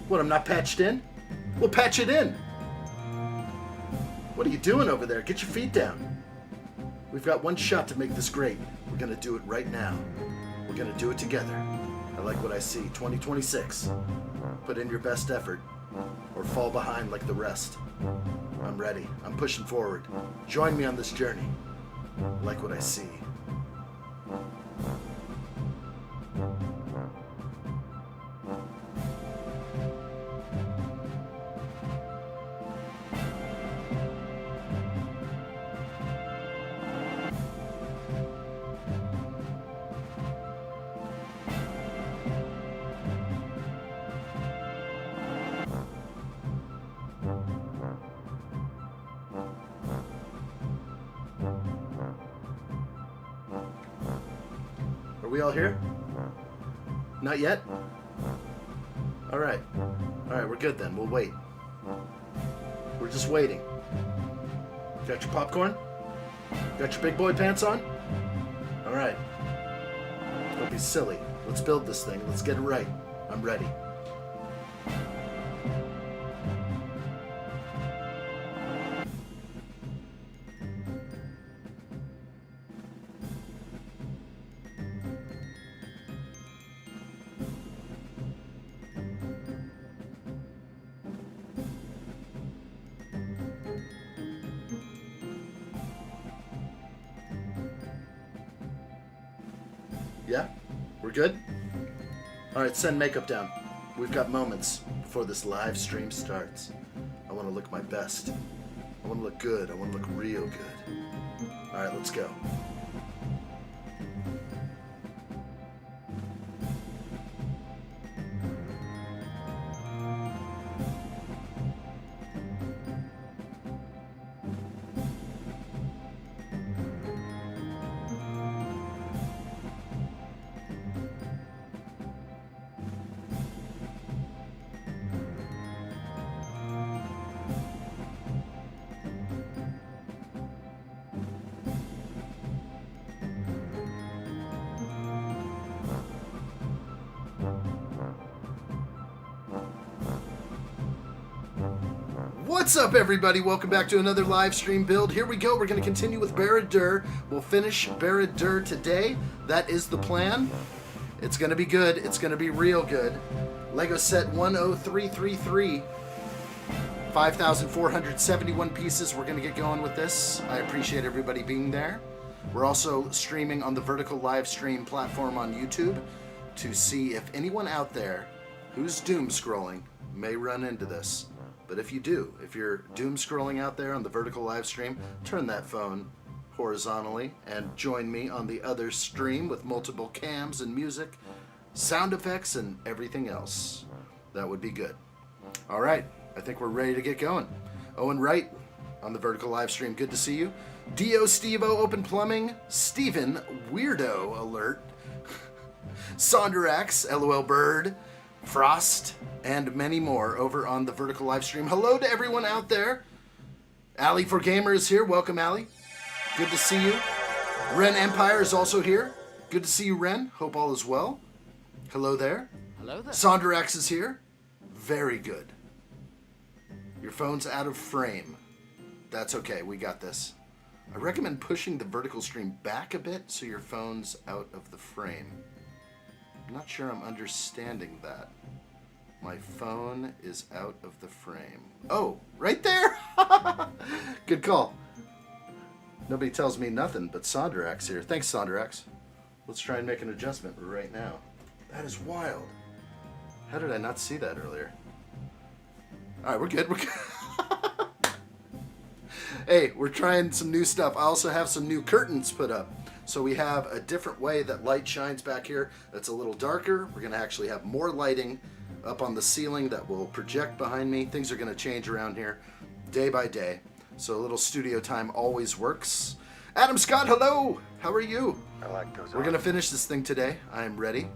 What, I'm not patched in? We'll patch it in. What are you doing over there? Get your feet down. We've got one shot to make this great. We're gonna do it right now. We're gonna do it together. I like what I see. 2026. Put in your best effort, or fall behind like the rest. I'm ready. I'm pushing forward. Join me on this journey. I like what I see. Are we all here? Not yet? Alright. Alright, we're good then. We'll wait. We're just waiting. Got your popcorn? Got your big boy pants on? Alright. Don't be silly. Let's build this thing. Let's get it right. I'm ready. Yeah? We're good? Alright, send makeup down. We've got moments before this live stream starts. I want to look my best. I want to look good. I want to look real good. Alright, let's go. What's up, everybody? Welcome back to another live stream build. Here we go. We're going to continue with Barad-dûr. We'll finish Barad-dûr today. That is the plan. It's going to be good. It's going to be real good. Lego set 10333. 5,471 pieces. We're going to get going with this. I appreciate everybody being there. We're also streaming on the vertical live stream platform on YouTube to see if anyone out there who's doom scrolling may run into this. But if you do, if you're doom scrolling out there on the vertical live stream, turn that phone horizontally and join me on the other stream with multiple cams and music, sound effects, and everything else. That would be good. All right, I think we're ready to get going. Owen Wright on the vertical live stream, good to see you. Dio Stevo Open Plumbing, Steven Weirdo Alert, Sonderax, LOL Bird, Frost, and many more over on the vertical live stream. Hello to everyone out there. Allie for Gamer is here. Welcome, Allie. Good to see you. Ren Empire is also here. Good to see you, Ren. Hope all is well. Hello there. Hello there. Sonderax is here. Very good. Your phone's out of frame. That's okay. We got this. I recommend pushing the vertical stream back a bit so your phone's out of the frame. I'm not sure I'm understanding that. My phone is out of the frame. Oh, right there! Good call. Nobody tells me nothing but Sonderax here. Thanks, Sonderax. Let's try and make an adjustment right now. That is wild. How did I not see that earlier? Alright, we're good. We're good. Hey, we're trying some new stuff. I also have some new curtains put up. So we have a different way that light shines back here that's a little darker. We're going to actually have more lighting up on the ceiling that will project behind me. Things are going to change around here day by day. So a little studio time always works. Adam Scott, hello! How are you? I like those. We're going to finish this thing today. I am ready.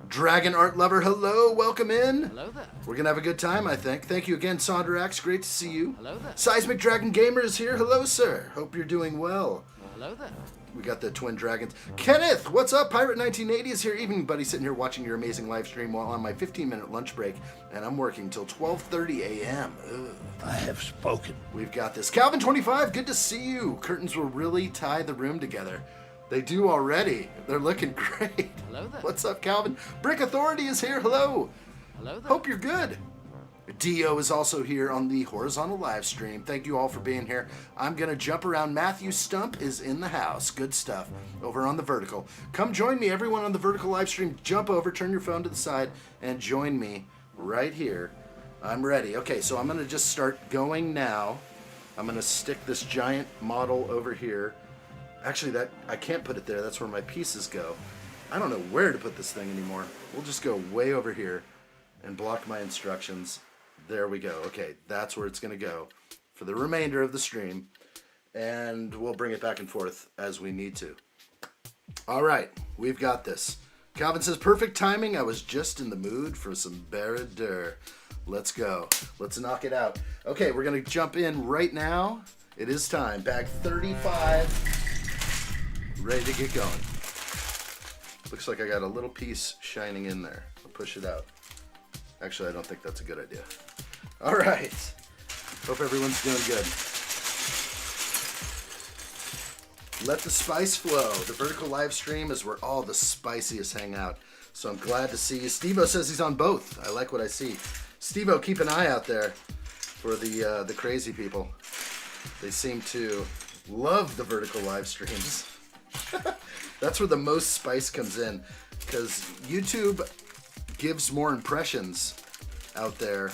Dragon Art Lover, hello! Welcome in. Hello there. We're going to have a good time, I think. Thank you again, Sonderax. Great to see you. Hello there. Seismic Dragon Gamer is here. Hello, sir. Hope you're doing well. Hello there. We got the twin dragons. Kenneth, what's up? Pirate 1980 is here. Evening, buddy. Sitting here watching your amazing live stream while on my 15-minute lunch break, and I'm working till 12:30 a.m. I have spoken. We've got this. Calvin 25, good to see you. Curtains will really tie the room together. They do already. They're looking great. Hello there. What's up, Calvin? Brick Authority is here. Hello. Hello there. Hope you're good. Dio is also here on the horizontal live stream. Thank you all for being here. I'm going to jump around. Matthew Stump is in the house. Good stuff. Over on the vertical. Come join me, everyone on the vertical live stream. Jump over, turn your phone to the side, and join me right here. I'm ready. Okay, so I'm going to just start going now. I'm going to stick this giant model over here. Actually, that I can't put it there. That's where my pieces go. I don't know where to put this thing anymore. We'll just go way over here and block my instructions. There we go. Okay, that's where it's going to go for the remainder of the stream. And we'll bring it back and forth as we need to. All right, we've got this. Calvin says, perfect timing. I was just in the mood for some Barad-dûr. Let's go. Let's knock it out. Okay, we're going to jump in right now. It is time. Bag 35. Ready to get going. Looks like I got a little piece shining in there. I'll push it out. Actually, I don't think that's a good idea. All right. Hope everyone's doing good. Let the spice flow. The vertical live stream is where all the spiciest hang out. So I'm glad to see you. Steve-O says he's on both. I like what I see. Steve-O, keep an eye out there for the crazy people. They seem to love the vertical live streams. That's where the most spice comes in, because YouTube gives more impressions out there,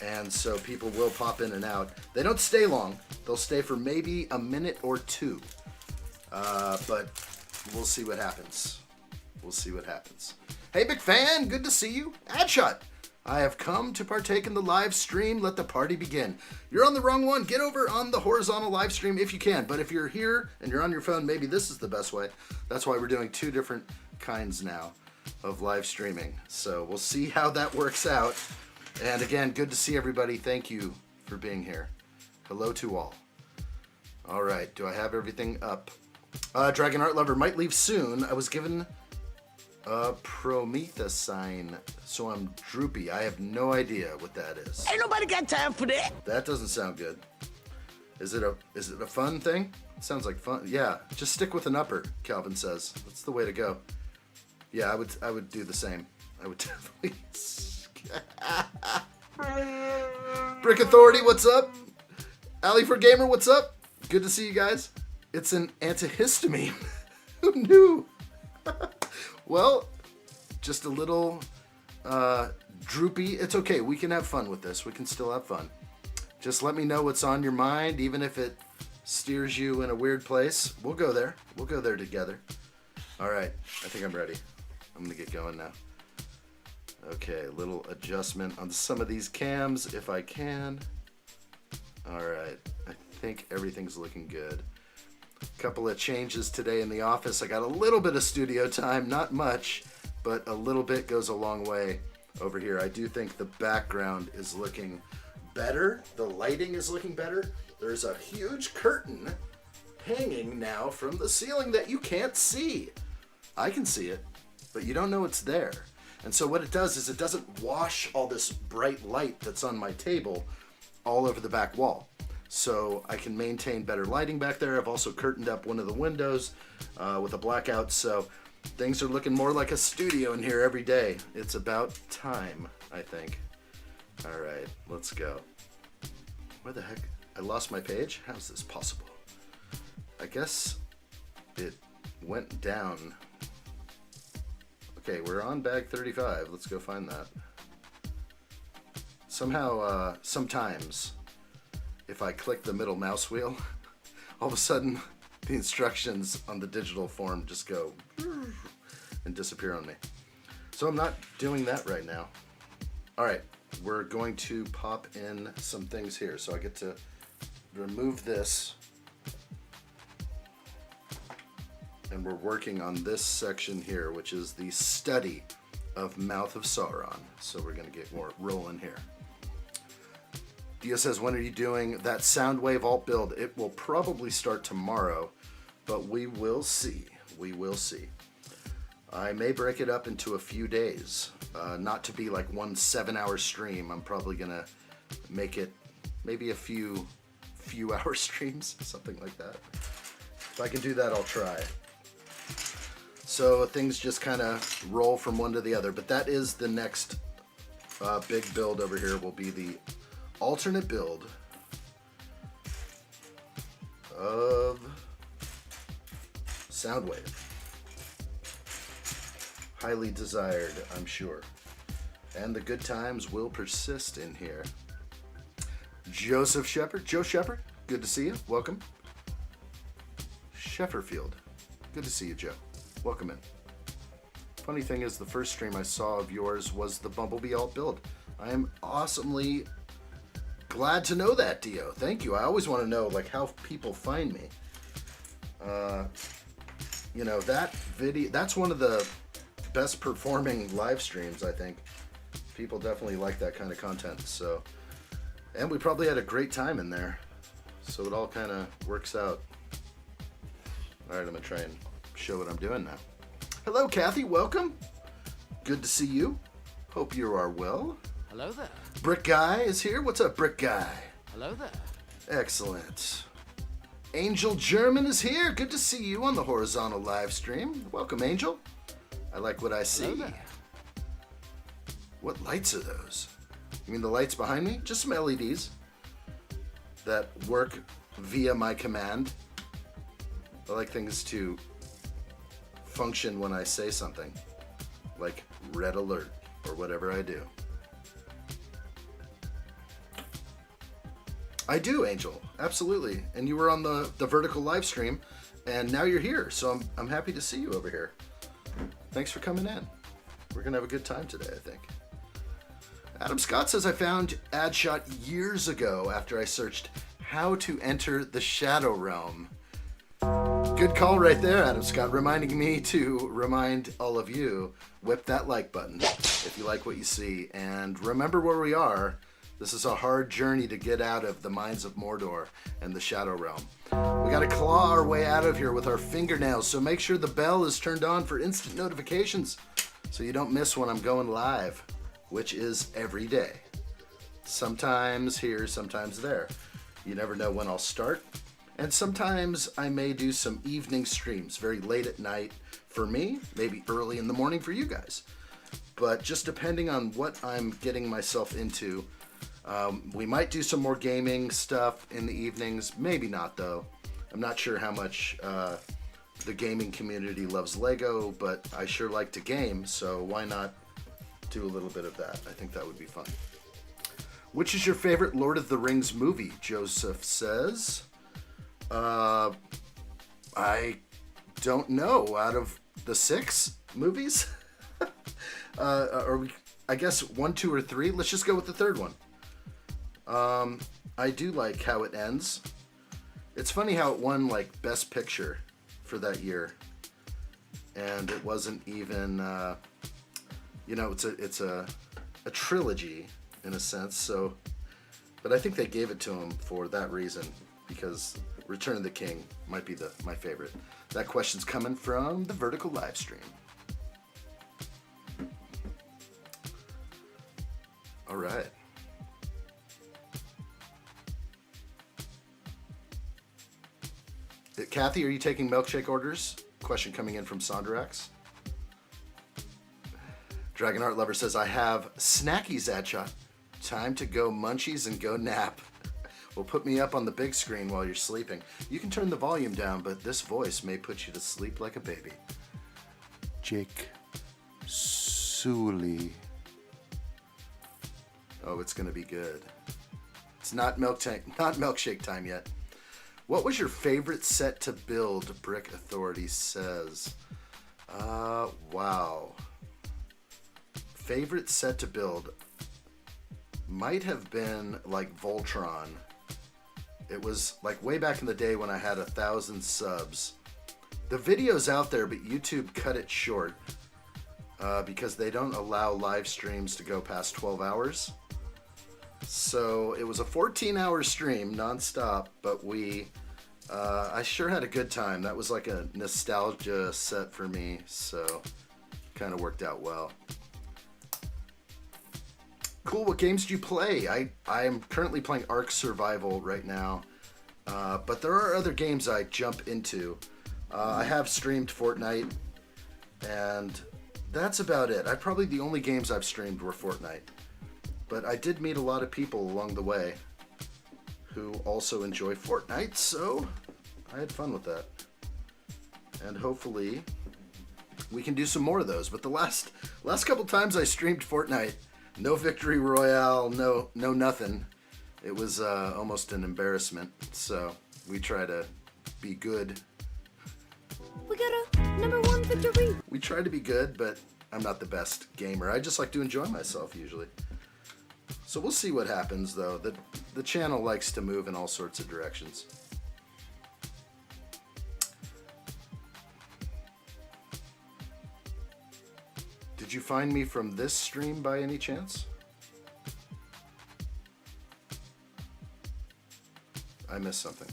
and so people will pop in and out. They don't stay long. They'll stay for maybe a minute or two, but we'll see what happens. We'll see what happens. Hey, big fan, good to see you. addshot, I have come to partake in the live stream. Let the party begin. You're on the wrong one. Get over on the horizontal live stream if you can. But if you're here and you're on your phone, maybe this is the best way. That's why we're doing two different kinds now of live streaming. So we'll see how that works out. And again, good to see everybody. Thank you for being here. Hello to all. All right, do I have everything up? Dragon Art Lover might leave soon. I was given a Prometheus sign, so I'm droopy. I have no idea what that is. Ain't nobody got time for that. That doesn't sound good. Is it a fun thing? It sounds like fun. Yeah, just stick with an upper, Calvin says. That's the way to go. Yeah, I would do the same. I would definitely. Brick Authority, what's up? Ali for Gamer, what's up? Good to see you guys. It's an antihistamine. Who knew? Well, just a little droopy. It's okay. We can have fun with this. We can still have fun. Just let me know what's on your mind, even if it steers you in a weird place. We'll go there. We'll go there together. All right. I think I'm ready. I'm going to get going now. Okay, a little adjustment on some of these cams if I can. All right. I think everything's looking good. Couple of changes today in the office. I got a little bit of studio time, not much, but a little bit goes a long way over here. I do think the background is looking better. The lighting is looking better. There's a huge curtain hanging now from the ceiling that you can't see. I can see it, but you don't know it's there. And so what it does is it doesn't wash all this bright light that's on my table all over the back wall. So I can maintain better lighting back there. I've also curtained up one of the windows with a blackout, so things are looking more like a studio in here every day. It's about time, I think. All right, let's go. Where the heck? I lost my page? How is this possible? I guess it went down. Okay, we're on bag 35. Let's go find that. Somehow, sometimes, if I click the middle mouse wheel, all of a sudden the instructions on the digital form just go and disappear on me. So I'm not doing that right now. All right, we're going to pop in some things here. So I get to remove this, and we're working on this section here, which is the study of Mouth of Sauron. So we're gonna get more rolling here. Dia says, when are you doing that Soundwave alt build? It will probably start tomorrow. but we will see. We will see. I may break it up into a few days, not to be like one 7-hour stream. I'm probably gonna make it maybe a few hour streams, something like that. If I can do that, I'll try. So things just kind of roll from one to the other, but that is the next big build over here. Will be the alternate build of Soundwave. Highly desired, I'm sure. And the good times will persist in here. Joseph Shepard. Joe Shepard, good to see you. Welcome. Shefferfield. Good to see you, Joe. Welcome in. Funny thing is, the first stream I saw of yours was the Bumblebee alt build. I am awesomely glad to know that, Dio. Thank you. I always want to know like how people find me. You know, that video, that's one of the best performing live streams, I think. People definitely like that kind of content. So, and we probably had a great time in there. So it all kind of works out. All right, I'm gonna try and show what I'm doing now. Hello, Kathy. Welcome. Good to see you. Hope you are well. Hello there. Brick Guy is here. What's up, Brick Guy? Hello there. Excellent. Angel German is here. Good to see you on the horizontal live stream. Welcome, Angel. I like what I see. Hello there. What lights are those? You mean the lights behind me? Just some LEDs that work via my command. I like things to function when I say something, like red alert or whatever I do. I do, Angel. Absolutely. And you were on the vertical live stream, and now you're here. So I'm happy to see you over here. Thanks for coming in. We're going to have a good time today, I think. Adam Scott says, I found addshot years ago after I searched how to enter the Shadow Realm. Good call right there, Adam Scott, reminding me to remind all of you, whip that like button if you like what you see. And remember where we are. This is a hard journey to get out of the mines of Mordor and the Shadow Realm. We gotta claw our way out of here with our fingernails, so make sure the bell is turned on for instant notifications so you don't miss when I'm going live, which is every day. Sometimes here, sometimes there. You never know when I'll start. And sometimes I may do some evening streams, very late at night for me, maybe early in the morning for you guys. But just depending on what I'm getting myself into, we might do some more gaming stuff in the evenings. Maybe not, though. I'm not sure how much the gaming community loves Lego, but I sure like to game, so why not do a little bit of that? I think that would be fun. Which is your favorite Lord of the Rings movie? Joseph says. I don't know. Out of the 6 movies? I guess 1, 2, or 3? Let's just go with the third one. I do like how it ends. It's funny how it won like Best Picture for that year, and it wasn't even. It's a trilogy in a sense. So, but I think they gave it to him for that reason, because Return of the King might be my favorite. That question's coming from the vertical live stream. All right. Kathy, are you taking milkshake orders? Question coming in from Sondrax. Dragon Art Lover says, I have snackies addshot. Time to go munchies and go nap. Will put me up on the big screen while you're sleeping. You can turn the volume down, but this voice may put you to sleep like a baby. Jake Sully. Oh, it's gonna be good. It's not milkshake time yet. What was your favorite set to build? Brick Authority says. Wow. Favorite set to build might have been like Voltron. It was like way back in the day when I had 1,000 subs. The video's out there, but YouTube cut it short because they don't allow live streams to go past 12 hours. So it was a 14-hour stream nonstop, but we I sure had a good time. That was like a nostalgia set for me, so kind of worked out well. Cool, what games do you play? I am currently playing Ark Survival right now, but there are other games I jump into. I have streamed Fortnite, and that's about it. Probably the only games I've streamed were Fortnite. But I did meet a lot of people along the way who also enjoy Fortnite, so I had fun with that. And hopefully we can do some more of those. But the last couple times I streamed Fortnite, no victory royale, no nothing. It was almost an embarrassment. So we try to be good. We got a #1 victory. We try to be good, but I'm not the best gamer. I just like to enjoy myself usually. So we'll see what happens, though. The channel likes to move in all sorts of directions. Did you find me from this stream by any chance? I missed something.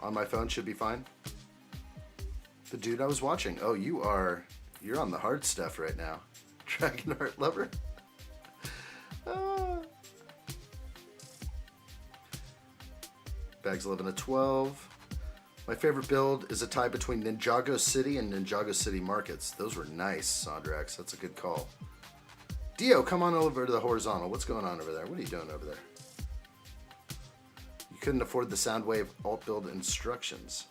On my phone should be fine. The dude I was watching. Oh, you're on the hard stuff right now. Dragonheart lover. Bags 11 to 12. My favorite build is a tie between Ninjago City and Ninjago City Markets. Those were nice, Sondrax. That's a good call. Dio, come on over to the horizontal. What's going on over there? What are you doing over there? You couldn't afford the Soundwave alt build instructions.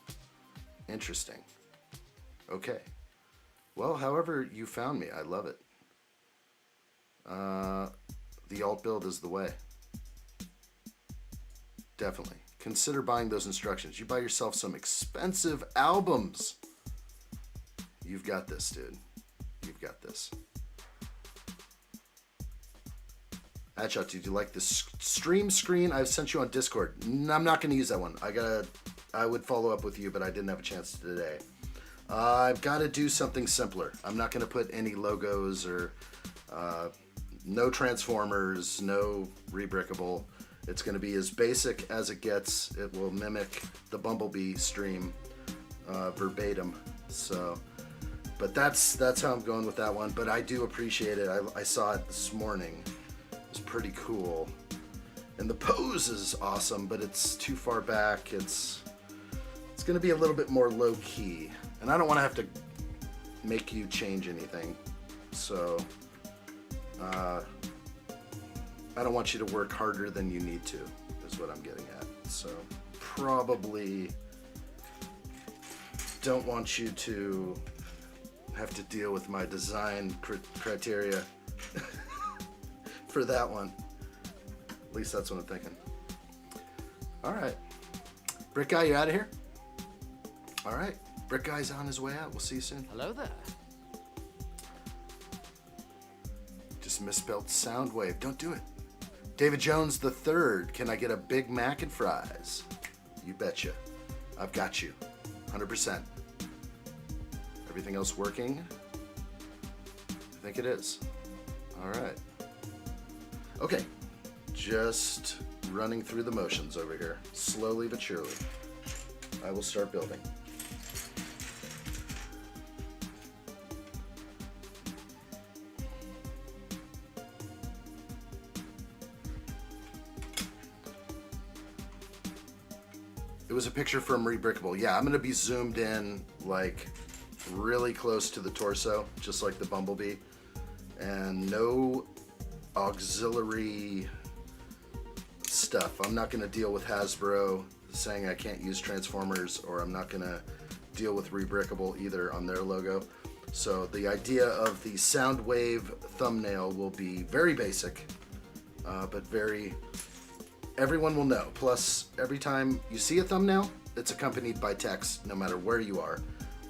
Interesting. Okay. Well, however you found me, I love it. The alt build is the way. Definitely. Consider buying those instructions. You buy yourself some expensive albums. You've got this, dude. You've got this. Addshot, did you like the stream screen I've sent you on Discord? I'm not going to use that one. I would follow up with you, but I didn't have a chance today. I've got to do something simpler. I'm not going to put any logos or no transformers, no rebrickable. It's going to be as basic as it gets. It will mimic the Bumblebee stream verbatim. So, but that's how I'm going with that one. But I do appreciate it. I saw it this morning. It was pretty cool. And the pose is awesome, but it's too far back. It's going to be a little bit more low key. And I don't want to have to make you change anything. So, I don't want you to work harder than you need to, is what I'm getting at. So, probably don't want you to have to deal with my design criteria for that one. At least that's what I'm thinking. All right. Brick Guy, you out of here? All right. Brick Guy's on his way out. We'll see you soon. Hello there. Just misspelled Soundwave. Don't do it. David Jones the third. Can I get a Big Mac and fries? You betcha. I've got you. 100%. Everything else working? I think it is. All right. Okay. Just running through the motions over here. Slowly but surely. I will start building. It was a picture from Rebrickable. Yeah, I'm going to be zoomed in like really close to the torso, just like the Bumblebee. And no auxiliary stuff. I'm not going to deal with Hasbro saying I can't use Transformers, or I'm not going to deal with Rebrickable either on their logo. So the idea of the Soundwave thumbnail will be very basic, but very... everyone will know. Plus, every time you see a thumbnail, it's accompanied by text, no matter where you are,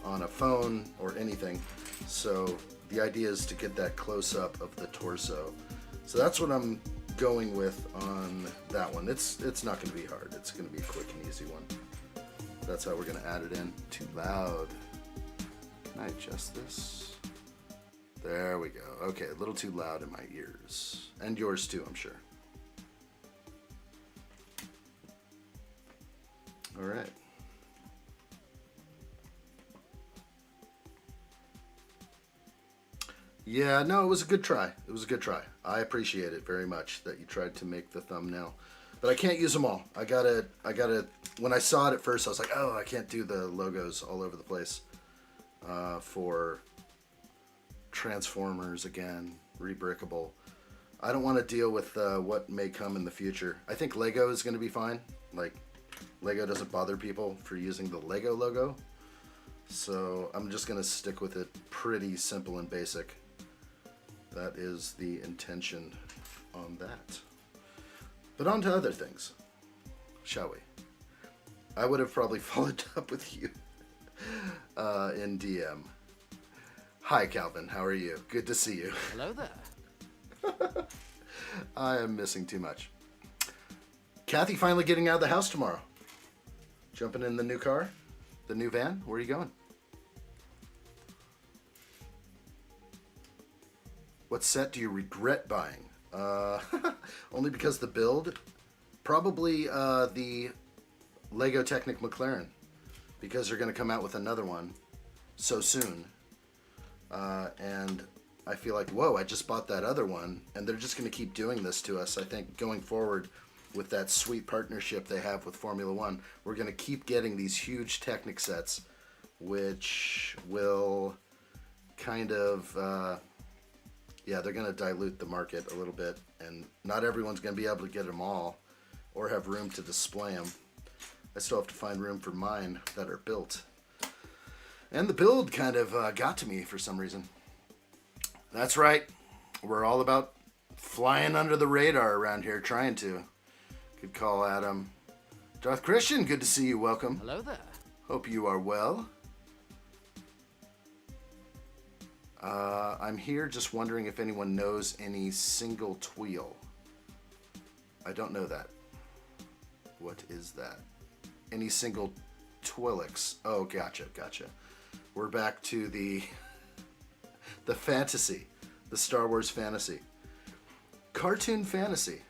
on a phone or anything. So the idea is to get that close-up of the torso. So that's what I'm going with on that one. It's not going to be hard. It's going to be a quick and easy one. That's how we're going to add it in. Too loud. Can I adjust this? There we go. Okay, a little too loud in my ears. And yours too, I'm sure. All right. Yeah, no, it was a good try. It was a good try. I appreciate it very much that you tried to make the thumbnail. But I can't use them all. I gotta, when I saw it at first, I was like, oh, I can't do the logos all over the place for Transformers again, Rebrickable. I don't want to deal with what may come in the future. I think Lego is going to be fine. Like, Lego doesn't bother people for using the Lego logo. So I'm just going to stick with it pretty simple and basic. That is the intention on that. But on to other things, shall we? I would have probably followed up with you in DM. Hi, Calvin. How are you? Good to see you. Hello there. I am missing too much. Kathy finally getting out of the house tomorrow. Jumping in the new car, the new van. Where are you going? What set do you regret buying? Only because the build. Probably the Lego Technic McLaren. Because they're going to come out with another one so soon. And I feel like, whoa, I just bought that other one. And they're just going to keep doing this to us. I think going forward with that sweet partnership they have with Formula One, we're going to keep getting these huge Technic sets, which will kind of... yeah, they're going to dilute the market a little bit, and not everyone's going to be able to get them all or have room to display them. I still have to find room for mine that are built. And the build kind of got to me for some reason. That's right. We're all about flying under the radar around here, trying to. Good call, Adam. Darth Christian, good to see you. Welcome. Hello there. Hope you are well. I'm here just wondering if anyone knows any single tweel. I don't know that. What is that? Any single Twilix? Oh, gotcha. We're back to the fantasy, the Star Wars fantasy. Cartoon fantasy.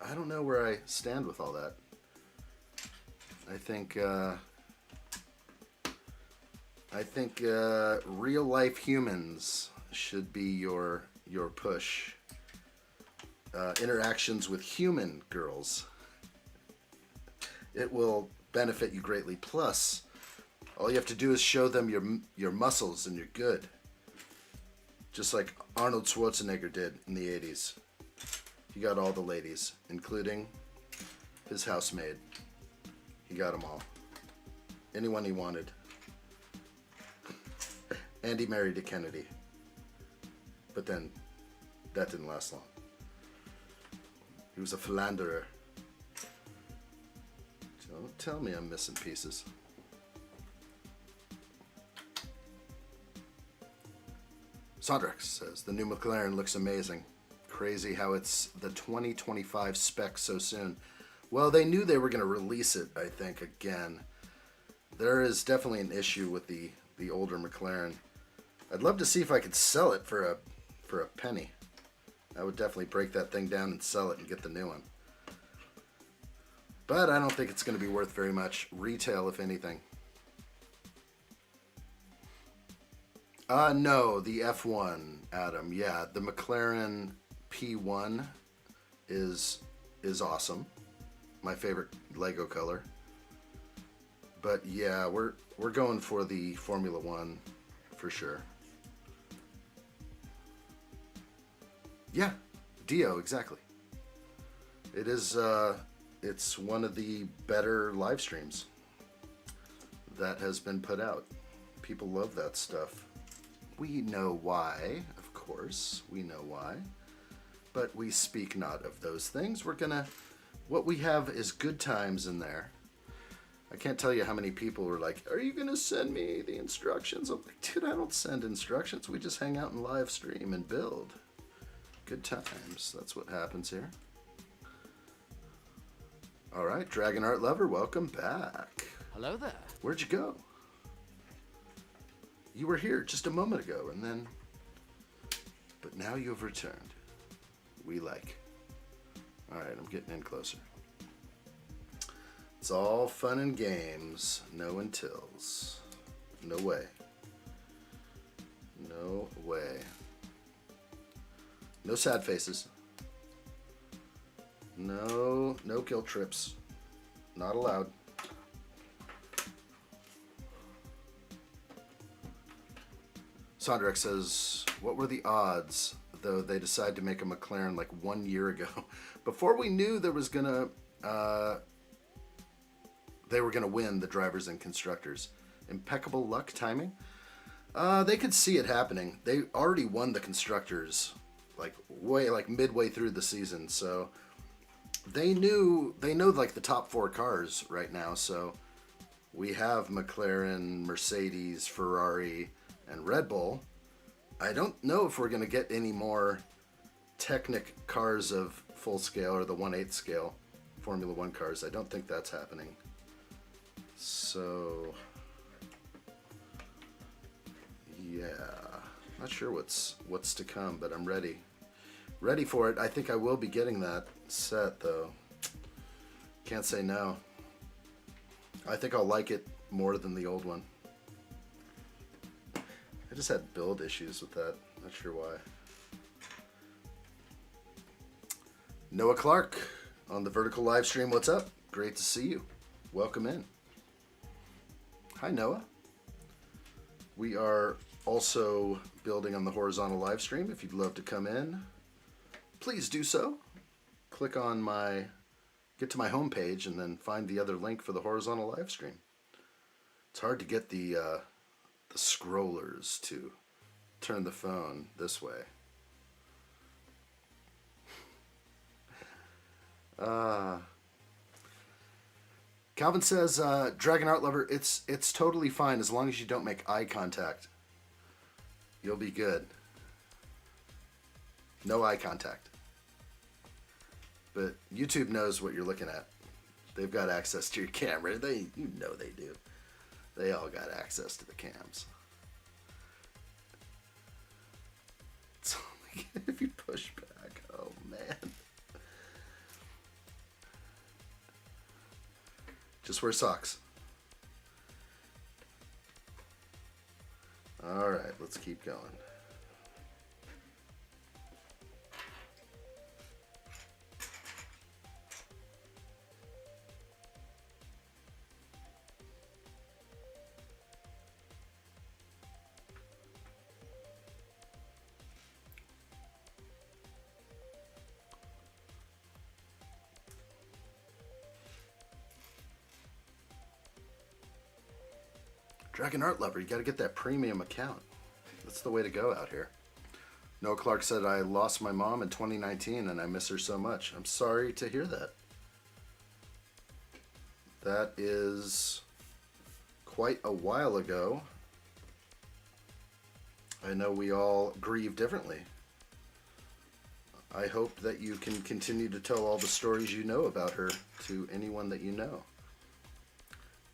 I don't know where I stand with all that. I think real life humans should be your push. Interactions with human girls. It will benefit you greatly. Plus, all you have to do is show them your muscles and you're good. Just like Arnold Schwarzenegger did in the 80s. He got all the ladies, including his housemaid. He got them all. Anyone he wanted. And he married a Kennedy. But then, that didn't last long. He was a philanderer. Don't tell me I'm missing pieces. Sondrex says, the new McLaren looks amazing. Crazy how it's the 2025 spec so soon. Well, they knew they were going to release it, I think, again. There is definitely an issue with the older McLaren. I'd love to see if I could sell it for a penny. I would definitely break that thing down and sell it and get the new one. But I don't think it's going to be worth very much. Retail, if anything. No, the F1, Adam. Yeah, the McLaren P1 is awesome. My favorite Lego color. But yeah, we're going for the Formula One for sure. Yeah, Dio, exactly. It is it's one of the better live streams that has been put out. People love that stuff. We know why, of course. We know why. But we speak not of those things. What we have is good times in there. I can't tell you how many people were like, are you going to send me the instructions? I'm like, dude, I don't send instructions. We just hang out and live stream and build. Good times. That's what happens here. All right, Dragon Art Lover, welcome back. Hello there. Where'd you go? You were here just a moment ago, and then... But now you have returned. We like. All right, I'm getting in closer. It's all fun and games. No untils. No way. No way. No sad faces. No guilt trips. Not allowed. Sondrak says, what were the odds, though they decided to make a McLaren like 1 year ago? Before we knew there was gonna, they were gonna win the drivers and constructors. Impeccable luck timing. They could see it happening. They already won the constructors like midway through the season, so they know like the top 4 cars right now. So we have McLaren, Mercedes, Ferrari, and Red Bull. I don't know if we're gonna get any more Technic cars of full scale or the 1/8 scale Formula One cars. I don't think that's happening. So yeah, not sure what's to come, but I'm ready for it. I think I will be getting that set though. Can't say no. I think I'll like it more than the old one. I just had build issues with that. Not sure why. Noah Clark on the vertical live stream. What's up? Great to see you. Welcome in. Hi, Noah. We are also building on the horizontal live stream. If you'd love to come in, please do so. Click on get to my homepage and then find the other link for the horizontal live stream. It's hard to get the scrollers to turn the phone this way. Calvin says, Dragon Art Lover, it's totally fine as long as you don't make eye contact. You'll be good. No eye contact. But YouTube knows what you're looking at. They've got access to your camera. You know they do. They all got access to the cams. It's only if you push back. Oh, man. Just wear socks. All right, let's keep going. Dragon Art Lover, you got to get that premium account. That's the way to go out here. Noah Clark said, I lost my mom in 2019 and I miss her so much. I'm sorry to hear that. That is quite a while ago. I know we all grieve differently. I hope that you can continue to tell all the stories you know about her to anyone that you know.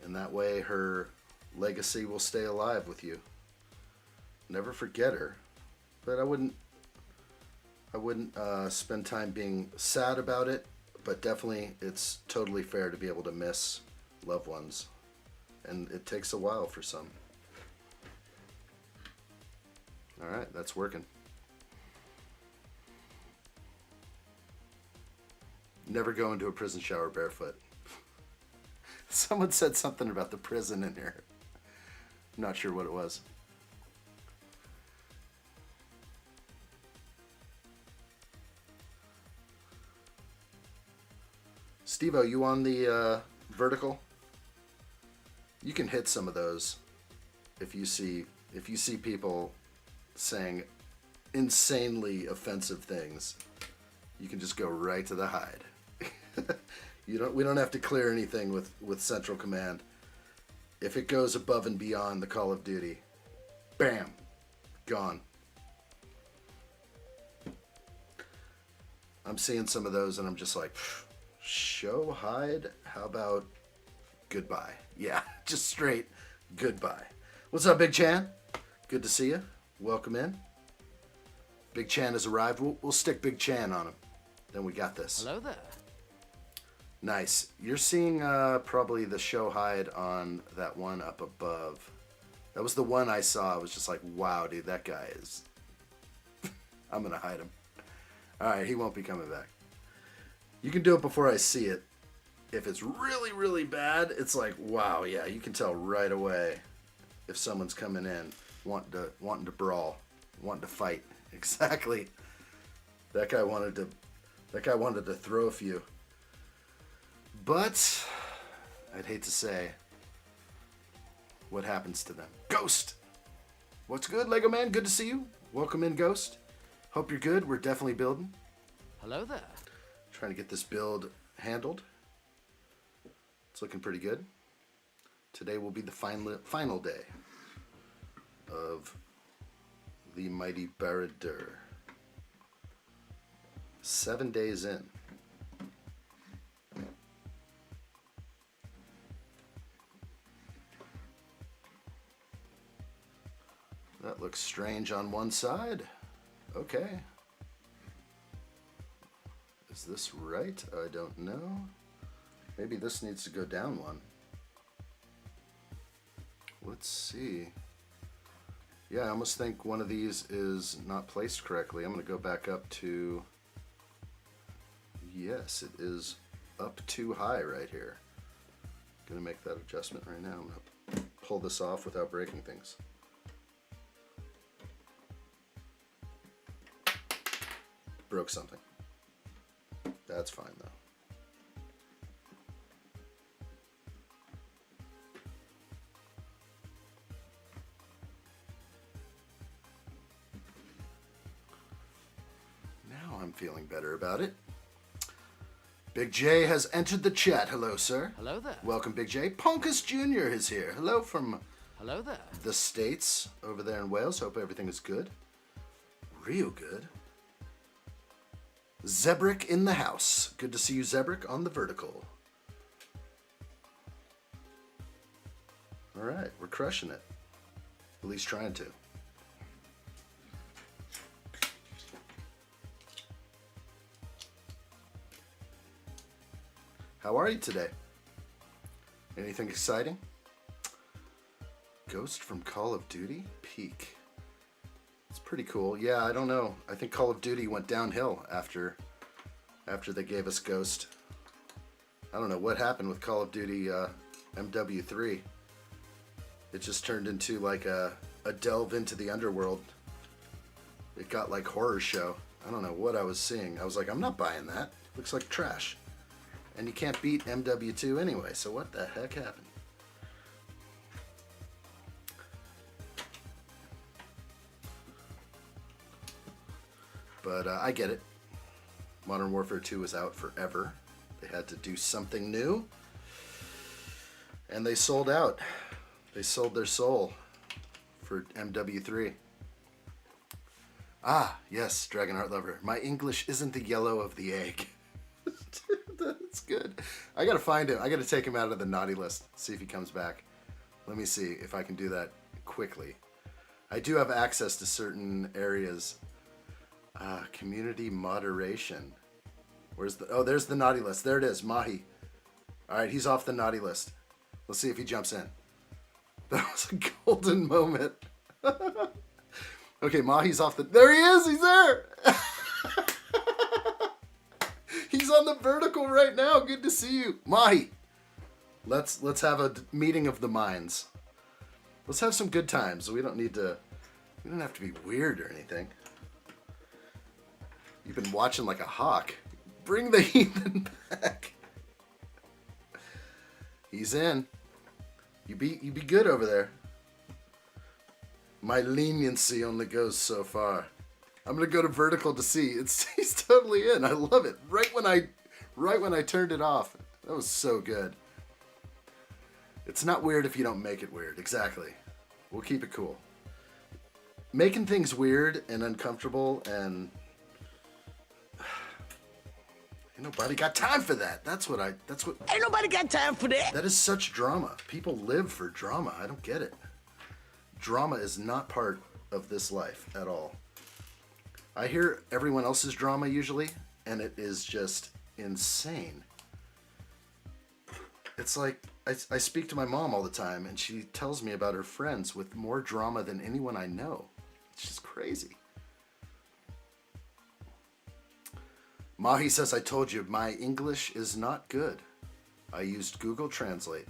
And that way her legacy will stay alive with you. Never forget her, but I wouldn't spend time being sad about it, but definitely it's totally fair to be able to miss loved ones, and it takes a while for some. All right, that's working. Never go into a prison shower barefoot. Someone said something about the prison in here. I'm not sure what it was. Steve-O, you on the vertical? You can hit some of those if you see people saying insanely offensive things. You can just go right to the hide. We don't have to clear anything with Central Command. If it goes above and beyond the Call of Duty, bam, gone. I'm seeing some of those and I'm just like, show hide, how about goodbye? Yeah, just straight goodbye. What's up, Big Chan? Good to see you. Welcome in. Big Chan has arrived. We'll stick Big Chan on him. Then we got this. Hello there. Nice. You're seeing probably the show hide on that one up above. That was the one I saw. I was just like, wow, dude, that guy is... I'm going to hide him. All right, he won't be coming back. You can do it before I see it. If it's really, really bad, it's like, wow, yeah, you can tell right away if someone's coming in wanting to brawl, wanting to fight. Exactly. That guy wanted to throw a few. But I'd hate to say what happens to them. Ghost! What's good, Lego Man? Good to see you. Welcome in, Ghost. Hope you're good. We're definitely building. Hello there. Trying to get this build handled. It's looking pretty good. Today will be the final day of the mighty Barad-dûr. 7 days in. That looks strange on one side. Okay. Is this right? I don't know. Maybe this needs to go down one. Let's see. Yeah, I almost think one of these is not placed correctly. I'm going to go back up to... Yes, it is up too high right here. I'm going to make that adjustment right now. I'm going to pull this off without breaking things. Broke something. That's fine though. Now I'm feeling better about it. Big J has entered the chat. Hello, sir. Hello there. Welcome, Big J. Ponkus Jr. is here. Hello from Hello there. the States over there in Wales. Hope everything is good. Real good. Zebrick in the house. Good to see you, Zebrick, on the vertical. All right, we're crushing it. At least trying to. How are you today? Anything exciting? Ghost from Call of Duty? Peak. It's pretty cool. Yeah, I don't know. I think Call of Duty went downhill after they gave us Ghost. I don't know what happened with Call of Duty MW3. It just turned into like a delve into the underworld. It got like horror show. I don't know what I was seeing. I was like, I'm not buying that. Looks like trash. And you can't beat MW2 anyway, so what the heck happened? But I get it. Modern Warfare 2 was out forever. They had to do something new. And they sold out. They sold their soul for MW3. Ah, yes, Dragon Heart Lover. My English isn't the yellow of the egg. That's good. I gotta find him. I gotta take him out of the naughty list. See if he comes back. Let me see if I can do that quickly. I do have access to certain areas. Community moderation. Where's the... Oh, there's the naughty list. There it is. Mahi. Alright, he's off the naughty list. Let's see if he jumps in. That was a golden moment. Okay, Mahi's off the... There he is! He's there! He's on the vertical right now. Good to see you. Mahi, let's have a meeting of the minds. Let's have some good times. We don't have to be weird or anything. You've been watching like a hawk. Bring the heathen back. He's in. You be good over there. My leniency only goes so far. I'm gonna go to vertical to see. He's totally in. I love it. Right when I turned it off. That was so good. It's not weird if you don't make it weird. Exactly. We'll keep it cool. Making things weird and uncomfortable and ain't nobody got time for that. That's what Ain't nobody got time for that. that is such drama. People live for drama. I don't get it. Drama is not part of this life at all. I hear everyone else's drama usually, and it is just insane. It's like I speak to my mom all the time, and she tells me about her friends with more drama than anyone I know. It's just crazy. Mahi says, I told you, my English is not good. I used Google Translate,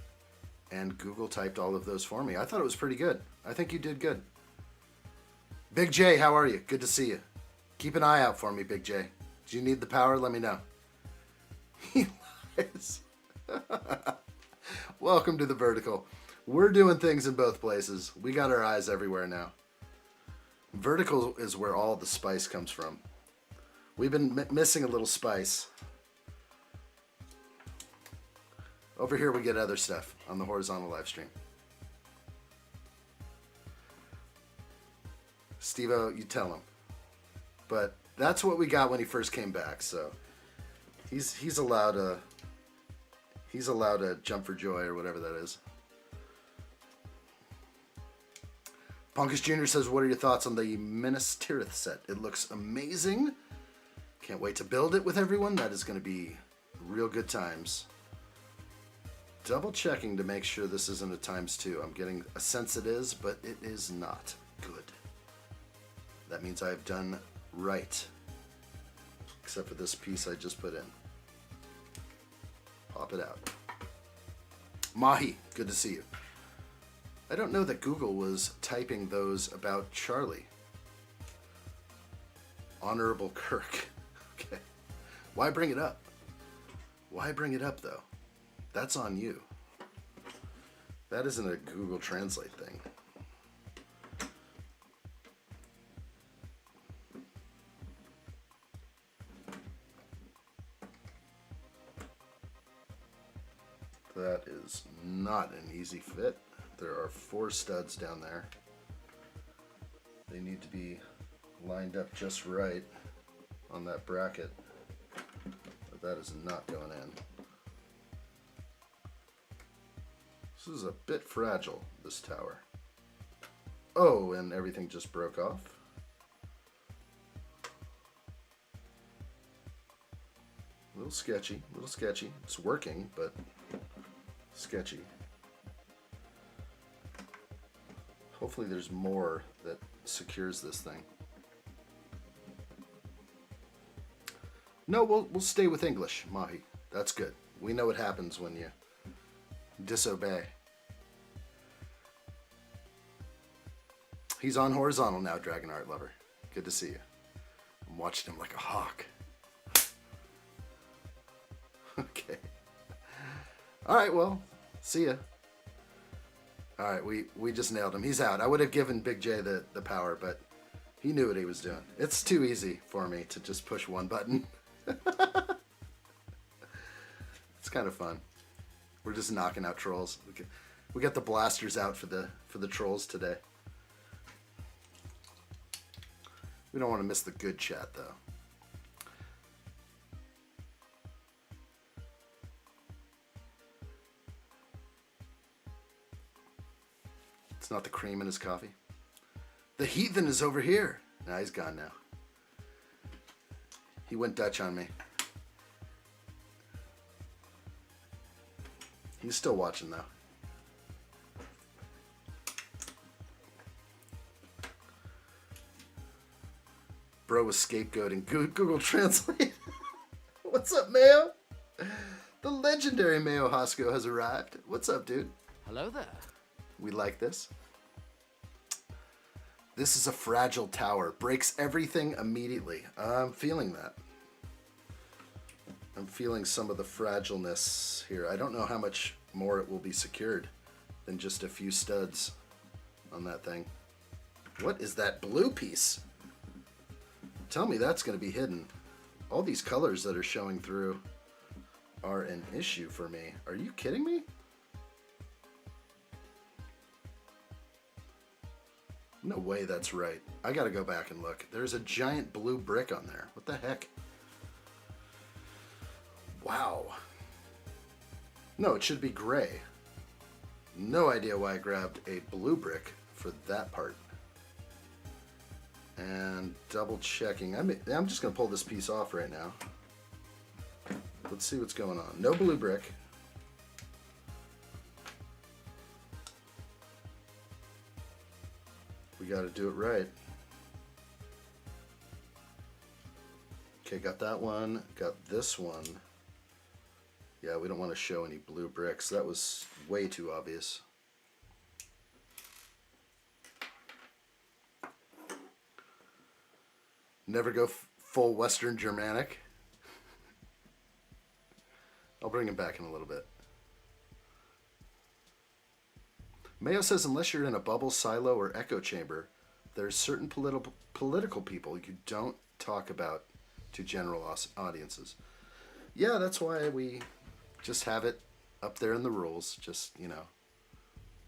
and Google typed all of those for me. I thought it was pretty good. I think you did good. Big J, how are you? Good to see you. Keep an eye out for me, Big J. Do you need the power? Let me know. He lies. Welcome to the vertical. We're doing things in both places. We got our eyes everywhere now. Vertical is where all the spice comes from. We've been missing a little spice. Over here we get other stuff on the horizontal live stream. Steve-O, you tell him. But that's what we got when he first came back, so he's allowed to jump for joy or whatever that is. Punkus Jr. says, what are your thoughts on the Minas Tirith set? It looks amazing. Can't wait to build it with everyone. That is going to be real good times. Double checking to make sure this isn't a ×2. I'm getting a sense it is, but it is not. Good. That means I've done right. Except for this piece I just put in. Pop it out. Mahi, good to see you. I don't know that Google was typing those about Charlie. Honorable Kirk. Okay. Why bring it up? Why bring it up, though? That's on you. That isn't a Google Translate thing. That is not an easy fit. There are 4 studs down there. They need to be lined up just right on that bracket. But that is not going in. This is a bit fragile, this tower. Oh, and everything just broke off. A little sketchy, a little sketchy. It's working, but sketchy. Hopefully there's more that secures this thing. No, we'll stay with English, Mahi. That's good. We know what happens when you disobey. He's on horizontal now, Dragon Art Lover. Good to see you. I'm watching him like a hawk. Okay. Alright, well, see ya. Alright, we just nailed him. He's out. I would have given Big J the power, but he knew what he was doing. It's too easy for me to just push one button. It's kind of fun. We're just knocking out trolls. We got the blasters out for the trolls today. We don't want to miss the good chat, though. It's not the cream in his coffee. The heathen is over here. Nah, he's gone now. He went Dutch on me. He's still watching, though. Bro was scapegoating Google Translate. What's up, Mayo? The legendary Mayo Hosko has arrived. What's up, dude? Hello there. We like this. This is a fragile tower. Breaks everything immediately. I'm feeling that. I'm feeling some of the fragileness here. I don't know how much more it will be secured than just a few studs on that thing. What is that blue piece? Tell me that's going to be hidden. All these colors that are showing through are an issue for me. Are you kidding me? No way that's right. I gotta go back and look. There's a giant blue brick on there. What the heck? Wow. No, it should be gray. No idea why I grabbed a blue brick for that part. And double checking. I'm just gonna pull this piece off right now. Let's see what's going on. No blue brick. got to do it right. Okay, got that one. Got this one. Yeah, we don't want to show any blue bricks. That was way too obvious. Never go full Western Germanic. I'll bring him back in a little bit. Mayo says unless you're in a bubble, silo, or echo chamber, there's certain political people you don't talk about to general audiences. Yeah, that's why we just have it up there in the rules. Just, you know,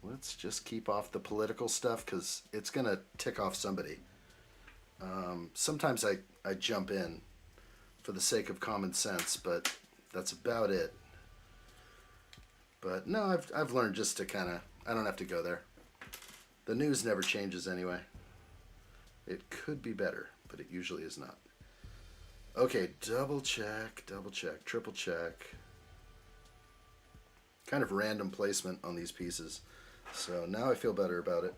let's just keep off the political stuff because it's going to tick off somebody. Sometimes I jump in for the sake of common sense, but that's about it. But no, I've learned just to kind of, I don't have to go there. The news never changes anyway. It could be better, but it usually is not. Okay, double check, triple check. Kind of random placement on these pieces. So now I feel better about it.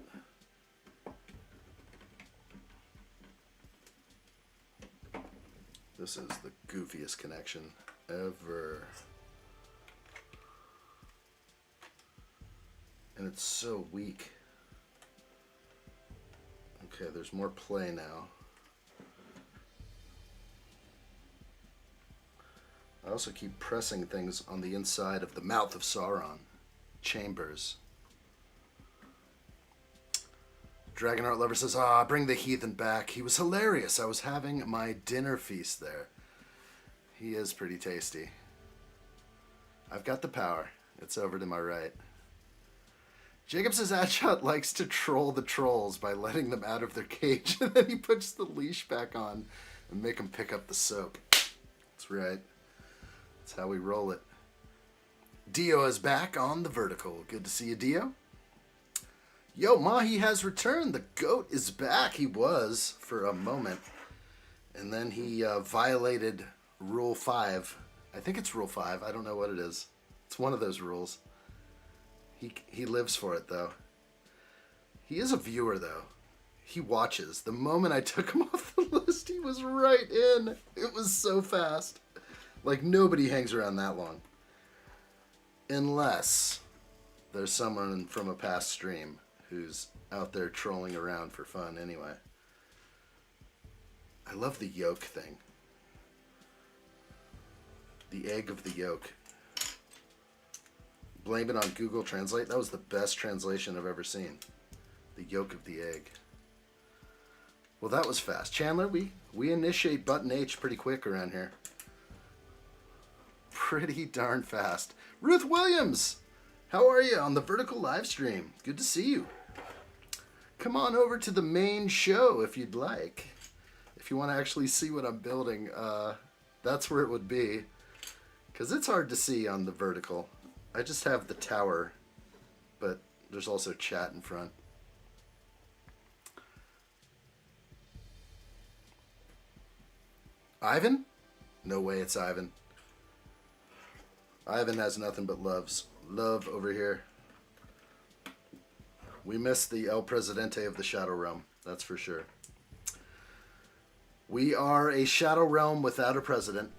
This is the goofiest connection ever. And it's so weak. Okay, there's more play now. I also keep pressing things on the inside of the mouth of Sauron. Chambers. Dragonheart Lover says, bring the heathen back. He was hilarious. I was having my dinner feast there. He is pretty tasty. I've got the power. It's over to my right. Jacob says addshot likes to troll the trolls by letting them out of their cage, and then he puts the leash back on and make them pick up the soap. That's right. That's how we roll it. Dio is back on the vertical. Good to see you, Dio. Yo, Mahi has returned. The goat is back. He was for a moment. And then he violated Rule 5. I think it's Rule 5. I don't know what it is. It's one of those rules. He lives for it, though. He is a viewer, though. He watches. The moment I took him off the list, he was right in. It was so fast. Like, nobody hangs around that long. Unless there's someone from a past stream who's out there trolling around for fun anyway. I love the yolk thing. The egg of the yolk. Blame it on Google Translate. That was the best translation I've ever seen. The yolk of the egg. Well, that was fast. Chandler, we initiate button H pretty quick around here. Pretty darn fast. Ruth Williams, how are you on the vertical live stream? Good to see you. Come on over to the main show if you'd like. If you want to actually see what I'm building, that's where it would be. Because it's hard to see on the vertical. I just have the tower, but there's also chat in front. Ivan? No way it's Ivan. Ivan has nothing but love over here. We miss the El Presidente of the Shadow Realm, that's for sure. We are a Shadow Realm without a president,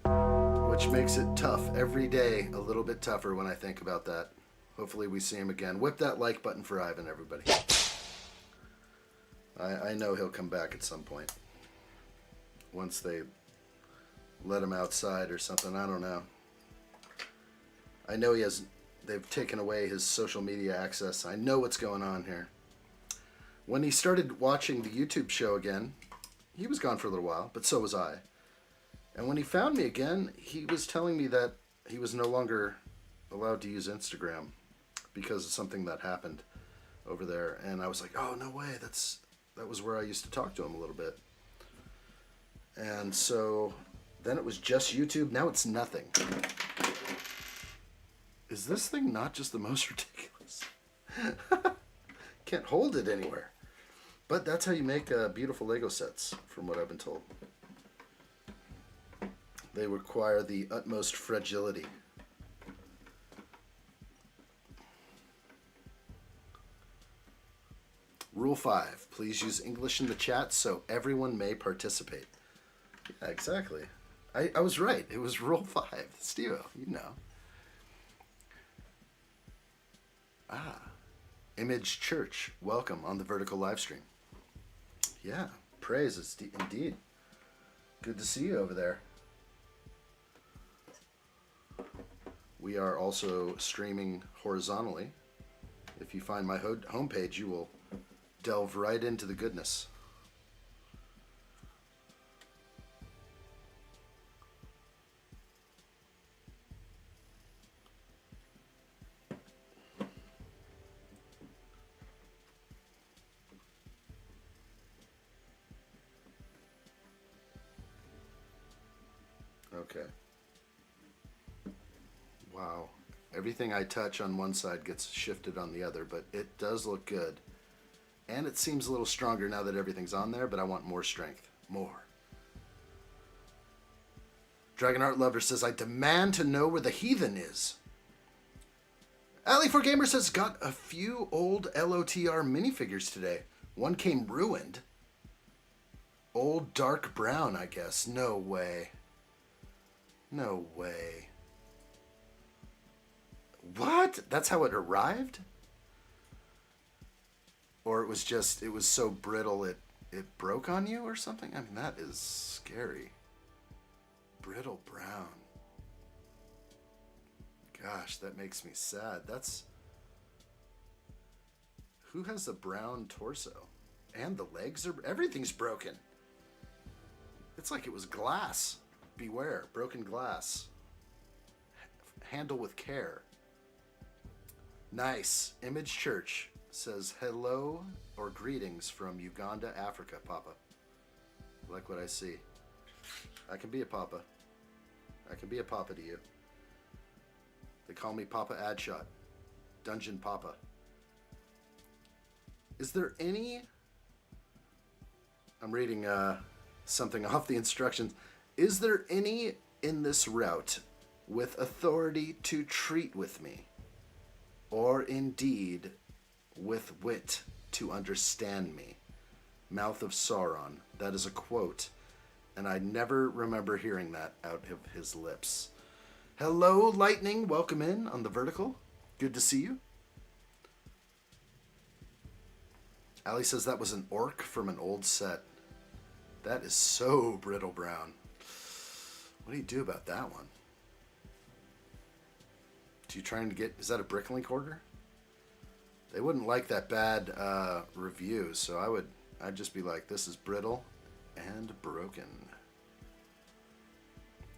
which makes it tough every day, a little bit tougher when I think about that. Hopefully we see him again. Whip that like button for Ivan, everybody. I know he'll come back at some point. Once they let him outside or something, I don't know. I know they've taken away his social media access. I know what's going on here. When he started watching the YouTube show again, he was gone for a little while, but so was I. And when he found me again, he was telling me that he was no longer allowed to use Instagram because of something that happened over there. And I was like, oh, no way. That was where I used to talk to him a little bit. And so then it was just YouTube. Now it's nothing. Is this thing not just the most ridiculous? Can't hold it anywhere. But that's how you make beautiful Lego sets, from what I've been told. They require the utmost fragility. Rule 5. Please use English in the chat so everyone may participate. Yeah, exactly. I was right. It was Rule 5. Steve-o, you know. Image Church, welcome on the vertical live stream. Yeah, praise indeed. Good to see you over there. We are also streaming horizontally. If you find my homepage, you will delve right into the goodness. Okay. Wow. Everything I touch on one side gets shifted on the other, but it does look good. And it seems a little stronger now that everything's on there, but I want more strength. More. Dragon Art Lover says, I demand to know where the heathen is. Alley4Gamer says, got a few old LOTR minifigures today. One came ruined. Old dark brown, I guess. No way. No way. What? That's how it arrived? Or it was just, it was so brittle it broke on you or something? I mean, that is scary. Brittle brown. Gosh, that makes me sad. That's... Who has a brown torso? And the legs are... Everything's broken. It's like it was glass. Beware, broken glass. Handle with care. Nice. Image Church says hello or greetings from Uganda, Africa, Papa. Like what I see. I can be a Papa. I can be a Papa to you. They call me Papa Addshot. Dungeon Papa. Is there any... I'm reading something off the instructions. Is there any in this route with authority to treat with me? Or indeed with wit to understand me? Mouth of Sauron. That is a quote. And I never remember hearing that out of his lips. Hello, Lightning. Welcome in on the vertical. Good to see you. Ali says that was an orc from an old set. That is so brittle brown. What do you do about that one? Do you trying to get... Is that a Bricklink order? They wouldn't like that bad review, so I'd just be like, this is brittle and broken.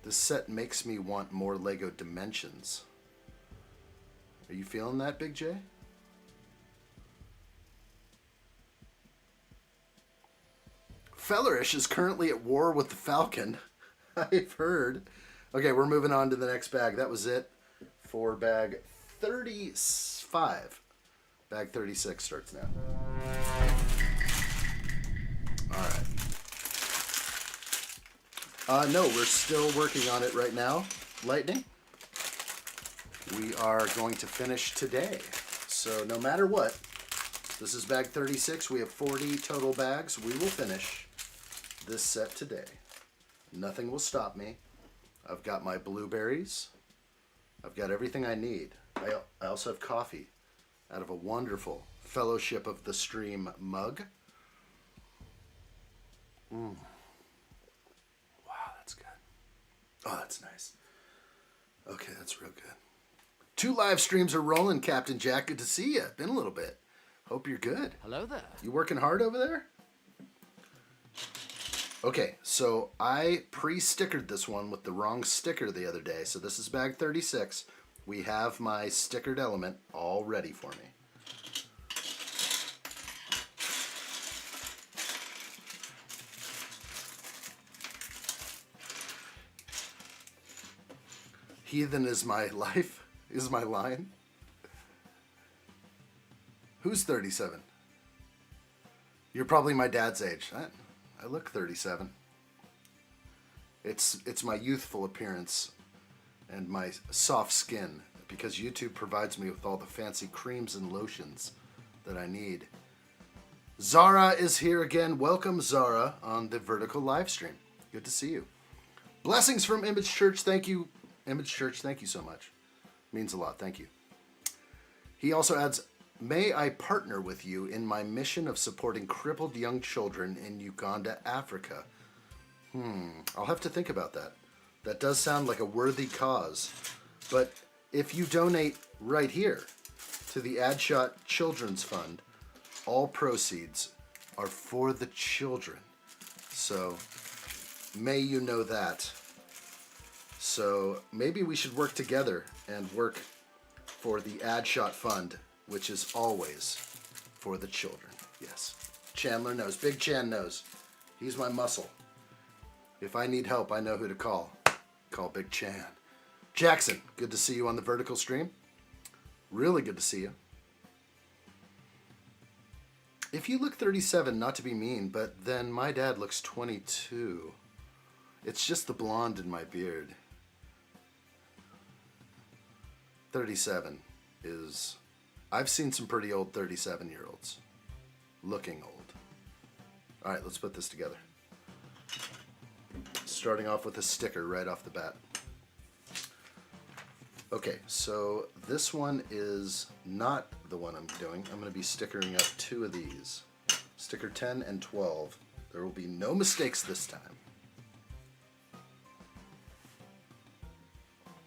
This set makes me want more Lego Dimensions. Are you feeling that, Big J? Fellerish is currently at war with the Falcon. I've heard. Okay, we're moving on to the next bag. That was it for bag 35. Bag 36 starts now. All right. No, we're still working on it right now, Lightning. We are going to finish today. So no matter what, this is bag 36. We have 40 total bags. We will finish this set today. Nothing will stop me. I've got my blueberries. I've got everything I need. I also have coffee out of a wonderful Fellowship of the Stream mug. Wow, that's good. Oh, that's nice. Okay, that's real good. 2 live streams are rolling, Captain Jack. Good to see you. Been a little bit. Hope you're good. Hello there. You working hard over there? Okay, so I pre-stickered this one with the wrong sticker the other day. So this is bag 36. We have my stickered element all ready for me. Heathen is my life, is my line. Who's 37? You're probably my dad's age. I look 37. It's my youthful appearance and my soft skin, because YouTube provides me with all the fancy creams and lotions that I need. Zara is here again. Welcome, Zara, on the vertical live stream. Good to see you. Blessings from Image Church. Thank you, Image Church. Thank you so much. Means a lot. Thank you. He also adds, may I partner with you in my mission of supporting crippled young children in Uganda, Africa? I'll have to think about that. That does sound like a worthy cause. But if you donate right here to the addshot Children's Fund, all proceeds are for the children. So may you know that. So maybe we should work together and work for the addshot fund, which is always for the children. Yes. Chandler knows. Big Chan knows. He's my muscle. If I need help, I know who to call. Call Big Chan. Jackson, good to see you on the vertical stream. Really good to see you. If you look 37, not to be mean, but then my dad looks 22. It's just the blonde in my beard. 37 is... I've seen some pretty old 37-year-olds. Looking old. All right, let's put this together. Starting off with a sticker right off the bat. Okay, so this one is not the one I'm doing. I'm going to be stickering up two of these. Sticker 10 and 12. There will be no mistakes this time.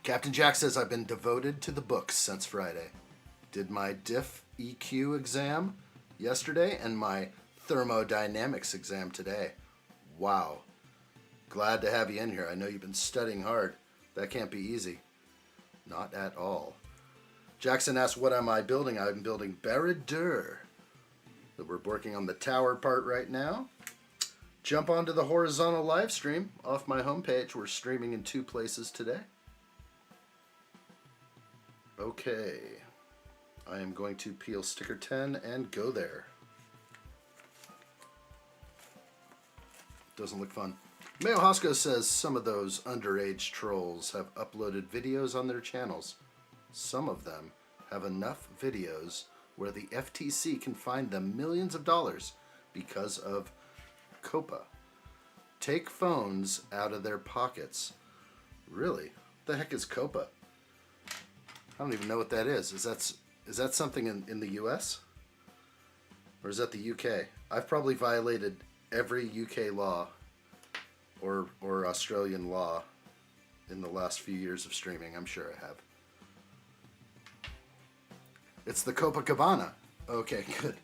Captain Jack says, I've been devoted to the books since Friday. Did my diff EQ exam yesterday and my thermodynamics exam today. Wow. Glad to have you in here. I know you've been studying hard. That can't be easy. Not at all. Jackson asked, what am I building? I'm building Barad-dûr. We're working on the tower part right now. Jump onto the horizontal live stream off my homepage. We're streaming in 2 places today. Okay. I am going to peel sticker 10 and go there. Doesn't look fun. Mayo Hosco says some of those underage trolls have uploaded videos on their channels. Some of them have enough videos where the FTC can fine them millions of dollars because of COPA. Take phones out of their pockets. Really? What the heck is COPA? I don't even know what that is. Is that something in the US? Or is that the UK? I've probably violated every UK law or Australian law in the last few years of streaming. I'm sure I have. It's the Copacabana. Okay, good.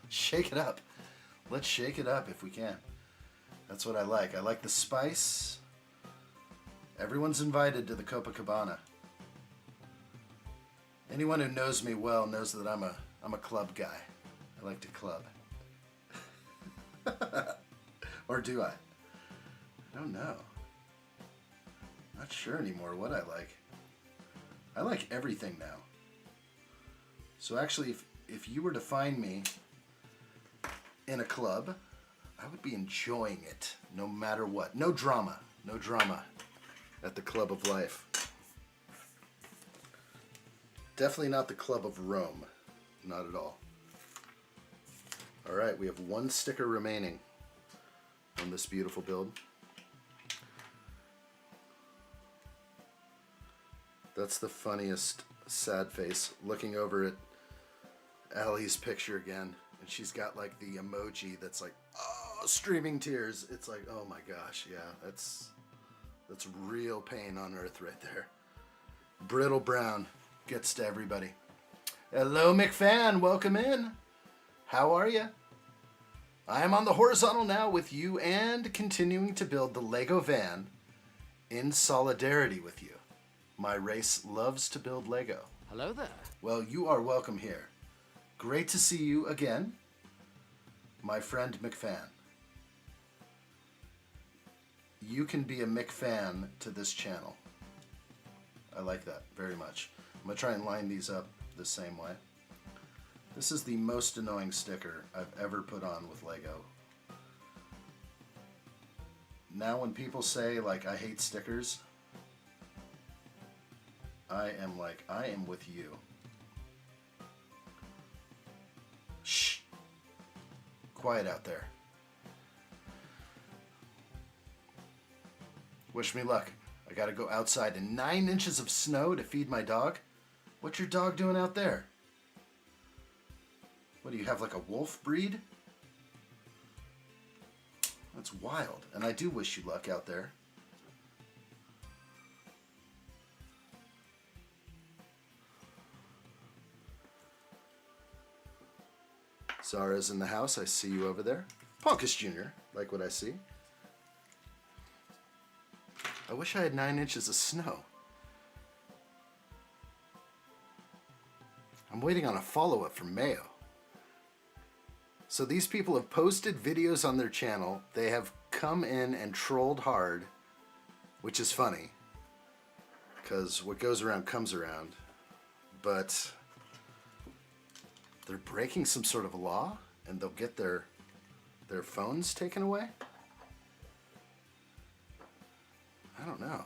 Shake it up. Let's shake it up if we can. That's what I like. I like the spice. Everyone's invited to the Copacabana. Anyone who knows me well knows that I'm a club guy. I like to club. Or do I? I don't know. Not sure anymore what I like. I like everything now. So actually, if you were to find me in a club, I would be enjoying it no matter what. No drama. No drama at the Club of Life. Definitely not the Club of Rome. Not at all. Alright, we have 1 sticker remaining on this beautiful build. That's the funniest sad face, looking over at Allie's picture again, and she's got like the emoji that's like, oh, streaming tears. It's like, oh my gosh, yeah, that's real pain on earth right there. Brittle Brown gets to everybody. Hello, McFan, welcome in. How are you? I am on the horizontal now with you and continuing to build the Lego van in solidarity with you. My race loves to build Lego. Hello there. Well, you are welcome here. Great to see you again, my friend McFan. You can be a McFan to this channel. I like that very much. I'm going to try and line these up the same way. This is the most annoying sticker I've ever put on with Lego. Now when people say, like, I hate stickers, I am like, I am with you. Shh. quiet out there. Wish me luck. I gotta go outside in 9 inches of snow to feed my dog. What's your dog doing out there? What do you have, like a wolf breed? That's wild. And I do wish you luck out there. Zara's in the house. I see you over there. Ponkus Jr. Like what I see. I wish I had 9 inches of snow. I'm waiting on a follow-up from Mayo. So these people have posted videos on their channel. They have come in and trolled hard, which is funny, because what goes around comes around. But they're breaking some sort of law, and they'll get their phones taken away? I don't know.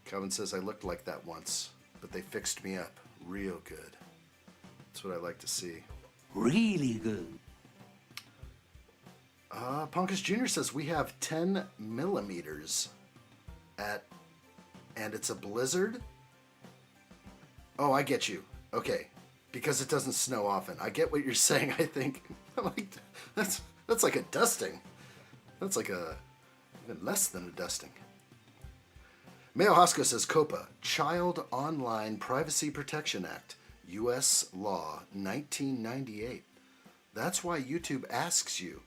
Calvin says, I looked like that once, but they fixed me up real good. That's what I like to see. Really good. Ponkus Jr. says, we have 10 millimeters and it's a blizzard? Oh, I get you. Okay. Because it doesn't snow often. I get what you're saying, I think. Like, that's like a dusting. That's like even less than a dusting. Mayo Hosko says, COPA, Child Online Privacy Protection Act, U.S. Law, 1998. That's why YouTube asks you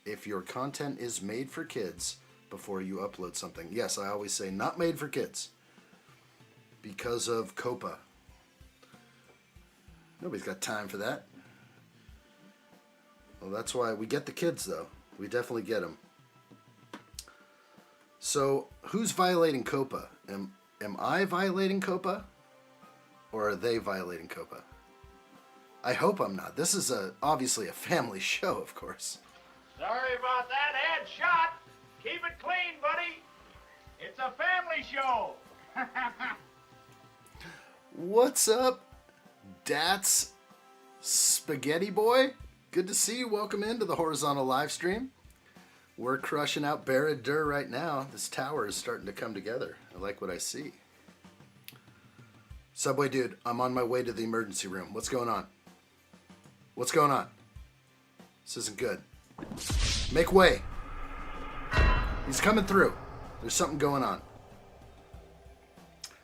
if your content is made for kids before you upload something. Yes, I always say not made for kids because of COPA. Nobody's got time for that. Well, that's why we get the kids, though. We definitely get them. So, who's violating COPA? Am I violating COPA? Or are they violating COPA? I hope I'm not. This is obviously a family show, of course. Sorry about that, addshot. Keep it clean, buddy. It's a family show. What's up, Dats Spaghetti Boy? Good to see you. Welcome into the horizontal live stream. We're crushing out Barad-dûr right now. This tower is starting to come together. I like what I see. Subway dude, I'm on my way to the emergency room. What's going on? What's going on? This isn't good. Make way. He's coming through. There's something going on.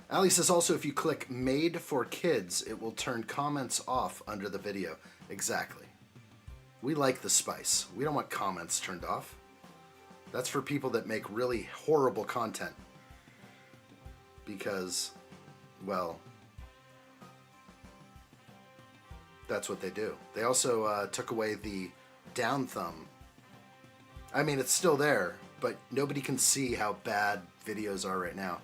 Ali says also if you click Made for Kids, it will turn comments off under the video. Exactly. We like the spice. We don't want comments turned off. That's for people that make really horrible content. Because, well, that's what they do. They also took away the down thumb. I mean, it's still there, but nobody can see how bad videos are right now.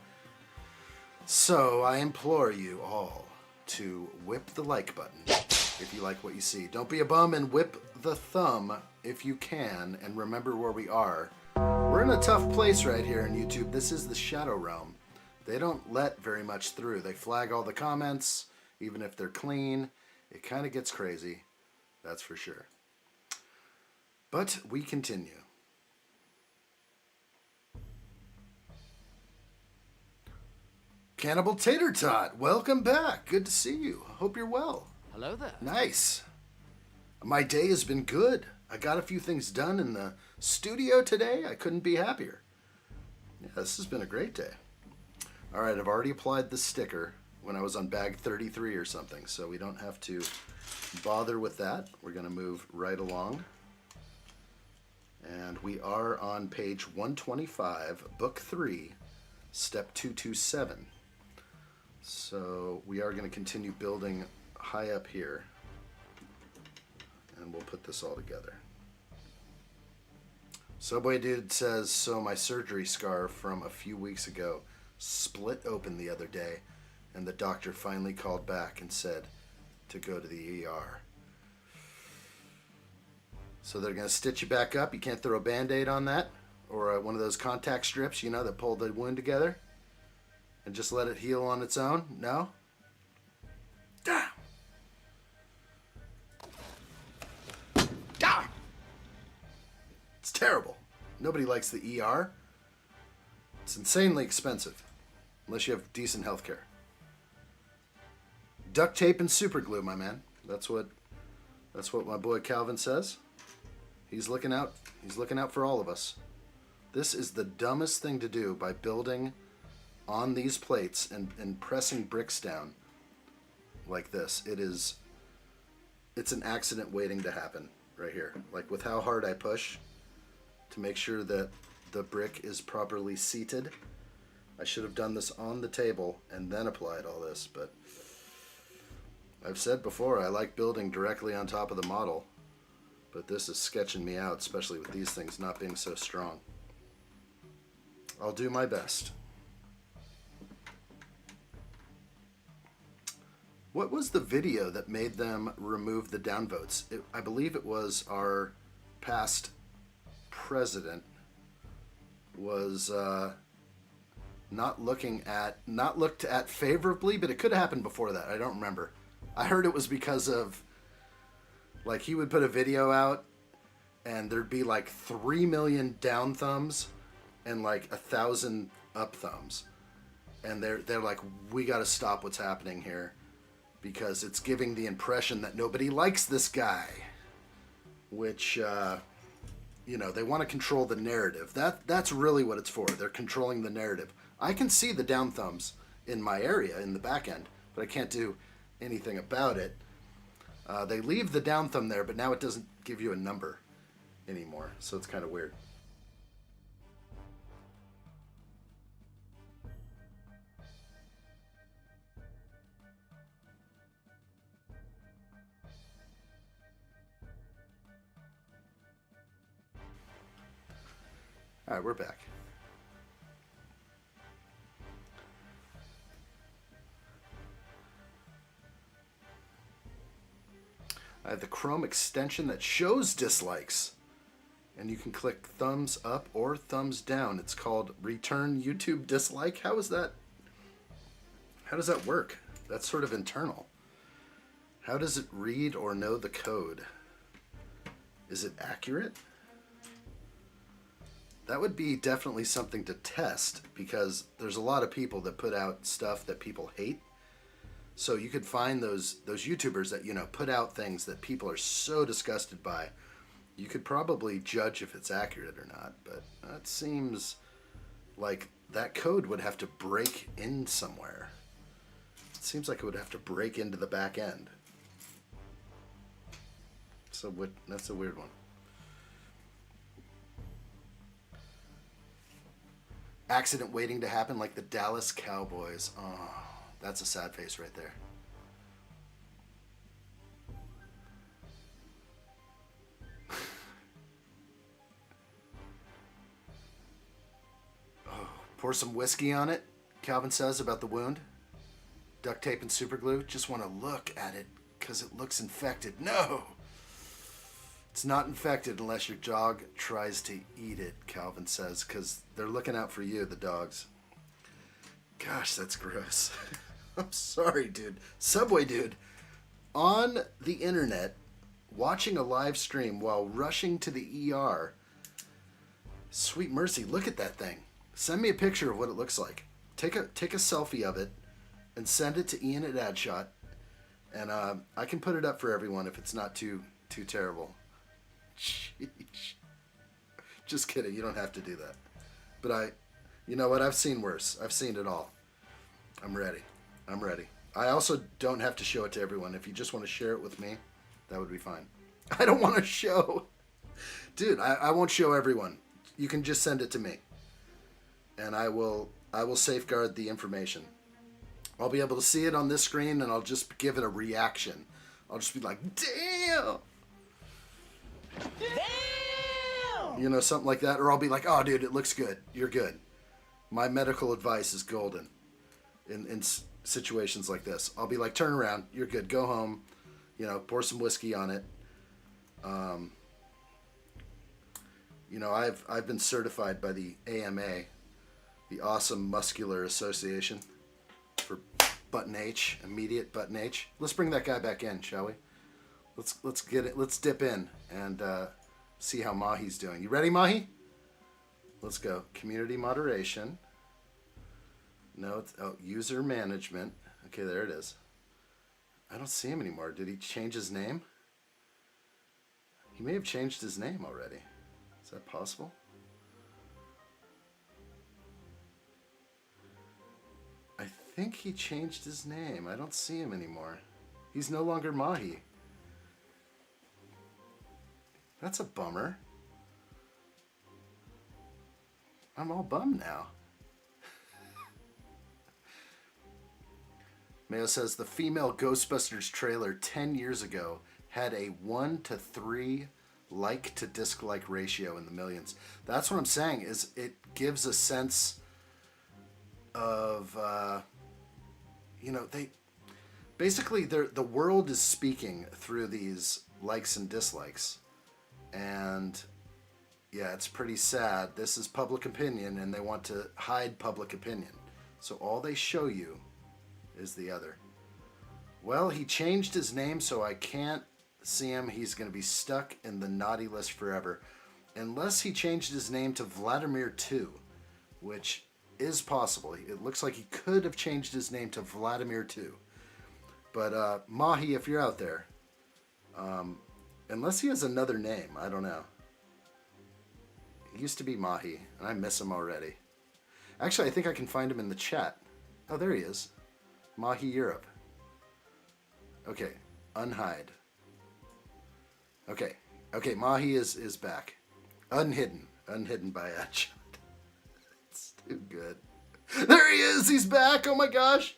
So I implore you all to whip the like button if you like what you see. Don't be a bum and whip the thumb if you can, and remember where we are. We're in a tough place right here in YouTube. This is the Shadow Realm. They don't let very much through. They flag all the comments, even if they're clean. It kind of gets crazy, that's for sure. But we continue. Cannibal Tater Tot, welcome back. Good to see you. Hope you're well. Hello there. Nice. My day has been good. I got a few things done in the studio today. I couldn't be happier. Yeah, this has been a great day. All right, I've already applied the sticker when I was on bag 33 or something, so we don't have to bother with that. We're going to move right along. And we are on page 125, book 3, step 227. So we are going to continue building high up here, and we'll put this all together. Subway Dude says, so my surgery scar from a few weeks ago split open the other day, and the doctor finally called back and said to go to the ER. So they're going to stitch you back up. You can't throw a Band-Aid on that, or one of those contact strips, you know, that pull the wound together. and just let it heal on its own? No? Damn! Damn! It's terrible. Nobody likes the ER. It's insanely expensive, unless you have decent health care. Duct tape and super glue, my man. That's what my boy Calvin says. He's looking out. He's looking out for all of us. This is the dumbest thing to do by building on these plates and pressing bricks down like this. It's an accident waiting to happen right here. Like with how hard I push to make sure that the brick is properly seated. I should have done this on the table and then applied all this, but I've said before I like building directly on top of the model, but this is sketching me out, especially with these things not being so strong. I'll do my best. What was the video that made them remove the downvotes? I believe it was our past president was not looked at favorably, but it could have happened before that. I don't remember. I heard it was because of, like, he would put a video out and there'd be like 3 million down thumbs and like 1,000 up thumbs, and they're like, we got to stop what's happening here because it's giving the impression that nobody likes this guy, which they want to control the narrative. That's really what it's for. They're controlling the narrative. I can see the down thumbs in my area in the back end, but I can't do anything about it. They leave the down thumb there, but now it doesn't give you a number anymore, so it's kind of weird. All right, we're back. I have the Chrome extension that shows dislikes, and you can click thumbs up or thumbs down. It's called Return YouTube Dislike. How does that work? That's sort of internal. How does it read or know the code? Is it accurate? That would be definitely something to test, because there's a lot of people that put out stuff that people hate. So you could find those YouTubers that, put out things that people are so disgusted by. You could probably judge if it's accurate or not, but that seems like that code would have to break in somewhere. It seems like it would have to break into the back end. So that's a weird one. Accident waiting to happen, like the Dallas Cowboys. Oh, that's a sad face right there. Oh, pour some whiskey on it, Calvin says about the wound. Duct tape and super glue. Just want to look at it because it looks infected. No! It's not infected unless your dog tries to eat it, Calvin says, because they're looking out for you, the dogs. Gosh, that's gross. I'm sorry, dude. Subway dude, on the internet, watching a live stream while rushing to the ER. Sweet mercy, look at that thing. Send me a picture of what it looks like. Take a selfie of it and send it to Ian at addshot, and I can put it up for everyone if it's not too terrible. Sheesh. Just kidding, you don't have to do that. But you know what, I've seen worse. I've seen it all. I'm ready. I also don't have to show it to everyone. If you just want to share it with me, that would be fine. I don't want to show. Dude, I won't show everyone. You can just send it to me. And I will safeguard the information. I'll be able to see it on this screen, and I'll just give it a reaction. I'll just be like, damn! Damn! Something like that. Or I'll be like, oh, dude, it looks good. You're good. My medical advice is golden in situations like this. I'll be like, turn around. You're good. Go home. Pour some whiskey on it. I've been certified by the AMA, the Awesome Muscular Association. button H, immediate button H. Let's bring that guy back in, shall we? Let's get it. Let's dip in and see how Mahi's doing. You ready, Mahi? Let's go. Community moderation. No, it's user management. Okay, there it is. I don't see him anymore. Did he change his name? He may have changed his name already. Is that possible? I think he changed his name. I don't see him anymore. He's no longer Mahi. That's a bummer. I'm all bummed now. Mayo says the female Ghostbusters trailer 10 years ago had a 1 to 3 like to dislike ratio in the millions. That's what I'm saying, is it gives a sense of, they basically, the world is speaking through these likes and dislikes. And yeah, it's pretty sad. This is public opinion, and they want to hide public opinion. So all they show you is the other. Well, he changed his name, so I can't see him. He's going to be stuck in the naughty list forever. Unless he changed his name to Vladimir 2, which is possible. It looks like he could have changed his name to Vladimir 2. But Mahi, if you're out there, unless he has another name, I don't know. He used to be Mahi, and I miss him already. Actually, I think I can find him in the chat. Oh, there he is. Mahi Europe. Okay, unhide. Okay, Mahi is back. Unhidden by addshot. It's too good. There he is, he's back, oh my gosh.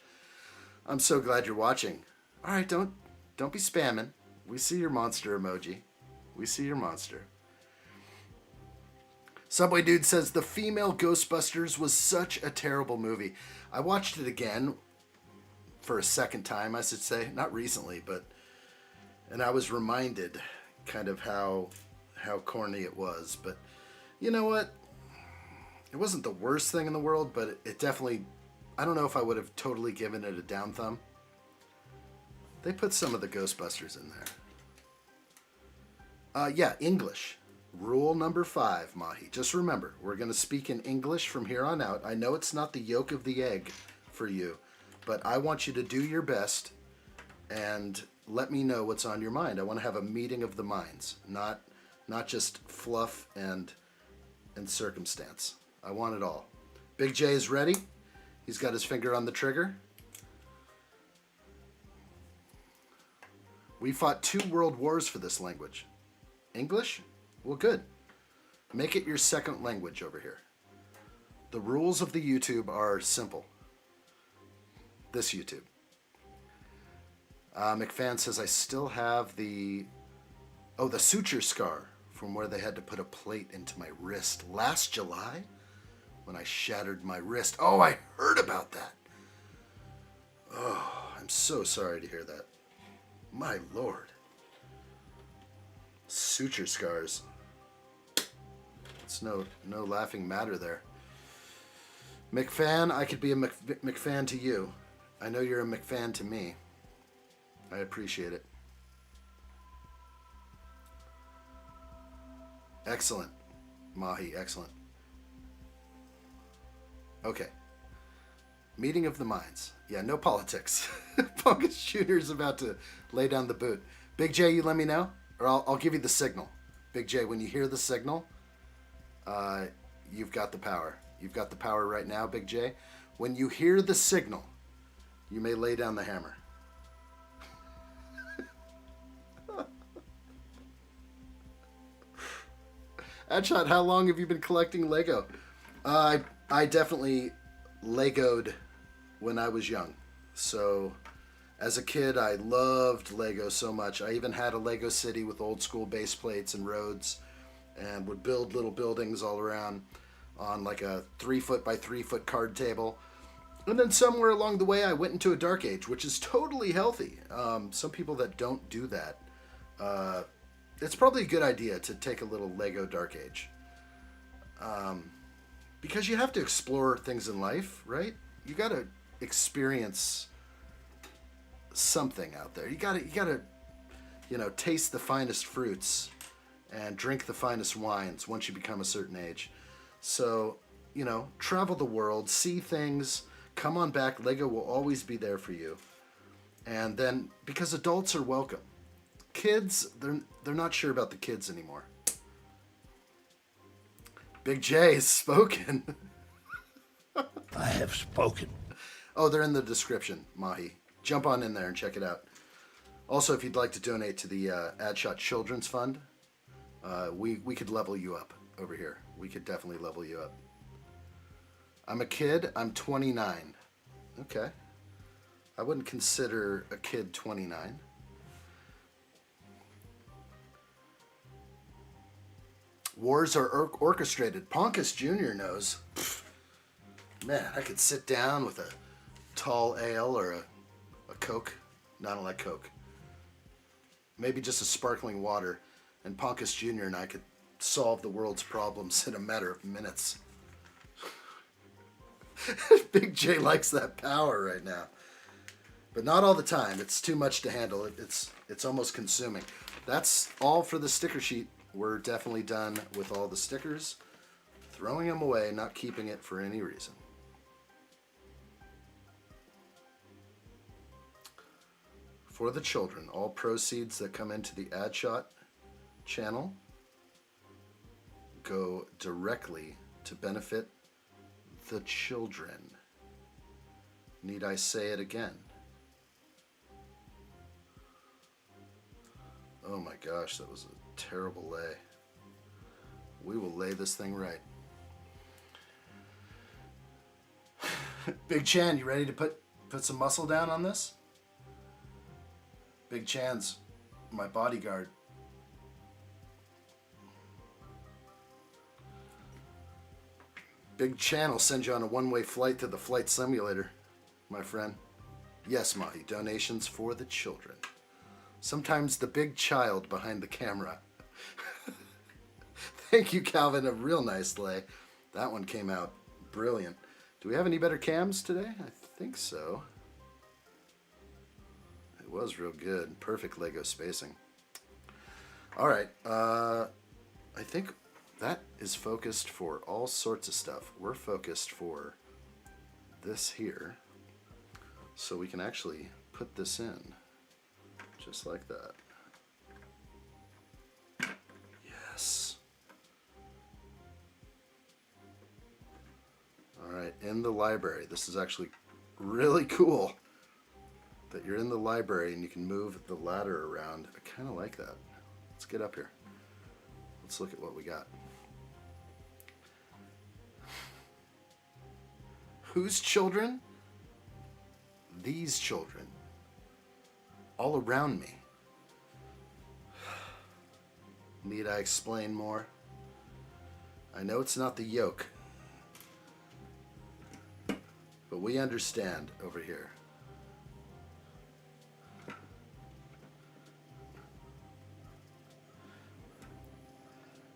I'm so glad you're watching. All right, don't be spamming. We see your monster emoji. We see your monster. Subway Dude says, the female Ghostbusters was such a terrible movie. I watched it again for a second time, I should say. Not recently, and I was reminded kind of how corny it was. But you know what? It wasn't the worst thing in the world, but it definitely, I don't know if I would have totally given it a down thumb. They put some of the Ghostbusters in there. Yeah, English. Rule number 5, Mahi. Just remember, we're going to speak in English from here on out. I know it's not the yolk of the egg for you, but I want you to do your best and let me know what's on your mind. I want to have a meeting of the minds, not just fluff and circumstance. I want it all. Big J is ready. He's got his finger on the trigger. We fought 2 world wars for this language. English? Well, good. Make it your second language over here. The rules of the YouTube are simple. This YouTube. McFan says, I still have the suture scar from where they had to put a plate into my wrist last July when I shattered my wrist. Oh, I heard about that. Oh, I'm so sorry to hear that. My Lord. Suture scars. It's no laughing matter there. McFan, I could be a McFan to you. I know you're a McFan to me. I appreciate it. Excellent, Mahi, excellent. Okay. Meeting of the minds. Yeah, no politics. Fungus Shooter's about to lay down the boot. Big J, you let me know? Or I'll give you the signal. Big J, when you hear the signal, you've got the power. You've got the power right now, Big J. When you hear the signal, you may lay down the hammer. Addshot, how long have you been collecting Lego? I definitely Legoed when I was young. So as a kid, I loved Lego so much. I even had a Lego city with old school base plates and roads, and would build little buildings all around on like a 3-foot by 3-foot card table. And then somewhere along the way, I went into a dark age, which is totally healthy. Some people that don't do that, it's probably a good idea to take a little Lego dark age. Because you have to explore things in life, right? You got to experience something out there. You gotta, taste the finest fruits and drink the finest wines once you become a certain age. So, travel the world, see things, come on back. Lego will always be there for you. And then, because adults are welcome. Kids, they're not sure about the kids anymore. Big J has spoken. I have spoken. Oh, they're in the description, Mahi. Jump on in there and check it out. Also, if you'd like to donate to the addshot Children's Fund, we could level you up over here. We could definitely level you up. I'm a kid. I'm 29. Okay. I wouldn't consider a kid 29. Wars are orchestrated. Ponkus Jr. knows. Pfft. Man, I could sit down with a tall ale or a Coke. No, I don't like Coke. Maybe just a sparkling water, and Ponkus Jr. and I could solve the world's problems in a matter of minutes. Big J likes that power right now. But not all the time. It's too much to handle. It's almost consuming. That's all for the sticker sheet. We're definitely done with all the stickers. Throwing them away, not keeping it for any reason. For the children, all proceeds that come into the addshot channel go directly to benefit the children. Need I say it again? Oh my gosh, that was a terrible lay. We will lay this thing right. Big Chan, you ready to put some muscle down on this? Big Chan's my bodyguard. Big Chan will send you on a one-way flight to the flight simulator, my friend. Yes, Mahi, donations for the children. Sometimes the big child behind the camera. Thank you, Calvin. A real nice lay. That one came out brilliant. Do we have any better cams today? I think so. It was real good. Perfect Lego spacing. All right. I think that is focused for all sorts of stuff. We're focused for this here. So we can actually put this in just like that. Yes. All right, in the library. This is actually really cool that you're in the library and you can move the ladder around. I kind of like that. Let's get up here. Let's look at what we got. Whose children? These children. All around me. Need I explain more? I know it's not the yolk, but we understand over here.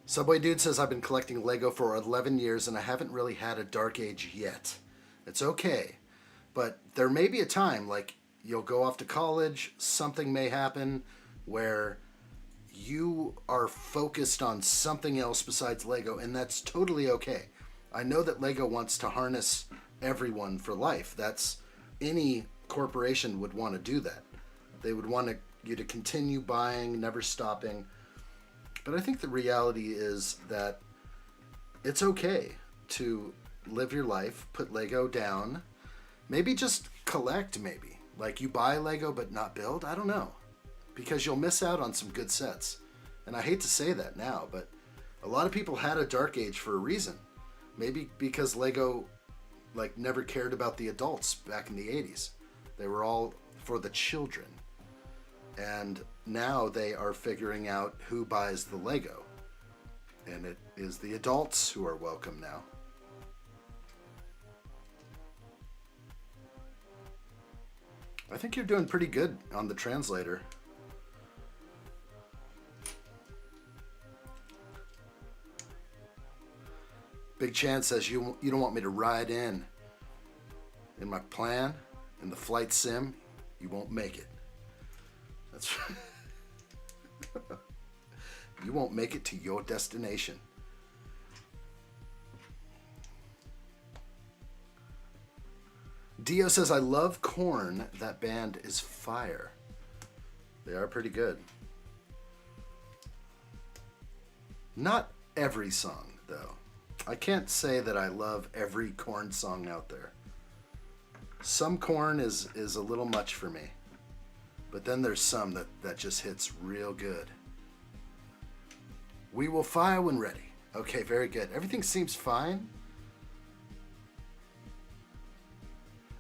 Subway Dude says, I've been collecting Lego for 11 years and I haven't really had a dark age yet. It's okay, but there may be a time, like you'll go off to college, something may happen where you are focused on something else besides Lego, and that's totally okay. I know that Lego wants to harness everyone for life. That's any corporation would want to do that. They would want you to continue buying, never stopping. But I think the reality is that it's okay to live your life, put Lego down, maybe just collect maybe. Like you buy Lego but not build, I don't know. Because you'll miss out on some good sets. And I hate to say that now, but a lot of people had a dark age for a reason. Maybe because Lego never cared about the adults back in the 80s. They were all for the children. And now they are figuring out who buys the Lego. And it is the adults who are welcome now. I think you're doing pretty good on the translator. Big Chan says you don't want me to ride in my plan, in the flight sim. You won't make it. That's you won't make it to your destination. Dio says, I love Korn. That band is fire. They are pretty good. Not every song, though. I can't say that I love every Korn song out there. Some Korn is a little much for me. But then there's some that just hits real good. We will fire when ready. Okay, very good. Everything seems fine.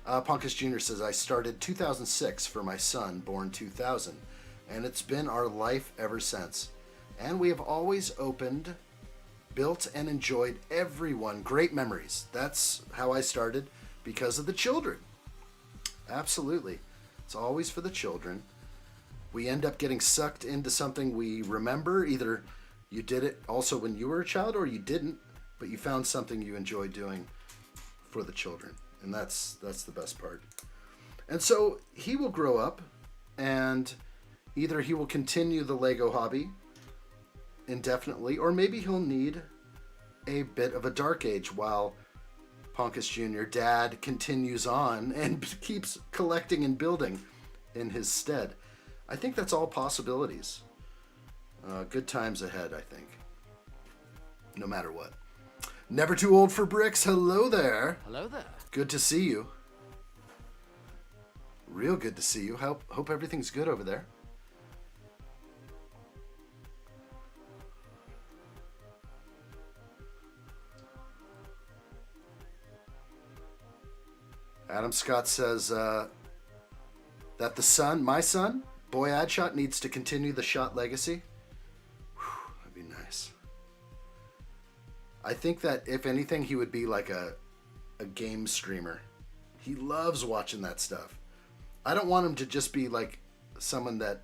Ponkus Jr. says, I started 2006 for my son, born 2000, and it's been our life ever since. And we have always opened, built, and enjoyed everyone. Great memories. That's how I started, because of the children. Absolutely. It's always for the children. We end up getting sucked into something we remember. Either you did it also when you were a child, or you didn't, but you found something you enjoy doing for the children. And that's the best part. And so he will grow up, and either he will continue the Lego hobby indefinitely, or maybe he'll need a bit of a dark age while Ponkus Jr., Dad, continues on and keeps collecting and building in his stead. I think that's all possibilities. Good times ahead, I think. No matter what. Never too old for bricks. Hello there. Hello there. Good to see you. Real good to see you. Hope everything's good over there. Adam Scott says that my son, Boy Addshot, needs to continue the shot legacy. Whew, that'd be nice. I think that if anything, he would be like a game streamer. He loves watching that stuff. I don't want him to just be like someone that,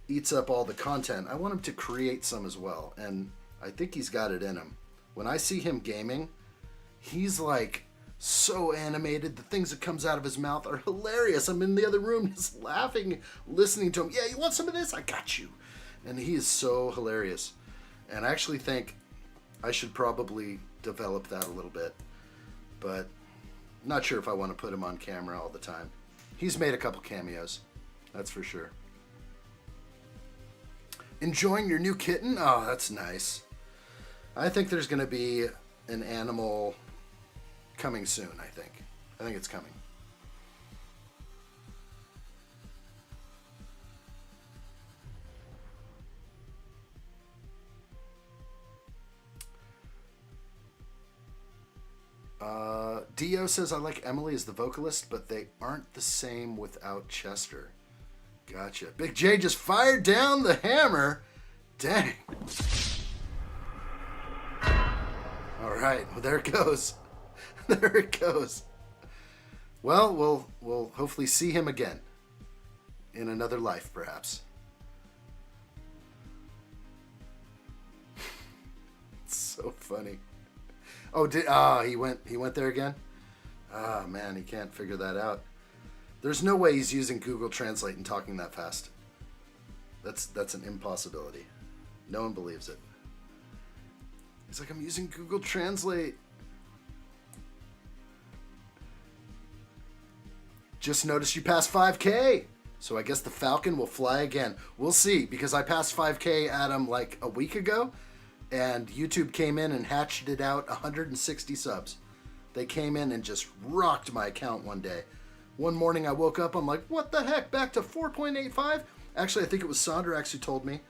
eats up all the content. I want him to create some as well. And I think he's got it in him. When I see him gaming, he's like so animated. The things that comes out of his mouth are hilarious. I'm in the other room just laughing, listening to him. Yeah, you want some of this? I got you. And he is so hilarious. And I actually think I should probably develop that a little bit. But I'm not sure if I want to put him on camera all the time. He's made a couple cameos. That's for sure. Enjoying your new kitten? Oh, that's nice. I think there's going to be an animal coming soon, I think. I think it's coming. Dio says, I like Emily as the vocalist, but they aren't the same without Chester. Gotcha. Big J just fired down the hammer. Dang. All right. Well, there it goes. There it goes. Well, we'll hopefully see him again in another life, perhaps. It's so funny. Oh, he went there again? Oh, man, he can't figure that out. There's no way he's using Google Translate and talking that fast. That's an impossibility. No one believes it. He's like, I'm using Google Translate. Just noticed you passed 5K. So I guess the Falcon will fly again. We'll see, because I passed 5K, Adam, like a week ago. And YouTube came in and hatched it out 160 subs. They came in and just rocked my account one day. One morning I woke up, I'm like, what the heck, back to 4.85? Actually, I think it was Sondrax who told me.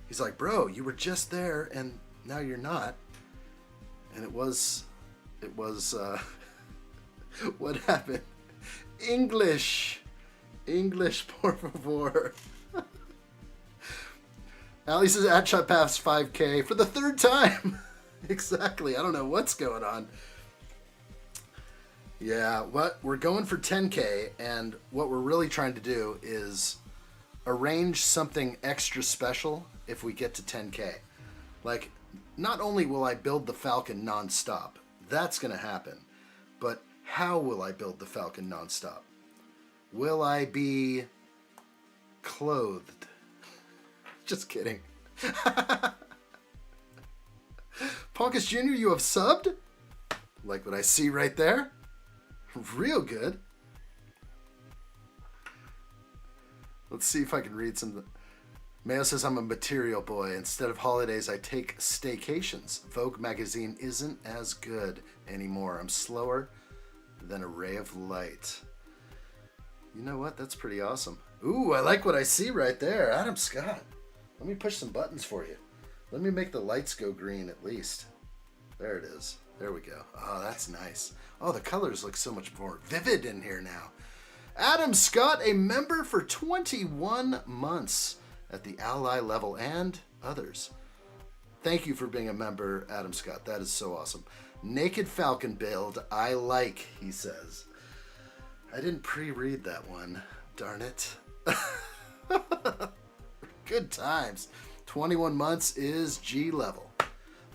He's like, bro, you were just there and now you're not. And it was, what happened? English, por favor. Ali says, addshot passed 5K for the third time. Exactly. I don't know what's going on. Yeah, we're going for 10K, and what we're really trying to do is arrange something extra special if we get to 10K. Like, not only will I build the Falcon nonstop, that's going to happen, but How will I build the Falcon nonstop? Will I be clothed? Just kidding. Ponkus Jr., you have subbed? Like what I see right there? Real good. Let's see if I can read some. Mayo says I'm a material boy. Instead of holidays, I take staycations. Vogue magazine isn't as good anymore. I'm slower than a ray of light. You know what? That's pretty awesome. Ooh, I like what I see right there. Adam Scott. Let me push some buttons for you. Let me make the lights go green at least. There it is. There we go. Oh, that's nice. Oh, the colors look so much more vivid in here now. Adam Scott, a member for 21 months at the ally level and others. Thank you for being a member, Adam Scott. That is so awesome. Naked Falcon build, I like, he says. I didn't pre-read that one. Darn it. Good times. 21 months is G level.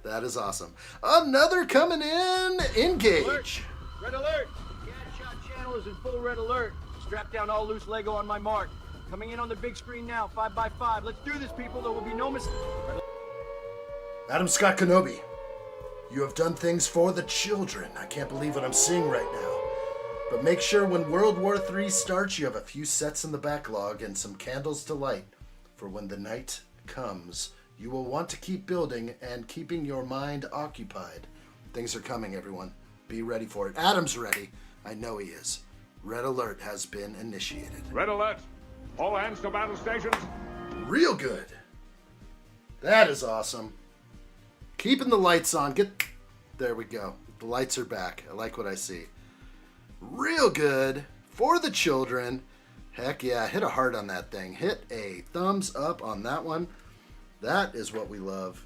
That is awesome. Another coming in. Engage. Red alert! The addshot channel is in full red alert. Strap down all loose Lego on my mark. Coming in on the big screen now, 5x5. Let's do this, people. There will be no mistake. Adam Scott Kenobi, you have done things for the children. I can't believe what I'm seeing right now. But make sure when World War III starts, you have a few sets in the backlog and some candles to light. For when the night comes, you will want to keep building and keeping your mind occupied. Things are coming, everyone. Be ready for it. Adam's ready. I know he is. Red alert has been initiated. Red alert. All hands to battle stations. Real good. That is awesome. Keeping the lights on. There we go. The lights are back. I like what I see. Real good. For the children. Heck yeah. Hit a heart on that thing. Hit a thumbs up on that one. That is what we love.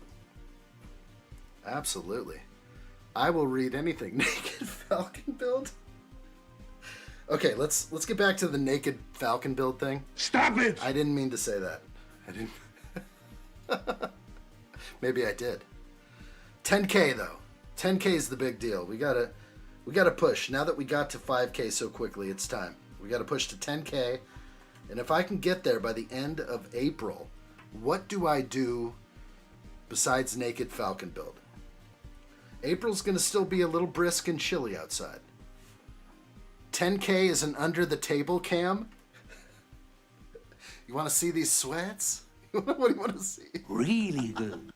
Absolutely. I will read anything. Naked Falcon build. Okay, let's get back to the Naked Falcon build thing. Stop it! I didn't mean to say that. I didn't. Maybe I did. 10K though. 10K is the big deal. We gotta push. Now that we got to 5K so quickly, it's time. We gotta push to 10K. And if I can get there by the end of April, what do I do besides Naked Falcon build? April's gonna still be a little brisk and chilly outside. 10K is an under the table cam. You want to see these sweats? What do you want to see? Really good.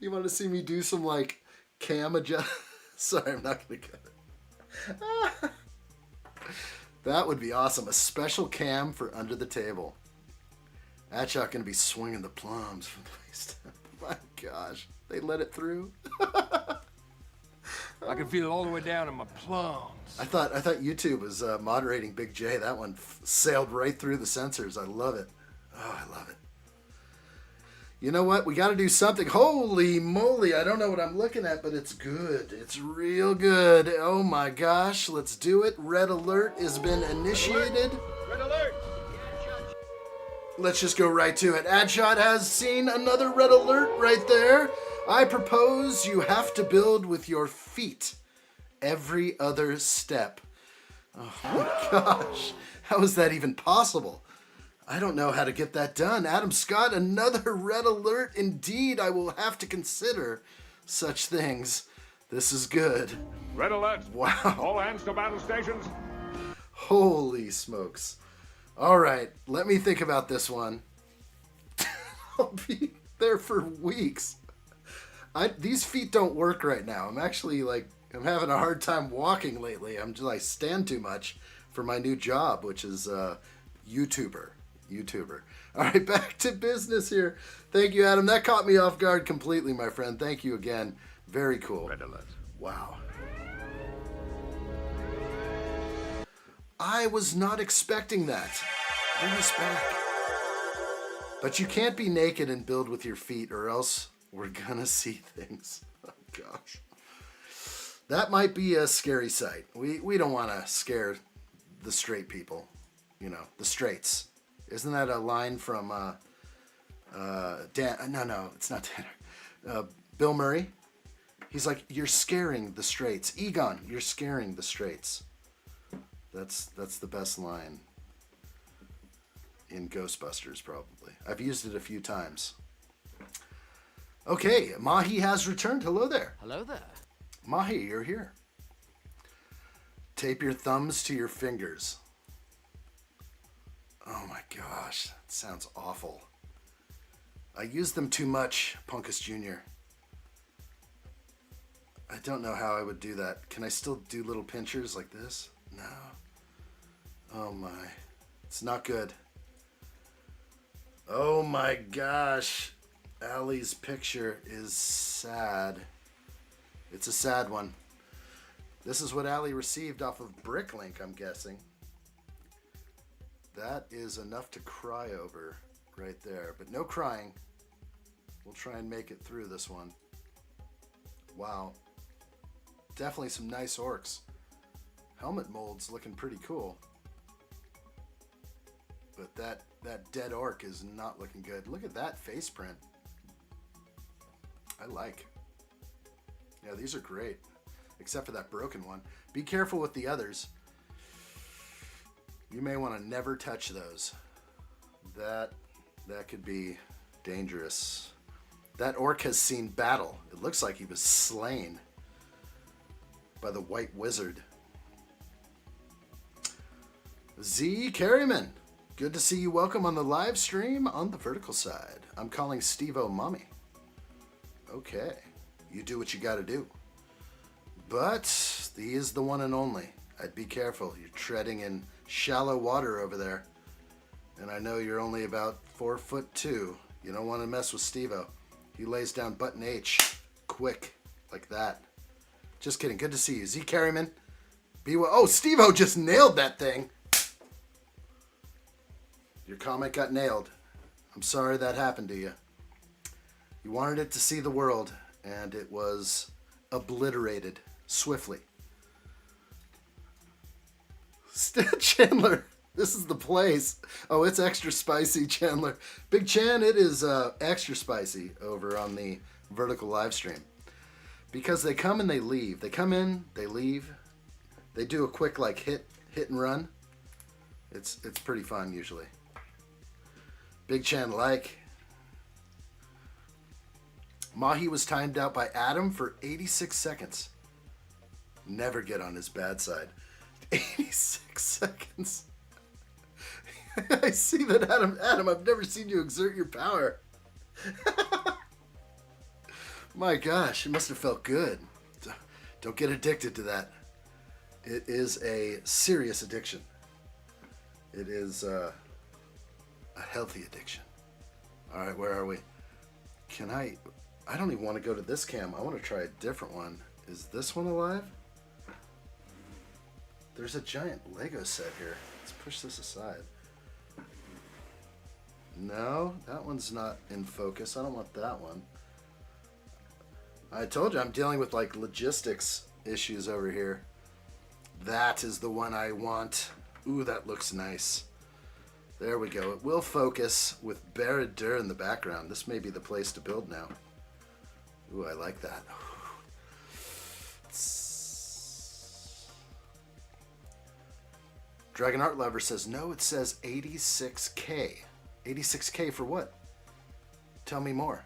You want to see me do some like cam adjust? Sorry, I'm not gonna cut it. That would be awesome. A special cam for under the table. addshot gonna be swinging the plums from the waist down. My gosh, they let it through. I can feel it all the way down in my plums. I thought YouTube was moderating Big J. That one sailed right through the sensors. I love it. Oh, I love it. You know what? We got to do something. Holy moly. I don't know what I'm looking at, but it's good. It's real good. Oh my gosh. Let's do it. Red alert has been initiated. Red alert! Let's just go right to it. addshot has seen another red alert right there. I propose you have to build with your feet every other step. Oh my gosh. How is that even possible? I don't know how to get that done. Adam Scott, another red alert. Indeed, I will have to consider such things. This is good. Red alert. Wow. All hands to battle stations. Holy smokes. All right, let me think about this one. I'll be there for weeks. These feet don't work right now. I'm actually I'm having a hard time walking lately. I stand too much for my new job, which is YouTuber. All right, back to business here. Thank you, Adam. That caught me off guard completely, my friend. Thank you again. Very cool. Red alert. Wow. I was not expecting that. Bring us back. But you can't be naked and build with your feet, or else we're gonna see things. Oh gosh. That might be a scary sight. We don't want to scare the straight people. You know, the straights. Isn't that a line from Dan? No, it's not Dan. Bill Murray. He's like, you're scaring the straights. Egon, you're scaring the straights. That's the best line in Ghostbusters, probably. I've used it a few times. Okay, Mahi has returned. Hello there. Hello there. Mahi, you're here. Tape your thumbs to your fingers. Oh my gosh, that sounds awful. I use them too much, Punkus Jr. I don't know how I would do that. Can I still do little pinchers like this? No. Oh my. It's not good. Oh my gosh. Allie's picture is sad. It's a sad one. This is what Allie received off of Bricklink, I'm guessing. That is enough to cry over right there. But no crying. We'll try and make it through this one. Wow. Definitely some nice orcs. Helmet mold's looking pretty cool. But that dead orc is not looking good. Look at that face print. I like. Yeah, these are great. Except for that broken one. Be careful with the others. You may want to never touch those. That could be dangerous. That orc has seen battle. It looks like he was slain by the White Wizard. Z Carryman, good to see you. Welcome on the live stream on the vertical side. I'm calling Steve-O mommy. Okay, you do what you gotta do. But he is the one and only. I'd be careful. You're treading in shallow water over there. And I know you're only about 4'2". You don't want to mess with Steve-O. He lays down button H quick like that. Just kidding. Good to see you. Z Carryman. Be well. Oh, Steve-O just nailed that thing. Your comment got nailed. I'm sorry that happened to you. You wanted it to see the world, and it was obliterated swiftly. Chandler, this is the place. Oh, it's extra spicy, Chandler. Big Chan, it is extra spicy over on the vertical live stream. Because they come and they leave. They come in, they leave. They do a quick like hit and run. It's pretty fun usually. Big Chan like. Mahi was timed out by Adam for 86 seconds. Never get on his bad side. 86 seconds. I see that, Adam. Adam, I've never seen you exert your power. My gosh, it must have felt good. Don't get addicted to that. It is a serious addiction. It is a healthy addiction. All right, where are we? Can I don't even want to go to this cam. I want to try a different one. Is this one alive? There's a giant Lego set here. Let's push this aside. No, that one's not in focus. I don't want that one. I told you I'm dealing with like logistics issues over here. That is the one I want. Ooh, that looks nice. There we go. It will focus with Barad-dûr in the background. This may be the place to build now. Ooh, I like that. Dragon Art Lover says, no, it says 86K. 86K for what? Tell me more.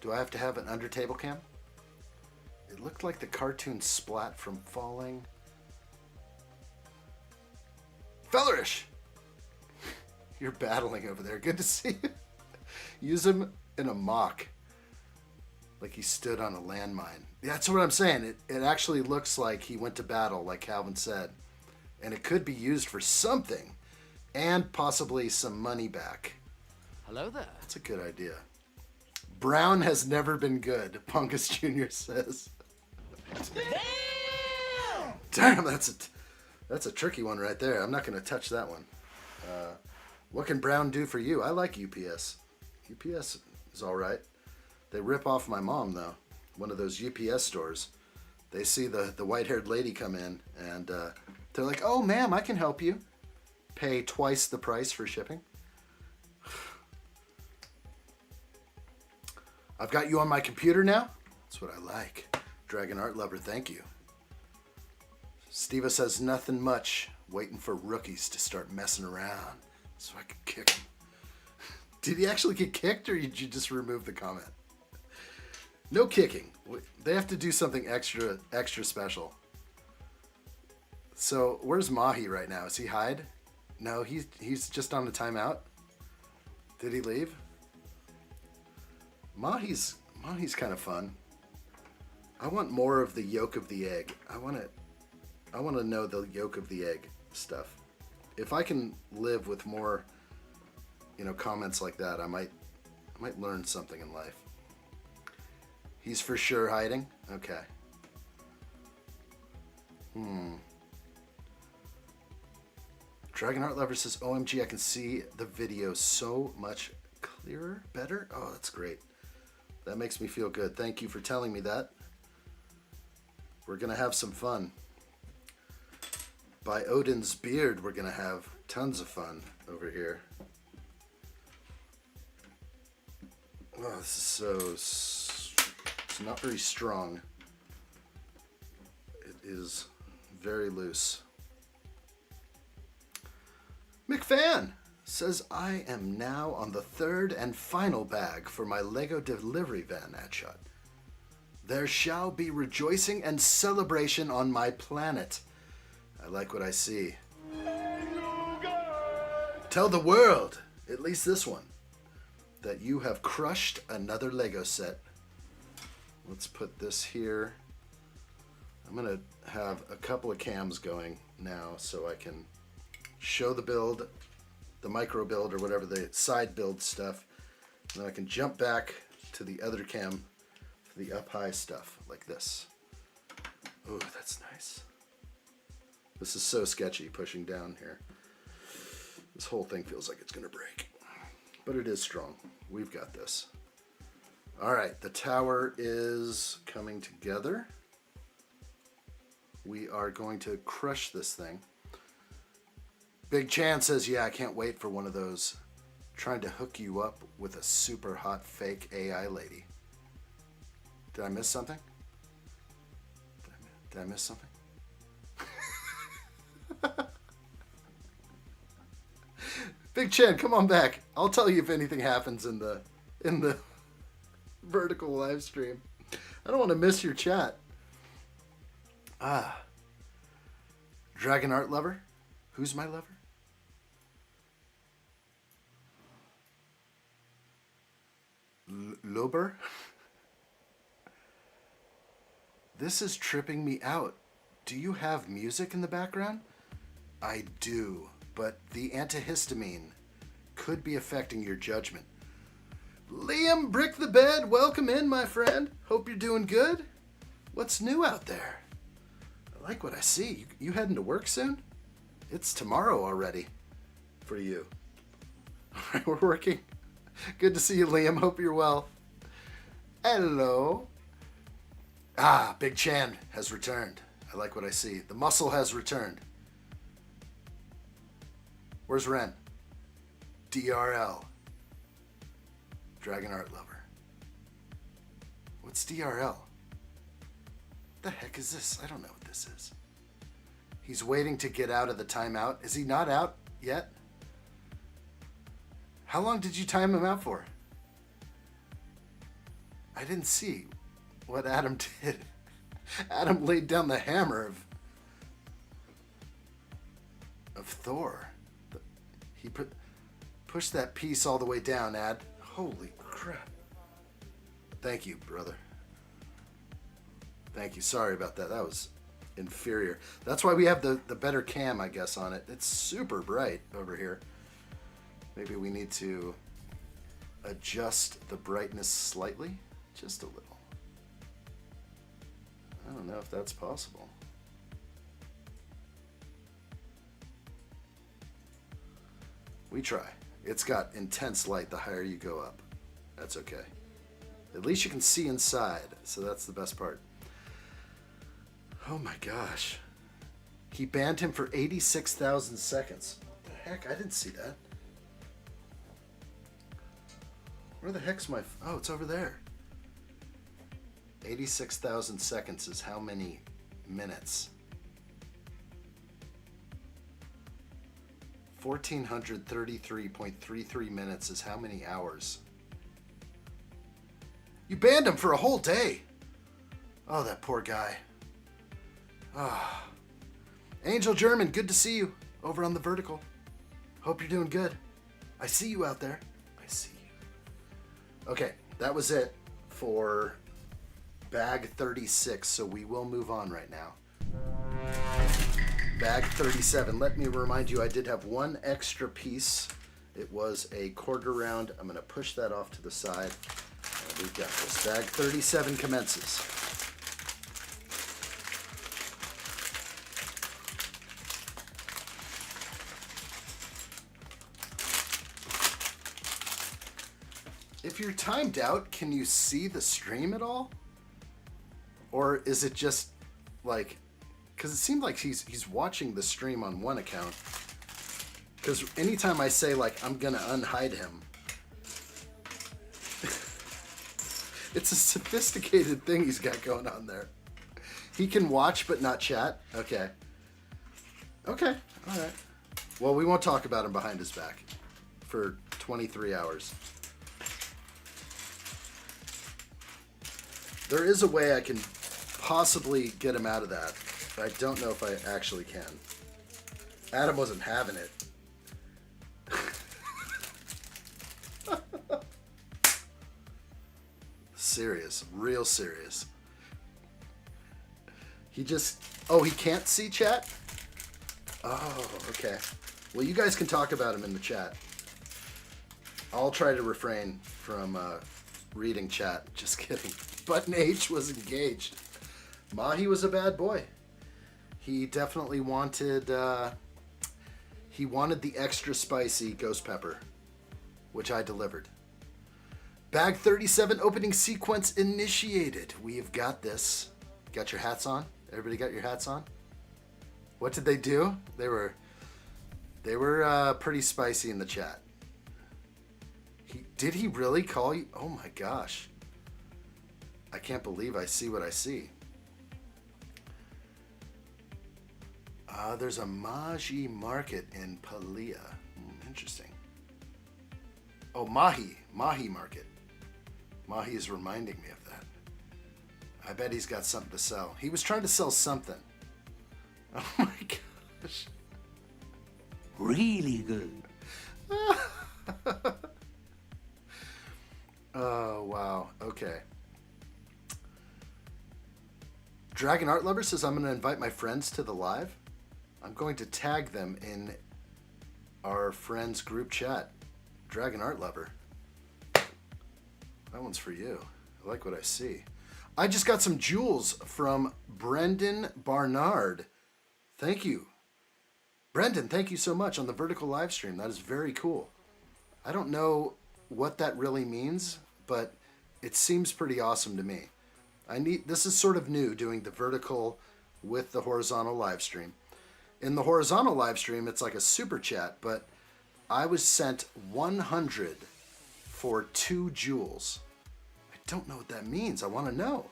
Do I have to have an under table cam? It looked like the cartoon splat from falling. Fellerish! You're battling over there. Good to see you. Use him in a mock. Like he stood on a landmine. Yeah, that's what I'm saying. It actually looks like he went to battle, like Calvin said. And it could be used for something. And possibly some money back. Hello there. That's a good idea. Brown has never been good, Punkus Jr. says. Damn, that's a tricky one right there. I'm not going to touch that one. What can Brown do for you? I like UPS. UPS is all right. They rip off my mom, though. One of those UPS stores. They see the white-haired lady come in, and they're like, oh, ma'am, I can help you. Pay twice the price for shipping. I've got you on my computer now. That's what I like. Dragon Art Lover, thank you. Steva says nothing much. Waiting for rookies to start messing around so I can kick him. Did he actually get kicked, or did you just remove the comment? No kicking. They have to do something extra special. So where's Mahi right now? Is he hide? No, he's just on the timeout. Did he leave? Mahi's kind of fun. I want more of the yolk of the egg. I want to know the yolk of the egg stuff. If I can live with more, comments like that, I might learn something in life. He's for sure hiding? Okay. Dragon Art Lover says, OMG, I can see the video so much clearer, better. Oh, that's great. That makes me feel good. Thank you for telling me that. We're going to have some fun. By Odin's beard, we're going to have tons of fun over here. Oh, this is it's not very strong. It is very loose. McFan says, I am now on the third and final bag for my Lego delivery van addshot. There shall be rejoicing and celebration on my planet. I like what I see. Tell the world, at least this one, that you have crushed another Lego set. Let's put this here. I'm going to have a couple of cams going now so I can show the build, the micro build or whatever, the side build stuff. And then I can jump back to the other cam for the up high stuff like this. Oh, that's nice. This is so sketchy pushing down here. This whole thing feels like it's going to break. But it is strong. We've got this. All right, the tower is coming together. We are going to crush this thing. Big Chan says, yeah, I can't wait for one of those trying to hook you up with a super hot fake AI lady. Did I miss something? Did I miss something? Big Chan, come on back. I'll tell you if anything happens in the vertical live stream. I don't want to miss your chat. Dragon Art Lover? Who's my lover? Lober? This is tripping me out. Do you have music in the background? I do, but the antihistamine could be affecting your judgment. Liam Brick the Bed, welcome in, my friend. Hope you're doing good. What's new out there? I like what I see. You heading to work soon? It's tomorrow already for you. All right, we're working. Good to see you, Liam. Hope you're well. Hello. Big Chan has returned. I like what I see. The muscle has returned. Where's Ren? DRL. Dragon Art Lover. What's DRL? What the heck is this? I don't know what this is. He's waiting to get out of the timeout. Is he not out yet? How long did you time him out for? I didn't see what Adam did. Adam laid down the hammer of Thor. He pushed that piece all the way down, Ad. Holy crap. Thank you, brother. Thank you. Sorry about that. That was inferior. That's why we have the better cam, I guess, on it. It's super bright over here. Maybe we need to adjust the brightness slightly. Just a little. I don't know if that's possible. We try. It's got intense light the higher you go up. That's okay. At least you can see inside, so that's the best part. Oh my gosh. He banned him for 86,000 seconds. What the heck? I didn't see that. Where the heck's my... Oh, it's over there. 86,000 seconds is how many minutes? 1,433.33 minutes is how many hours? You banned him for a whole day. Oh, that poor guy. Ah. Angel German, good to see you over on the vertical. Hope you're doing good. I see you out there. I see you. Okay, that was it for bag 36, so we will move on right now. Bag 37. Let me remind you, I did have one extra piece. It was a quarter round. I'm going to push that off to the side. And we've got this. Bag 37 commences. If you're timed out, can you see the stream at all? Or is it just like, because it seemed like he's watching the stream on one account. Because anytime I say like I'm gonna unhide him, it's a sophisticated thing he's got going on there. He can watch but not chat. Okay. Okay. All right. Well, we won't talk about him behind his back for 23 hours. There is a way I can possibly get him out of that, but I don't know if I actually can. Adam wasn't having it. Serious, real serious. He just, oh, he can't see chat? Oh, okay. Well, you guys can talk about him in the chat. I'll try to refrain from reading chat. Just kidding. Button H was engaged. Mahi was a bad boy. He definitely wanted the extra spicy ghost pepper, which I delivered. Bag 37 opening sequence initiated. We have got this. Got your hats on? Everybody got your hats on? What did they do? They were pretty spicy in the chat. Did he really call you? Oh my gosh. I can't believe I see what I see. There's a Maji market in Palia. Interesting. Oh, Mahi market. Mahi is reminding me of that. I bet he's got something to sell. He was trying to sell something. Oh my gosh. Really good. Oh, wow. Okay. Dragon Art Lover says, I'm going to invite my friends to the live. I'm going to tag them in our friends group chat. Dragon Art Lover. That one's for you. I like what I see. I just got some jewels from Brendan Barnard. Thank you. Brendan, thank you so much on the vertical live stream. That is very cool. I don't know what that really means, but it seems pretty awesome to me. This is sort of new, doing the vertical with the horizontal live stream. In the horizontal live stream, it's like a super chat, but I was sent 100 for 2 jewels. I don't know what that means. I want to know.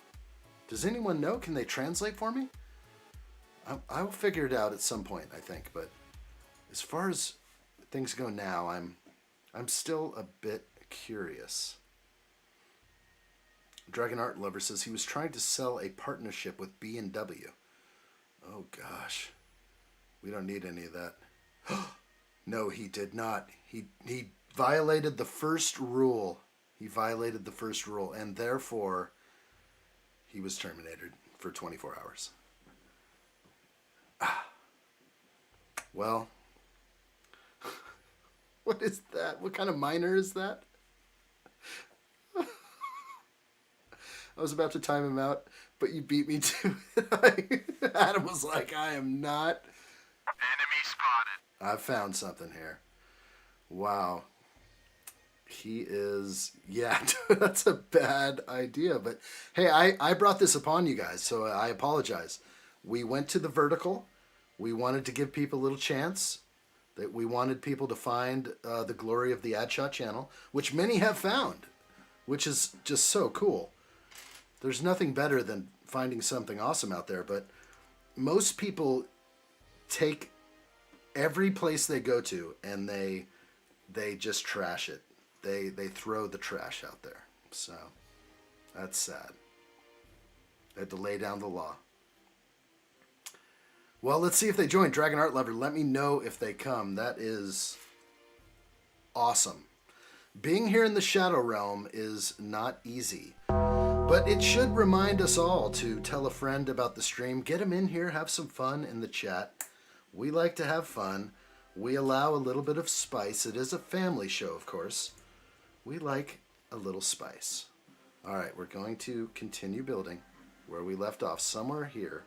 Does anyone know? Can they translate for me? I'll figure it out at some point, I think. But as far as things go now, I'm still a bit curious. Dragon Art Lover says he was trying to sell a partnership with B&W. Oh gosh. We don't need any of that. No, he did not. He violated the first rule. He violated the first rule, and therefore he was terminated for 24 hours. Well, what is that? What kind of miner is that? I was about to time him out, but you beat me to it. Adam was like, I am not. Enemy spotted. I found something here. Wow. He is, yeah, that's a bad idea. But hey, I brought this upon you guys, so I apologize. We went to the vertical. We wanted to give people a little chance. That we wanted people to find the glory of the addshot channel, which many have found, which is just so cool. There's nothing better than finding something awesome out there, but most people take every place they go to and they just trash it. They throw the trash out there. So that's sad. They had to lay down the law. Well, let's see if they join. Dragon Art Lover, let me know if they come. That is awesome. Being here in the Shadow Realm is not easy, but it should remind us all to tell a friend about the stream. Get them in here, have some fun in the chat. We like to have fun. We allow a little bit of spice. It is a family show, of course. We like a little spice. All right, we're going to continue building where we left off, somewhere here.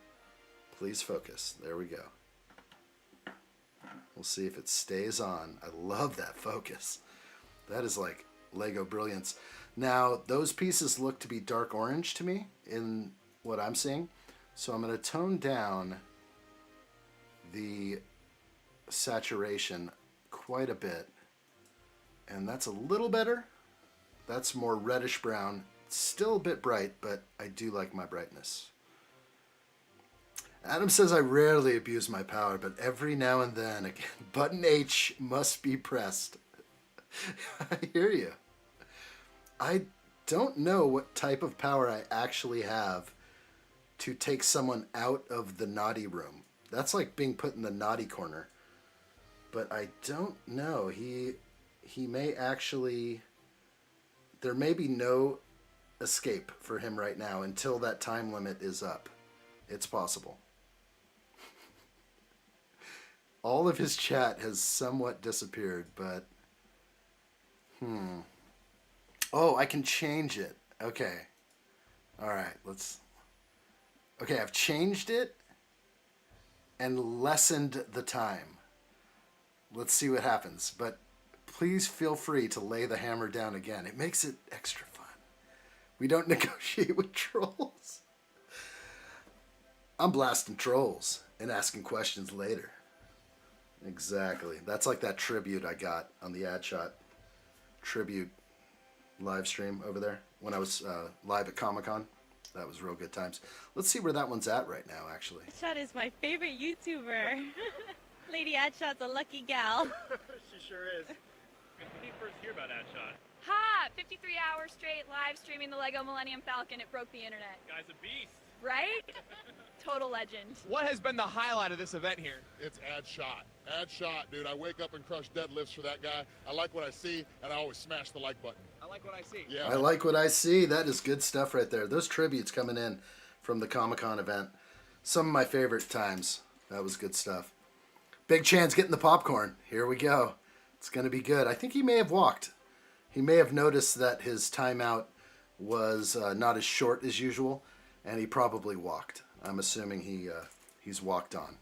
Please focus. There we go. We'll see if it stays on. I love that focus. That is like Lego brilliance. Now, those pieces look to be dark orange to me in what I'm seeing. So I'm going to tone down the saturation quite a bit. And that's a little better. That's more reddish brown. Still a bit bright, but I do like my brightness. Adam says I rarely abuse my power, but every now and then, again, button H must be pressed. I hear you. I don't know what type of power I actually have to take someone out of the naughty room. That's like being put in the naughty corner. But I don't know. He may actually... There may be no escape for him right now until that time limit is up. It's possible. All of his chat has somewhat disappeared, but... Oh, I can change it. Okay. Alright, let's... Okay, I've changed it and lessened the time. Let's see what happens. But please feel free to lay the hammer down again. It makes it extra fun. We don't negotiate with trolls. I'm blasting trolls and asking questions later. Exactly. That's like that tribute I got on the addshot tribute live stream over there when I was live at Comic-Con. That was real good times. Let's see where that one's at right now, actually. Addshot is my favorite YouTuber. Lady Addshot's a lucky gal. She sure is. When did you first hear about addshot? Ha! 53 hours straight live streaming the Lego Millennium Falcon. It broke the internet. Guy's a beast. Right? Total legend. What has been the highlight of this event here? It's addshot. Addshot, dude. I wake up and crush deadlifts for that guy. I like what I see, and I always smash the like button. I like what I see. Yeah. I like what I see. That is good stuff right there. Those tributes coming in from the Comic-Con event. Some of my favorite times. That was good stuff. Big Chan's getting the popcorn. Here we go. It's going to be good. I think he may have walked. He may have noticed that his timeout was not as short as usual, and he probably walked. I'm assuming he's walked on.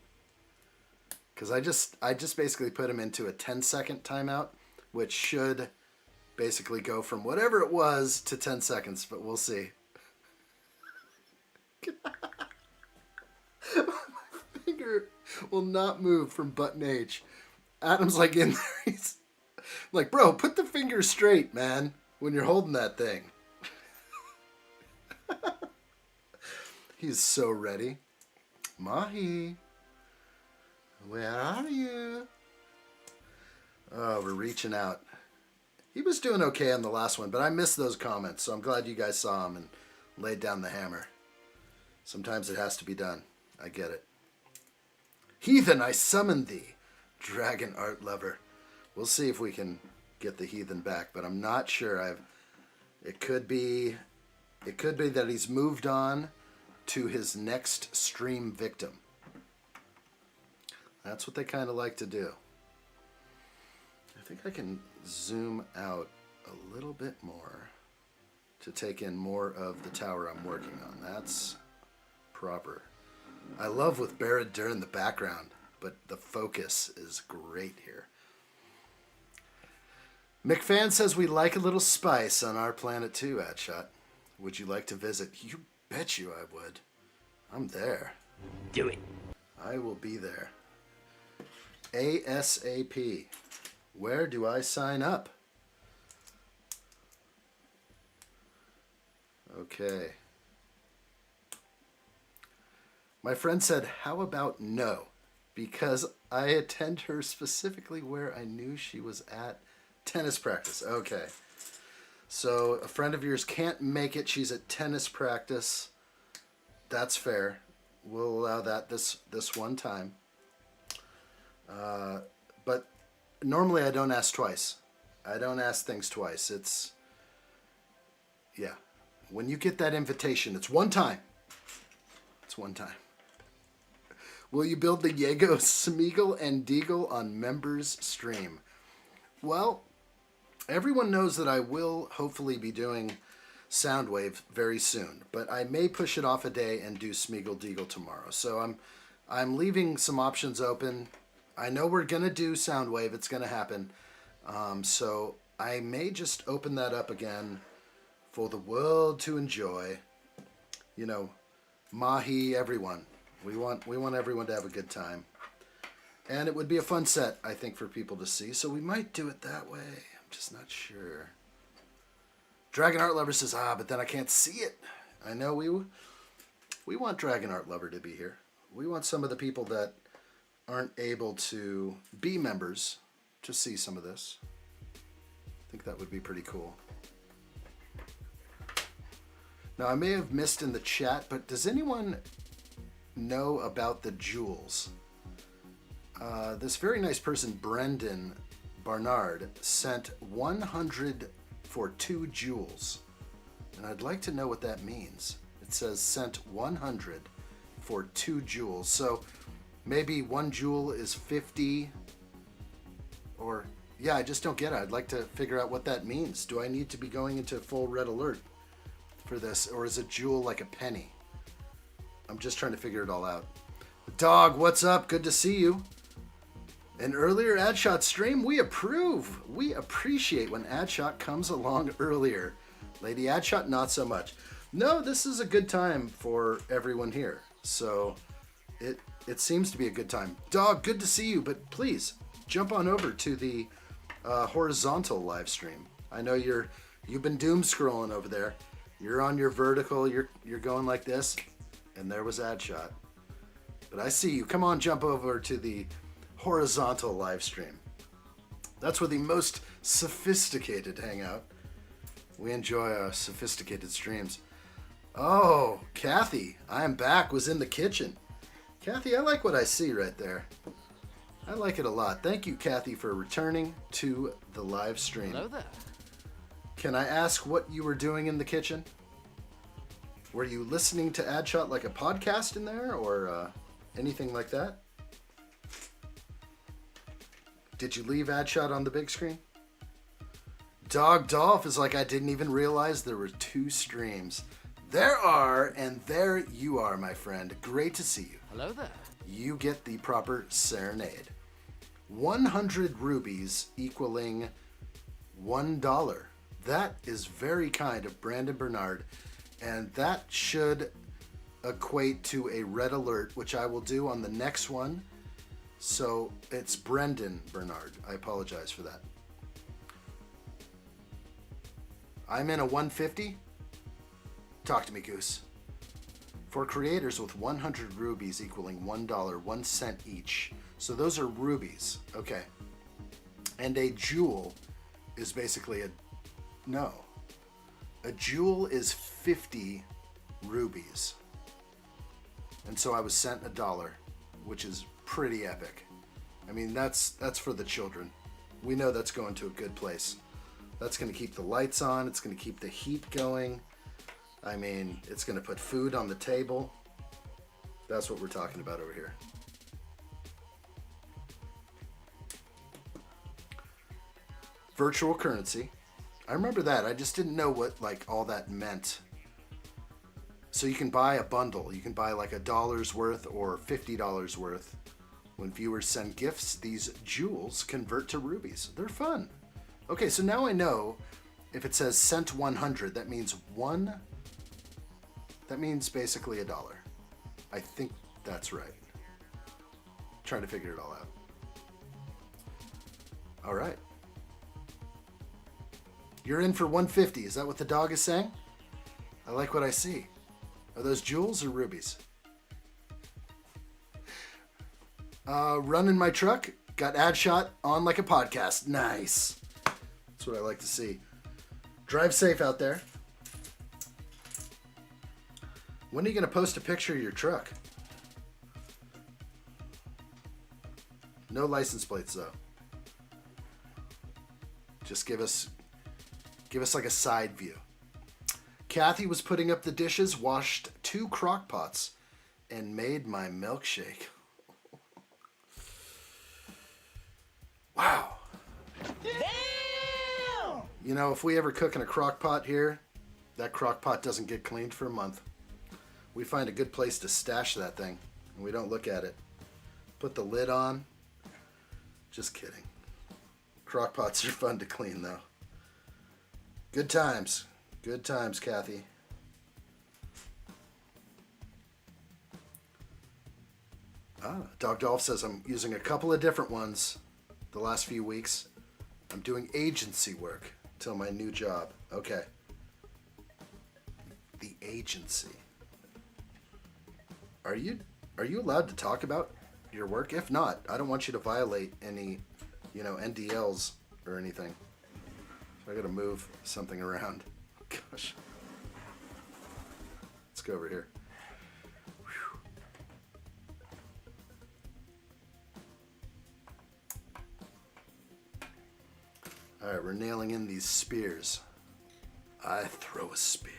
Because I just basically put him into a 10-second timeout, which should basically go from whatever it was to 10 seconds, but we'll see. My finger will not move from button H. Adam's like in there. He's like, bro, put the finger straight, man, when you're holding that thing. He's so ready. Mahi, where are you? Oh, we're reaching out. He was doing okay on the last one, but I missed those comments, so I'm glad you guys saw him and laid down the hammer. Sometimes it has to be done. I get it. Heathen, I summon thee. Dragon Art Lover. We'll see if we can get the heathen back, but I'm not sure. It could be that he's moved on to his next stream victim. That's what they kind of like to do. I think I can zoom out a little bit more to take in more of the tower I'm working on. That's proper. I love with Barad-dûr in the background, but the focus is great here. McFan says we like a little spice on our planet too, Addshot. Would you like to visit? You bet you I would. I'm there. Do it. I will be there. ASAP. Where do I sign up? Okay. My friend said, how about no? Because I attend her specifically where I knew she was at tennis practice. Okay. So a friend of yours can't make it. She's at tennis practice. That's fair. We'll allow that this one time. But normally I don't ask twice. I don't ask things twice. Yeah. When you get that invitation, it's one time. It's one time. Will you build the Jaego, Smeagol, and Deagle on members stream? Well, everyone knows that I will hopefully be doing Soundwave very soon, but I may push it off a day and do Smeagol Deagle tomorrow. So I'm leaving some options open. I know we're gonna do Soundwave; it's gonna happen. So I may just open that up again for the world to enjoy. You know, Mahi, everyone. We want everyone to have a good time, and it would be a fun set, I think, for people to see. So we might do it that way. I'm just not sure. Dragon Art Lover says, but then I can't see it. I know we want Dragon Art Lover to be here. We want some of the people that aren't able to be members to see some of this. I think that would be pretty cool. Now, I may have missed in the chat, but does anyone know about the jewels? This very nice person, Brendan Barnard, sent 100 for 2 jewels. And I'd like to know what that means. It says sent 100 for 2 jewels. So maybe 1 jewel is 50, or yeah, I just don't get it. I'd like to figure out what that means. Do I need to be going into full red alert for this, or is a jewel like a penny? I'm just trying to figure it all out. Dog, what's up? Good to see you. An earlier addshot stream, we approve. We appreciate when addshot comes along earlier. Lady addshot, not so much. No, this is a good time for everyone here. So it seems to be a good time. Dog, good to see you, but please jump on over to the horizontal live stream. I know you've been doom scrolling over there. You're on your vertical, you're going like this, and there was addshot. But I see you. Come on, jump over to the horizontal live stream. That's where the most sophisticated hang out. We enjoy sophisticated streams. Oh, Kathy, I am back, was in the kitchen. Kathy, I like what I see right there. I like it a lot. Thank you, Kathy, for returning to the live stream. Hello there. Can I ask what you were doing in the kitchen? Were you listening to addshot like a podcast in there, or anything like that? Did you leave addshot on the big screen? Dog Dolph is like, I didn't even realize there were 2 streams. There are, and there you are, my friend. Great to see you. Hello there. You get the proper serenade. 100 rubies equaling $1. That is very kind of Brandon Bernard, and that should equate to a red alert, which I will do on the next one. So it's Brendan Bernard. I apologize for that. I'm in a 150. Talk to me, Goose. For creators with 100 rubies equaling $1, 1 cent each. So those are rubies. Okay. And a jewel is basically a jewel is 50 rubies. And so I was sent $1, which is pretty epic. I mean, that's for the children. We know that's going to a good place. That's going to keep the lights on. It's going to keep the heat going. I mean, it's going to put food on the table. That's what we're talking about over here. Virtual currency. I remember that. I just didn't know what like all that meant. So you can buy a bundle. You can buy like $1 worth or $50 worth. When viewers send gifts, these jewels convert to rubies. They're fun. Okay, so now I know if it says sent 100, that means that means basically $1. I think that's right. Trying to figure it all out. All right. You're in for 150. Is that what the dog is saying? I like what I see. Are those jewels or rubies? Running my truck. Got addshot on like a podcast. Nice. That's what I like to see. Drive safe out there. When are you going to post a picture of your truck? No license plates though. Just give us like a side view. Kathy was putting up the dishes, washed 2 crock pots, and made my milkshake. Wow. Damn! You know, if we ever cook in a crock pot here, that crock pot doesn't get cleaned for a month. We find a good place to stash that thing, and we don't look at it. Put the lid on. Just kidding. Crock pots are fun to clean, though. Good times. Good times, Kathy. Dog Dolph says I'm using a couple of different ones the last few weeks. I'm doing agency work till my new job. Okay. The agency. Are you allowed to talk about your work? If not, I don't want you to violate any, NDLs or anything. So I gotta move something around. Gosh. Let's go over here. Whew. All right, we're nailing in these spears. I throw a spear.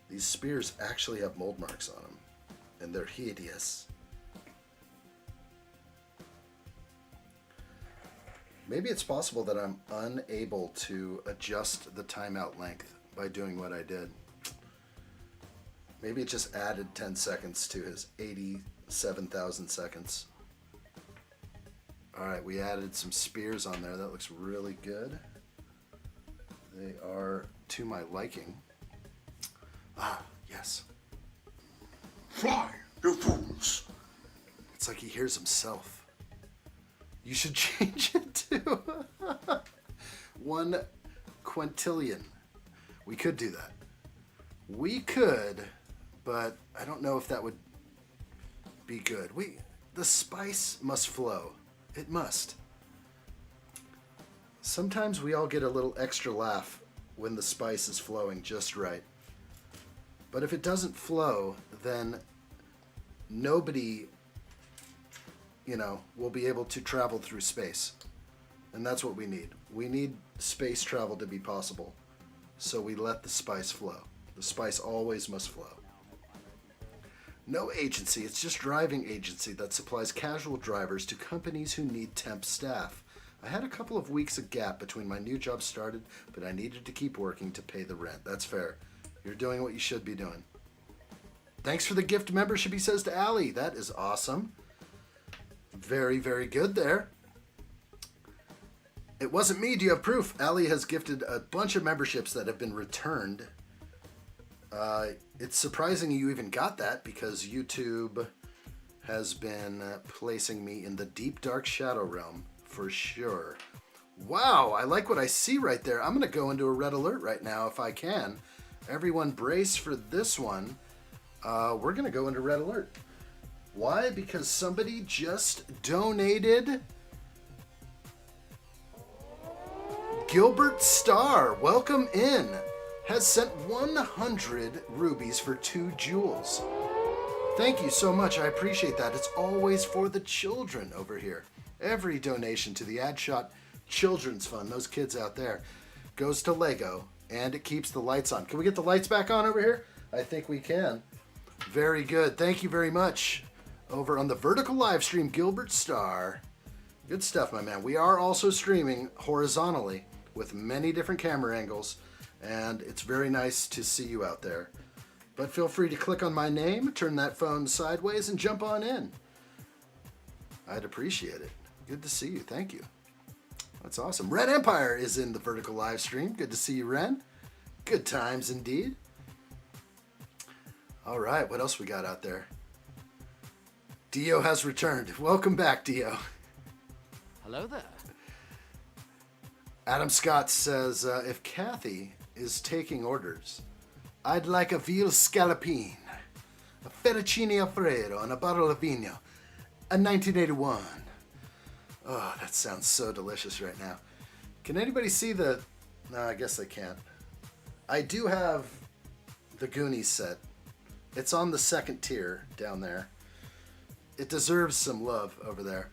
These spears actually have mold marks on them, and they're hideous. Maybe it's possible that I'm unable to adjust the timeout length by doing what I did. Maybe it just added 10 seconds to his 87,000 seconds. All right, we added some spears on there. That looks really good. They are to my liking. Ah, yes. Fly, you fools. It's like he hears himself. You should change it to 1 quintillion. We could do that. We could, but I don't know if that would be good. The spice must flow. It must. Sometimes we all get a little extra laugh when the spice is flowing just right. But if it doesn't flow, then nobody, will be able to travel through space. And that's what we need. We need space travel to be possible. So we let the spice flow. The spice always must flow. No agency, it's just driving agency that supplies casual drivers to companies who need temp staff. I had a couple of weeks of gap between my new job started, but I needed to keep working to pay the rent. That's fair. You're doing what you should be doing. Thanks for the gift membership, he says to Allie. That is awesome. Very, very good there. It wasn't me. Do you have proof? Allie has gifted a bunch of memberships that have been returned. It's surprising you even got that because YouTube has been placing me in the deep, dark shadow realm for sure. Wow, I like what I see right there. I'm going to go into a red alert right now if I can. Everyone brace for this one. We're going to go into red alert. Why? Because somebody just donated. Gilbert Starr, welcome in, has sent 100 rubies for 2 jewels. Thank you so much. I appreciate that. It's always for the children over here. Every donation to the addshot Children's Fund, those kids out there, goes to Lego, and it keeps the lights on. Can we get the lights back on over here? I think we can. Very good. Thank you very much. Over on the vertical live stream, Gilbert Starr. Good stuff, my man. We are also streaming horizontally with many different camera angles, and it's very nice to see you out there. But feel free to click on my name, turn that phone sideways, and jump on in. I'd appreciate it. Good to see you. Thank you. That's awesome. Red Empire is in the vertical live stream. Good to see you, Ren. Good times indeed. All right, what else we got out there? Dio has returned. Welcome back, Dio. Hello there. Adam Scott says, if Kathy is taking orders, I'd like a veal scallopine. a fettuccine alfredo, and a bottle of vino. A 1981. Oh, that sounds so delicious right now. Can anybody see the... No, I guess they can't. I do have the Goonies set. It's on the second tier down there. It deserves some love over there.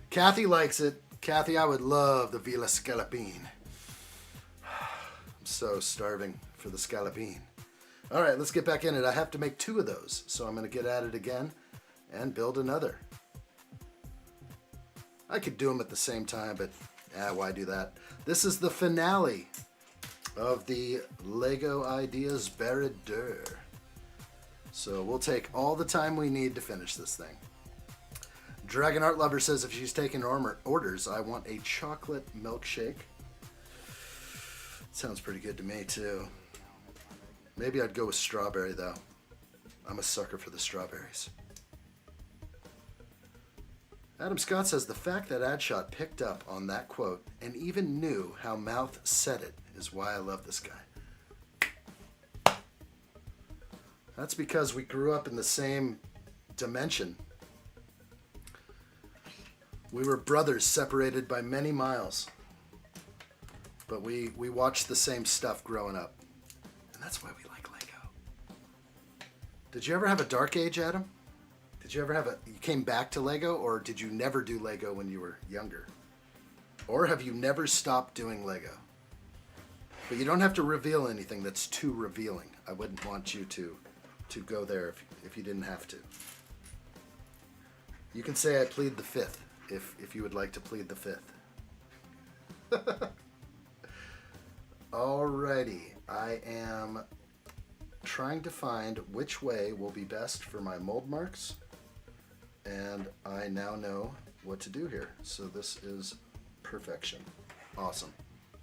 Kathy likes it. Kathy, I would love the Villa Scalapine. I'm so starving for the Scalapine. All right, let's get back in it. I have to make 2 of those, so I'm going to get at it again and build another. I could do them at the same time, but why do that? This is the finale of the Lego Ideas Barad-dûr. So we'll take all the time we need to finish this thing. Dragon Art Lover says if she's taking orders, I want a chocolate milkshake. Sounds pretty good to me too. Maybe I'd go with strawberry though. I'm a sucker for the strawberries. Adam Scott says the fact that addshot picked up on that quote and even knew how Mouth said it is why I love this guy. That's because we grew up in the same dimension. We were brothers separated by many miles. But we watched the same stuff growing up. And that's why we like Lego. Did you ever have a dark age, Adam? Did you ever have you came back to Lego, or did you never do Lego when you were younger? Or have you never stopped doing Lego? But you don't have to reveal anything that's too revealing. I wouldn't want you to go there if you didn't have to. You can say I plead the fifth if you would like to plead the fifth. Alrighty, I am trying to find which way will be best for my mold marks, and I now know what to do here. So this is perfection. Awesome.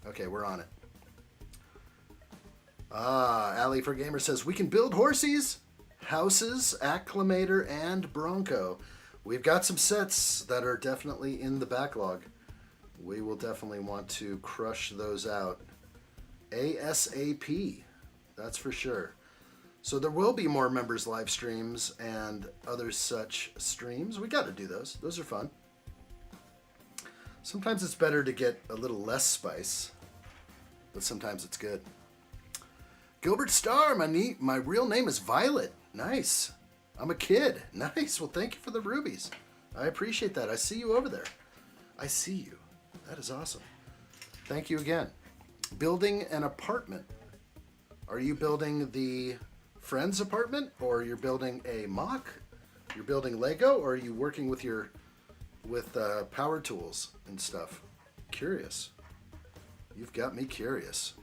Okay, we're on it. Alley for Gamer says, we can build horses, houses, acclimator, and bronco. We've got some sets that are definitely in the backlog. We will definitely want to crush those out ASAP. That's for sure. So there will be more members live streams and other such streams. We got to do those. Those are fun. Sometimes it's better to get a little less spice, but sometimes it's good. Gilbert Starr, my real name is Violet. Nice. I'm a kid. Nice. Well, thank you for the rubies. I appreciate that. I see you over there. I see you. That is awesome. Thank you again. Building an apartment. Are you building the friend's apartment, or you're building a mock? You're building Lego, or are you working with power tools and stuff? Curious. You've got me curious.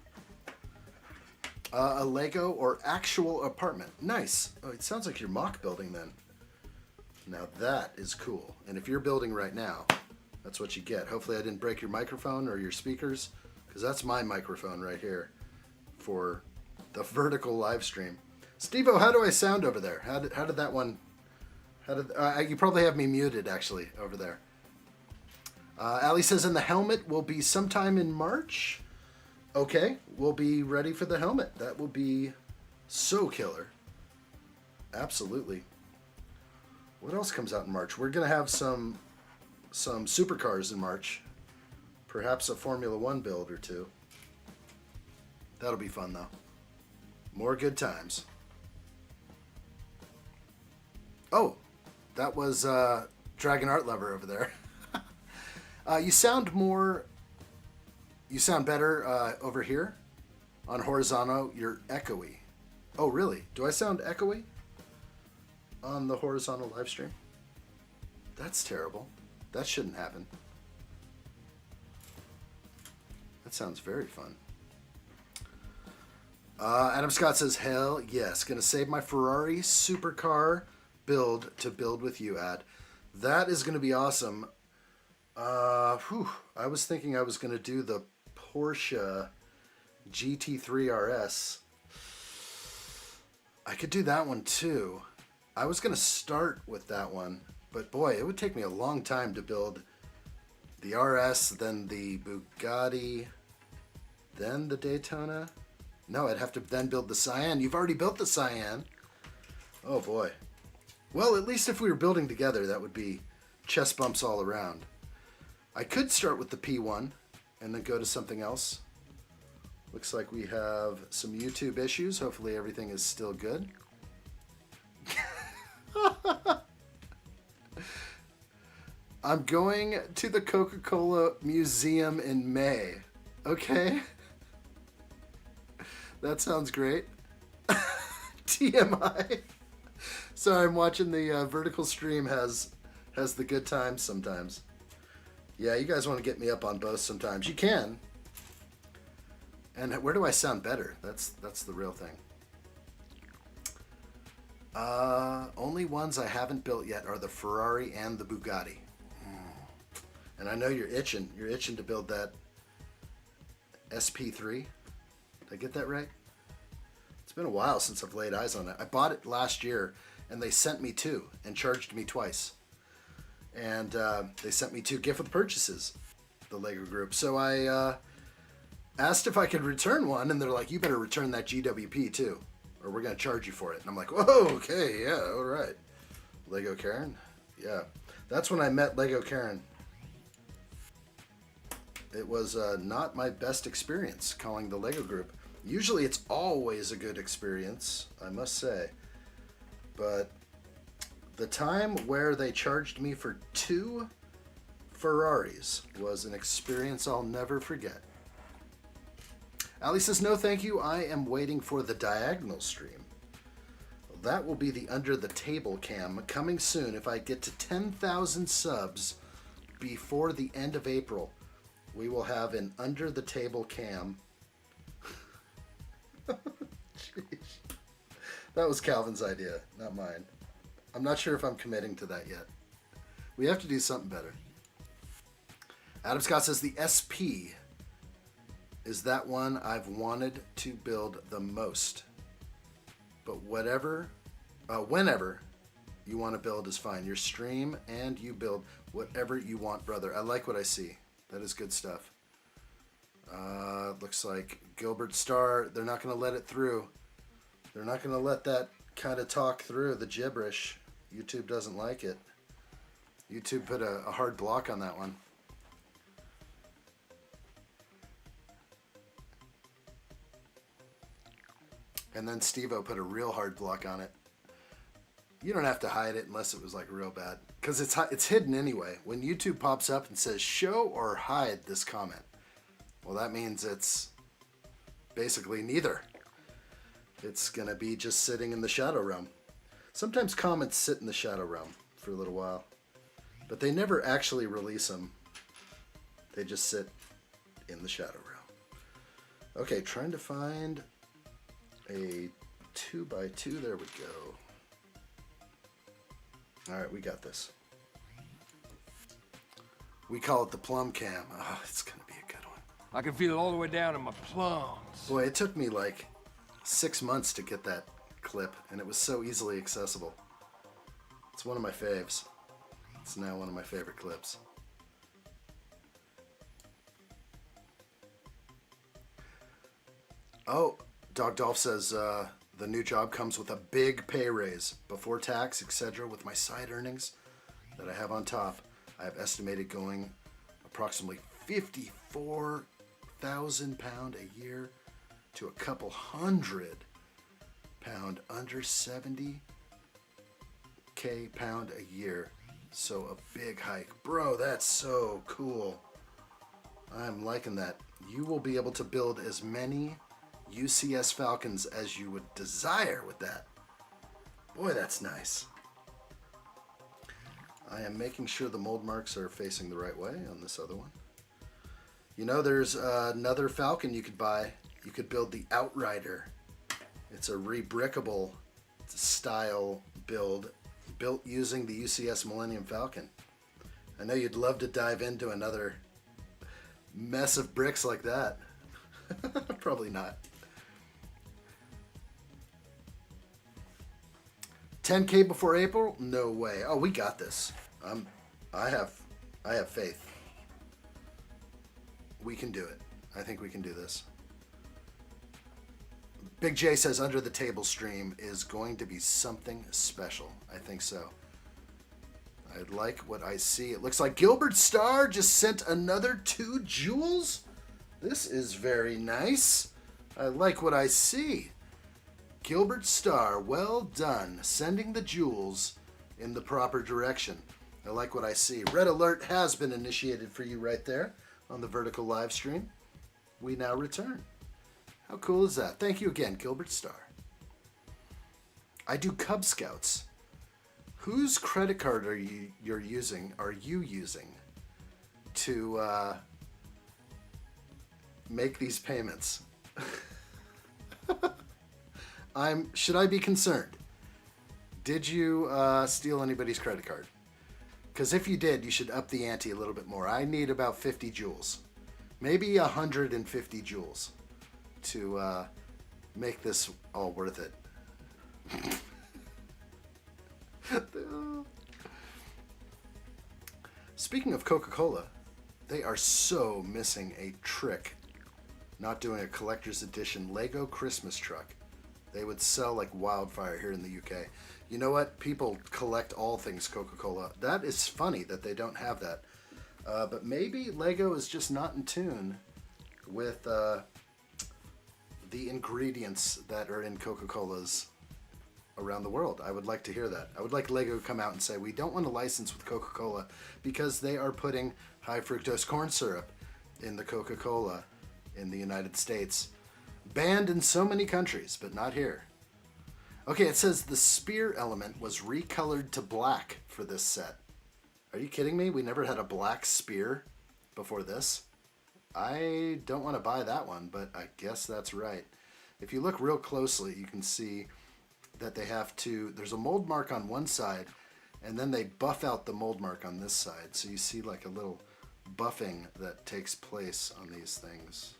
A Lego or actual apartment. Nice. Oh, it sounds like you're mock building then. Now that is cool. And if you're building right now, that's what you get. Hopefully I didn't break your microphone or your speakers, because that's my microphone right here for the vertical live stream. Steve-O, how do I sound over there? How did that one... you probably have me muted, actually, over there. Ali says, and the helmet will be sometime in March. Okay, we'll be ready for the helmet. That will be so killer. Absolutely. What else comes out in March? We're going to have some supercars in March. Perhaps a Formula One build or two. That'll be fun, though. More good times. Oh, that was Dragon Art Lover over there. You sound better over here. On horizontal, you're echoey. Oh, really? Do I sound echoey on the horizontal live stream? That's terrible. That shouldn't happen. That sounds very fun. Adam Scott says, hell yes. Gonna save my Ferrari supercar build to build with you, Ad. That is gonna be awesome. I was thinking I was gonna do the Porsche GT3 RS. I could do that one too. I was gonna start with that one, but boy, it would take me a long time to build the RS, then the Bugatti, then the Daytona. No, I'd have to then build the Cyan. You've already built the Cyan. Oh boy. Well, at least if we were building together, that would be chest bumps all around. I could start with the P1 and then go to something else. Looks like we have some YouTube issues. Hopefully everything is still good. I'm going to the Coca-Cola Museum in May. Okay. That sounds great. TMI. Sorry, I'm watching the vertical stream has the good times sometimes. Yeah, you guys want to get me up on both sometimes. You can. And where do I sound better? That's the real thing. Only ones I haven't built yet are the Ferrari and the Bugatti. And I know you're itching. You're itching to build that SP3. Did I get that right? It's been a while since I've laid eyes on it. I bought it last year, and they sent me two and charged me twice. And they sent me 2 gift with purchases, the Lego group. So I asked if I could return one, and they're like, you better return that GWP too, or we're going to charge you for it. And I'm like, whoa, okay, yeah, all right. Lego Karen? Yeah. That's when I met Lego Karen. It was not my best experience calling the Lego group. Usually it's always a good experience, I must say. But the time where they charged me for 2 Ferraris was an experience I'll never forget. Ali says, no thank you, I am waiting for the diagonal stream. That will be the under the table cam coming soon if I get to 10,000 subs before the end of April. We will have an under the table cam. Jeez. That was Calvin's idea, not mine. I'm not sure if I'm committing to that yet. We have to do something better. Adam Scott says the SP is that one I've wanted to build the most. But whenever you want to build is fine. Your stream and you build whatever you want, brother. I like what I see. That is good stuff. Looks like Gilbert Starr, they're not going to let it through. They're not going to let that kind of talk through, the gibberish. YouTube doesn't like it. YouTube put a hard block on that one. And then Steve-O put a real hard block on it. You don't have to hide it unless it was like real bad. Because it's hidden anyway. When YouTube pops up and says, show or hide this comment. Well, that means it's basically neither. It's going to be just sitting in the shadow realm. Sometimes comments sit in the shadow realm for a little while. But they never actually release them. They just sit in the shadow realm. Okay, trying to find a 2x2. There we go. Alright, we got this. We call it the plum cam. Oh, it's going to be a good one. I can feel it all the way down in my plums. Boy, it took me like 6 months to get that clip, and it was so easily accessible. It's one of my faves. It's now one of my favorite clips. Oh, Dog Dolph says the new job comes with a big pay raise before tax, etc. With my side earnings that I have on top, I have estimated going approximately £54,000 a year to a couple £100 under 70K pound a year. So a big hike. Bro, that's so cool. I'm liking that. You will be able to build as many UCS Falcons as you would desire with that. Boy, that's nice. I am making sure the mold marks are facing the right way on this other one. You know, there's another Falcon you could buy. You could build the Outrider. It's a rebrickable style build built using the UCS Millennium Falcon. I know you'd love to dive into another mess of bricks like that. Probably not. 10K before April? No way. Oh, we got this. I have faith. We can do it. I think we can do this. Big J says under the table stream is going to be something special. I think so. I like what I see. It looks like Gilbert Starr just sent another 2 jewels. This is very nice. I like what I see. Gilbert Starr, well done. Sending the jewels in the proper direction. I like what I see. Red alert has been initiated for you right there on the vertical live stream. We now return. How cool is that? Thank you again, Gilbert Starr. I do Cub Scouts. Whose credit card are you using to make these payments? Should I be concerned? Did you steal anybody's credit card? Because if you did, you should up the ante a little bit more. I need about 50 jewels. Maybe 150 jewels to make this all worth it. Speaking of Coca-Cola, they are so missing a trick not doing a collector's edition Lego Christmas truck. They would sell like wildfire here in the UK. You know what? People collect all things Coca-Cola. That is funny that they don't have that. But maybe Lego is just not in tune with the ingredients that are in Coca-Colas around the world. I would like to hear that. I would like Lego to come out and say, we don't want to license with Coca-Cola because they are putting high fructose corn syrup in the Coca-Cola in the United States. Banned in so many countries, but not here. Okay, it says the spear element was recolored to black for this set. Are you kidding me? We never had a black spear before this. I don't want to buy that one, but I guess that's right. If you look real closely, you can see that they have to, there's a mold mark on one side, and then they buff out the mold mark on this side. So you see like a little buffing that takes place on these things.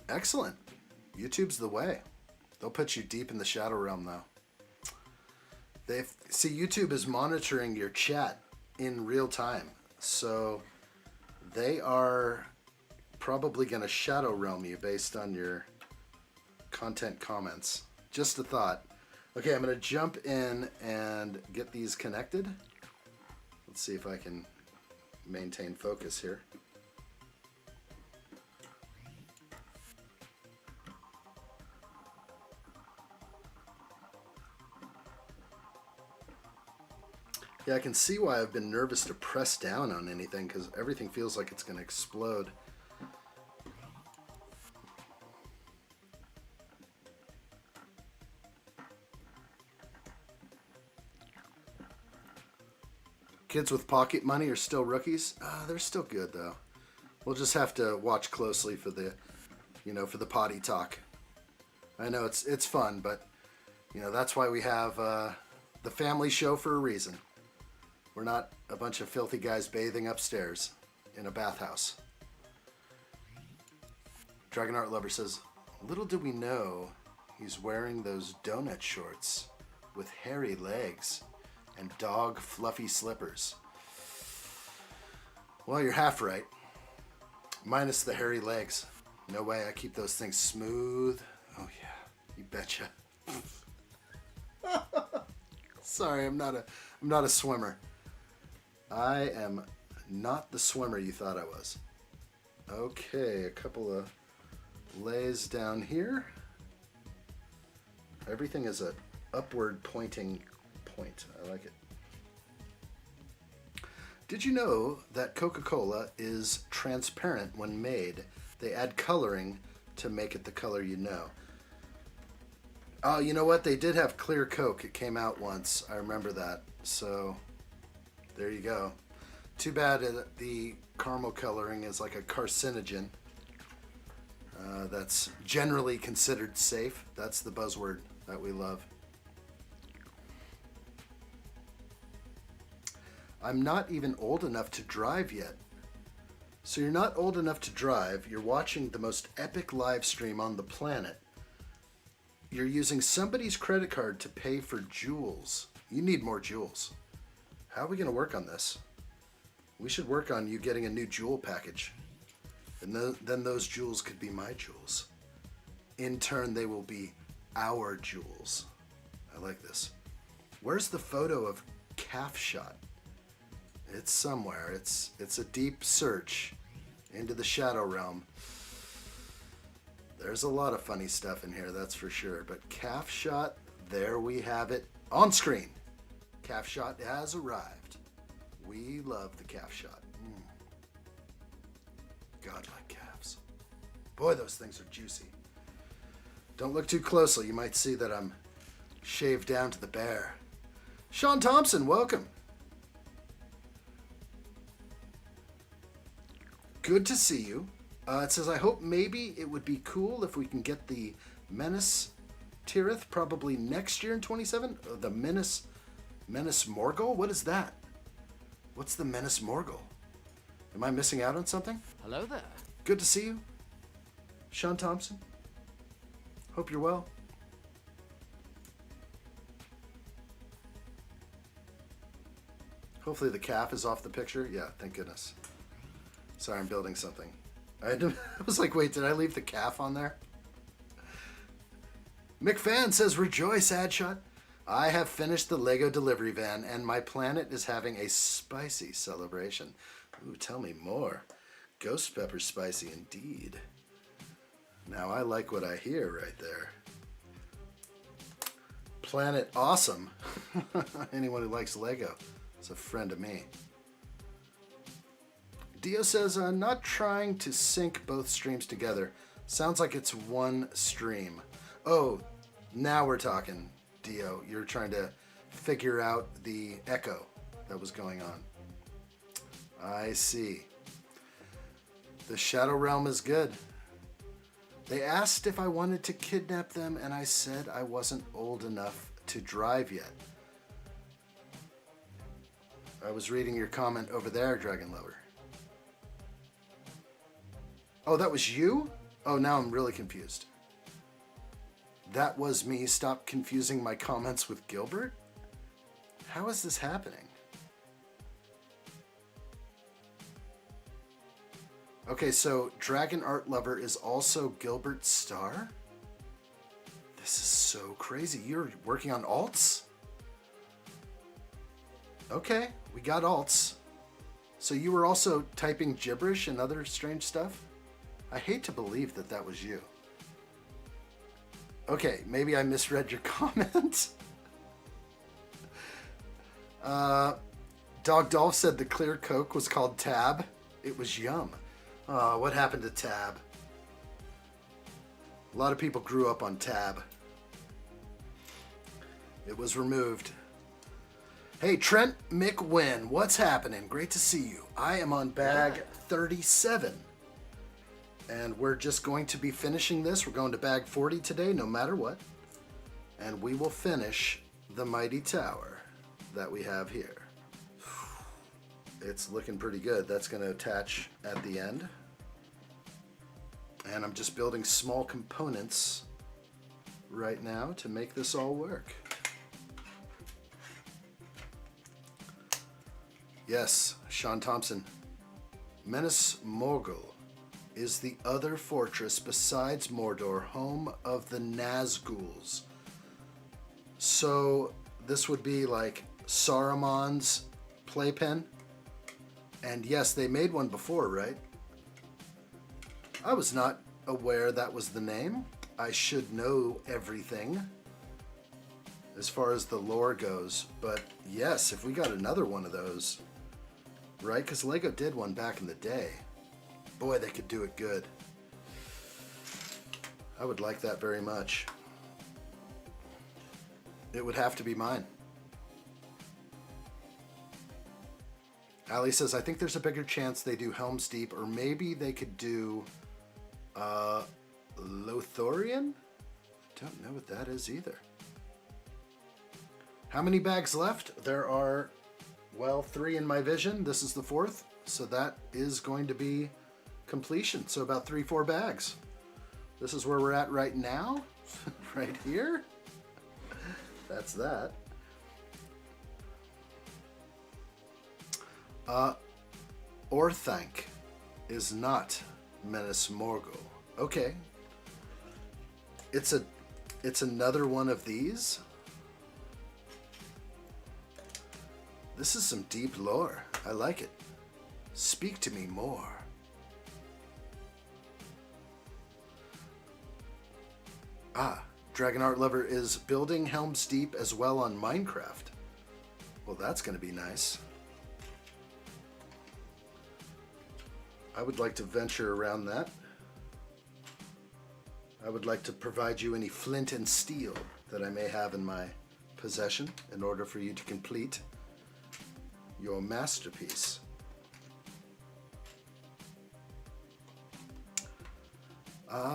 Excellent. YouTube's the way. They'll put you deep in the shadow realm though. See, YouTube is monitoring your chat in real time. So they are probably going to shadow realm you based on your content comments. Just a thought. Okay, I'm going to jump in and get these connected. Let's see if I can maintain focus here. Yeah, I can see why I've been nervous to press down on anything because everything feels like it's going to explode. Kids with pocket money are still rookies. They're still good though. We'll just have to watch closely for the, for the potty talk. I know it's fun, but that's why we have the family show for a reason. We're not a bunch of filthy guys bathing upstairs in a bathhouse. Dragon Art Lover says, little did we know he's wearing those donut shorts with hairy legs and dog fluffy slippers. Well, you're half right. Minus the hairy legs. No way, I keep those things smooth. Oh yeah, you betcha. Sorry, I'm not a swimmer. I am not the swimmer you thought I was. Okay, a couple of lays down here. Everything is a upward pointing point. I like it. Did you know that Coca-Cola is transparent when made? They add coloring to make it the color you know. Oh, you know what? They did have clear Coke. It came out once. I remember that. So there you go. Too bad the caramel coloring is like a carcinogen. That's generally considered safe. That's the buzzword that we love. I'm not even old enough to drive yet. So you're not old enough to drive. You're watching the most epic live stream on the planet. You're using somebody's credit card to pay for jewels. You need more jewels. How are we going to work on this? We should work on you getting a new jewel package. And then those jewels could be my jewels. In turn, they will be our jewels. I like this. Where's the photo of calf shot? It's somewhere. It's a deep search into the shadow realm. There's a lot of funny stuff in here, that's for sure. But calf shot, there we have it on screen. Calf shot has arrived. We love the calf shot. Godlike calves. Boy, those things are juicy. Don't look too closely. You might see that I'm shaved down to the bare. Sean Thompson, welcome. Good to see you. It says, I hope maybe it would be cool if we can get the Menace Tirith probably next year in 27. The Menace Morgul? What is that? What's the Menace Morgul? Am I missing out on something? Hello there. Good to see you. Sean Thompson. Hope you're well. Hopefully the calf is off the picture. Yeah, thank goodness. Sorry, I'm building something. I was like, wait, did I leave the calf on there? McFan says, rejoice, addshot. I have finished the Lego delivery van and my planet is having a spicy celebration. Ooh, tell me more. Ghost pepper spicy indeed. Now I like what I hear right there. Planet awesome. Anyone who likes Lego is a friend of me. Dio says, not trying to sync both streams together. Sounds like it's one stream. Oh, now we're talking, Dio. You're trying to figure out the echo that was going on. I see. The Shadow Realm is good. They asked if I wanted to kidnap them, and I said I wasn't old enough to drive yet. I was reading your comment over there, Dragon Lover. Oh, that was you? Oh, now I'm really confused. That was me. Stop confusing my comments with Gilbert? How is this happening? Okay, so Dragon Art Lover is also Gilbert's star? This is so crazy. You're working on alts? Okay, we got alts. So you were also typing gibberish and other strange stuff? I hate to believe that that was you. Okay, maybe I misread your comment. Dog Dolph said the clear Coke was called Tab. It was Yum. What happened to Tab? A lot of people grew up on Tab. It was removed. Hey, Trent McWin, what's happening? Great to see you. I am on bag 37. And we're just going to be finishing this. We're going to bag 40 today, no matter what. And we will finish the mighty tower that we have here. It's looking pretty good. That's going to attach at the end. And I'm just building small components right now to make this all work. Yes, Sean Thompson. Menace Morgul is the other fortress besides Mordor, home of the Nazguls. So this would be like Saruman's playpen. And yes, they made one before, right? I was not aware that was the name. I should know everything as far as the lore goes. But yes, if we got another one of those, right? Because Lego did one back in the day. Boy, they could do it good. I would like that very much. It would have to be mine. Ali says, I think there's a bigger chance they do Helm's Deep, or maybe they could do Lothorian? Don't know what that is either. How many bags left? There are, well, 3 in my vision. This is the 4th. So that is going to be completion. So about 3-4 bags. This is where we're at right now. Right here. That's that. Orthanc is not Menace Morgul. Okay. It's another one of these. This is some deep lore. I like it. Speak to me more. Dragon Art Lover is building Helm's Deep as well on Minecraft. Well, that's going to be nice. I would like to venture around that. I would like to provide you any flint and steel that I may have in my possession in order for you to complete your masterpiece.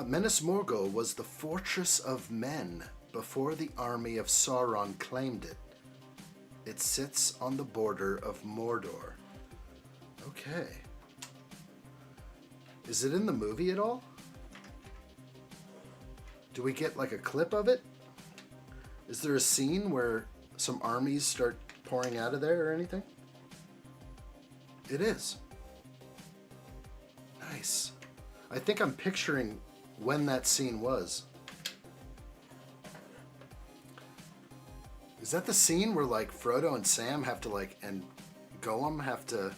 Menace Morgul was the fortress of men before the army of Sauron claimed it. It sits on the border of Mordor. Okay. Is it in the movie at all? Do we get like a clip of it? Is there a scene where some armies start pouring out of there or anything? It is. Nice. I think I'm picturing when that scene was. Is that the scene where like Frodo and Sam have to like, and Gollum have to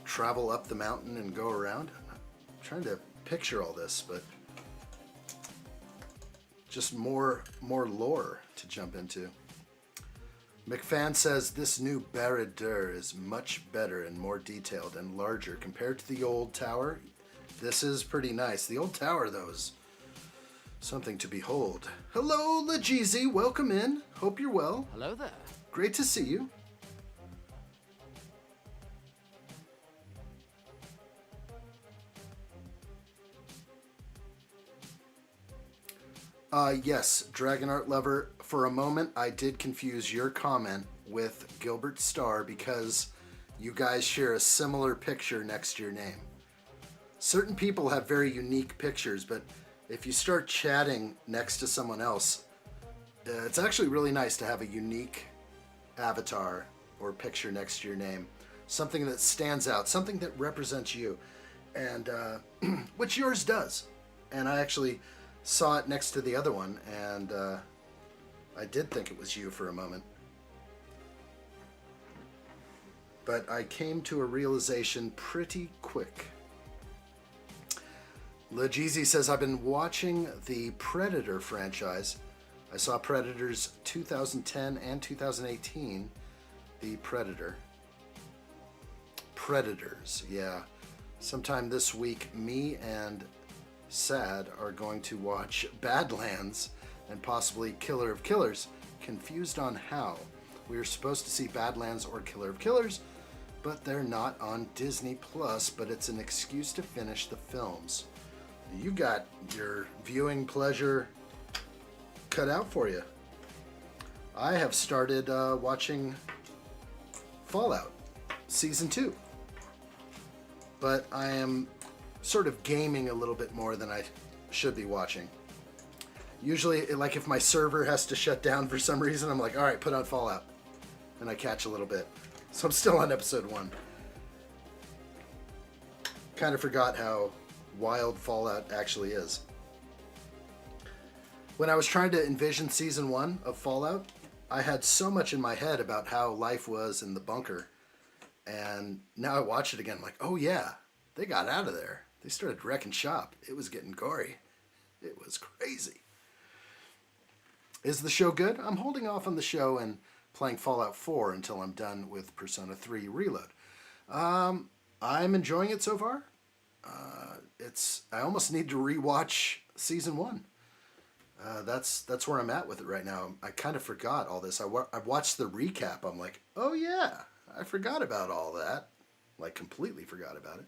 travel up the mountain and go around? I'm trying to picture all this, but just more lore to jump into. McFan says this new Barad-dûr is much better and more detailed and larger compared to the old tower. This is pretty nice. The old tower, though, is something to behold. Hello, Lajeezy. Welcome in. Hope you're well. Hello there. Great to see you. Yes, Dragon Art Lover. For a moment, I did confuse your comment with Gilbert Starr because you guys share a similar picture next to your name. Certain people have very unique pictures, but if you start chatting next to someone else, it's actually really nice to have a unique avatar or picture next to your name. Something that stands out, something that represents you, and which yours does. And I actually saw it next to the other one, and I did think it was you for a moment. But I came to a realization pretty quick. Lajeezy says, I've been watching the Predator franchise. I saw Predators 2010 and 2018. The Predator. Predators, yeah. Sometime this week, me and Sad are going to watch Badlands and possibly Killer of Killers. Confused on how. We were supposed to see Badlands or Killer of Killers, but they're not on Disney Plus, but it's an excuse to finish the films. You got your viewing pleasure cut out for you. I have started watching Fallout Season 2. But I am sort of gaming a little bit more than I should be watching. Usually, like if my server has to shut down for some reason, I'm like, all right, put on Fallout. And I catch a little bit. So I'm still on episode 1. Kind of forgot how wild Fallout actually is. When I was trying to envision season 1 of Fallout, I had so much in my head about how life was in the bunker. And now I watch it again, I'm like, oh yeah, they got out of there. They started wrecking shop. It was getting gory. It was crazy. Is the show good? I'm holding off on the show and playing Fallout 4 until I'm done with Persona 3 Reload. I'm enjoying it so far. I almost need to rewatch season 1. That's where I'm at with it right now. I kind of forgot all this. I watched the recap. I'm like, oh yeah, I forgot about all that. Like completely forgot about it.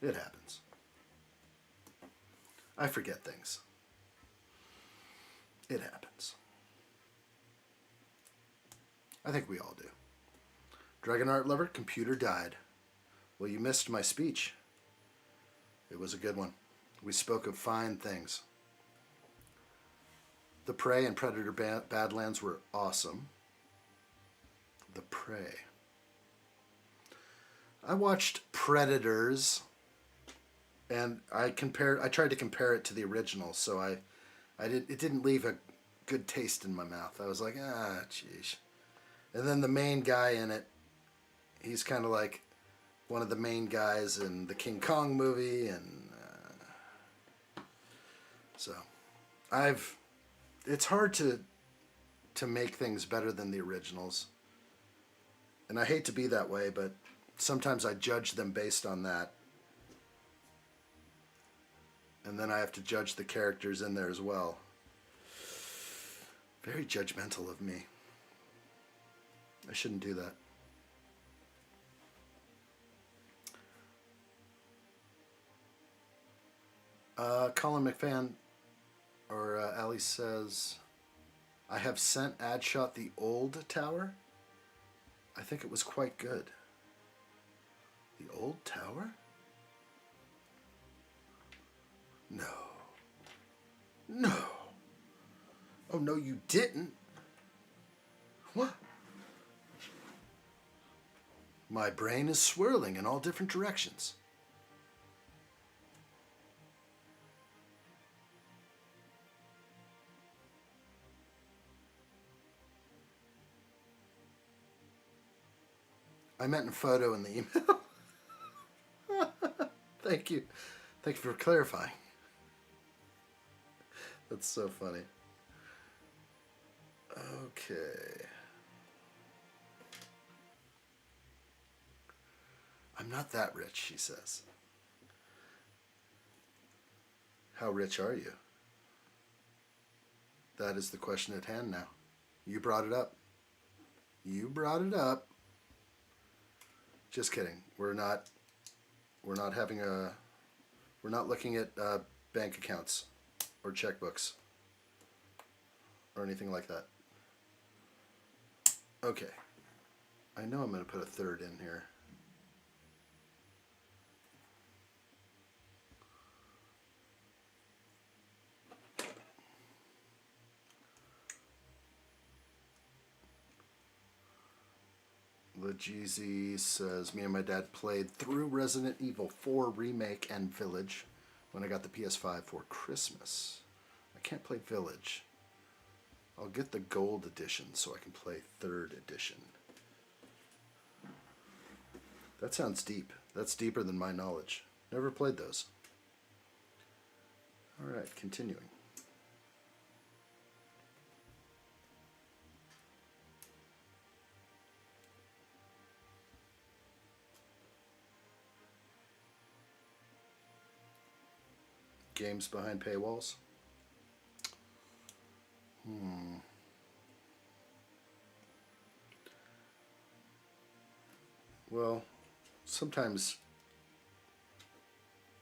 It happens. I forget things. It happens. I think we all do. Dragon Art Lover, computer died. Well, you missed my speech. It was a good one. We spoke of fine things. The Prey and Predator Badlands were awesome. The Prey. I watched Predators, and I tried to compare it to the original, so it didn't leave a good taste in my mouth. I was like, ah, jeez. And then the main guy in it, he's kind of like one of the main guys in the King Kong movie, and so it's hard to make things better than the originals. And I hate to be that way, but sometimes I judge them based on that. And then I have to judge the characters in there as well. Very judgmental of me. I shouldn't do that. Colin McFan, or Ali says, I have sent addshot the old tower. I think it was quite good. The old tower? No. No. Oh, no, you didn't. What? My brain is swirling in all different directions. I meant in photo in the email. Thank you. Thank you for clarifying. That's so funny. Okay. I'm not that rich, she says. How rich are you? That is the question at hand now. You brought it up. You brought it up. Just kidding. We're not looking at bank accounts or checkbooks or anything like that. Okay. I know I'm going to put a third in here. The GZ says, me and my dad played through Resident Evil 4 Remake and Village when I got the PS5 for Christmas. I can't play Village. I'll get the gold edition so I can play 3rd edition. That sounds deep. That's deeper than my knowledge. Never played those. Alright, continuing. Games behind paywalls. Well, sometimes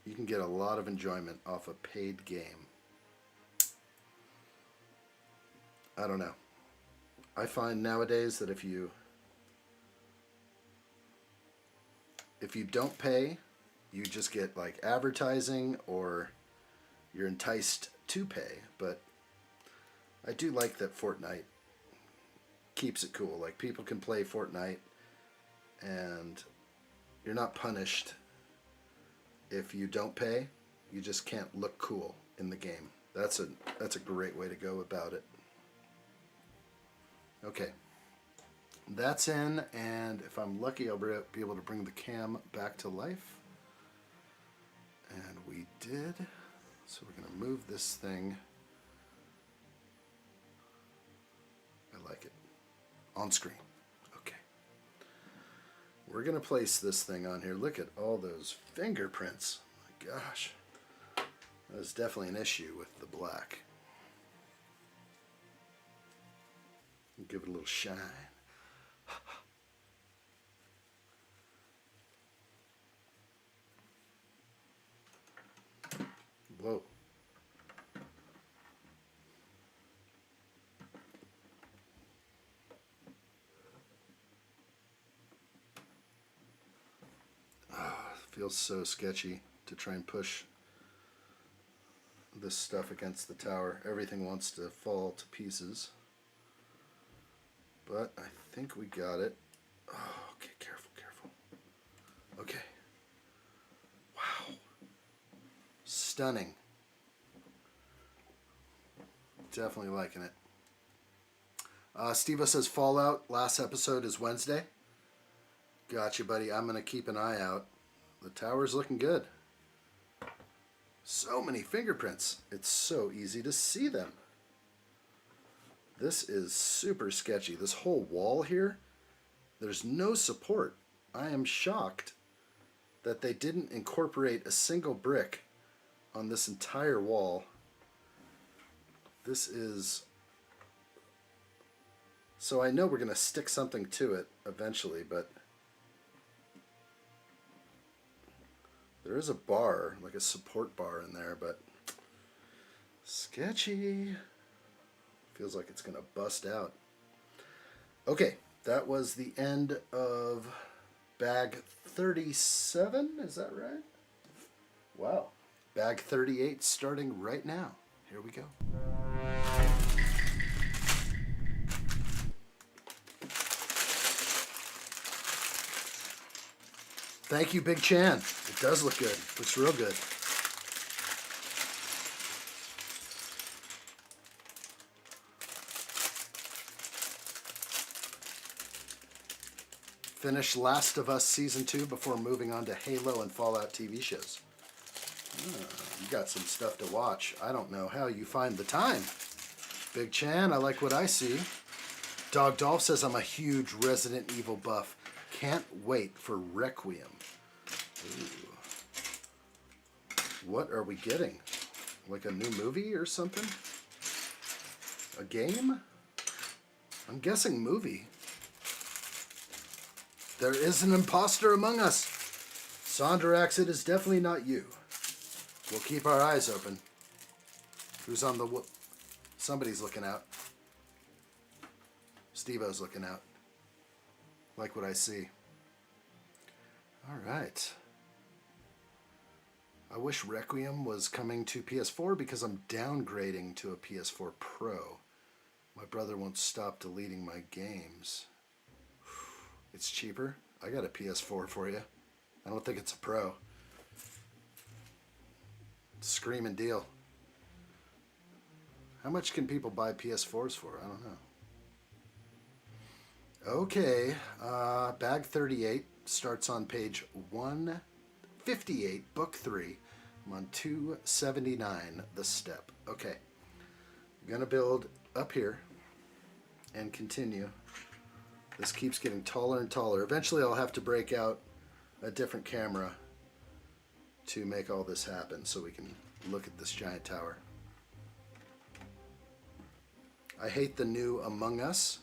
you can get a lot of enjoyment off a paid game. I don't know. I find nowadays that if you don't pay, you just get like advertising, or you're enticed to pay. But I do like that Fortnite keeps it cool. Like, people can play Fortnite and you're not punished if you don't pay. You just can't look cool in the game. That's a great way to go about it. Okay, that's in, and if I'm lucky, I'll be able to bring the cam back to life. And we did. So we're going to move this thing. I like it. On screen. Okay. We're going to place this thing on here. Look at all those fingerprints. My gosh. That was definitely an issue with the black. Give it a little shine. Whoa. Feels so sketchy to try and push this stuff against the tower. Everything wants to fall to pieces. But I think we got it. Oh, okay, careful, careful. Okay. Wow. Stunning. Definitely liking it. Steve says Fallout last episode is Wednesday. Gotcha, buddy. I'm going to keep an eye out. The tower's looking good. So many fingerprints. It's so easy to see them. This is super sketchy. This whole wall here, there's no support. I am shocked that they didn't incorporate a single brick on this entire wall. This is... So I know we're going to stick something to it eventually, but there is a bar, like a support bar in there, but sketchy. Feels like it's going to bust out. Okay, that was the end of bag 37, is that right? Wow. Bag 38 starting right now. Here we go. Thank you, Big Chan. It does look good. Looks real good. Finish Last of Us Season 2 before moving on to Halo and Fallout TV shows. You got some stuff to watch. I don't know how you find the time. Big Chan, I like what I see. Dog Dolph says I'm a huge Resident Evil buff. Can't wait for Requiem. Ooh. What are we getting? Like a new movie or something? A game? I'm guessing movie. There is an imposter among us. Sonderax, it is definitely not you. We'll keep our eyes open. Who's on the... Somebody's looking out. Steve-O's looking out. Like what I see. All right. I wish Requiem was coming to PS4 because I'm downgrading to a PS4 Pro. My brother won't stop deleting my games. It's cheaper. I got a PS4 for you. I don't think it's a Pro. Screaming deal. How much can people buy PS4s for? I don't know. Okay, bag 38 starts on page 158, book 3. I'm on 279, the step. Okay, I'm gonna build up here and continue. This keeps getting taller and taller. Eventually I'll have to break out a different camera to make all this happen so we can look at this giant tower. I hate the new Among Us.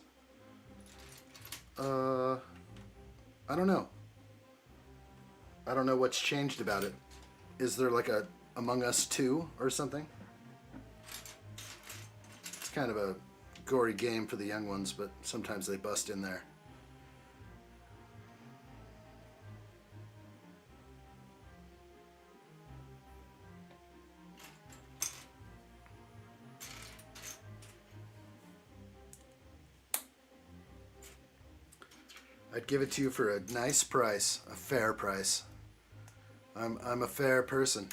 I don't know. I don't know what's changed about it. Is there like a Among Us 2 or something? It's kind of a gory game for the young ones, but sometimes they bust in there. I'd give it to you for a nice price, a fair price. I'm a fair person.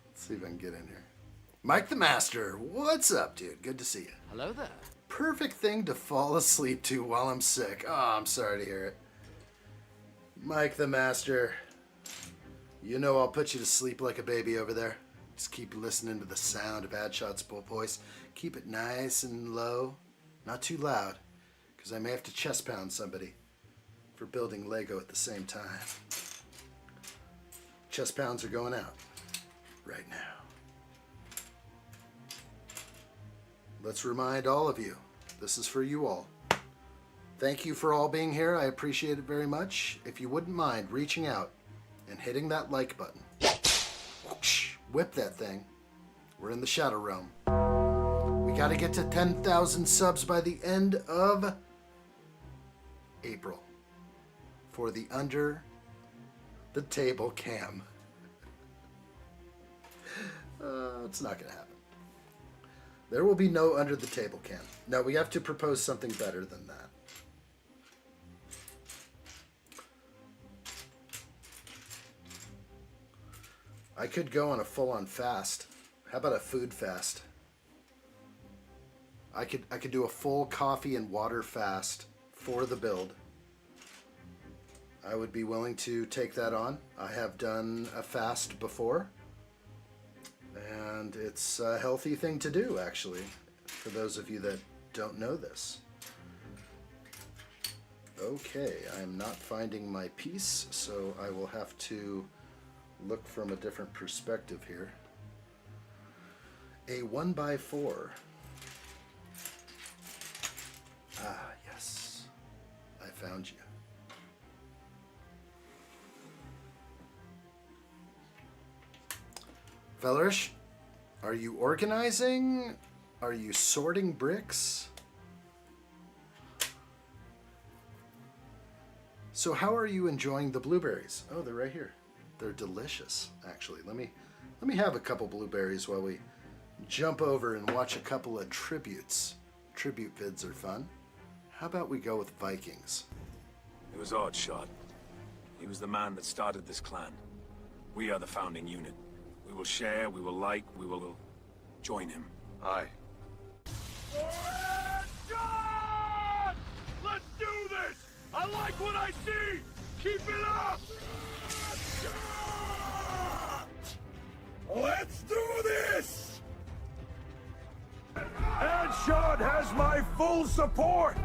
Let's see if I can get in here. Mike the Master, what's up, dude? Good to see you. Hello there. Perfect thing to fall asleep to while I'm sick. Oh, I'm sorry to hear it. Mike the Master, you know I'll put you to sleep like a baby over there. Just keep listening to the sound of Addshot's voice. Keep it nice and low. Not too loud, because I may have to chest pound somebody for building Lego at the same time. Chest pounds are going out right now. Let's remind all of you, this is for you all. Thank you for all being here. I appreciate it very much. If you wouldn't mind reaching out and hitting that like button. Whoosh, whip that thing. We're in the Shadow Realm. We got to get to 10,000 subs by the end of April for the Under the Table cam. It's not going to happen. There will be no Under the Table cam. No, we have to propose something better than that. I could go on a full-on fast. How about a food fast? I could do a full coffee and water fast for the build. I would be willing to take that on. I have done a fast before, and it's a healthy thing to do, actually, for those of you that don't know this. Okay, I'm not finding my piece, so I will have to look from a different perspective here. A 1x4. Ah, yes. I found you. Fellerish, are you organizing? Are you sorting bricks? So how are you enjoying the blueberries? Oh, they're right here. They're delicious, actually. Let me have a couple blueberries while we jump over and watch a couple of tributes. Tribute vids are fun. How about we go with Vikings? It was addshot. He was the man that started this clan. We are the founding unit. We will share, we will like, we will join him. Aye. Addshot! Let's do this! I like what I see! Keep it up! Addshot! Let's do this! Addshot has my full support!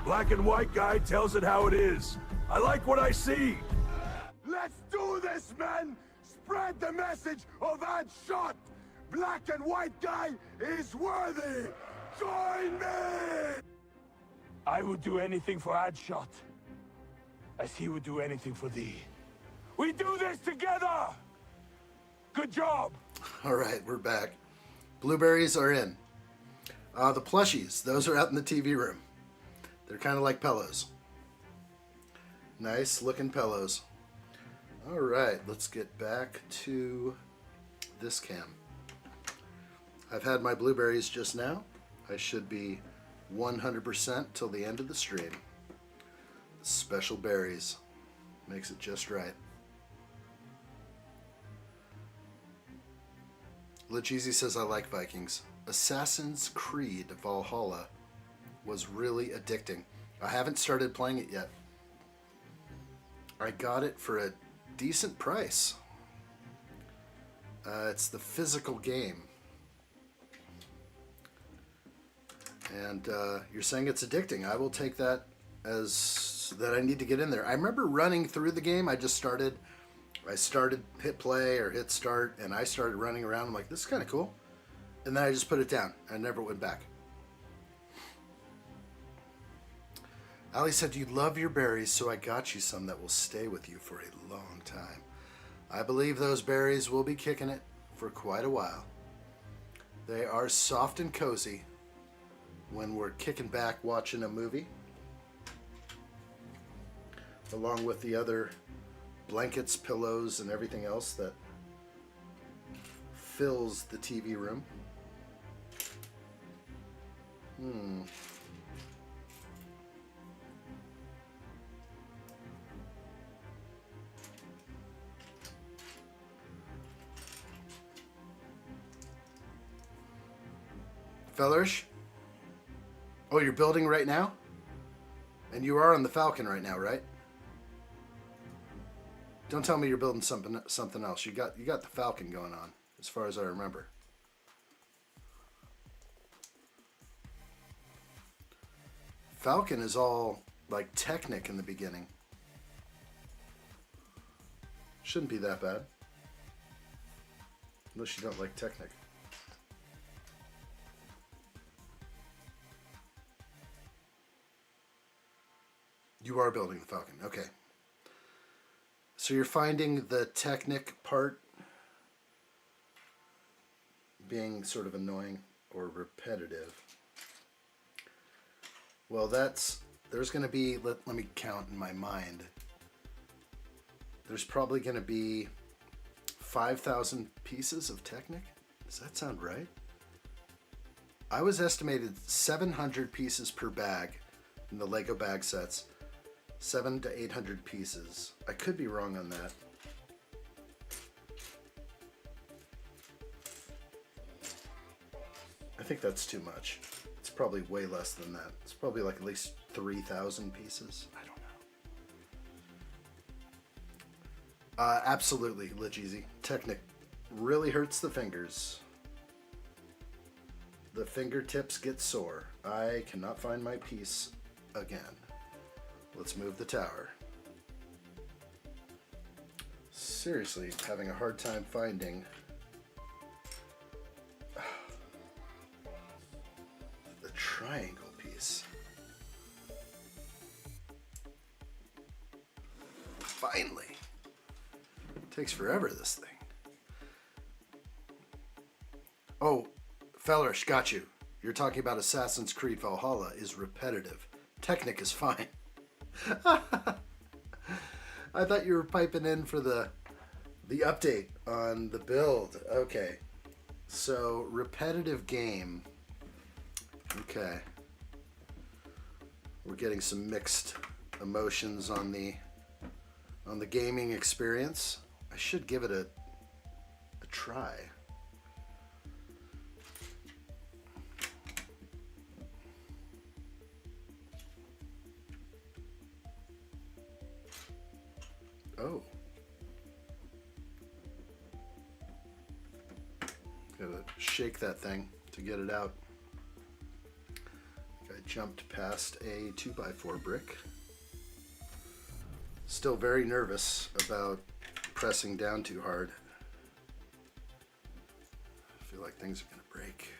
Black and white guy tells it how it is. I like what I see. Let's do this, men! Spread the message of addshot! Black and white guy is worthy! Join me! I would do anything for addshot, as he would do anything for thee. We do this together! Good job! All right, we're back. Blueberries are in. The plushies, those are out in the TV room. They're kind of like pillows. Nice looking pillows. All right, let's get back to this cam. I've had my blueberries just now. I should be 100% till the end of the stream. Special berries. Makes it just right. Lacheezy says I like Vikings. Assassin's Creed Valhalla was really addicting. I haven't started playing it yet. I got it for a decent price. It's the physical game. And you're saying it's addicting. I will take that as that I need to get in there. I remember running through the game. I started, hit play or hit start, and I started running around. I'm like, this is kind of cool. And then I just put it down. I never went back. Ali said, you love your berries, so I got you some that will stay with you for a long time. I believe those berries will be kicking it for quite a while. They are soft and cozy when we're kicking back watching a movie, along with the other blankets, pillows, and everything else that fills the TV room. Fellerish? Oh, you're building right now? And you are on the Falcon right now, right? Don't tell me you're building something else. You got the Falcon going on, as far as I remember. Falcon is all like Technic in the beginning. Shouldn't be that bad. Unless you don't like Technic. You are building the Falcon, okay. So you're finding the Technic part being sort of annoying or repetitive. Well, there's going to be, let me count in my mind. There's probably going to be 5,000 pieces of Technic. Does that sound right? I was estimated 700 pieces per bag in the Lego bag sets. 700 to 800 pieces. I could be wrong on that. think that's too much. It's probably way less than that. It's probably like at least 3,000 pieces. I don't know. Absolutely, Ligeezy. Technic really hurts the fingers. The fingertips get sore. I cannot find my piece again. Let's move the tower. Seriously, having a hard time finding the triangle piece. Finally. Takes forever, this thing. Oh, Fellerish, got you. You're talking about Assassin's Creed Valhalla is repetitive. Technic is fine. I thought you were piping in for the update on the build. Okay. So, repetitive game. Okay. We're getting some mixed emotions on the gaming experience. I should give it a try. Oh. Gotta shake that thing to get it out. I jumped past a 2x4 brick. Still very nervous about pressing down too hard. I feel like things are gonna break.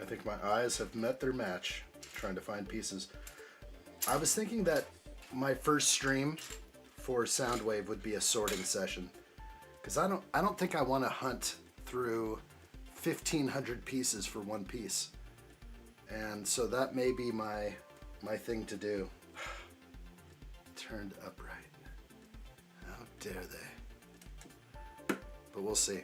I think my eyes have met their match trying to find pieces. I was thinking that my first stream for Soundwave would be a sorting session, because I don't think I want to hunt through 1,500 pieces for one piece, and so that may be my thing to do. Turned upright. How dare they? But we'll see.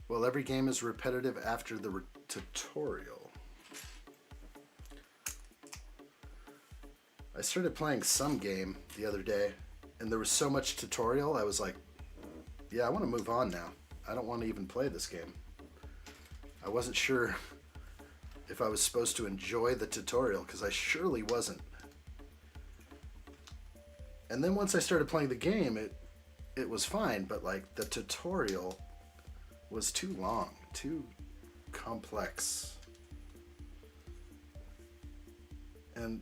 Well, every game is repetitive after the tutorial. I started playing some game the other day, and there was so much tutorial, I was like, yeah, I want to move on now. I don't want to even play this game. I wasn't sure if I was supposed to enjoy the tutorial, because I surely wasn't. And then once I started playing the game, it was fine, but like the tutorial was too long, too complex. And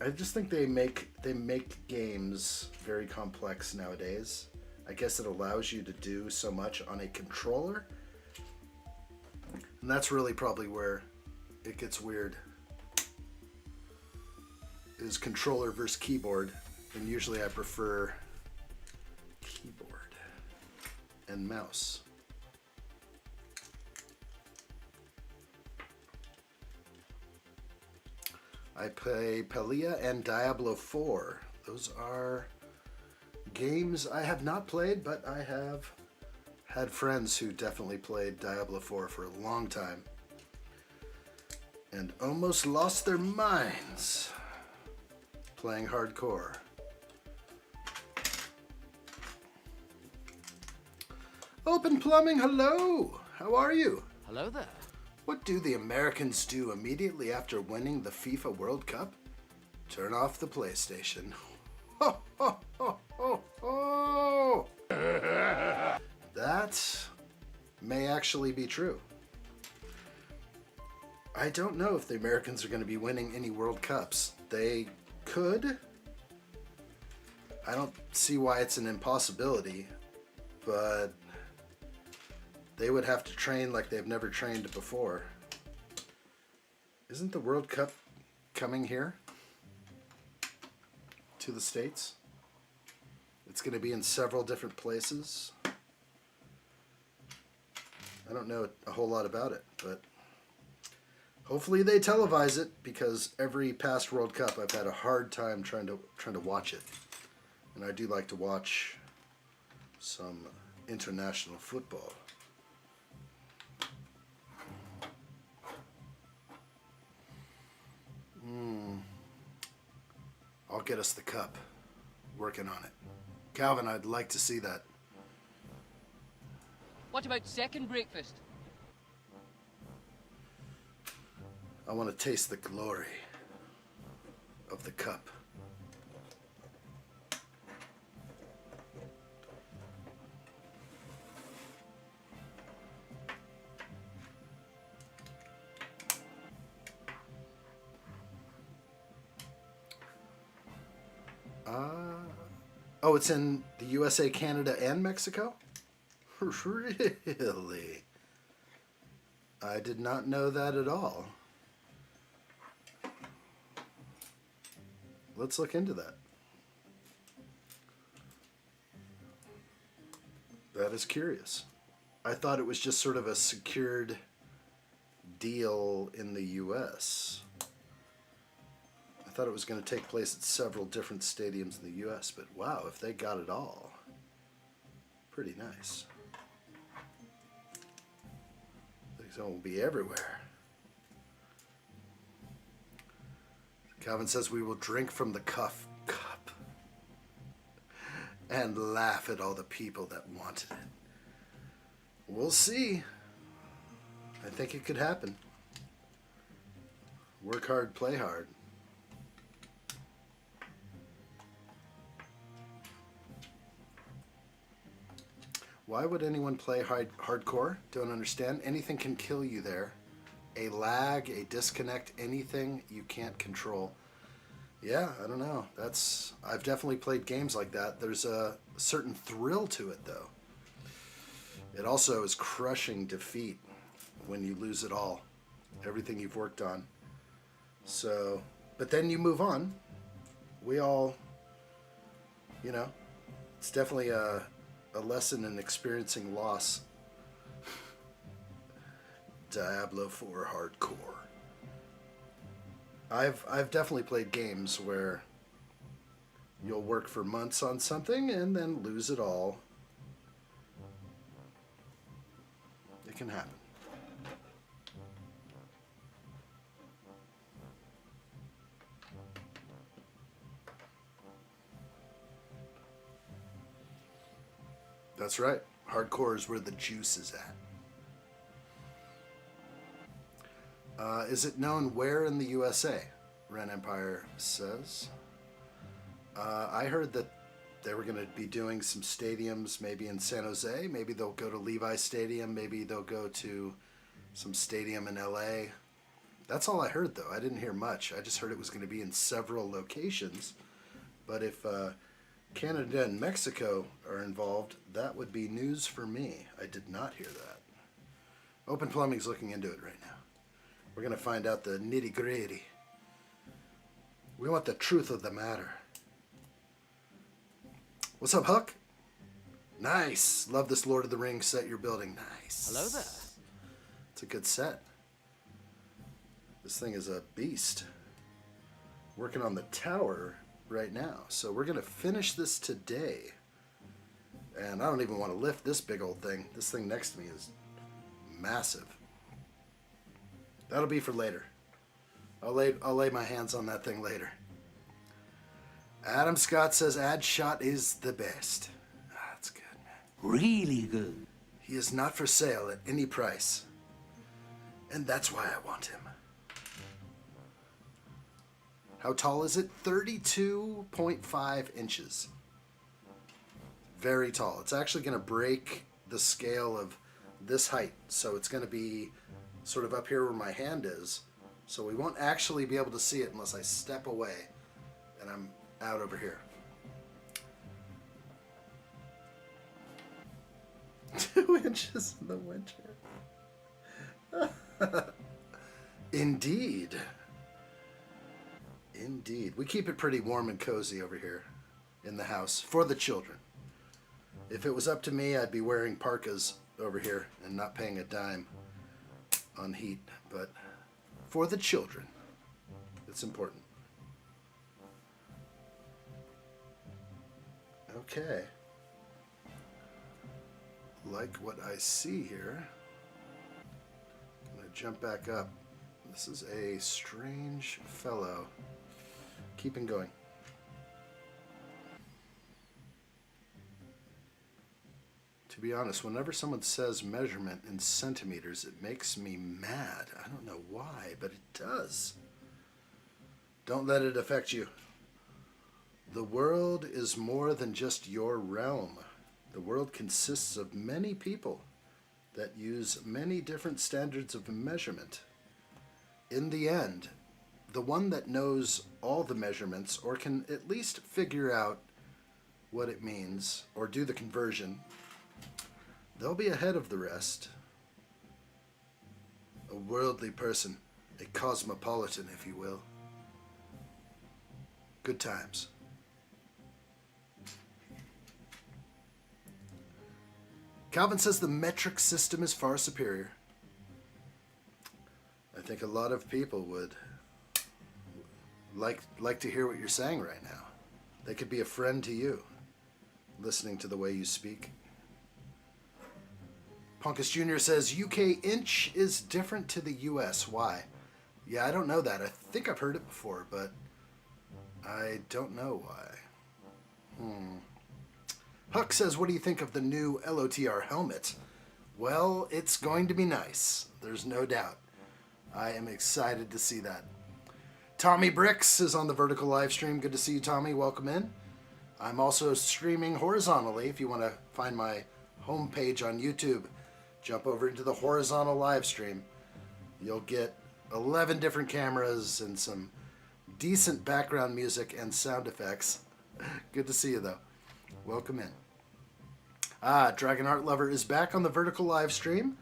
I just think they make games very complex nowadays. I guess it allows you to do so much on a controller. And that's really probably where it gets weird. Is controller versus keyboard. And usually I prefer keyboard and mouse. I play Pelia and Diablo 4. Those are games I have not played, but I have had friends who definitely played Diablo 4 for a long time and almost lost their minds playing hardcore. Open Plumbing, hello! How are you? Hello there. What do the Americans do immediately after winning the FIFA World Cup? Turn off the PlayStation. Ho, ho, ho, ho, ho. That may actually be true. I don't know if the Americans are going to be winning any World Cups. They could. I don't see why it's an impossibility, but they would have to train like they've never trained before. Isn't the World Cup coming here? To the States? It's going to be in several different places. I don't know a whole lot about it, but hopefully they televise it, because every past World Cup I've had a hard time trying to watch it. And I do like to watch some international football. I'll get us the cup. Working on it. Calvin, I'd like to see that. What about second breakfast? I want to taste the glory of the cup. Oh, it's in the USA, Canada, and Mexico? Really? I did not know that at all. Let's look into that. That is curious. I thought it was just sort of a secured deal in the US. I thought it was going to take place at several different stadiums in the US, but wow, if they got it all, pretty nice. These will be everywhere. Calvin says we will drink from the cup and laugh at all the people that wanted it. We'll see. I think it could happen. Work hard, play hard. Why would anyone play hardcore? Don't understand. Anything can kill you there. A lag, a disconnect, anything you can't control. Yeah, I don't know. I've definitely played games like that. There's a certain thrill to it, though. It also is crushing defeat when you lose it all. Everything you've worked on. So, but then you move on. We all, it's definitely a lesson in experiencing loss. Diablo 4 hardcore. I've definitely played games where you'll work for months on something and then lose it all. It can happen. That's right. Hardcore is where the juice is at. Is it known where in the USA? Ren Empire says. I heard that they were going to be doing some stadiums, maybe in San Jose. Maybe they'll go to Levi Stadium. Maybe they'll go to some stadium in LA. That's all I heard, though. I didn't hear much. I just heard it was going to be in several locations. But if Canada and Mexico are involved, that would be news for me. I did not hear that. Open Plumbing's looking into it right now. We're going to find out the nitty-gritty. We want the truth of the matter. What's up, Huck? Nice. Love this Lord of the Rings set you're building. Nice. Hello there. It's a good set. This thing is a beast. Working on the tower right now. So we're going to finish this today. And I don't even want to lift this big old thing. This thing next to me is massive. That'll be for later. I'll lay my hands on that thing later. Adam Scott says addshot is the best. That's good, man. Really good. He is not for sale at any price. And that's why I want him. How tall is it? 32.5 inches. Very tall. It's actually going to break the scale of this height. So it's going to be sort of up here where my hand is. So we won't actually be able to see it unless I step away and I'm out over here. 2 inches in the winter. Indeed. Indeed. We keep it pretty warm and cozy over here in the house for the children. If it was up to me, I'd be wearing parkas over here and not paying a dime on heat, but for the children, it's important. Okay. Like what I see here. I'm going to jump back up. This is a strange fellow. Keeping going. To be honest, whenever someone says measurement in centimeters, it makes me mad. I don't know why, but it does. Don't let it affect you. The world is more than just your realm. The world consists of many people that use many different standards of measurement. In the end, the one that knows all the measurements or can at least figure out what it means or do the conversion, they'll be ahead of the rest. A worldly person, a cosmopolitan, if you will. Good times. Calvin says the metric system is far superior. I think a lot of people would like to hear what you're saying right now. They could be a friend to you, listening to the way you speak. Punkus Jr. says UK inch is different to the US. Why? Yeah, I don't know that. I think I've heard it before, but I don't know why. Huck says, what do you think of the new LOTR helmet? Well, it's going to be nice. There's no doubt. I am excited to see that. Tommy Bricks is on the vertical live stream. Good to see you, Tommy. Welcome in. I'm also streaming horizontally. If you want to find my homepage on YouTube, jump over into the horizontal live stream. You'll get 11 different cameras and some decent background music and sound effects. Good to see you, though. Welcome in. Dragon Art Lover is back on the vertical live stream,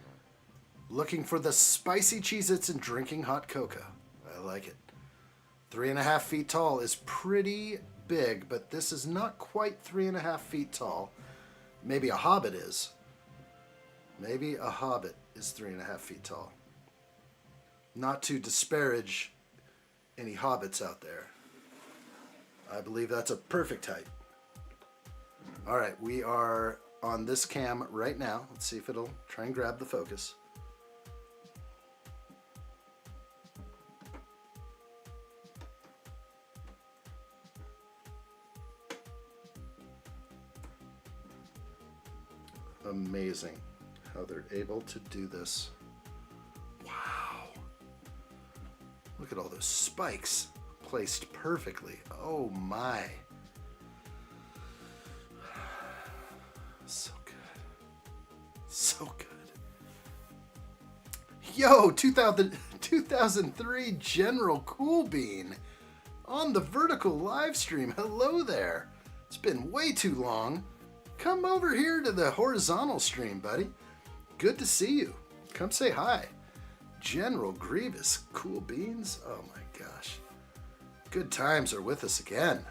looking for the spicy Cheez-Its and drinking hot cocoa. I like it. 3.5 feet tall is pretty big, but this is not quite 3.5 feet tall. Maybe a hobbit is. Maybe a hobbit is 3.5 feet tall. Not to disparage any hobbits out there. I believe that's a perfect height. All right, we are on this cam right now. Let's see if it'll try and grab the focus. Amazing how they're able to do this. Wow. Look at all those spikes placed perfectly. Oh my. So good. So good. Yo, 2003 General Cool Bean on the vertical live stream. Hello there. It's been way too long. Come over here to the horizontal stream, buddy. Good to see you. Come say hi. General Grievous Cool Beans. Oh my gosh. Good times are with us again.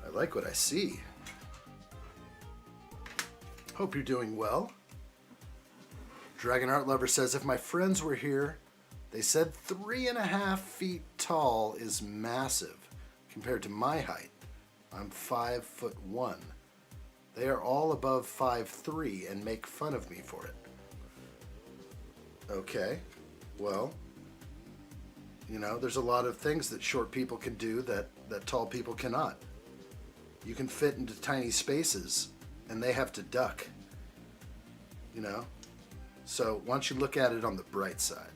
I like what I see. Hope you're doing well. Dragon Art Lover says, if my friends were here, they said 3.5 feet tall is massive compared to my height. I'm 5'1". They are all above 5'3" and make fun of me for it. Okay, well, you know, there's a lot of things that short people can do that tall people cannot. You can fit into tiny spaces, and they have to duck, you know? So why don't you look at it on the bright side.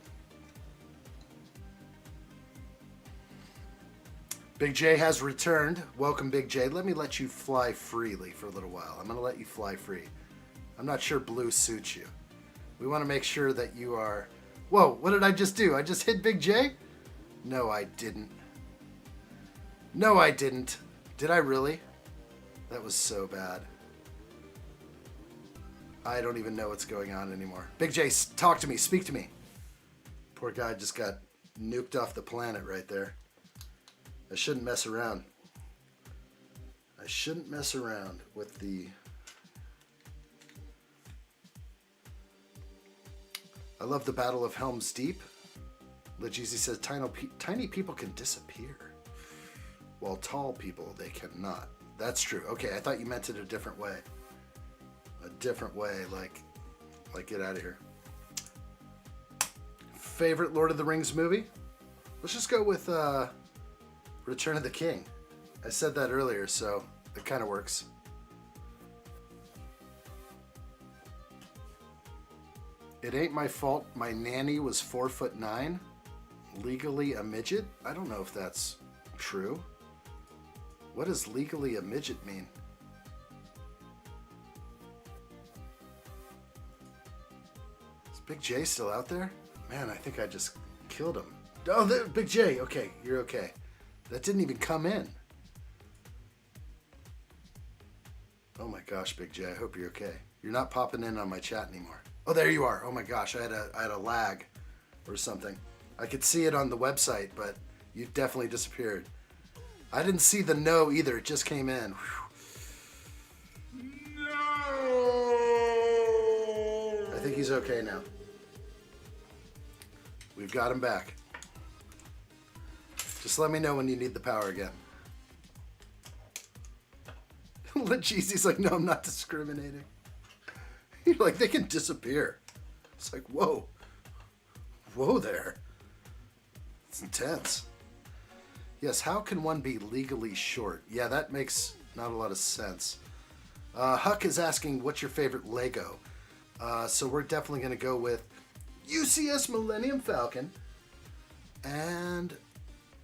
Big J has returned. Welcome, Big J. Let me let you fly freely for a little while. I'm going to let you fly free. I'm not sure blue suits you. We want to make sure that you are... Whoa, what did I just do? I just hit Big J? No, I didn't. No, I didn't. Did I really? That was so bad. I don't even know what's going on anymore. Big J, talk to me. Speak to me. Poor guy just got nuked off the planet right there. I shouldn't mess around. I shouldn't mess around with the I love the Battle of Helm's Deep. Lejeezy says tiny people can disappear, while tall people, they cannot. That's true. Okay, I thought you meant it a different way. A different way, like get out of here. Favorite Lord of the Rings movie? Let's just go with Return of the King. I said that earlier, so it kind of works. It ain't my fault my nanny was 4'9". Legally a midget? I don't know if that's true. What does legally a midget mean? Is Big J still out there? Man, I think I just killed him. Oh, there, Big J. Okay, you're okay. That didn't even come in. Oh my gosh, Big J. I hope you're okay. You're not popping in on my chat anymore. Oh, there you are. Oh my gosh, I had a lag or something. I could see it on the website, but you definitely disappeared. I didn't see the no either. It just came in. No! I think he's okay now. We've got him back. Just let me know when you need the power again. Lejeezy's like, no, I'm not discriminating. You're like, they can disappear. It's like, whoa. Whoa there. It's intense. Yes, how can one be legally short? Yeah, that makes not a lot of sense. Huck is asking, what's your favorite Lego? So we're definitely going to go with UCS Millennium Falcon. And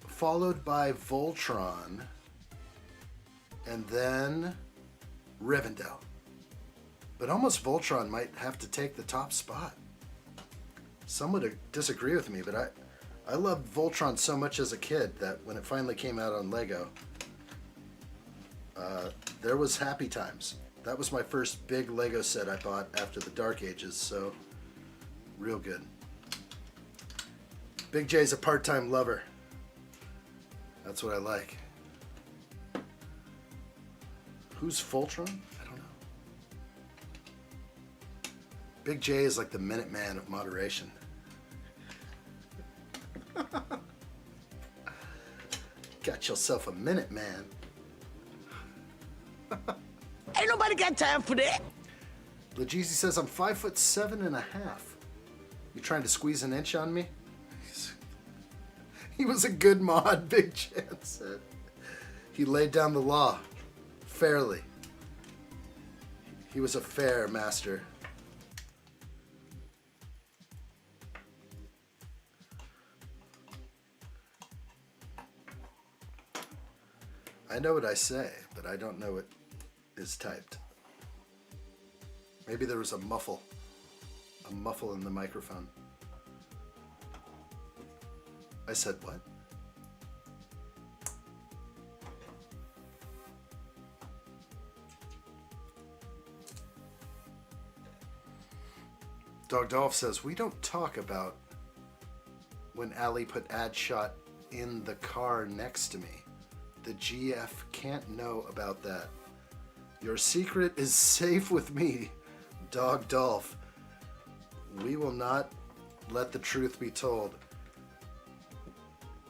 followed by Voltron. And then Rivendell. But almost Voltron might have to take the top spot. Some would disagree with me, but I loved Voltron so much as a kid that when it finally came out on Lego, there was happy times. That was my first big Lego set I bought after the Dark Ages, so real good. Big J's a part-time lover. That's what I like. Who's Voltron? I don't know. Big J is like the Minuteman of moderation. Got yourself a Minuteman. Ain't nobody got time for that. Lejeezy says I'm 5'7.5". You trying to squeeze an inch on me? He was a good mod, Big Chan said. He laid down the law fairly. He was a fair master. I know what I say, but I don't know what is typed. Maybe there was a muffle in the microphone. I said what? Dog Dolph says, we don't talk about when Ali put addshot in the car next to me. The GF can't know about that. Your secret is safe with me, Dog Dolph. We will not let the truth be told.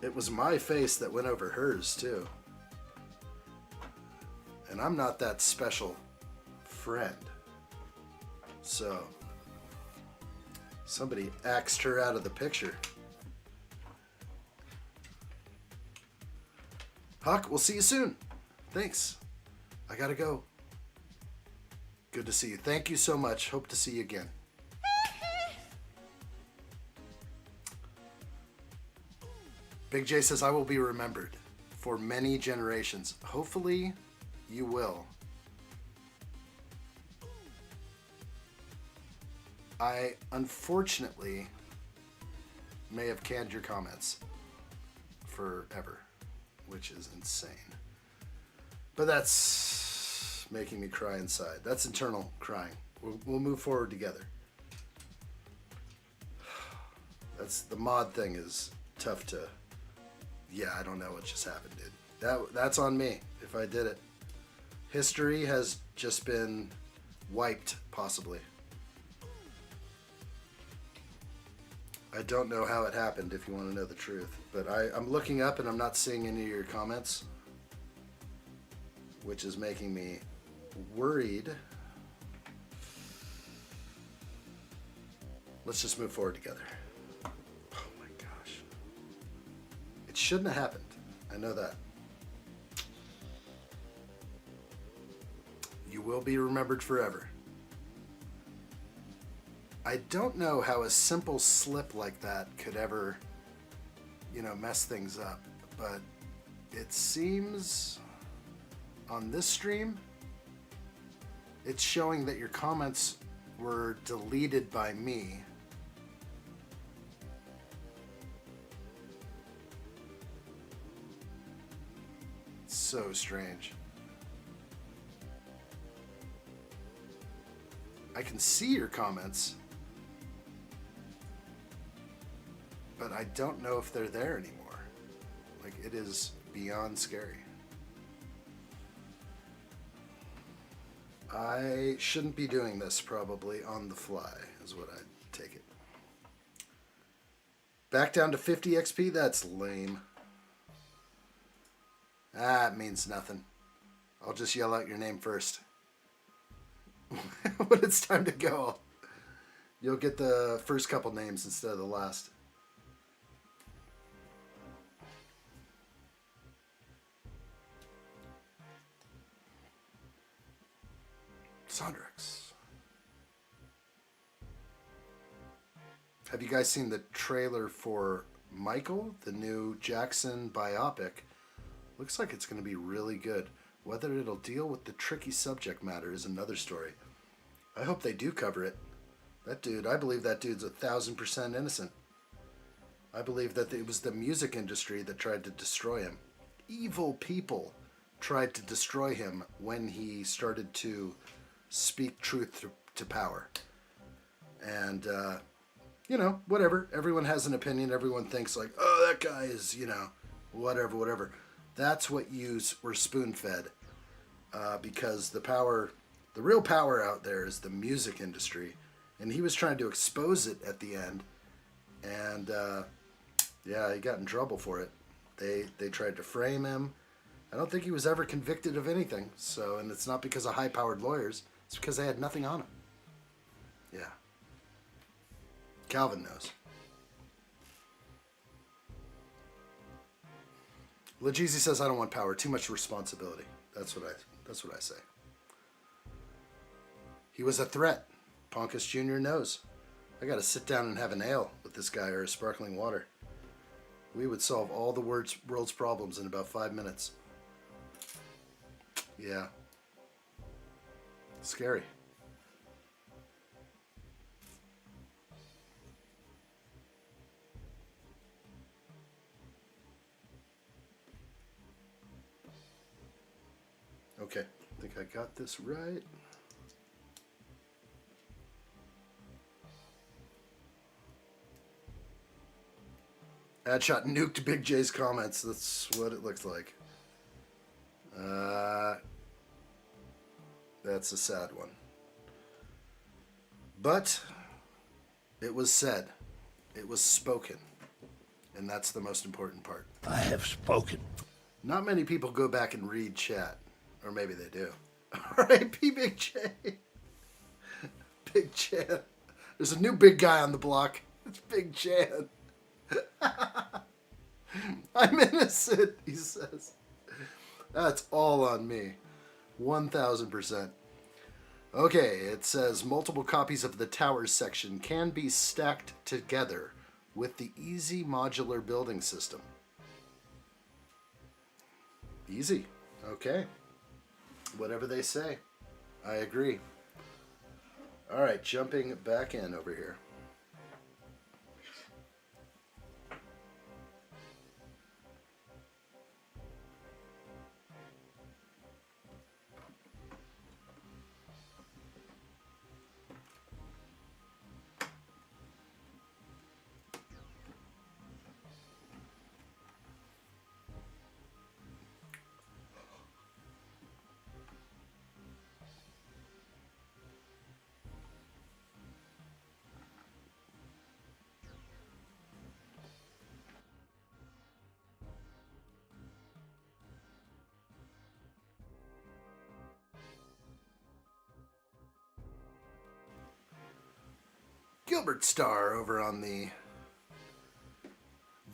It was my face that went over hers, too. And I'm not that special friend. So, somebody axed her out of the picture. Huck, we'll see you soon. Thanks. I gotta go. Good to see you. Thank you so much. Hope to see you again. Big J says, I will be remembered for many generations. Hopefully, you will. I, unfortunately, may have canned your comments forever, which is insane. But that's making me cry inside. That's internal crying. We'll move forward together. That's the mod thing is tough to... Yeah, I don't know what just happened, dude. That's on me if I did it. History has just been wiped, possibly. I don't know how it happened, if you want to know the truth. But I'm looking up and I'm not seeing any of your comments, which is making me worried. Let's just move forward together. Oh my gosh. It shouldn't have happened. I know that. You will be remembered forever. I don't know how a simple slip like that could ever, mess things up. But it seems on this stream, it's showing that your comments were deleted by me. So strange. I can see your comments, but I don't know if they're there anymore. Like, it is beyond scary. I shouldn't be doing this probably on the fly, is what I take it. Back down to 50 XP? That's lame. Ah, it means nothing. I'll just yell out your name first. When it's time to go, you'll get the first couple names instead of the last. Sondrix. Have you guys seen the trailer for Michael, the new Jackson biopic? Looks like it's going to be really good. Whether it'll deal with the tricky subject matter is another story. I hope they do cover it. That dude, I believe that dude's 1,000% innocent. I believe that it was the music industry that tried to destroy him. Evil people tried to destroy him when he started to speak truth to power. And, whatever. Everyone has an opinion. Everyone thinks like, oh, that guy is, whatever. That's what you were spoon-fed. Because the real power out there is the music industry. And he was trying to expose it at the end. And, he got in trouble for it. They tried to frame him. I don't think he was ever convicted of anything. So, and it's not because of high-powered lawyers. It's because they had nothing on him. Yeah. Calvin knows. Lejeezy says, I don't want power. Too much responsibility. That's what I say. He was a threat. Ponkus Jr. knows. I got to sit down and have an ale with this guy or a sparkling water. We would solve all the world's problems in about 5 minutes. Yeah. Scary. Okay, I think I got this right. Addshot nuked Big J's comments. That's what it looks like. That's a sad one. But it was said. It was spoken. And that's the most important part. I have spoken. Not many people go back and read chat. Or maybe they do. R.I.P. Big J. Big Chan. There's a new big guy on the block. It's Big Chan. I'm innocent, he says. That's all on me. 1,000%. Okay, it says multiple copies of the towers section can be stacked together with the easy modular building system. Easy. Okay. Whatever they say. I agree. All right, jumping back in over here. Gilbert Starr over on the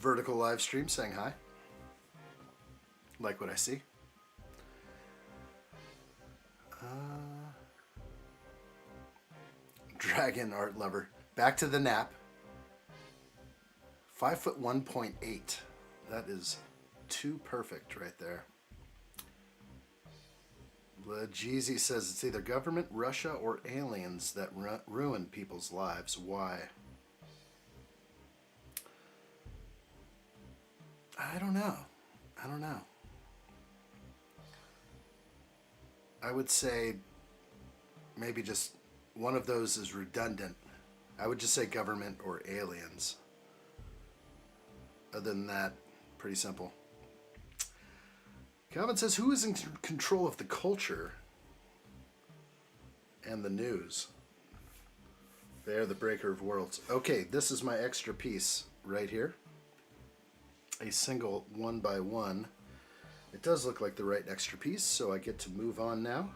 vertical live stream saying hi. Like what I see. Dragon art lover. Back to the nap. 5'1.8". That is too perfect right there. Jeezy says it's either government, Russia, or aliens that ruin people's lives. Why? I don't know. I don't know. I would say maybe just one of those is redundant. I would just say government or aliens. Other than that, pretty simple. Calvin says, who is in control of the culture and the news? They are the breaker of worlds. Okay, this is my extra piece right here. A single 1x1. It does look like the right extra piece, so I get to move on now.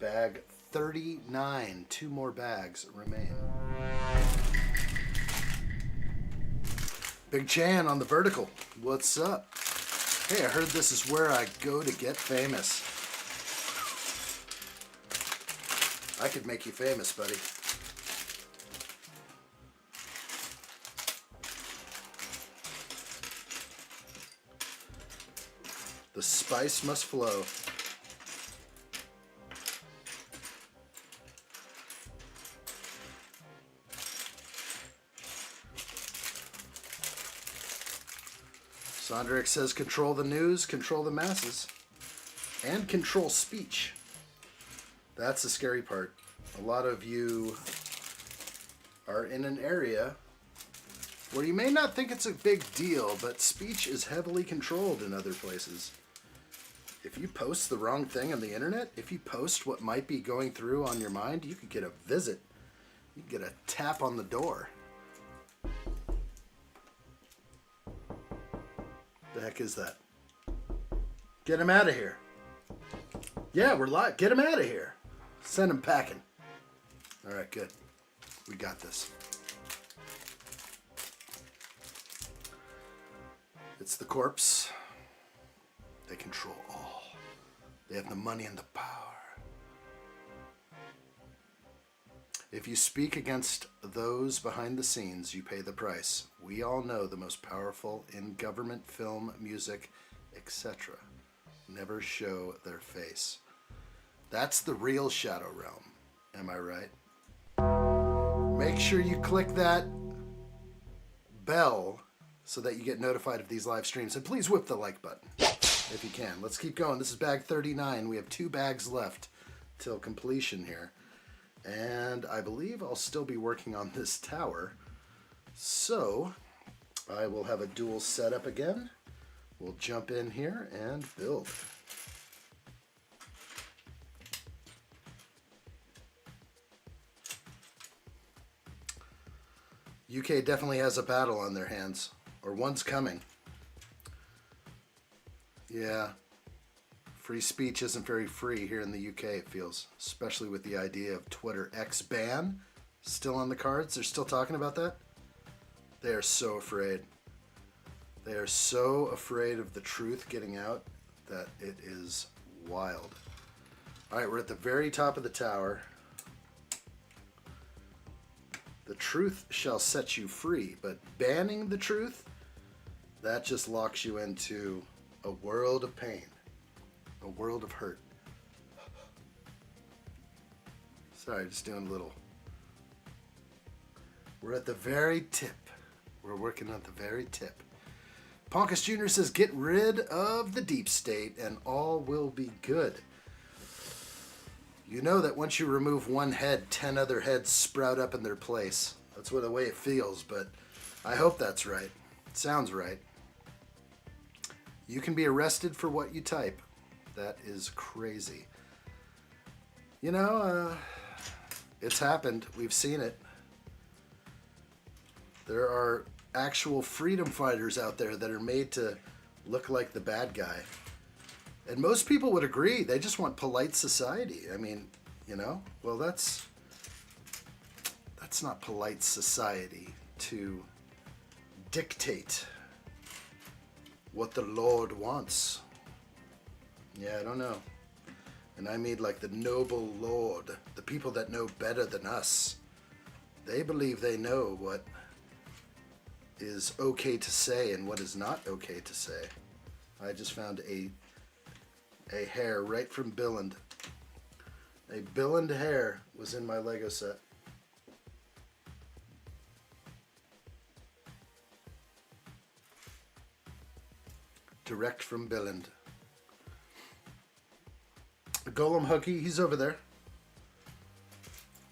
Bag 39. 2 more bags remain. Big Chan on the vertical. What's up? Hey, I heard this is where I go to get famous. I could make you famous, buddy. The spice must flow. Sondrick says, control the news, control the masses, and control speech. That's the scary part. A lot of you are in an area where you may not think it's a big deal, but speech is heavily controlled in other places. If you post the wrong thing on the internet, if you post what might be going through on your mind, you could get a visit. You could get a tap on the door. The heck is that? Get him out of here. Yeah, we're live. Get him out of here. Send him packing. All right, good. We got this. It's the corpse. They control all. They have the money and the power. If you speak against those behind the scenes, you pay the price. We all know the most powerful in government, film, music, etc. never show their face. That's the real Shadow Realm. Am I right? Make sure you click that bell so that you get notified of these live streams. And please whip the like button if you can. Let's keep going. This is bag 39. We have 2 bags left till completion here. And I believe I'll still be working on this tower. So I will have a dual setup again. We'll jump in here and build. UK definitely has a battle on their hands, or one's coming. Yeah, free speech isn't very free here in the UK, it feels, especially with the idea of Twitter X ban still on the cards. They're still talking about that. They are so afraid. They are so afraid of the truth getting out that it is wild. All right, we're at the very top of the tower. The truth shall set you free, but banning the truth, that just locks you into a world of pain, a world of hurt. Sorry, just doing a little. We're at the very tip. We're working at the very tip. Ponkus Jr. says, get rid of the deep state and all will be good. You know that once you remove one head, 10 other heads sprout up in their place. That's the way it feels, but I hope that's right. It sounds right. You can be arrested for what you type. That is crazy. You know, it's happened. We've seen it. There are actual freedom fighters out there that are made to look like the bad guy. And most people would agree. They just want polite society. I mean, you know, well, that's That's not polite society to dictate what the Lord wants. Yeah, I don't know. And I mean like the noble Lord, the people that know better than us. They believe they know what is okay to say and what is not okay to say. I just found a hair right from Billand. A Billand hair was in my Lego set. Direct from Billand. Golem Huggy, he's over there.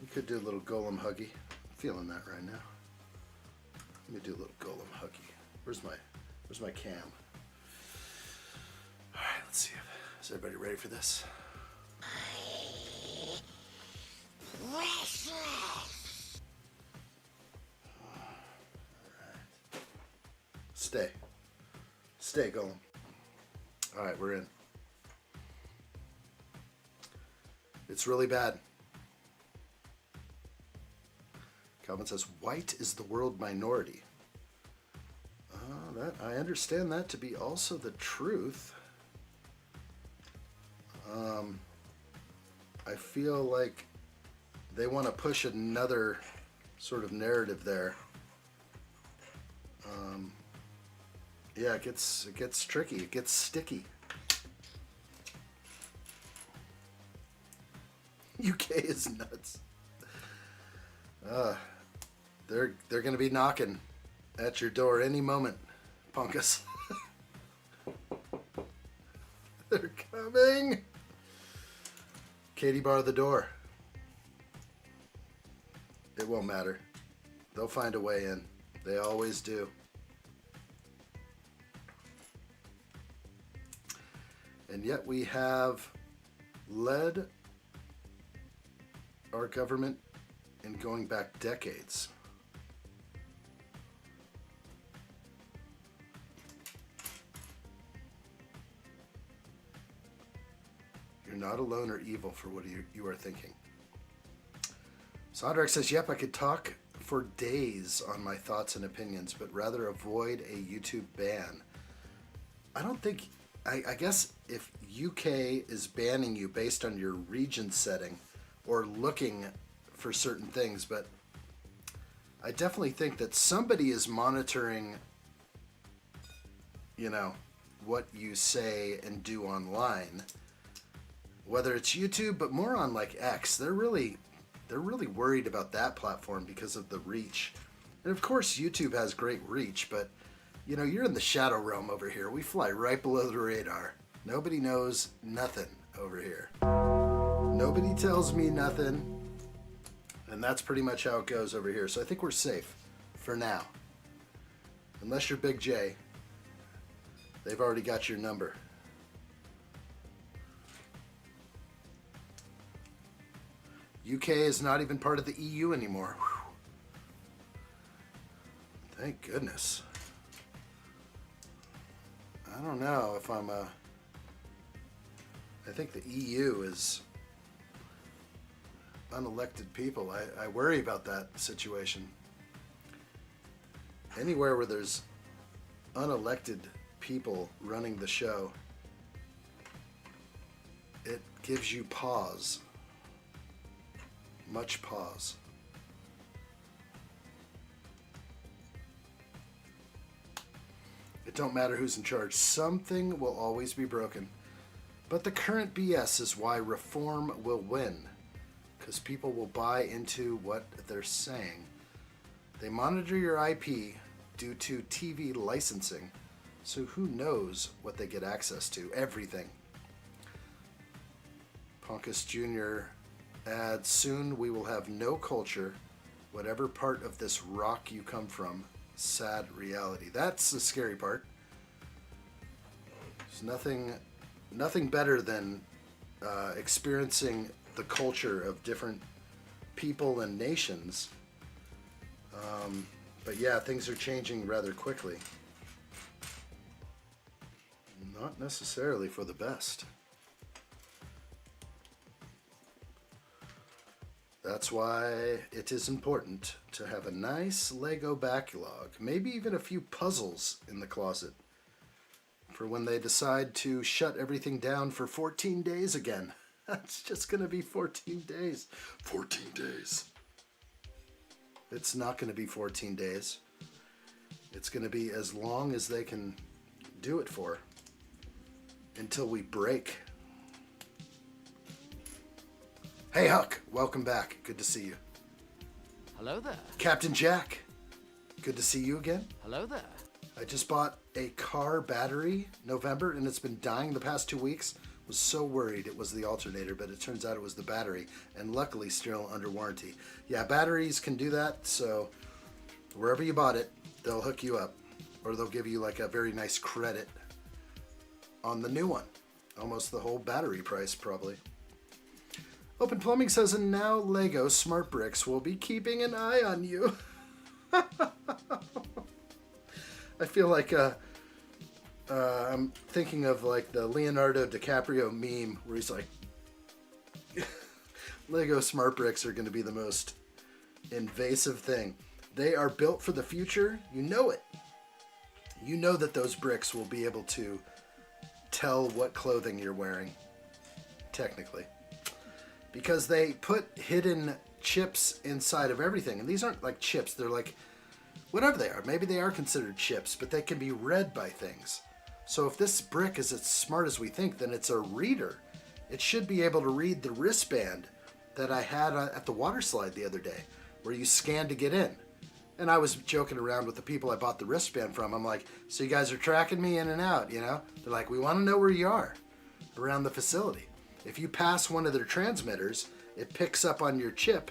We could do a little Golem Huggy. I'm feeling that right now. Let me do a little Golem Huggy. Where's my cam? All right, let's see. Is everybody ready for this? Stay. Stay, Golem. All right, we're in. It's really bad. Calvin says, white is the world minority. That I understand that to be also the truth. I feel like they want to push another sort of narrative there. Yeah, it gets tricky. It gets sticky. UK is nuts. They're going to be knocking at your door any moment, Punkus. They're coming. Katie, bar the door. It won't matter. They'll find a way in. They always do. And yet we have led our government in going back decades. You're not alone or evil for what you are thinking. Sondrak says, yep, I could talk for days on my thoughts and opinions, but rather avoid a YouTube ban. I don't think, I guess if UK is banning you based on your region setting or looking for certain things, but I definitely think that somebody is monitoring, you know, what you say and do online. Whether it's YouTube, but more on like X, they're really worried about that platform because of the reach. And of course, YouTube has great reach, but you know, you're in the shadow realm over here. We fly right below the radar. Nobody knows nothing over here. Nobody tells me nothing. And that's pretty much how it goes over here. So I think we're safe for now. Unless you're Big J, they've already got your number. UK is not even part of the EU anymore. Whew. Thank goodness. I don't know if I'm I think the EU is unelected people. I worry about that situation. Anywhere where there's unelected people running the show, it gives you pause. Much pause. It don't matter who's in charge. Something will always be broken. But the current BS is why reform will win. Because people will buy into what they're saying. They monitor your IP due to TV licensing. So who knows what they get access to? Everything. Ponkus Jr. adds, soon we will have no culture, whatever part of this rock you come from. Sad reality. That's the scary part. There's nothing better than experiencing the culture of different people and nations. But yeah, things are changing rather quickly. Not necessarily for the best. That's why it is important to have a nice Lego backlog, maybe even a few puzzles in the closet for when they decide to shut everything down for 14 days again. That's just going to be 14 days. 14 days. It's not going to be 14 days. It's going to be as long as they can do it for until we break. Hey Huck, welcome back. Good to see you. Hello there. Captain Jack, good to see you again. Hello there. I just bought a car battery November and it's been dying the past 2 weeks. Was so worried it was the alternator, but it turns out it was the battery, and luckily still under warranty. Yeah, batteries can do that, so wherever you bought it, they'll hook you up, or they'll give you like a very nice credit on the new one. Almost the whole battery price, probably. Open Plumbing says, and now Lego Smart Bricks will be keeping an eye on you. I feel like I'm thinking of like the Leonardo DiCaprio meme where he's like, Lego Smart Bricks are going to be the most invasive thing. They are built for the future. You know it. You know that those bricks will be able to tell what clothing you're wearing, technically. Because they put hidden chips inside of everything. And these aren't like chips. They're like, whatever they are. Maybe they are considered chips, but they can be read by things. So if this brick is as smart as we think, then it's a reader. It should be able to read the wristband that I had at the water slide the other day, where you scan to get in. And I was joking around with the people I bought the wristband from. I'm like, so you guys are tracking me in and out, you know? They're like, we want to know where you are around the facility. If you pass one of their transmitters, it picks up on your chip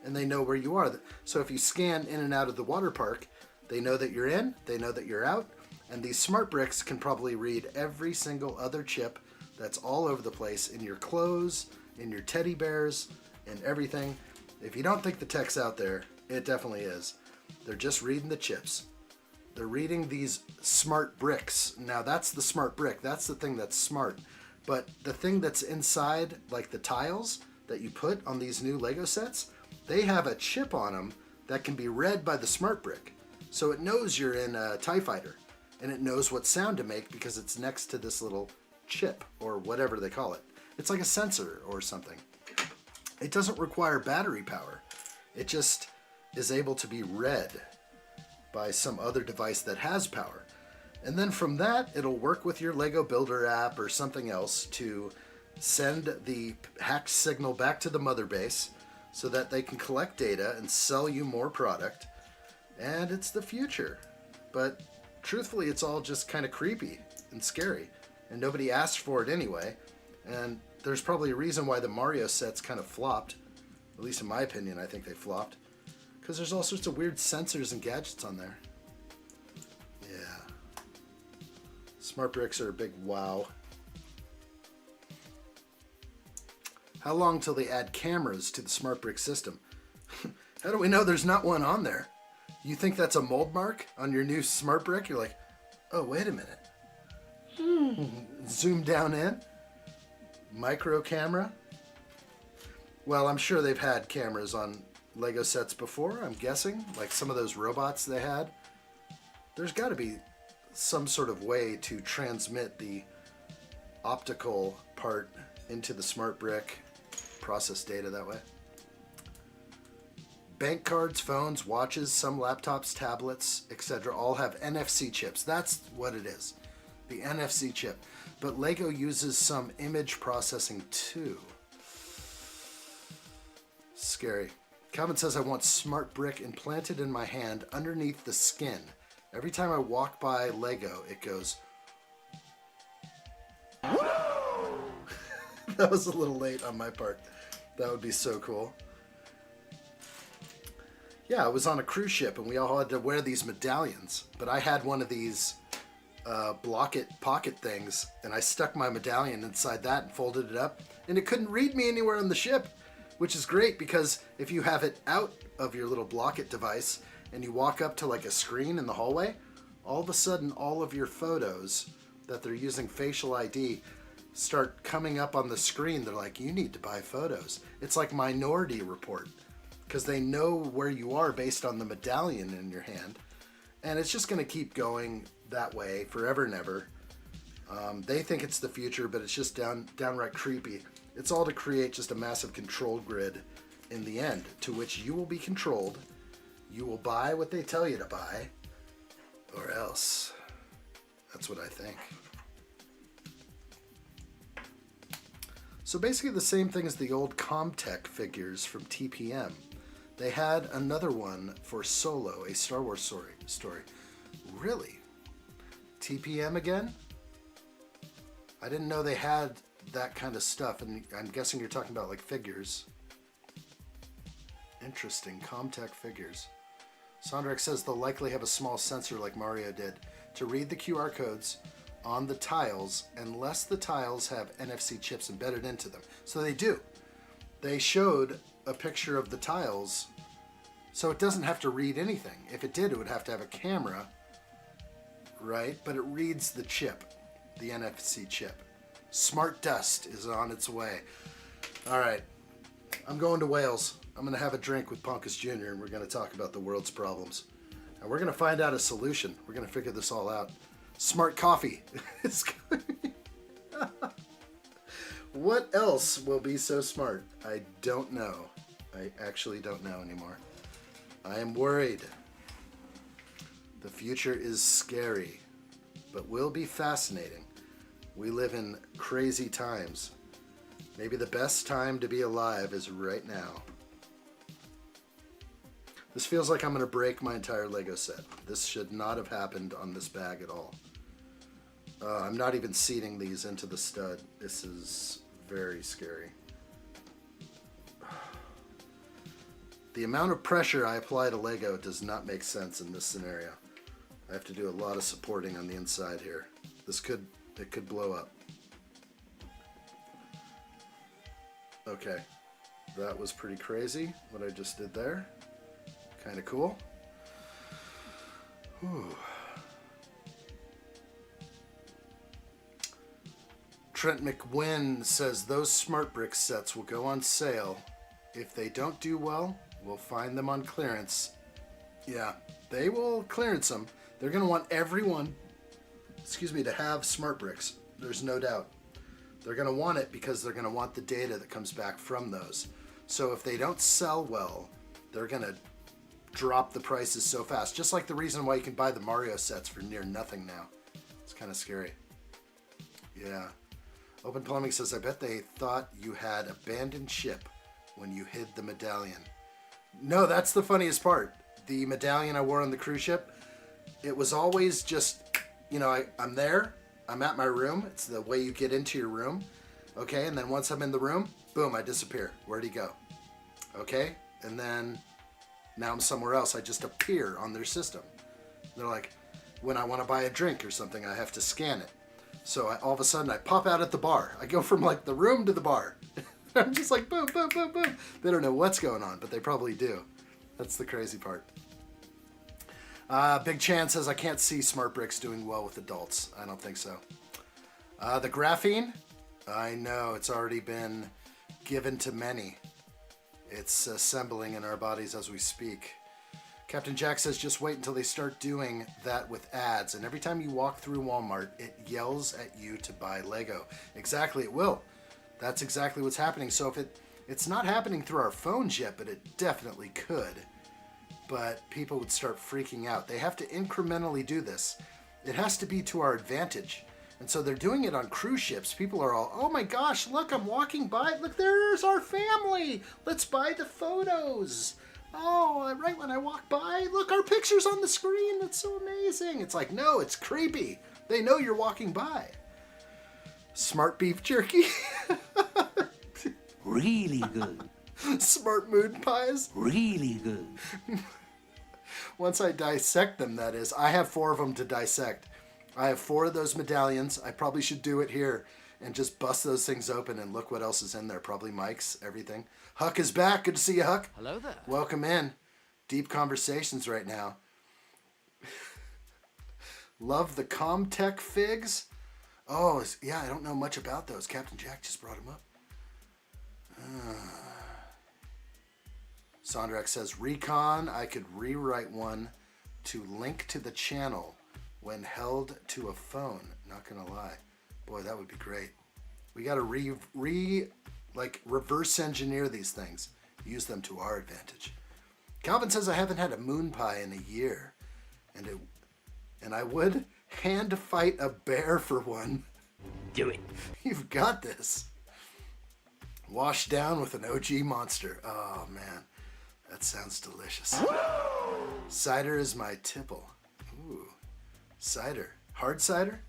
and they know where you are. So if you scan in and out of the water park, they know that you're in, they know that you're out. And these smart bricks can probably read every single other chip that's all over the place in your clothes, in your teddy bears, and everything. If you don't think the tech's out there, it definitely is. They're just reading the chips. They're reading these smart bricks. Now that's the smart brick. That's the thing that's smart. But the thing that's inside, like the tiles that you put on these new Lego sets, they have a chip on them that can be read by the smart brick. So it knows you're in a TIE fighter. And it knows what sound to make because it's next to this little chip or whatever they call it. It's like a sensor or something. It doesn't require battery power. It just is able to be read by some other device that has power. And then from that, it'll work with your Lego Builder app or something else to send the hacked signal back to the mother base so that they can collect data and sell you more product. And it's the future. But truthfully, it's all just kind of creepy and scary, and nobody asked for it anyway. And there's probably a reason why the Mario sets kind of flopped. At least in my opinion, I think they flopped. Because there's all sorts of weird sensors and gadgets on there. Yeah. Smart bricks are a big wow. How long till they add cameras to the smart brick system? How do we know there's not one on there? You think that's a mold mark on your new smart brick? You're like, oh, wait a minute. Zoom down in. Micro camera. Well, I'm sure they've had cameras on Lego sets before, I'm guessing. Like some of those robots they had. There's got to be some sort of way to transmit the optical part into the smart brick, process data that way. Bank cards, phones, watches, some laptops, tablets, etc. all have NFC chips. That's what it is, the NFC chip. But Lego uses some image processing too. Scary. Calvin says, I want smart brick implanted in my hand underneath the skin. Every time I walk by Lego, it goes... That was a little late on my part. That would be so cool. Yeah, I was on a cruise ship and we all had to wear these medallions. But I had one of these pocket things and I stuck my medallion inside that and folded it up. And it couldn't read me anywhere on the ship, which is great because if you have it out of your little block-it device and you walk up to like a screen in the hallway, all of a sudden all of your photos that they're using facial ID start coming up on the screen. They're like, you need to buy photos. It's like Minority Report, because they know where you are based on the medallion in your hand. And it's just going to keep going that way forever and ever. They think it's the future, but it's just downright creepy. It's all to create just a massive control grid in the end, to which you will be controlled. You will buy what they tell you to buy, or else. That's what I think. So basically the same thing as the old Comtech figures from TPM. They had another one for Solo, a Star Wars story. Really? TPM again? I didn't know they had that kind of stuff, and I'm guessing you're talking about like figures. Interesting, Comtech figures. Sondrak says they'll likely have a small sensor like Mario did to read the QR codes on the tiles, unless the tiles have NFC chips embedded into them. So they do. They showed a picture of the tiles, so it doesn't have to read anything. If it did, it would have to have a camera, right? But it reads the chip, the NFC chip. Smart dust is on its way. All right, I'm going to Wales. I'm going to have a drink with Ponkus Jr. and we're going to talk about the world's problems. And we're going to find out a solution. We're going to figure this all out. Smart coffee. What else will be so smart? I don't know. I actually don't know anymore. I am worried. The future is scary, but will be fascinating. We live in crazy times. Maybe the best time to be alive is right now. This feels like I'm going to break my entire Lego set. This should not have happened on this bag at all. I'm not even seating these into the stud. This is very scary. The amount of pressure I apply to Lego does not make sense in this scenario. I have to do a lot of supporting on the inside here. It could blow up. Okay, that was pretty crazy what I just did there. Kind of cool. Whew. Trent McWynn says those Smart Brick sets will go on sale. If they don't do well, we'll find them on clearance. Yeah, they will clearance them. They're going to want everyone, to have Smart Bricks. There's no doubt. They're going to want it because they're going to want the data that comes back from those. So if they don't sell well, they're going to drop the prices so fast. Just like the reason why you can buy the Mario sets for near nothing now. It's kind of scary. Yeah. Open Plumbing says, I bet they thought you had abandoned ship when you hid the medallion. No, that's the funniest part. The medallion I wore on the cruise ship, it was always just, I'm there. I'm at my room. It's the way you get into your room. Okay, and then once I'm in the room, boom, I disappear. Where'd he go? Okay, and then now I'm somewhere else. I just appear on their system. They're like, when I want to buy a drink or something, I have to scan it. So all of a sudden, I pop out at the bar. I go from like the room to the bar. I'm just like, boom, boom, boom, boom. They don't know what's going on, but they probably do. That's the crazy part. Big Chan says, I can't see Smart Bricks doing well with adults. I don't think so. The graphene? I know, it's already been given to many. It's assembling in our bodies as we speak. Captain Jack says, just wait until they start doing that with ads. And every time you walk through Walmart, it yells at you to buy Lego. Exactly, it will. That's exactly what's happening. So if it's not happening through our phones yet, but it definitely could. But people would start freaking out. They have to incrementally do this. It has to be to our advantage. And so they're doing it on cruise ships. People are all, oh my gosh, look, I'm walking by. Look, there's our family. Let's buy the photos. Oh, right when I walk by, look, our picture's on the screen. That's so amazing. It's like, no, it's creepy. They know you're walking by. Smart beef jerky. Really good. Smart moon pies. Really good. Once I dissect them, that is. I have 4 of them to dissect. I have 4 of those medallions. I probably should do it here and just bust those things open and look what else is in there. Probably mics, everything. Huck is back. Good to see you, Huck. Hello there. Welcome in. Deep conversations right now. Love the Comtech figs. Oh, yeah, I don't know much about those. Captain Jack just brought him up. Sondrak says, Recon, I could rewrite one to link to the channel when held to a phone. Not gonna lie. Boy, that would be great. We gotta reverse engineer these things. Use them to our advantage. Calvin says, I haven't had a moon pie in a year. And I would hand fight a bear for one. Do it. You've got this. Washed down with an OG monster. Oh, man. That sounds delicious. Cider is my tipple. Ooh. Cider. Hard cider?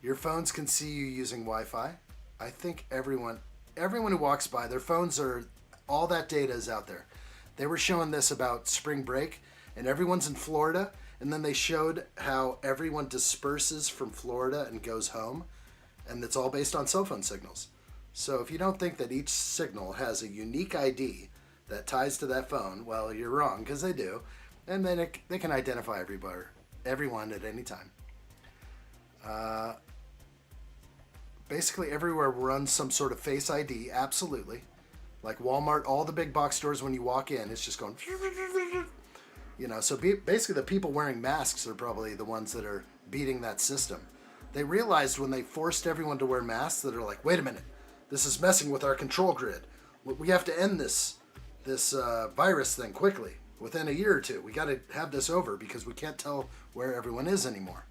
Your phones can see you using Wi-Fi. I think everyone who walks by, their phones are, all that data is out there. They were showing this about spring break, and everyone's in Florida, and then they showed how everyone disperses from Florida and goes home, and it's all based on cell phone signals. So if you don't think that each signal has a unique ID that ties to that phone, well, you're wrong, because they do, and then they can identify everyone at any time. Basically everywhere runs some sort of Face ID, absolutely. Like Walmart, all the big box stores, when you walk in, it's just going, you know, so basically the people wearing masks are probably the ones that are beating that system. They realized when they forced everyone to wear masks that are like, wait a minute, this is messing with our control grid. We have to end this virus thing quickly, within a year or two. We got to have this over because we can't tell where everyone is anymore.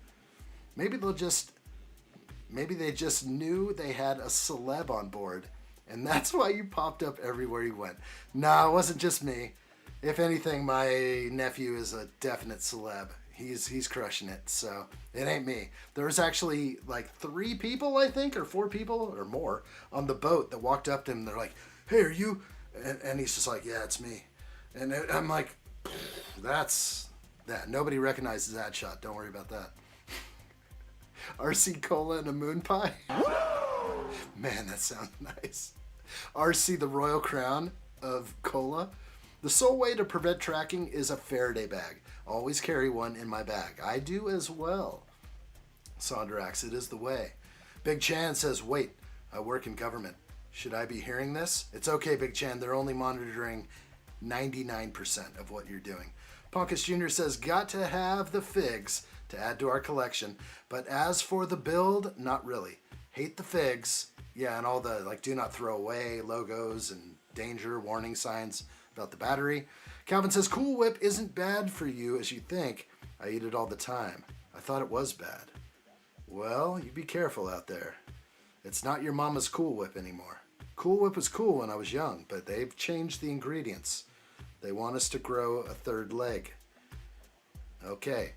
Maybe they just knew they had a celeb on board, and that's why you popped up everywhere you went. Nah, it wasn't just me. If anything, my nephew is a definite celeb. He's crushing it, so it ain't me. There was actually like 3 people, I think, or 4 people or more on the boat that walked up to him. They're like, hey, are you? And he's just like, yeah, it's me. And I'm like, that's that. Nobody recognizes that shot. Don't worry about that. RC Cola and a moon pie? Man, that sounds nice. RC, the Royal Crown of Cola. The sole way to prevent tracking is a Faraday bag. Always carry one in my bag. I do as well. Sondrax, it is the way. Big Chan says, wait, I work in government. Should I be hearing this? It's okay, Big Chan. They're only monitoring 99% of what you're doing. Ponkus Jr. says, got to have the figs to add to our collection. But as for the build, not really. Hate the figs. Yeah, and all the, like, do not throw away logos and danger warning signs about the battery. Calvin says, Cool Whip isn't bad for you as you think. I eat it all the time. I thought it was bad. Well, you be careful out there. It's not your mama's Cool Whip anymore. Cool Whip was cool when I was young, but they've changed the ingredients. They want us to grow a third leg. Okay.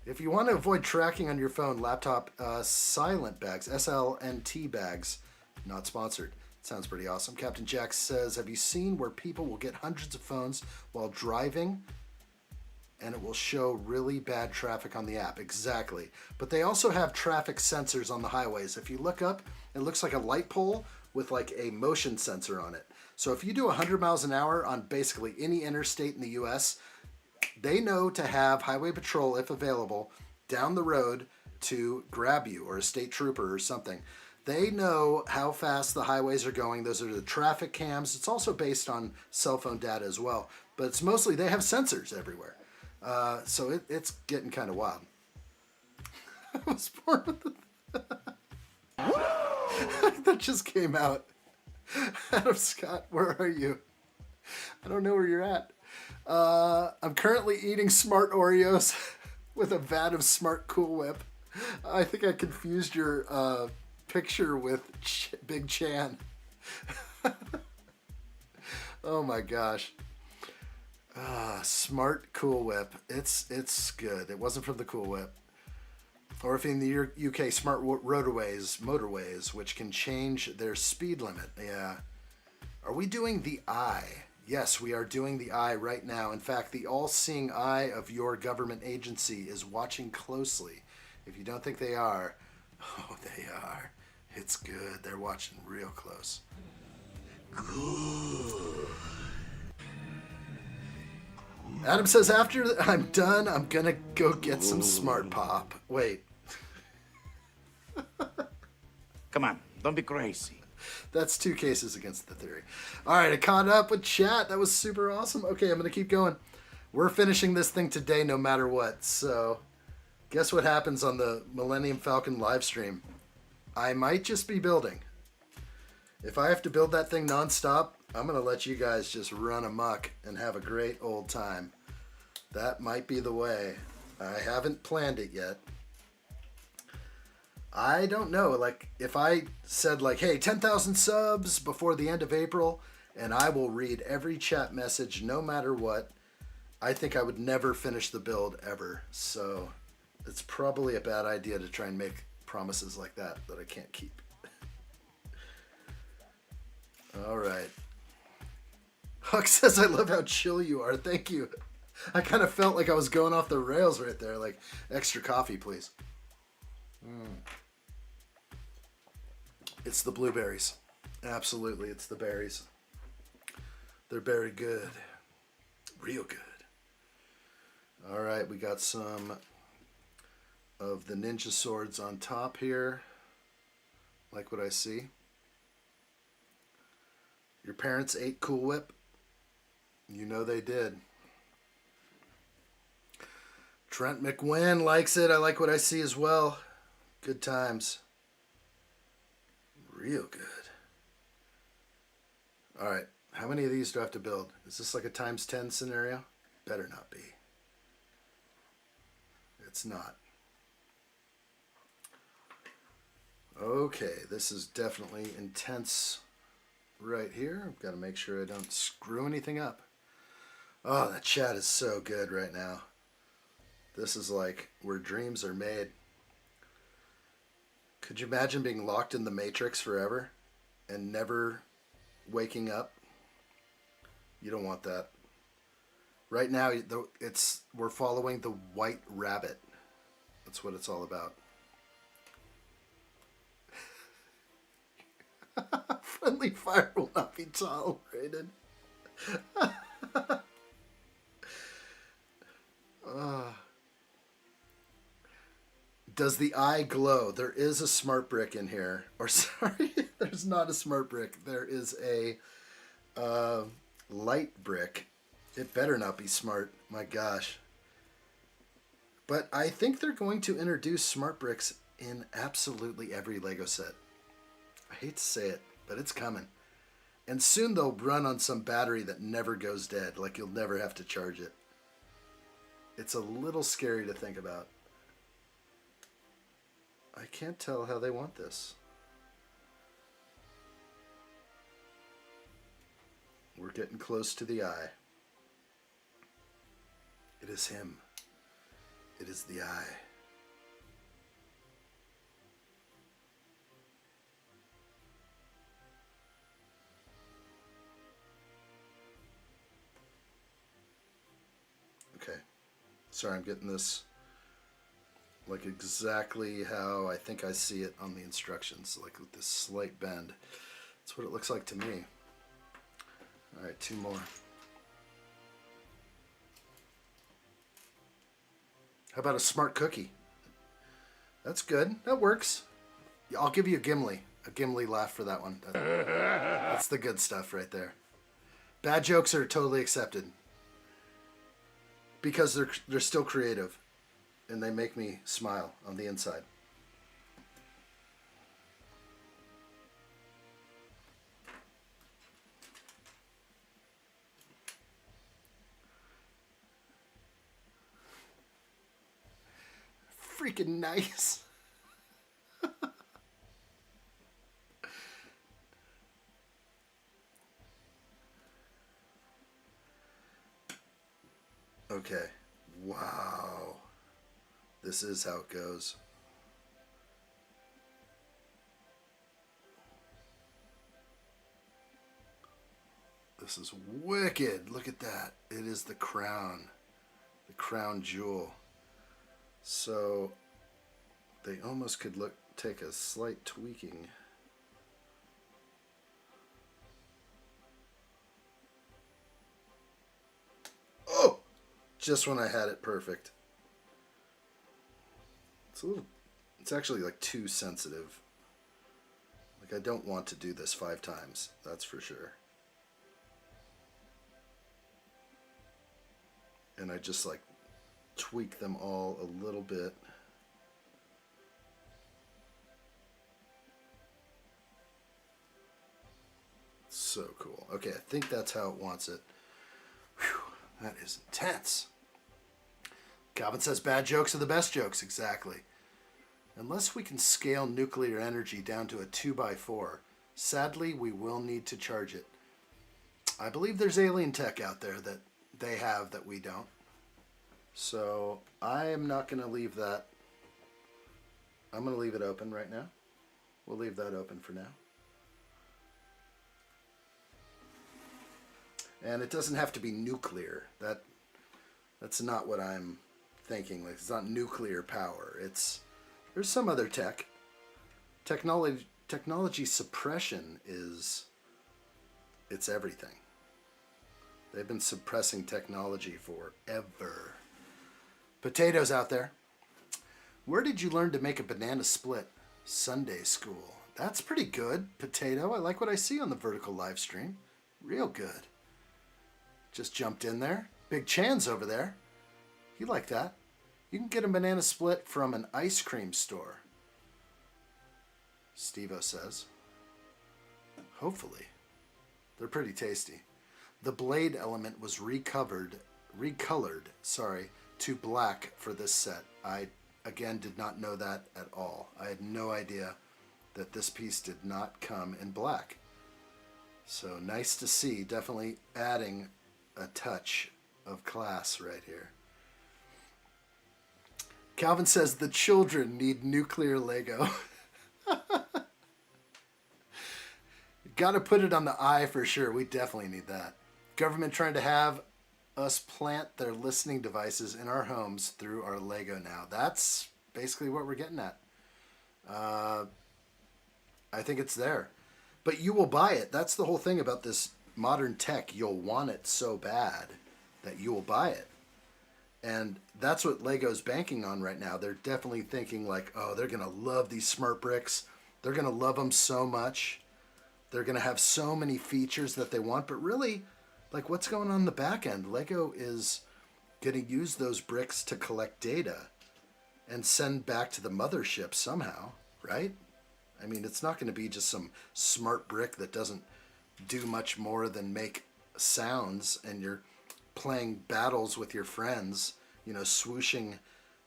If you want to avoid tracking on your phone, laptop, silent bags, SLNT bags, not sponsored. Sounds pretty awesome. Captain Jack says, have you seen where people will get hundreds of phones while driving and it will show really bad traffic on the app? Exactly. But they also have traffic sensors on the highways. If you look up, it looks like a light pole with like a motion sensor on it. So if you do 100 miles an hour on basically any interstate in the US, they know to have highway patrol, if available, down the road to grab you, or a state trooper or something. They know how fast the highways are going. Those are the traffic cams. It's also based on cell phone data as well. But it's mostly, they have sensors everywhere. So it's getting kind of wild. I was born with that just came out. Adam Scott, where are you? I don't know where you're at. I'm currently eating Smart Oreos with a vat of Smart Cool Whip. I think I confused your picture with Big Chan. Oh my gosh. Smart Cool Whip. It's good. It wasn't from the Cool Whip. Or if in the UK, smart motorways, which can change their speed limit. Yeah. Are we doing the eye? Yes, we are doing the eye right now. In fact, the all-seeing eye of your government agency is watching closely. If you don't think they are, oh, they are. It's good. They're watching real close. Good. Adam says, after I'm done, I'm gonna go get some Smart Pop. Wait. Come on, don't be crazy. That's 2 cases against the theory. All right, I caught up with chat. That was super awesome. Okay, I'm going to keep going. We're finishing this thing today no matter what. So guess what happens on the Millennium Falcon live stream? I might just be building. If I have to build that thing nonstop, I'm going to let you guys just run amok and have a great old time. That might be the way. I haven't planned it yet. I don't know. Like, if I said, like, hey, 10,000 subs before the end of April, and I will read every chat message no matter what, I think I would never finish the build ever. So it's probably a bad idea to try and make promises like that I can't keep. All right. Huck says, I love how chill you are. Thank you. I kind of felt like I was going off the rails right there. Like, extra coffee, please. It's the blueberries. Absolutely, it's the berries. They're very good. Real good. All right, we got some of the ninja swords on top here. Like what I see. Your parents ate Cool Whip? You know they did. Trent McWynn likes it. I like what I see as well. Good times. Real good. All right. How many of these do I have to build? Is this like a times 10 scenario? Better not be. It's not. Okay. This is definitely intense right here. I've got to make sure I don't screw anything up. Oh, that chat is so good right now. This is like where dreams are made. Could you imagine being locked in the Matrix forever and never waking up? You don't want that. Right now, we're following the white rabbit. That's what it's all about. Friendly fire will not be tolerated. Does the eye glow? There is a smart brick in here. Or sorry, there's not a smart brick. There is a light brick. It better not be smart. My gosh. But I think they're going to introduce smart bricks in absolutely every Lego set. I hate to say it, but it's coming. And soon they'll run on some battery that never goes dead. Like you'll never have to charge it. It's a little scary to think about. I can't tell how they want this. We're getting close to the eye. It is him. It is the eye. Okay. Sorry, I'm getting this like exactly how I think I see it on the instructions, like with this slight bend. That's what it looks like to me. All right, 2 more. How about a smart cookie? That's good. That works. I'll give you a Gimli laugh for that one. That's the good stuff right there. Bad jokes are totally accepted because they're still creative and they make me smile on the inside. Freaking nice. Okay. Wow. This is how it goes. This is wicked. Look at that. It is the crown jewel. So they almost could take a slight tweaking. Oh, just when I had it perfect. It's actually like too sensitive. Like, I don't want to do this 5 times, that's for sure. And I just like tweak them all a little bit. So cool. Okay, I think that's how it wants it. Whew, that is intense. Calvin says bad jokes are the best jokes. Exactly. Unless we can scale nuclear energy down to a 2x4, sadly, we will need to charge it. I believe there's alien tech out there that they have that we don't. So I am not going to leave that. I'm going to leave it open right now. We'll leave that open for now. And it doesn't have to be nuclear. That's not what I'm thinking. Like, it's not nuclear power. There's some other tech. Technology suppression it's everything. They've been suppressing technology forever. Potatoes out there. Where did you learn to make a banana split? Sunday school. That's pretty good, Potato. I like what I see on the vertical live stream. Real good. Just jumped in there. Big Chan's over there. You like that. You can get a banana split from an ice cream store. Steve-O says. Hopefully. They're pretty tasty. The blade element was recolored, to black for this set. I, again, did not know that at all. I had no idea that this piece did not come in black. So nice to see. Definitely adding a touch of class right here. Calvin says the children need nuclear Lego. Got to put it on the eye for sure. We definitely need that. Government trying to have us plant their listening devices in our homes through our Lego now. That's basically what we're getting at. I think it's there. But you will buy it. That's the whole thing about this modern tech. You'll want it so bad that you will buy it. And that's what Lego's banking on right now. They're definitely thinking like, oh, they're going to love these smart bricks. They're going to love them so much. They're going to have so many features that they want. But really, like, what's going on in the back end? Lego is going to use those bricks to collect data and send back to the mothership somehow, right? I mean, it's not going to be just some smart brick that doesn't do much more than make sounds and you're playing battles with your friends, you know, swooshing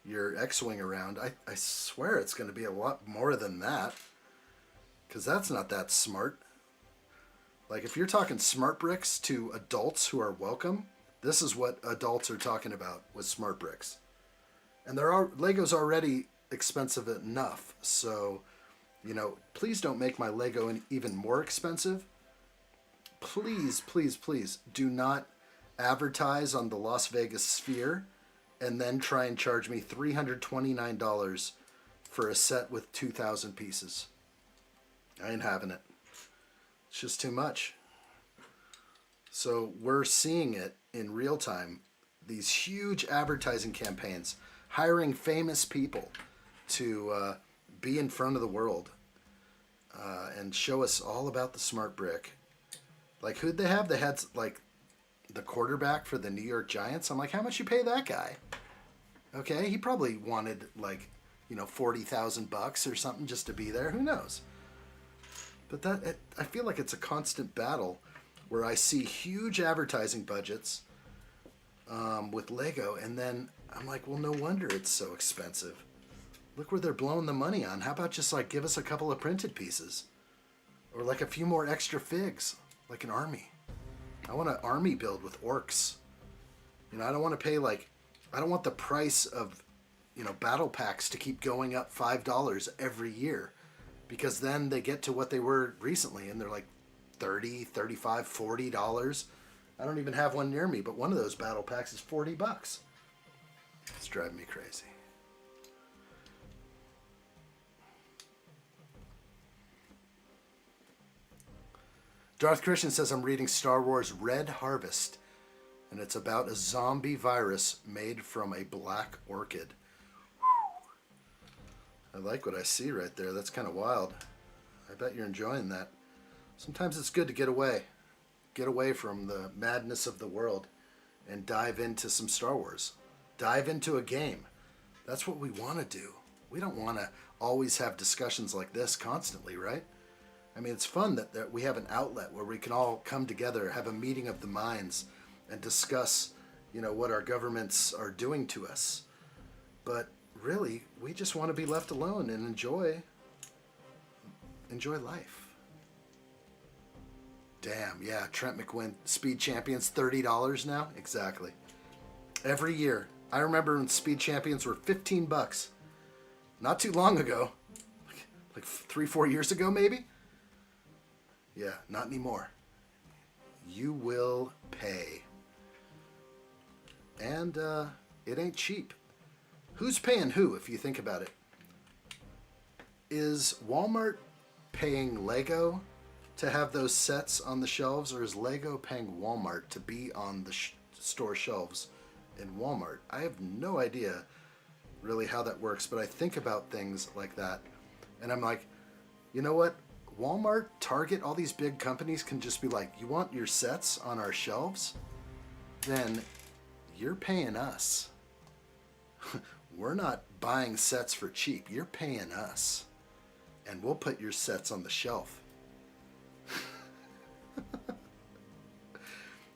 your X-Wing around. I swear it's going to be a lot more than that, because that's not that smart. Like, if you're talking smart bricks to adults who are welcome, this is what adults are talking about with smart bricks. And Lego's already expensive enough, so, you know, please don't make my Lego even more expensive. Please, please, please do not advertise on the Las Vegas Sphere and then try and charge me $329 for a set with 2,000 pieces. I ain't having it. It's just too much. So we're seeing it in real time. These huge advertising campaigns, hiring famous people to be in front of the world and show us all about the smart brick. Like, who'd they have? They had, like, the quarterback for the New York Giants. I'm like, how much you pay that guy? Okay, he probably wanted, like, you know, $40,000 or something just to be there. Who knows? But I feel like it's a constant battle where I see huge advertising budgets with Lego, and then I'm like, well, no wonder it's so expensive. Look where they're blowing the money on. How about just, like, give us a couple of printed pieces? Or, like, a few more extra figs, like an army. I want an army build with orcs. You know, I don't want to pay, like, I don't want the price of, you know, battle packs to keep going up $5 every year, because then they get to what they were recently and they're like $30, $35, $40. I don't even have one near me, but one of those battle packs is $40. It's driving me crazy. Darth Christian says, I'm reading Star Wars Red Harvest, and it's about a zombie virus made from a black orchid. I like what I see right there. That's kind of wild. I bet you're enjoying that. Sometimes it's good to get away. Get away from the madness of the world and dive into some Star Wars. Dive into a game. That's what we want to do. We don't want to always have discussions like this constantly, right? I mean, it's fun that we have an outlet where we can all come together, have a meeting of the minds, and discuss, what our governments are doing to us. But really, we just want to be left alone and enjoy life. Damn, yeah, Trent McQuinn, Speed Champions, $30 now? Exactly. Every year. I remember when Speed Champions were $15. Not too long ago. Like 3-4 years ago, maybe? Yeah, not anymore. You will pay. And it ain't cheap. Who's paying who, if you think about it? Is Walmart paying Lego to have those sets on the shelves, or is Lego paying Walmart to be on the store shelves in Walmart? I have no idea really how that works, but I think about things like that, and I'm like, you know what? Walmart, Target, all these big companies can just be like, you want your sets on our shelves? Then you're paying us. We're not buying sets for cheap. You're paying us. And we'll put your sets on the shelf.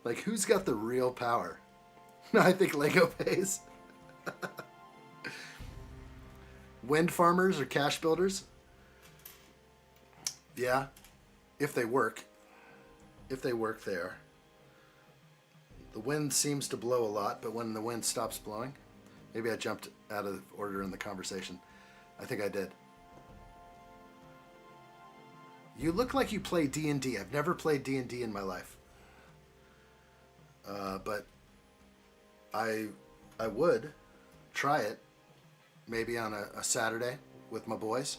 Like, who's got the real power? I think Lego pays. Wind farmers or cash builders? Yeah, if they work. If they work, they are. The wind seems to blow a lot, but when the wind stops blowing, maybe I jumped out of order in the conversation. I think I did. You look like you play D&D. I've never played D&D in my life. But I would try it maybe on a Saturday with my boys.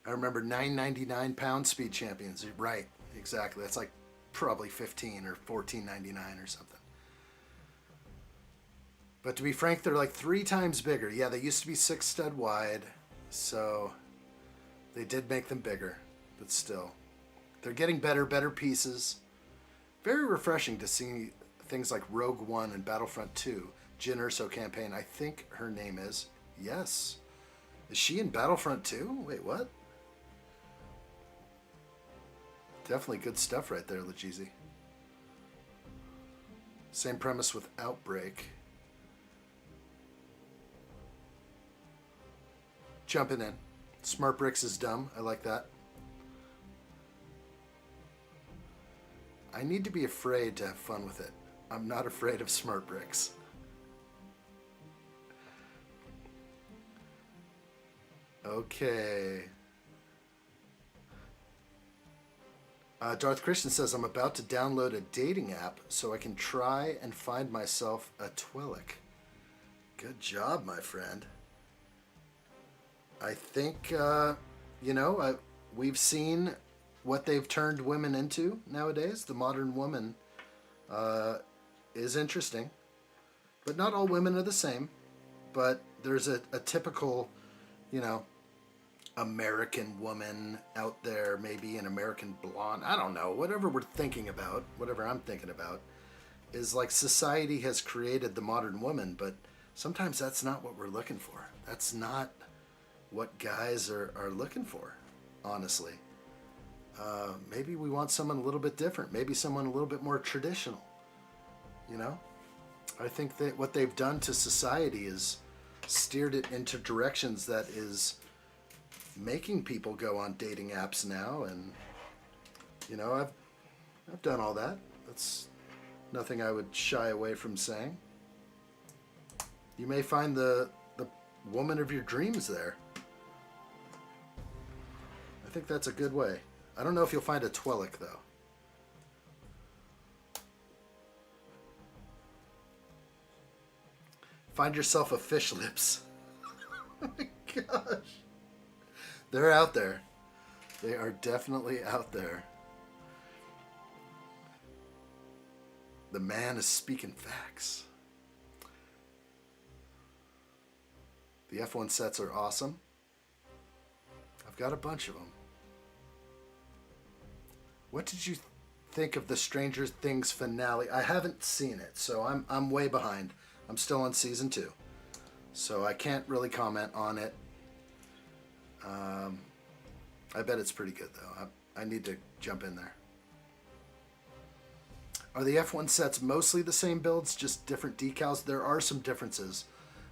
I remember £9.99 Speed Champions. Right, exactly. That's like probably $15 or $14.99 or something. But to be frank, they're like 3 times bigger. Yeah, they used to be 6 stud wide, so they did make them bigger, but still. They're getting better pieces. Very refreshing to see things like Rogue One and Battlefront 2, Jyn Erso campaign. I think her name is. Yes. Is she in Battlefront 2? Wait, what? Definitely good stuff right there, Lajeezy. Same premise with Outbreak. Jumping in. Smart Bricks is dumb. I like that. I need to be afraid to have fun with it. I'm not afraid of Smart Bricks. Okay. Darth Christian says, I'm about to download a dating app so I can try and find myself a Twi'lek. Good job, my friend. I think, we've seen what they've turned women into nowadays. The modern woman is interesting. But not all women are the same. But there's a typical, American woman out there, maybe an American blonde. I don't know. Whatever we're thinking about, whatever I'm thinking about, is like society has created the modern woman. But sometimes that's not what we're looking for. That's not what guys are looking for, honestly. Maybe we want someone a little bit different. Maybe someone a little bit more traditional. I think that what they've done to society is steered it into directions that is making people go on dating apps now. And, I've done all that. That's nothing I would shy away from saying. You may find the woman of your dreams there. I think that's a good way. I don't know if you'll find a Twi'lek, though. Find yourself a fish lips. Oh my gosh. They're out there. They are definitely out there. The man is speaking facts. The F1 sets are awesome. I've got a bunch of them. What did you think of the Stranger Things finale? I haven't seen it, so I'm way behind. I'm still on season 2, so I can't really comment on it. I bet it's pretty good though. I need to jump in there. Are the F1 sets mostly the same builds, just different decals? There are some differences,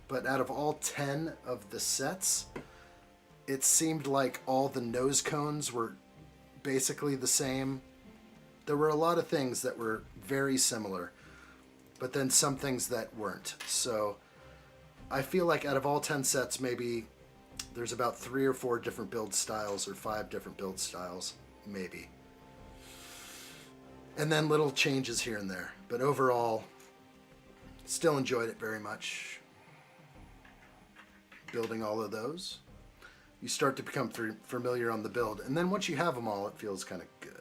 but out of all 10 of the sets, it seemed like all the nose cones were basically the same. There were a lot of things that were very similar, but then some things that weren't. So I feel like out of all 10 sets, maybe there's about 3 or 4 different build styles or 5 different build styles, maybe. And then little changes here and there. But overall, still enjoyed it very much. Building all of those. You start to become familiar on the build. And then once you have them all, it feels kind of good.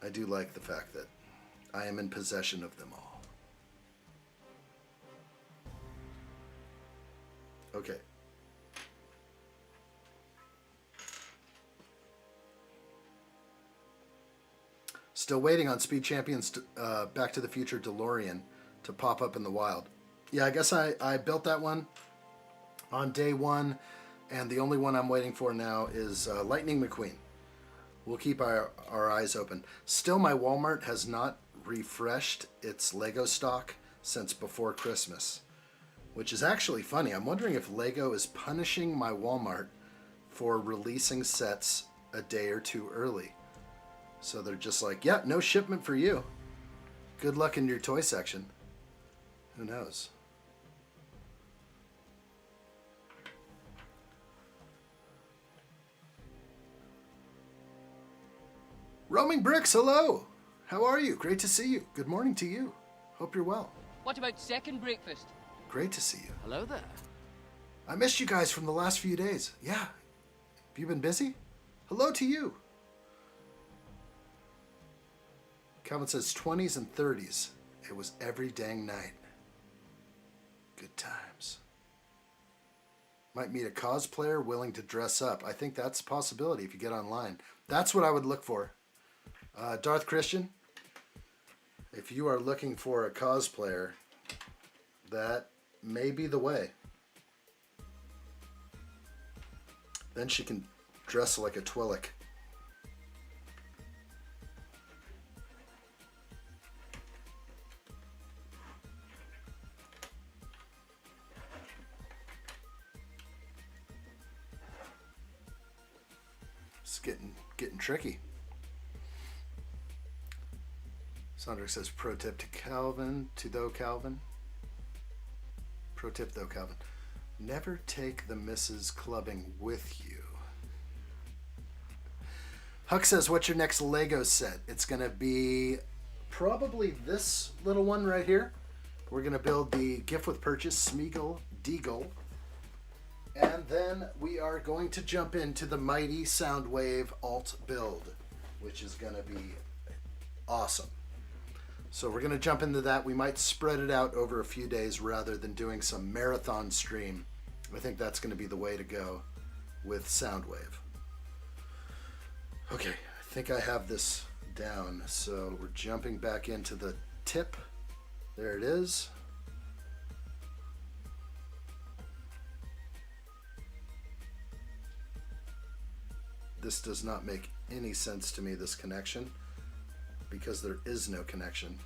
I do like the fact that I am in possession of them all. Okay. Still waiting on Speed Champions Back to the Future DeLorean to pop up in the wild. Yeah, I guess I built that one on day 1, and the only one I'm waiting for now is Lightning McQueen. We'll keep our eyes open. Still, my Walmart has not refreshed its Lego stock since before Christmas, which is actually funny. I'm wondering if Lego is punishing my Walmart for releasing sets a day or 2 early. So they're just like, yeah, no shipment for you. Good luck in your toy section. Who knows? Roaming Bricks, hello. How are you? Great to see you. Good morning to you. Hope you're well. What about second breakfast? Great to see you. Hello there. I missed you guys from the last few days. Yeah. Have you been busy? Hello to you. Calvin says 20s and 30s. It was every dang night. Good times. Might meet a cosplayer willing to dress up. I think that's a possibility if you get online. That's what I would look for. Darth Christian, if you are looking for a cosplayer, that may be the way. Then she can dress like a Twi'lek. It's getting tricky. Sondrick says, pro tip to Calvin, Calvin. Pro tip though, Calvin. Never take the missus clubbing with you. Huck says, what's your next Lego set? It's going to be probably this little one right here. We're going to build the gift with purchase, Smeagol Deagle. And then we are going to jump into the mighty Soundwave alt build, which is going to be awesome. So we're going to jump into that. We might spread it out over a few days rather than doing some marathon stream. I think that's going to be the way to go with Soundwave. Okay, I think I have this down. So we're jumping back into the tip. There it is. This does not make any sense to me, this connection, because there is no connection.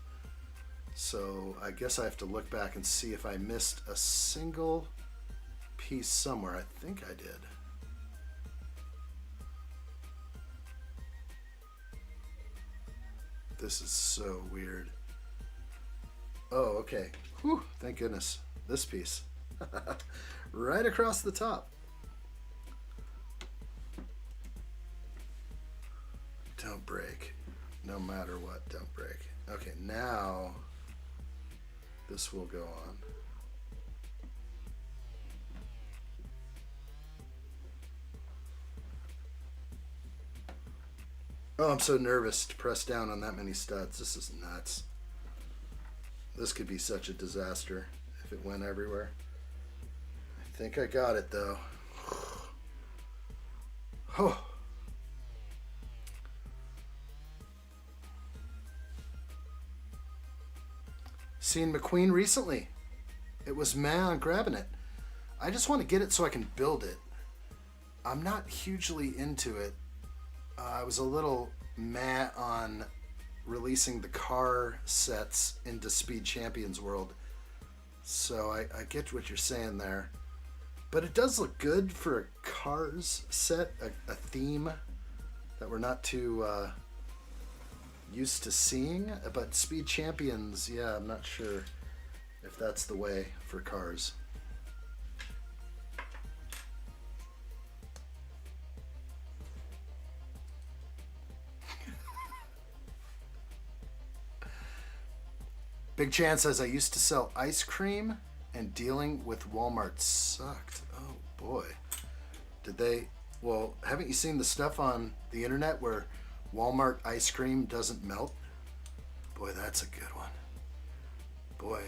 So I guess I have to look back and see if I missed a single piece somewhere. I think I did. This is so weird. Oh, okay. Whew, thank goodness. This piece. Right across the top. Don't break. No matter what, don't break. Okay, now this will go on. Oh, I'm so nervous to press down on that many studs. This is nuts. This could be such a disaster if it went everywhere. I think I got it though. Oh. Seen McQueen recently. It was man grabbing it. I just want to get it so I can build it. I'm not hugely into it. I was a little mad on releasing the car sets into Speed Champions World. So I get what you're saying there. But it does look good for a cars set, a theme that we're not too used to seeing. But Speed Champions, yeah, I'm not sure if that's the way for cars. Big Chan says, I used to sell ice cream and dealing with Walmart sucked. Oh boy. Did they, well, haven't you seen the stuff on the internet where Walmart ice cream doesn't melt? Boy, that's a good one. Boy,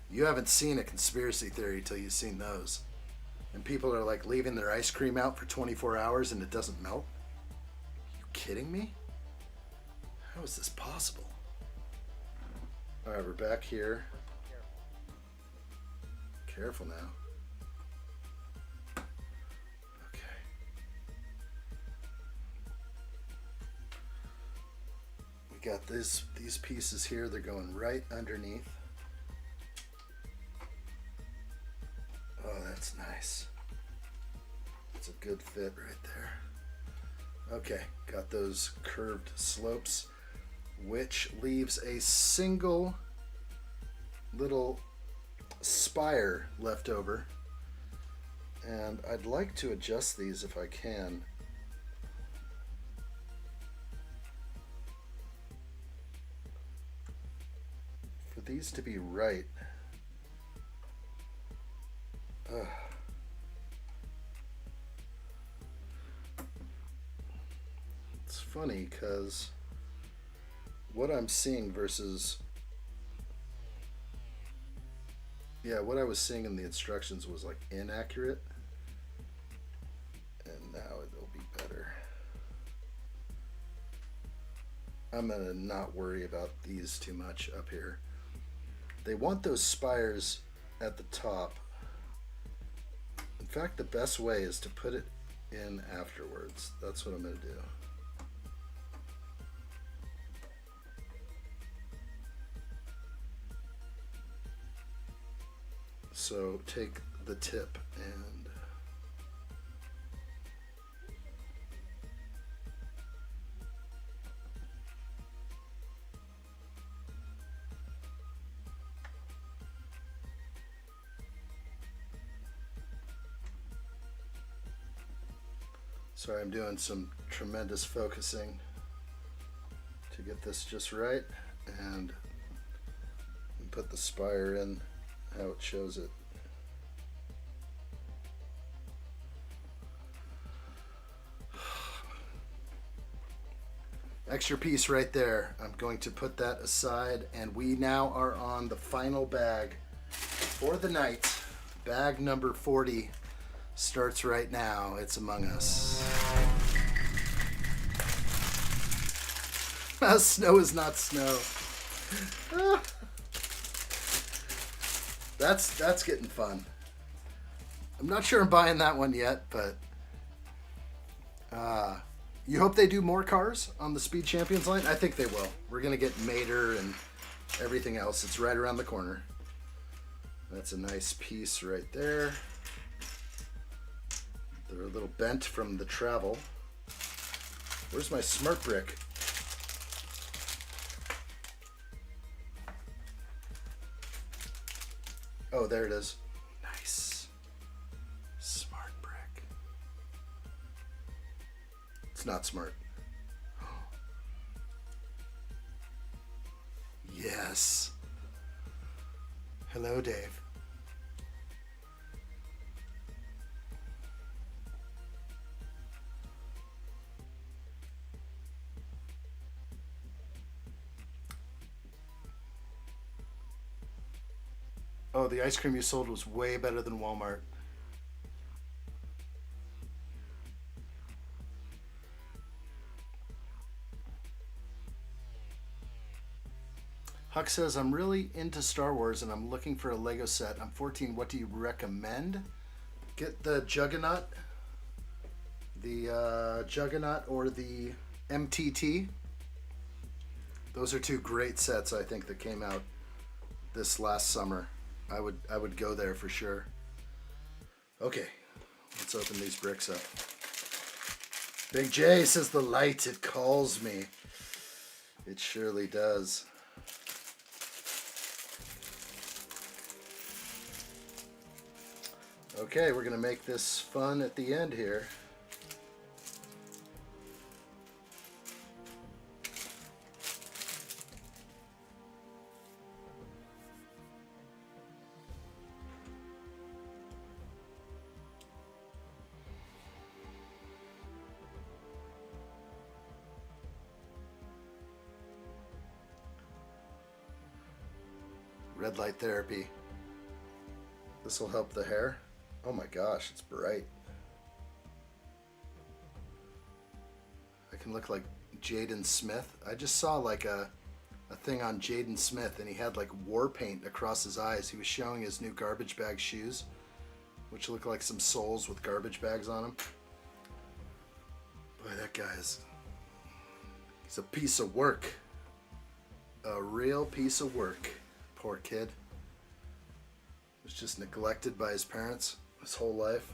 you haven't seen a conspiracy theory till you've seen those. And people are like leaving their ice cream out for 24 hours and it doesn't melt? Are you kidding me? How is this possible? All right, we're back here. Careful now. Okay. We got these pieces here. They're going right underneath. Oh, that's nice. That's a good fit right there. Okay, got those curved slopes, which leaves a single little spire left over. And I'd like to adjust these if I can. For these to be right. Ugh. It's funny because what I'm seeing versus, yeah, what I was seeing in the instructions was like inaccurate, and now it'll be better. I'm gonna not worry about these too much up here. They want those spires at the top. In fact, the best way is to put it in afterwards. That's what I'm gonna do. So take the tip and sorry, I'm doing some tremendous focusing to get this just right, and put the spire in how it shows it. Extra piece right there. I'm going to put that aside, and we now are on the final bag for the night. Bag number 40 starts right now. It's Among Us. Snow is not snow. That's getting fun. I'm not sure I'm buying that one yet, but you hope they do more cars on the Speed Champions line? I think they will. We're going to get Mater and everything else. It's right around the corner. That's a nice piece right there. They're a little bent from the travel. Where's my smart brick? Oh, there it is. Nice. Smart brick. It's not smart. Yes. Hello, Dave. Oh, the ice cream you sold was way better than Walmart. Huck says, I'm really into Star Wars and I'm looking for a Lego set. I'm 14. What do you recommend? Get the Juggernaut. The Juggernaut or the MTT. Those are two great sets, I think, that came out this last summer. I would go there for sure. Okay, let's open these bricks up. Big J says the light, it calls me. It surely does. Okay, we're going to make this fun at the end here. Red light therapy. This will help the hair. Oh my gosh, it's bright. I can look like Jaden Smith. I just saw like a thing on Jaden Smith and he had like war paint across his eyes. He was showing his new garbage bag shoes, which look like some soles with garbage bags on them. Boy, that guy's... he's a piece of work. A real piece of work. Poor kid. Was just neglected by his parents his whole life.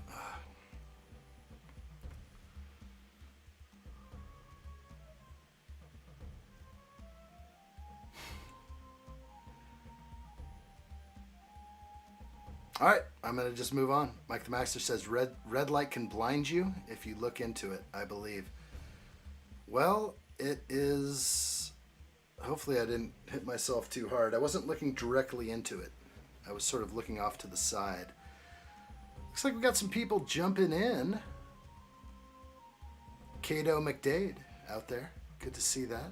All right, I'm gonna just move on. Mike the Master says red light can blind you if you look into it, I believe. Well, it is. Hopefully I didn't hit myself too hard. I wasn't looking directly into it. I was sort of looking off to the side. Looks like we got some people jumping in. Cato McDade out there. Good to see that.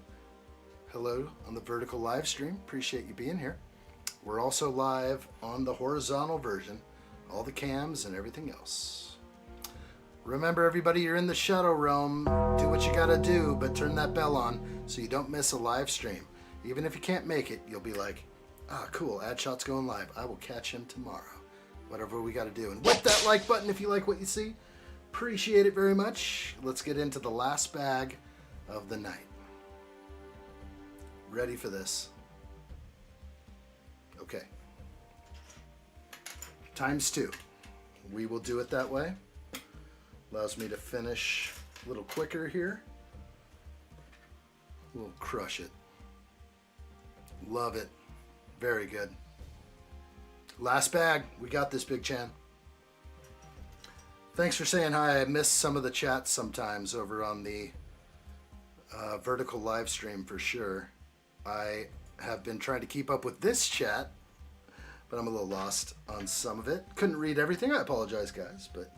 Hello on the vertical live stream. Appreciate you being here. We're also live on the horizontal version. All the cams and everything else. Remember everybody, you're in the shadow realm. Do what you gotta do, but turn that bell on so you don't miss a live stream. Even if you can't make it, you'll be like, ah, cool, addshot's going live. I will catch him tomorrow. Whatever we got to do. And whip that like button if you like what you see. Appreciate it very much. Let's get into the last bag of the night. Ready for this. Okay. ×2. We will do it that way. Allows me to finish a little quicker here. We'll crush it. Love it. Very good. Last bag. We got this, Big Chan. Thanks for saying hi. I miss some of the chats sometimes over on the vertical live stream for sure. I have been trying to keep up with this chat, but I'm a little lost on some of it. Couldn't read everything. I apologize, guys, but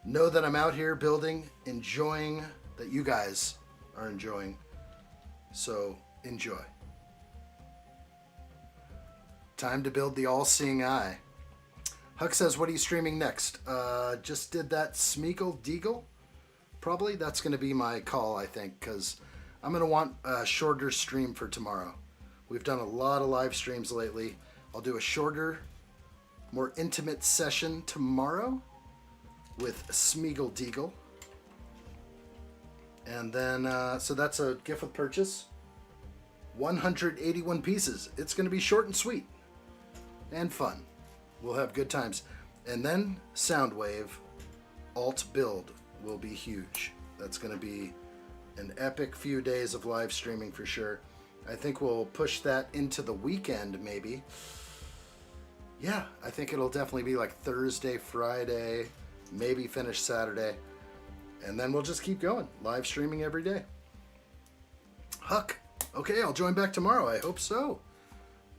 know that I'm out here building, enjoying, that you guys are enjoying. So enjoy. Time to build the all-seeing eye. Huck says, what are you streaming next? Just did that Smeagol Deagle. Probably that's going to be my call, I think, because I'm going to want a shorter stream for tomorrow. We've done a lot of live streams lately. I'll do a shorter, more intimate session tomorrow with Smeagol Deagle. And then, so that's a gift with purchase. 181 pieces. It's going to be short and sweet. And fun. We'll have good times. And then Soundwave alt build will be huge. That's going to be an epic few days of live streaming for sure. I think we'll push that into the weekend maybe. Yeah, I think it'll definitely be like Thursday, Friday, maybe finish Saturday. And then we'll just keep going. Live streaming every day. Huck. Okay, I'll join back tomorrow. I hope so.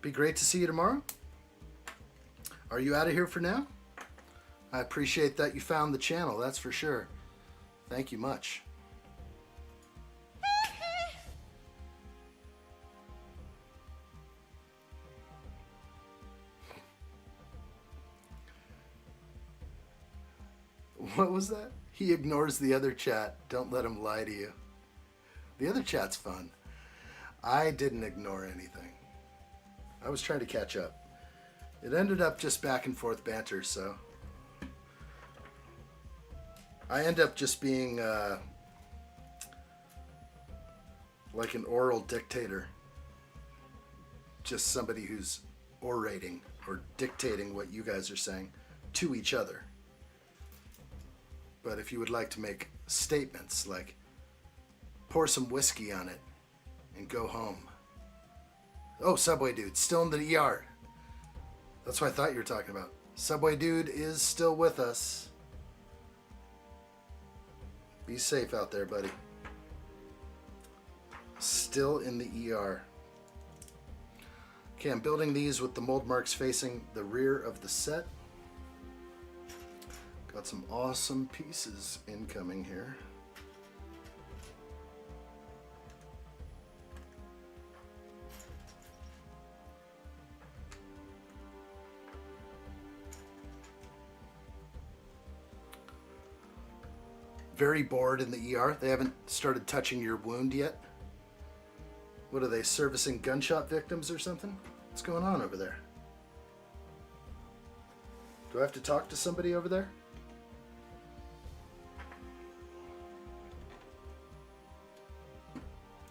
Be great to see you tomorrow. Are you out of here for now? I appreciate that you found the channel, that's for sure. Thank you much. What was that? He ignores the other chat. Don't let him lie to you. The other chat's fun. I didn't ignore anything. I was trying to catch up. It ended up just back and forth banter, so I end up just being like an oral dictator. Just somebody who's orating or dictating what you guys are saying to each other. But if you would like to make statements like pour some whiskey on it and go home. Oh, Subway Dude, still in the ER. That's what I thought you were talking about. Subway Dude is still with us. Be safe out there, buddy. Still in the ER. Okay, I'm building these with the mold marks facing the rear of the set. Got some awesome pieces incoming here. Very bored in the ER. They haven't started touching your wound yet. What are they, servicing gunshot victims or something? What's going on over there? Do I have to talk to somebody over there?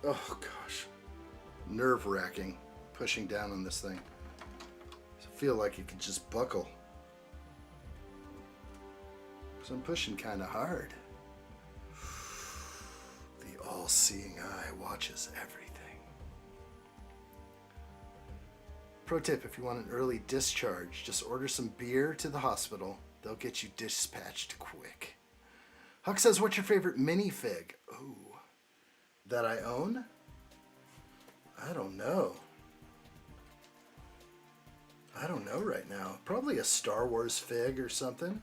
Oh gosh. Nerve-wracking pushing down on this thing. I feel like it could just buckle. So I'm pushing kind of hard. The all-seeing eye watches everything. Pro tip, if you want an early discharge, just order some beer to the hospital. They'll get you dispatched quick. Huck says, what's your favorite minifig? Ooh, that I own? I don't know. I don't know right now. Probably a Star Wars fig or something.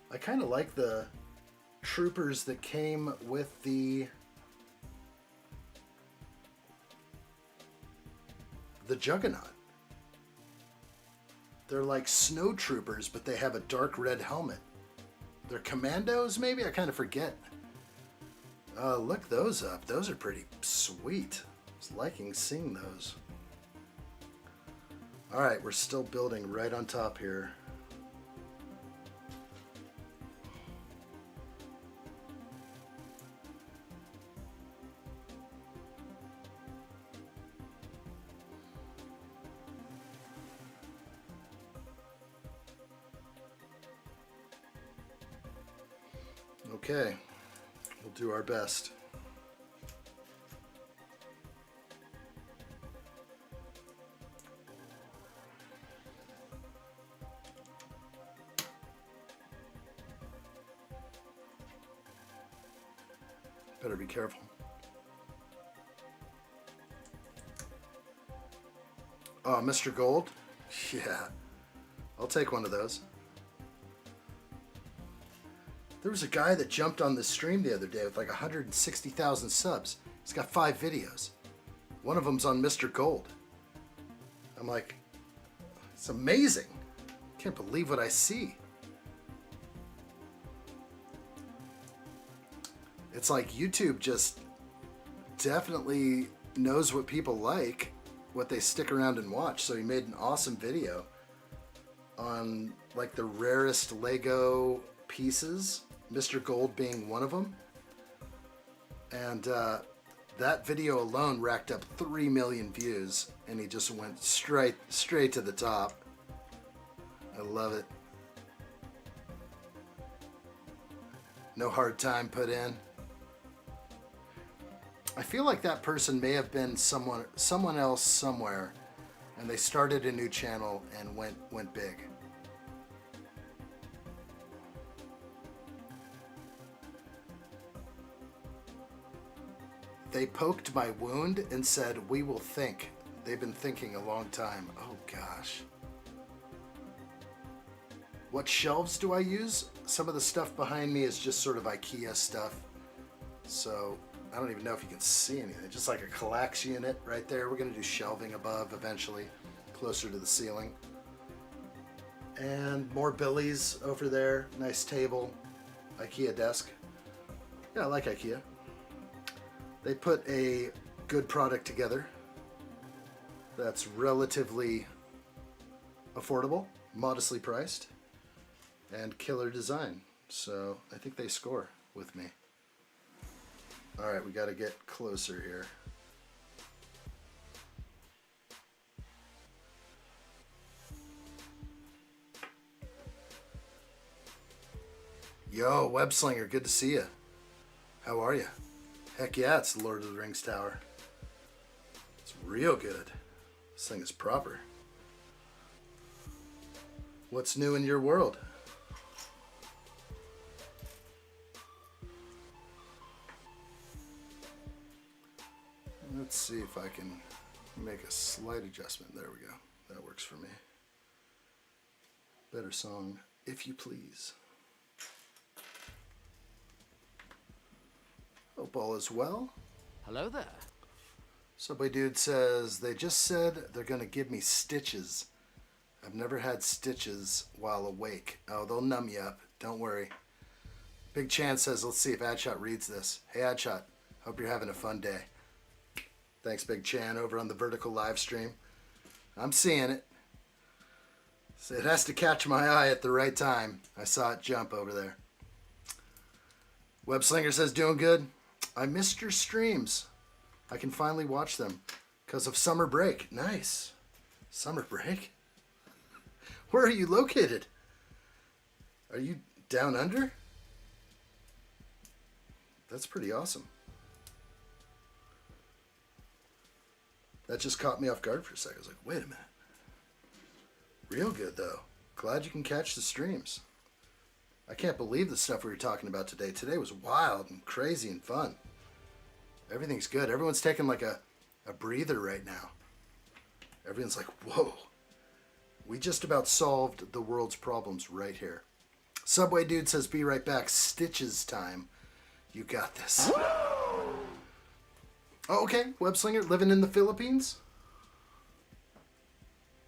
I kind of like the troopers that came with the Juggernaut. They're like snow troopers, but they have a dark red helmet. They're commandos, maybe? I kind of forget. Look those up. Those are pretty sweet. I was liking seeing those. All right, we're still building right on top here. Okay, we'll do our best. Better be careful. Oh, Mr. Gold? Yeah, I'll take one of those. There was a guy that jumped on this stream the other day with like 160,000 subs. He's got 5 videos. One of them's on Mr. Gold. I'm like, it's amazing. Can't believe what I see. It's like YouTube just definitely knows what people like, what they stick around and watch. So he made an awesome video on like the rarest Lego pieces, Mr. Gold being one of them. And that video alone racked up 3 million views, and he just went straight to the top. I love it. No hard time put in. I feel like that person may have been someone else somewhere, and they started a new channel and went big. They poked my wound and said, "We will think." They've been thinking a long time. Oh gosh. What shelves do I use? Some of the stuff behind me is just sort of IKEA stuff. So I don't even know if you can see anything. Just like a Kallax unit right there. We're gonna do shelving above eventually, closer to the ceiling. And more Billies over there. Nice table. IKEA desk. Yeah, I like IKEA. They put a good product together that's relatively affordable, modestly priced, and killer design. So I think they score with me. All right, we got to get closer here. Yo, Webslinger, good to see you. How are you? Heck yeah, it's the Lord of the Rings Tower. It's real good. This thing is proper. What's new in your world? Let's see if I can make a slight adjustment. There we go. That works for me. Better song, if you please. Hope all is well. Hello there. Subway Dude says, they just said they're going to give me stitches. I've never had stitches while awake. Oh, they'll numb you up. Don't worry. Big Chan says, let's see if Adshot reads this. Hey, Adshot. Hope you're having a fun day. Thanks, Big Chan, over on the vertical live stream. I'm seeing it. So it has to catch my eye at the right time. I saw it jump over there. Webslinger says, doing good. I missed your streams. I can finally watch them because of summer break. Nice. Summer break? Where are you located? Are you down under? That's pretty awesome. That just caught me off guard for a second. I was like, wait a minute. Real good, though. Glad you can catch the streams. I can't believe the stuff we were talking about today. Today was wild and crazy and fun. Everything's good. Everyone's taking like a breather right now. Everyone's like, whoa. We just about solved the world's problems right here. Subway Dude says, be right back. Stitches time. You got this. Oh, okay. Webslinger, living in the Philippines.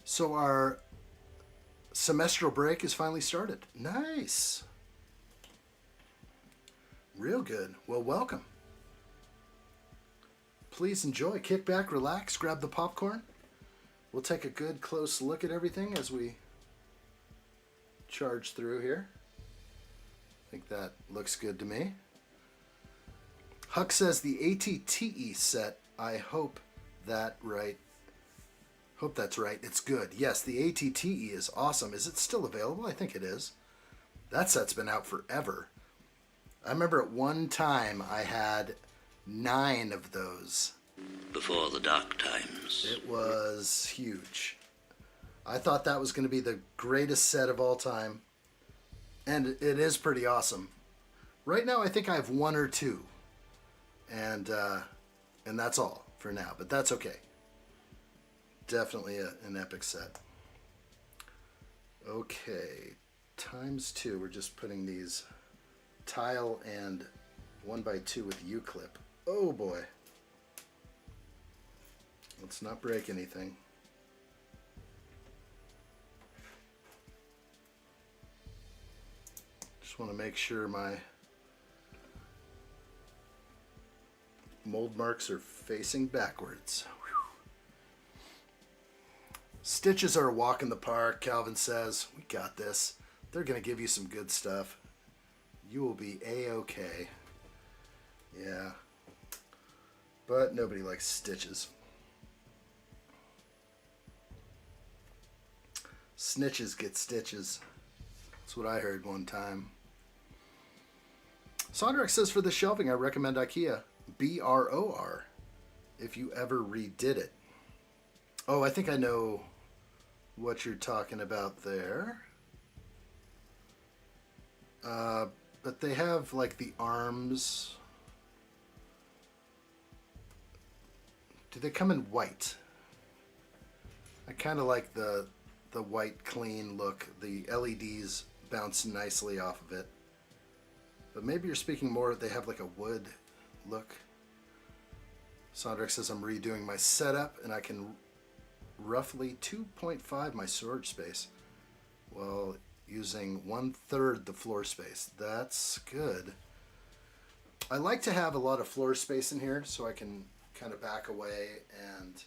So our semestral break is finally started. Nice. Real good. Well, welcome. Please enjoy. Kick back, relax, grab the popcorn. We'll take a good close look at everything as we charge through here. I think that looks good to me. Huck says the ATTE set. I hope that right. Hope that's right. It's good. Yes, the ATTE is awesome. Is it still available? I think it is. That set's been out forever. I remember at one time I had 9 of those. Before the dark times. It was huge. I thought that was going to be the greatest set of all time. And it is pretty awesome. Right now I think I have 1 or 2. And that's all for now. But that's okay. Definitely an epic set. Okay. ×2. We're just putting these tile and 1x2 with U-clip. Oh boy. Let's not break anything. Just want to make sure my mold marks are facing backwards. Whew. Stitches are a walk in the park, Calvin says. We got this. They're going to give you some good stuff. You will be A-okay. Yeah. But nobody likes stitches. Snitches get stitches. That's what I heard one time. Sondrak says, for the shelving, I recommend IKEA. BROR. If you ever redid it. Oh, I think I know what you're talking about there. But they have like the arms. Do they come in white? I kind of like the white clean look. The LEDs bounce nicely off of it. But maybe you're speaking more, they have like a wood look. Sondrak says I'm redoing my setup and I can roughly 2.5 my storage space. while using 1/3 the floor space. That's good. I like to have a lot of floor space in here so I can kind of back away and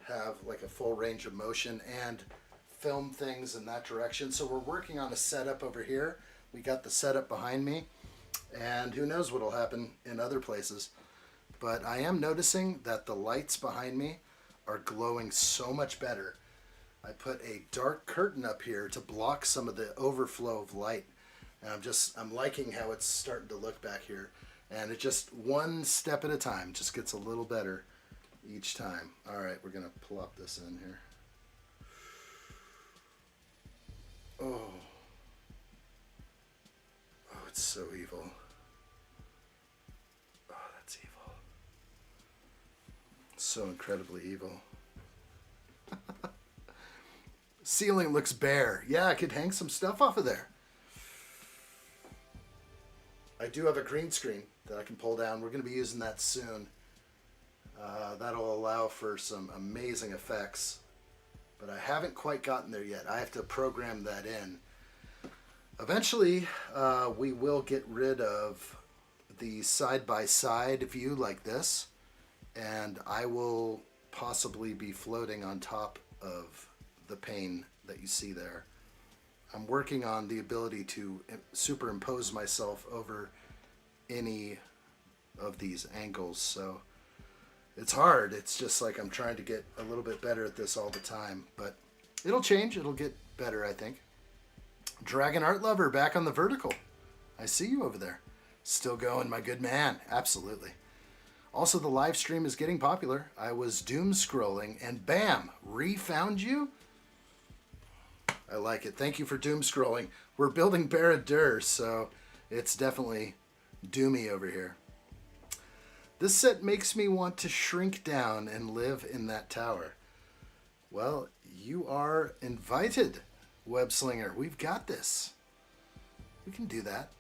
have like a full range of motion and film things in that direction. So we're working on a setup over here. We got the setup behind me, and who knows what'll happen in other places. But I am noticing that the lights behind me are glowing so much better. I put a dark curtain up here to block some of the overflow of light. And I'm liking how it's starting to look back here. And it just one step at a time just gets a little better each time. All right, we're gonna plop this in here. Oh, it's so evil. Oh, that's evil. So incredibly evil. Ceiling looks bare. Yeah, I could hang some stuff off of there. I do have a green screen that I can pull down. We're going to be using that soon. That'll allow for some amazing effects. But I haven't quite gotten there yet. I have to program that in. Eventually, we will get rid of the side-by-side view like this. And I will possibly be floating on top of the pane that you see there. I'm working on the ability to superimpose myself over any of these angles, so it's hard. It's just like I'm trying to get a little bit better at this all the time, but it'll change. It'll get better, I think. Dragon Art Lover back on the vertical. I see you over there. Still going, my good man. Absolutely. Also, the live stream is getting popular. I was doom scrolling and bam, refound you. I like it. Thank you for doom scrolling. We're building Barad-dûr, so it's definitely doomy over here. This set makes me want to shrink down and live in that tower. Well, you are invited, Webslinger. We've got this. We can do that.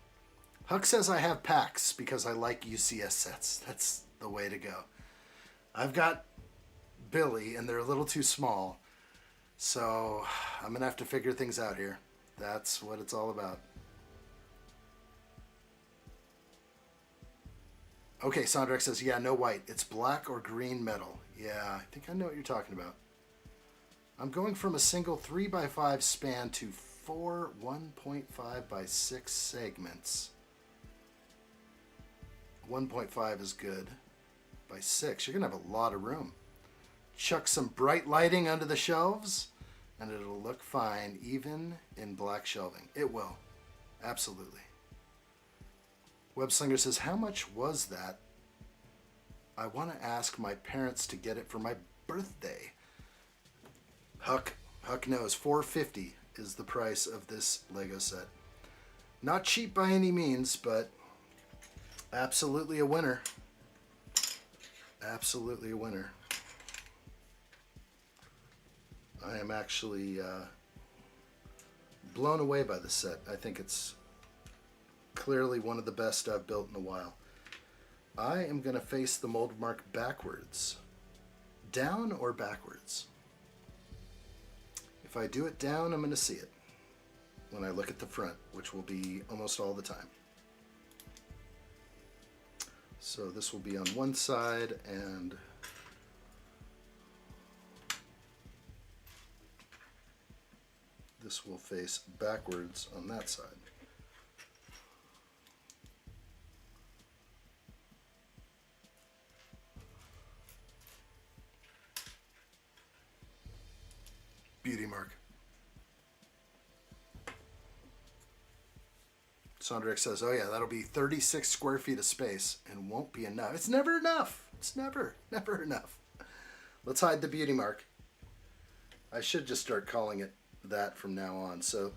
Huck says I have packs because I like UCS sets. That's the way to go. I've got Billy, and they're a little too small. So I'm going to have to figure things out here. That's what it's all about. Okay, Sondrex says, yeah, no white. It's black or green metal. Yeah, I think I know what you're talking about. I'm going from a single 3x5 span to 4 1.5x6 segments. 1.5 is good. By 6, you're going to have a lot of room. Chuck some bright lighting under the shelves, and it'll look fine, even in black shelving. It will. Absolutely. Webslinger says, how much was that? I want to ask my parents to get it for my birthday. Huck knows. $450 is the price of this Lego set. Not cheap by any means, but absolutely a winner. Absolutely a winner. I am actually blown away by the set. I think it's clearly one of the best I've built in a while. I am going to face the mold mark backwards. Down or backwards? If I do it down, I'm going to see it when I look at the front, which will be almost all the time. So this will be on one side, and this will face backwards on that side. Beauty mark. Sondrex says, oh yeah, that'll be 36 square feet of space and won't be enough. It's never enough. It's never enough. Let's hide the beauty mark. I should just start calling it that from now on. So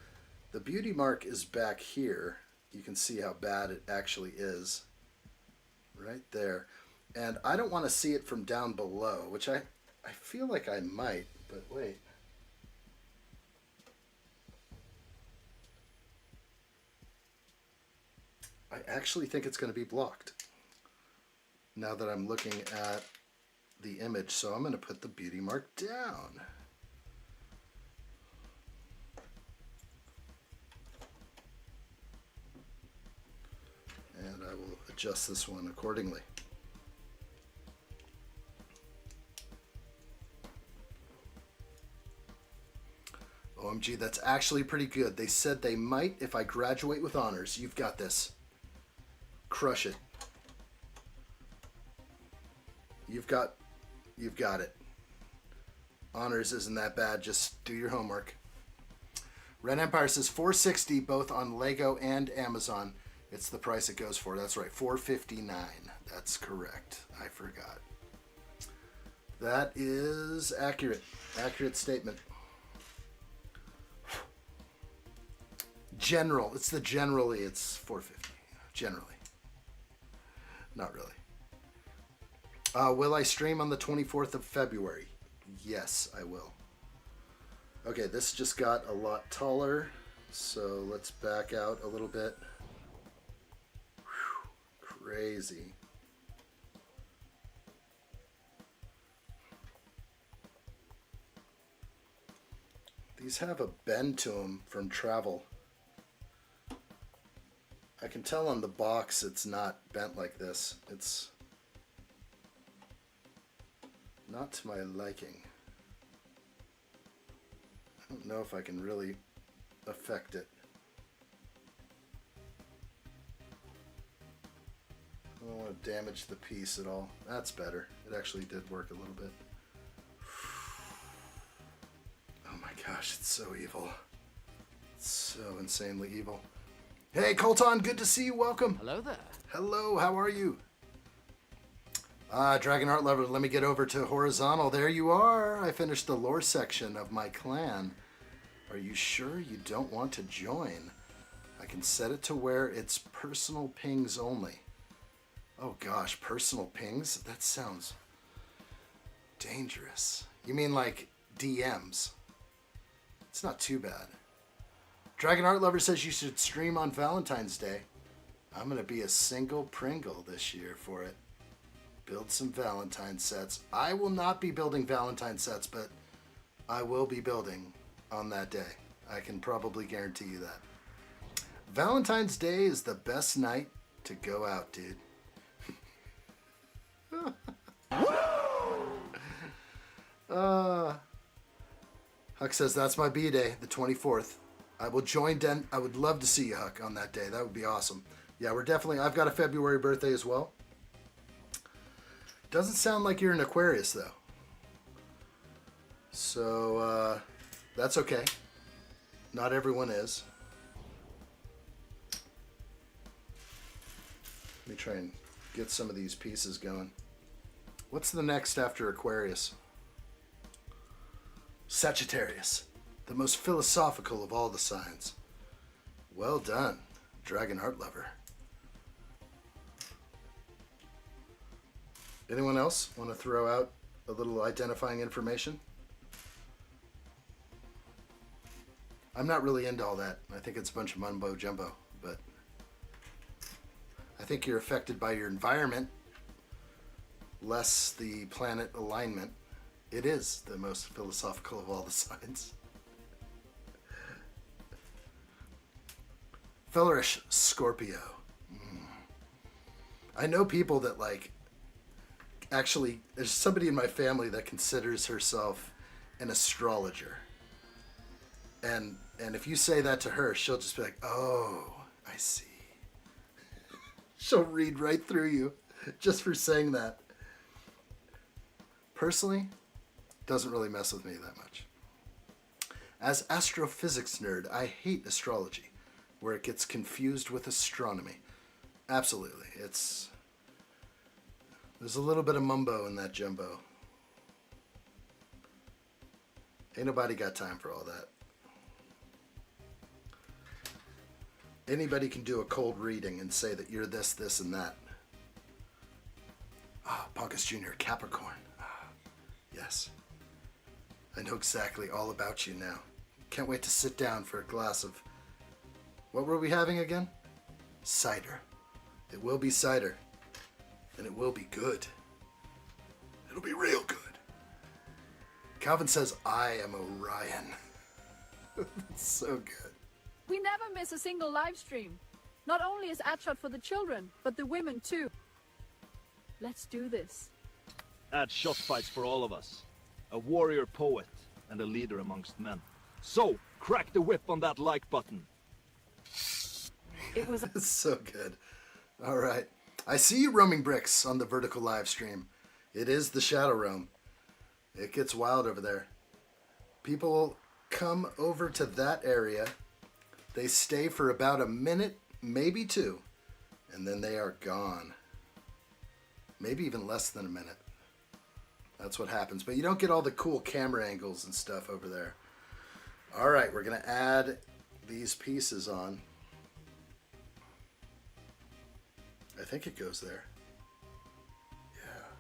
the beauty mark is back here. You can see how bad it actually is. Right there. And I don't want to see it from down below, which I feel like I might, but wait. I actually think it's going to be blocked now that I'm looking at the image. So I'm going to put the beauty mark down. but I will adjust this one accordingly. OMG, that's actually pretty good. They said they might if I graduate with honors. You've got this. Crush it. You've got it. Honors isn't that bad. Just do your homework. Red Empire says $460 both on Lego and Amazon. It's the price it goes for. That's right, $459. That's correct. I forgot. That is accurate. Accurate statement. General. It's the generally. It's $450. Generally. Not really. Will I stream on the 24th of February? Yes, I will. Okay, this just got a lot taller, so let's back out a little bit. Whew, crazy. These have a bend to them from travel. I can tell on the box it's not bent like this. It's not to my liking. I don't know if I can really affect it. I don't want to damage the piece at all. That's better. It actually did work a little bit. Oh my gosh, it's so evil. It's so insanely evil. Hey, Colton, good to see you. Welcome. Hello there. Hello, how are you? Dragon Art Lover, let me get over to horizontal. There you are. I finished the lore section of my clan. Are you sure you don't want to join? I can set it to where it's personal pings only. Oh gosh, personal pings? That sounds dangerous. You mean like DMs? It's not too bad. Dragon Art Lover says you should stream on Valentine's Day. I'm going to be a single Pringle this year for it. Build some Valentine sets. I will not be building Valentine sets, but I will be building on that day. I can probably guarantee you that. Valentine's Day is the best night to go out, dude. Huck says that's my B-day, the 24th. I will join Den. I would love to see you, Huck, on that day. That would be awesome. Yeah, we're definitely. I've got a February birthday as well. Doesn't sound like you're an Aquarius, though. So, that's okay. Not everyone is. Let me try and get some of these pieces going. What's the next after Aquarius? Sagittarius, the most philosophical of all the signs. Well done, Dragon Art Lover. Anyone else want to throw out a little identifying information? I'm not really into all that. I think it's a bunch of mumbo jumbo, but I think you're affected by your environment, less the planet alignment. It is the most philosophical of all the signs. Fellerish Scorpio. I know people that actually, there's somebody in my family that considers herself an astrologer. And if you say that to her, she'll just be like, oh, I see. She'll read right through you just for saying that. Personally, doesn't really mess with me that much. As astrophysics nerd, I hate astrology, where it gets confused with astronomy. Absolutely. There's a little bit of mumbo in that jumbo. Ain't nobody got time for all that. Anybody can do a cold reading and say that you're this, this, and that. Ah, Ponkus Jr., Capricorn. Ah, yes. I know exactly all about you now. Can't wait to sit down for a glass of... What were we having again? Cider. It will be cider. And it will be good. It'll be real good. Calvin says, I am Orion. That's so good. We never miss a single live stream. Not only is addshot for the children, but the women too. Let's do this. Addshot fights for all of us. A warrior poet and a leader amongst men. So, crack the whip on that like button. It was so good. All right. I see you roaming bricks on the vertical live stream. It is the Shadow Roam. It gets wild over there. People come over to that area. They stay for about a minute, maybe two, and then they are gone. Maybe even less than a minute. That's what happens. But you don't get all the cool camera angles and stuff over there. All right, we're going to add these pieces on. I think it goes there. Yeah.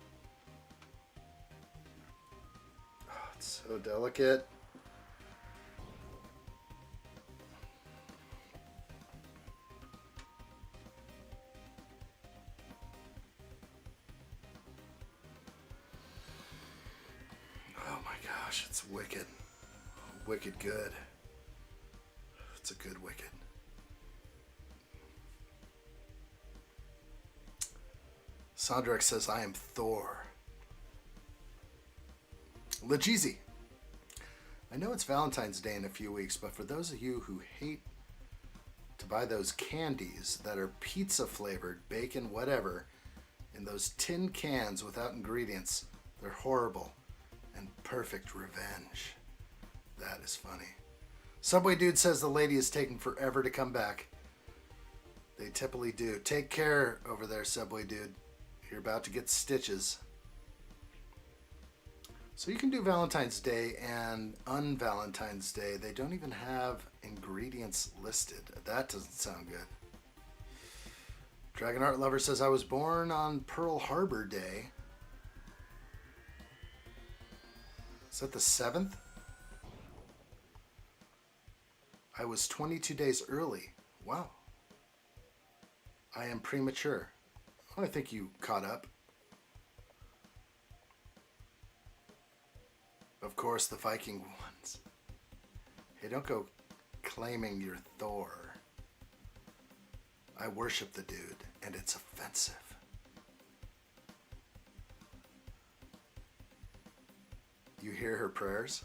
Oh, it's so delicate. Oh my gosh, it's wicked. Wicked good. It's a good wicked. Sondrak says, I am Thor. Lajeezy. I know it's Valentine's Day in a few weeks, but for those of you who hate to buy those candies that are pizza flavored, bacon, whatever, in those tin cans without ingredients, they're horrible and perfect revenge. That is funny. Subway Dude says the lady is taking forever to come back. They typically do. Take care over there, Subway Dude. You're about to get stitches. So you can do Valentine's Day and un-Valentine's Day. They don't even have ingredients listed. That doesn't sound good. Dragon Art Lover says, I was born on Pearl Harbor Day. Is that the 7th? I was 22 days early. Wow. I am premature. Well, I think you caught up. Of course, the Viking ones. Hey, don't go claiming you're Thor. I worship the dude, and it's offensive. You hear her prayers?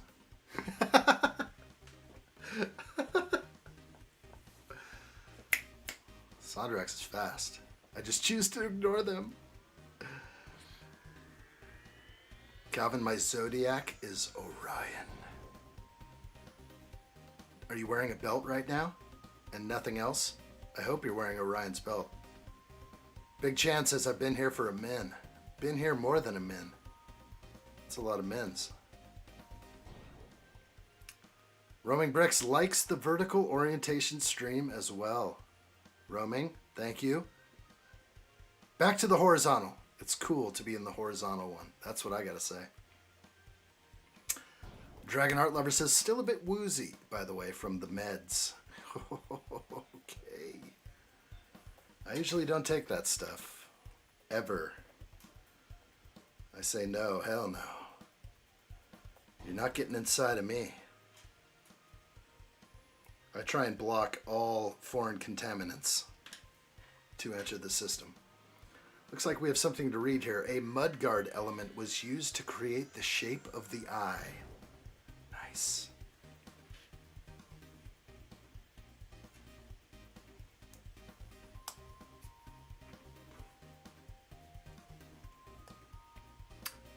Sondrax is fast. I just choose to ignore them. Calvin, my zodiac is Orion. Are you wearing a belt right now? And nothing else? I hope you're wearing Orion's belt. Big Chan says, I've been here for a min. Been here more than a min. That's a lot of mins. Roaming Bricks likes the vertical orientation stream as well. Roaming, thank you. Back to the horizontal. It's cool to be in the horizontal one. That's what I gotta say. Dragon Art Lover says, still a bit woozy, by the way, from the meds. Okay. I usually don't take that stuff. Ever. I say no, hell no. You're not getting inside of me. I try and block all foreign contaminants to enter the system. Looks like we have something to read here. A mudguard element was used to create the shape of the eye. Nice.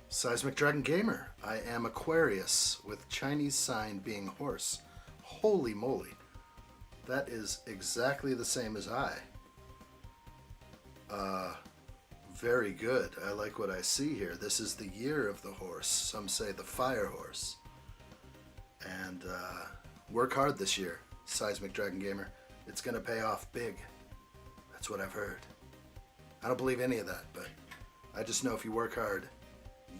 Seismic Dragon Gamer. I am Aquarius with Chinese sign being horse. Holy moly. That is exactly the same as I. Very good. I like what I see here. This is the year of the horse. Some say the fire horse. And work hard this year, Seismic Dragon Gamer. It's going to pay off big. That's what I've heard. I don't believe any of that, but I just know if you work hard,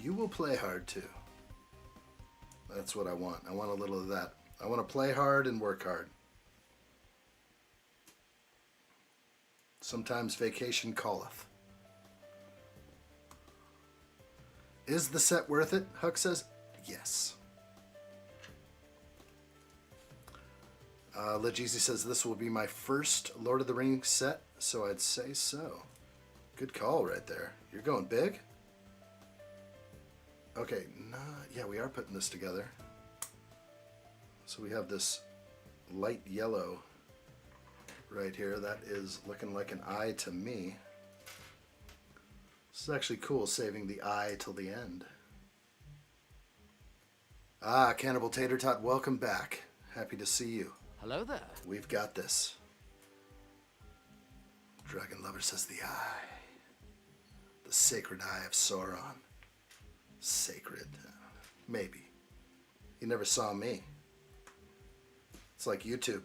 you will play hard too. That's what I want. I want a little of that. I want to play hard and work hard. Sometimes vacation calleth. Is the set worth it? Huck says, yes. Lejeezy says this will be my first Lord of the Rings set, so I'd say so. Good call right there. You're going big? Okay, yeah, we are putting this together. So we have this light yellow right here. That is looking like an eye to me. This is actually cool, saving the eye till the end. Ah, Cannibal Tater Tot, welcome back. Happy to see you. Hello there. We've got this. Dragon Lover says the eye. The sacred eye of Sauron. Sacred. Maybe. You never saw me. It's like YouTube.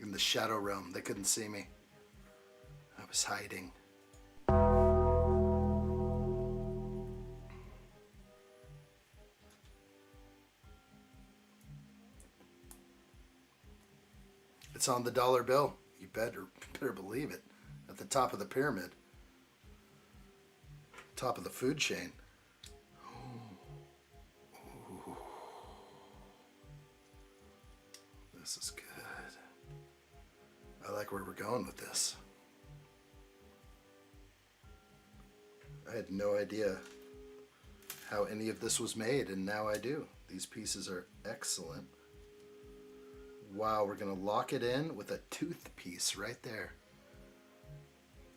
In the Shadow Realm, they couldn't see me. I was hiding. It's on the dollar bill. You better believe it. At the top of the pyramid. Top of the food chain. Ooh. This is good. I like where we're going with this. I had no idea how any of this was made, and now I do. These pieces are excellent. Wow, we're gonna lock it in with a tooth piece right there.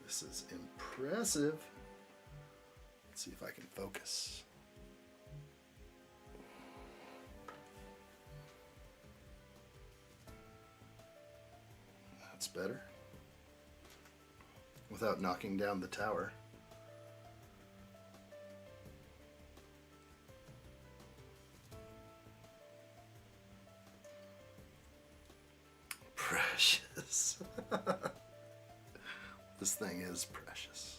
This is impressive. Let's see if I can focus. That's better. Without knocking down the tower. Precious. This thing is precious.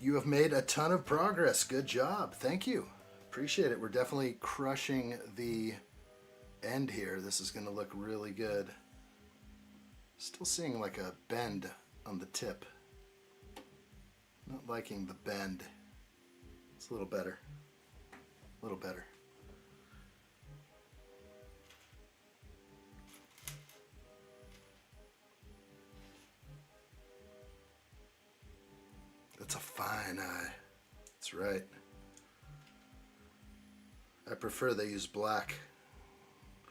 You have made a ton of progress. Good job. Thank you. Appreciate it. We're definitely crushing the end here. This is going to look really good. Still seeing like a bend on the tip. Not liking the bend. It's a little better. A little better. That's a fine eye. That's right. I prefer they use black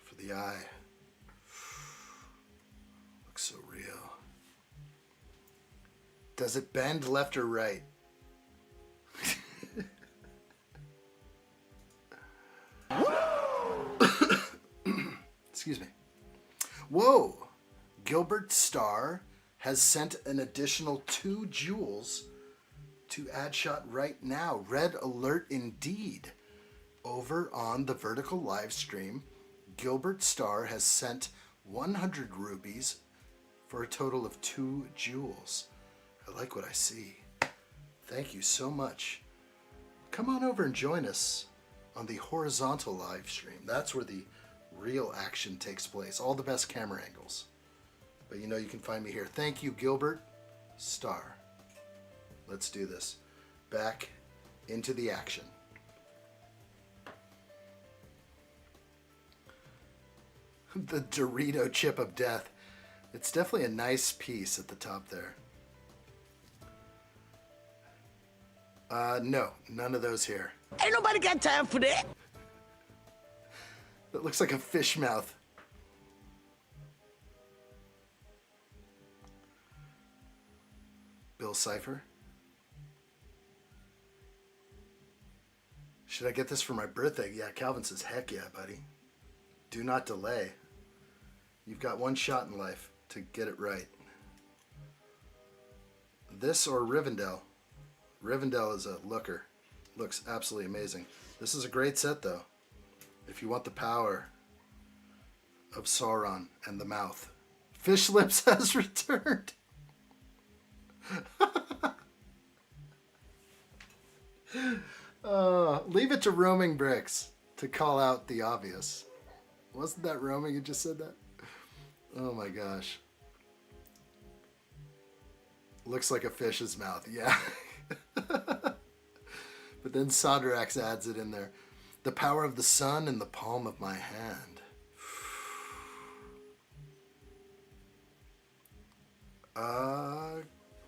for the eye. Looks so real. Does it bend left or right? Excuse me. Whoa! Gilbert Starr has sent an additional 2 jewels to addshot right now. Red alert indeed. Over on the vertical live stream, Gilbert Starr has sent 100 rubies for a total of 2 jewels. I like what I see. Thank you so much. Come on over and join us on the horizontal live stream. That's where the real action takes place. All the best camera angles. But you know you can find me here. Thank you, Gilbert Starr. Let's do this. Back into the action. The Dorito chip of death. It's definitely a nice piece at the top there. No, none of those here. Ain't nobody got time for that. That looks like a fish mouth. Bill Cipher. Should I get this for my birthday? Yeah, Calvin says, heck yeah, buddy. Do not delay. You've got one shot in life to get it right. This or Rivendell. Rivendell is a looker. Looks absolutely amazing. This is a great set though. If you want the power of Sauron and the mouth. Fish Lips has returned. Leave it to Roaming Bricks to call out the obvious. Wasn't that Roaming who just said that? Oh my gosh. Looks like a fish's mouth, yeah. But But then Sodrax adds it in there. The power of the sun in the palm of my hand.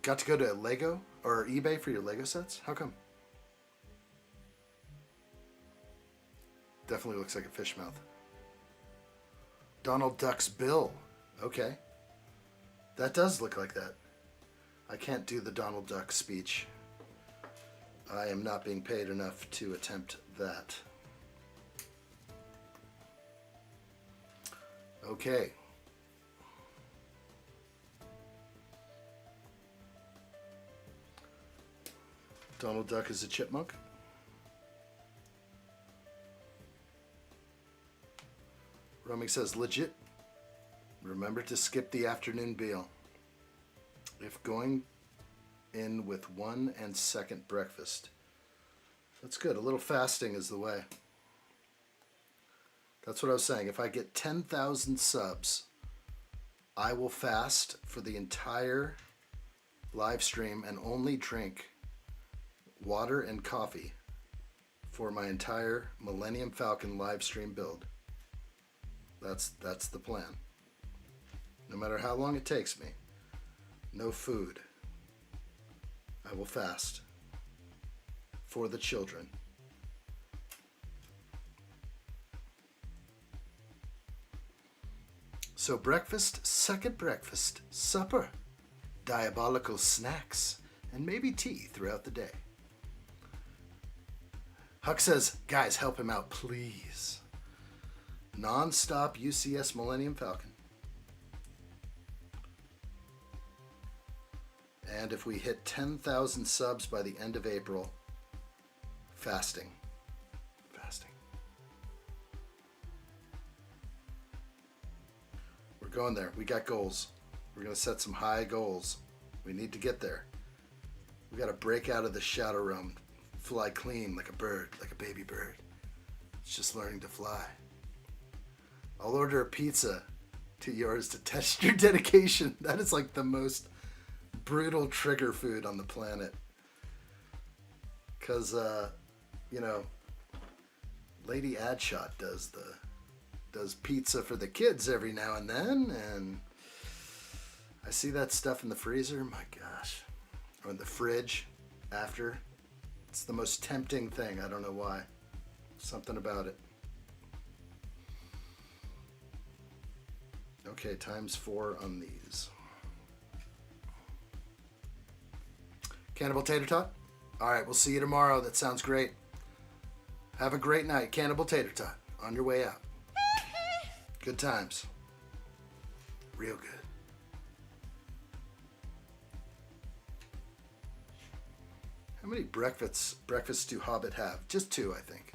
Got to go to Lego or eBay for your Lego sets? How come? Definitely looks like a fish mouth. Donald Duck's bill. Okay. That does look like that. I can't do the Donald Duck speech. I am not being paid enough to attempt that. Okay. Donald Duck is a chipmunk. Roaming says, legit. Remember to skip the afternoon meal. If going in with 1 and 2nd breakfast. That's good. A little fasting is the way. That's what I was saying. If I get 10,000 subs, I will fast for the entire live stream and only drink water and coffee for my entire Millennium Falcon live stream build. That's the plan. No matter how long it takes me, no food. I will fast for the children. So breakfast, 2nd breakfast, supper, diabolical snacks, and maybe tea throughout the day. Huck says, guys, help him out, please. Non-stop UCS Millennium Falcon. And if we hit 10,000 subs by the end of April, fasting. Fasting. We're going there. We got goals. We're going to set some high goals. We need to get there. We got to break out of the shadow realm. Fly clean like a bird, like a baby bird. It's just learning to fly. I'll order a pizza to yours to test your dedication. That is like the most brutal trigger food on the planet. Because, you know, Lady Addshot does pizza for the kids every now and then, and I see that stuff in the freezer, my gosh. Or in the fridge after. It's the most tempting thing. I don't know why. Something about it. Okay, ×4 on these. Cannibal Tater Tot? Alright, we'll see you tomorrow. That sounds great. Have a great night, Cannibal Tater Tot. On your way out. Good times. Real good. How many breakfasts do Hobbit have? Just 2, I think.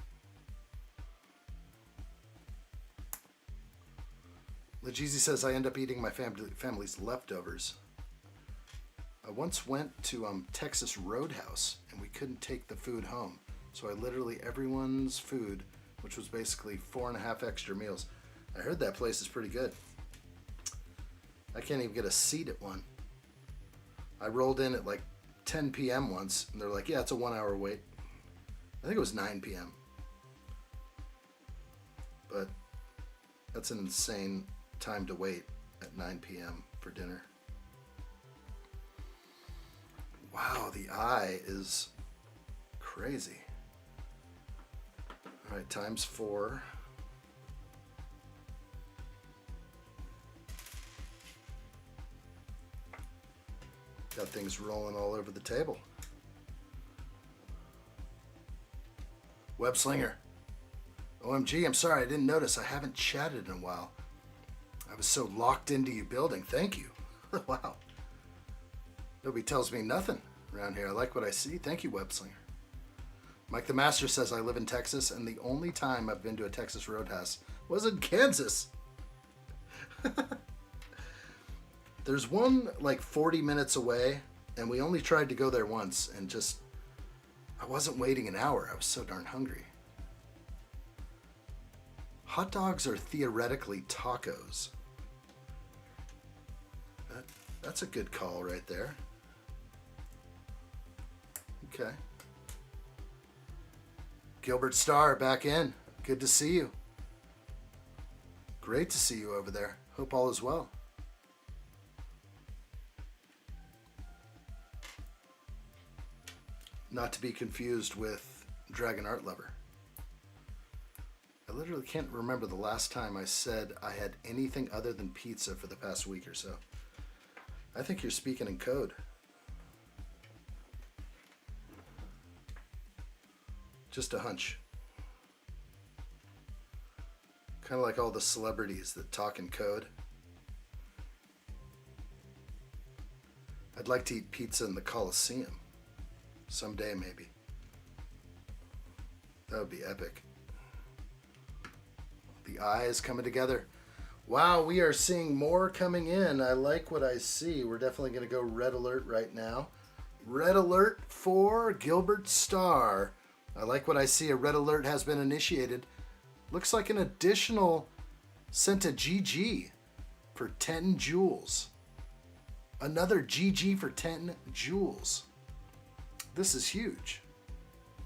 Lajeezy says, I end up eating my family's leftovers. I once went to Texas Roadhouse, and we couldn't take the food home. So I literally everyone's food, which was basically 4.5 extra meals. I heard that place is pretty good. I can't even get a seat at one. I rolled in at like 10 p.m. once, and they're like, yeah, it's a 1-hour wait. I think it was 9 p.m. But that's an insane time to wait at 9 p.m. for dinner. Wow, the eye is crazy. All right, ×4. Got things rolling all over the table. Web Slinger. OMG, I'm sorry, I didn't notice. I haven't chatted in a while. I was so locked into you building. Thank you. Wow. Nobody tells me nothing around here. I like what I see. Thank you, Web Slinger. Mike the Master says I live in Texas, and the only time I've been to a Texas Roadhouse was in Kansas. There's one like 40 minutes away, and we only tried to go there once, and just, I wasn't waiting an hour. I was so darn hungry. Hot dogs are theoretically tacos. That's a good call right there. Okay. Gilbert Starr back in. Good to see you. Great to see you over there. Hope all is well. Not to be confused with Dragon Art Lover. I literally can't remember the last time I said I had anything other than pizza for the past week or so. I think you're speaking in code. Just a hunch. Kind of like all the celebrities that talk in code. I'd like to eat pizza in the Coliseum. Someday, maybe. That would be epic. The eyes coming together. Wow, we are seeing more coming in. I like what I see. We're definitely going to go red alert right now. Red alert for Gilbert Starr. I like what I see. A red alert has been initiated. Looks like an additional sent a GG for 10 jewels. Another GG for 10 jewels. This is huge.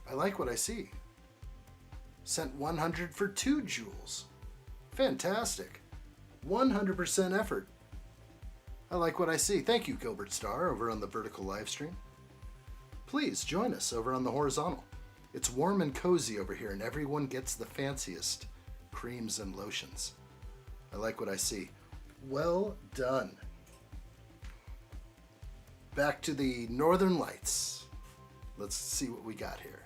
I like what I see. Sent 100 for 2 jewels. Fantastic. 100% effort. I like what I see. Thank you, Gilbert Starr, over on the vertical live stream. Please join us over on the horizontal. It's warm and cozy over here, and everyone gets the fanciest creams and lotions. I like what I see. Well done. Back to the Northern Lights. Let's see what we got here.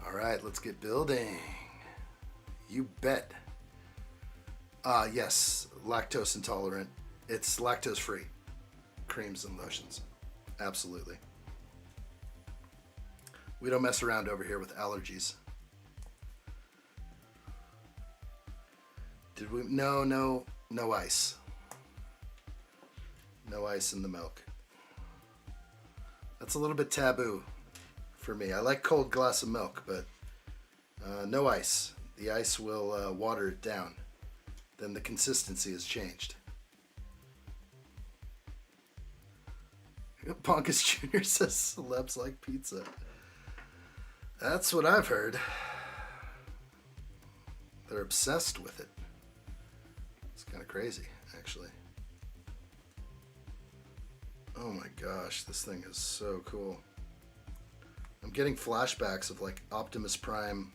All right, let's get building. You bet. Yes, lactose intolerant. It's lactose free. Creams and lotions. Absolutely. We don't mess around over here with allergies. Did we? No ice. No ice in the milk. That's a little bit taboo for me. I like cold glass of milk, but no ice. The ice will water it down. Then the consistency has changed. Ponkus Jr. says celebs like pizza. That's what I've heard. They're obsessed with it. It's kind of crazy, actually. Oh my gosh, this thing is so cool. I'm getting flashbacks of like Optimus Prime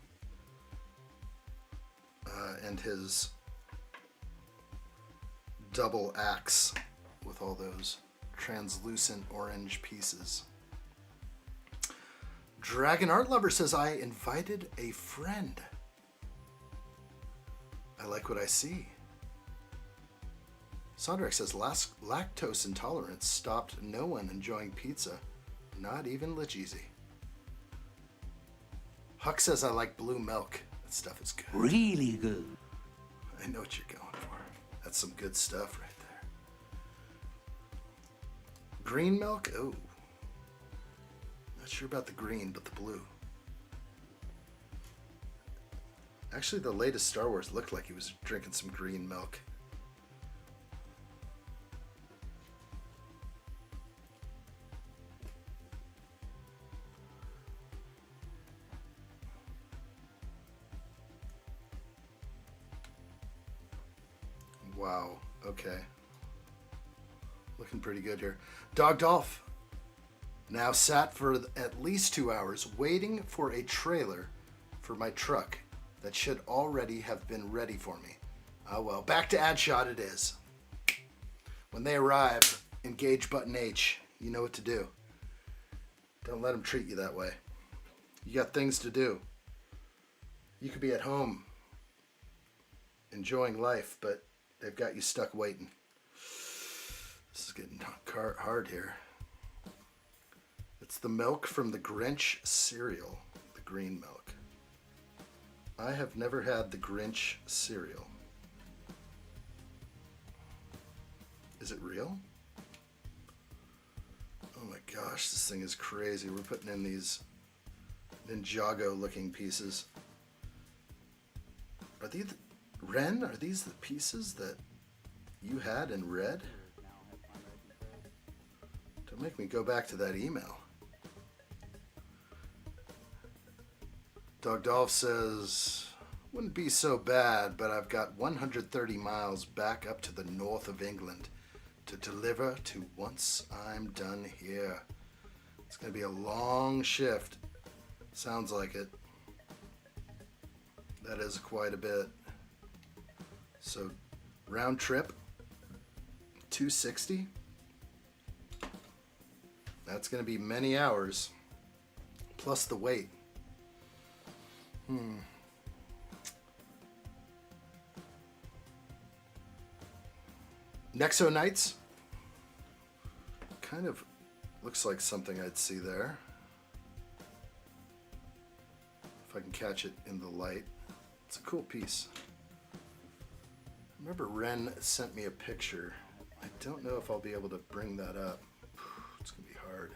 and his double axe with all those translucent orange pieces. Dragon Art Lover says, I invited a friend. I like what I see. Sondrak says, lactose intolerance stopped no one enjoying pizza, not even Lajeezy. Huck says, I like blue milk. That stuff is good. Really good. I know what you're going for. That's some good stuff right there. Green milk? Oh. Not sure about the green, but the blue. Actually, the latest Star Wars looked like he was drinking some green milk. Wow, okay. Looking pretty good here. Dog Dolph now sat for at least 2 hours waiting for a trailer for my truck that should already have been ready for me. Oh well, back to addshot it is. When they arrive, engage button H. You know what to do. Don't let them treat you that way. You got things to do. You could be at home enjoying life, but they've got you stuck waiting. This is getting hard here. It's the milk from the Grinch cereal, the green milk. I have never had the Grinch cereal. Is it real? Oh my gosh, this thing is crazy. We're putting in these Ninjago looking pieces. Are these Ren? Are these the pieces that you had in red? Don't make me go back to that email. Dog Dolph says, wouldn't be so bad, but I've got 130 miles back up to the north of England to deliver to once I'm done here. It's going to be a long shift. Sounds like it. That is quite a bit. So, round trip, 260. That's going to be many hours, plus the wait. Nexo Knights. Kind of looks like something I'd see there. If I can catch it in the light. It's a cool piece. I remember Ren sent me a picture. I don't know if I'll be able to bring that up. It's going to be hard.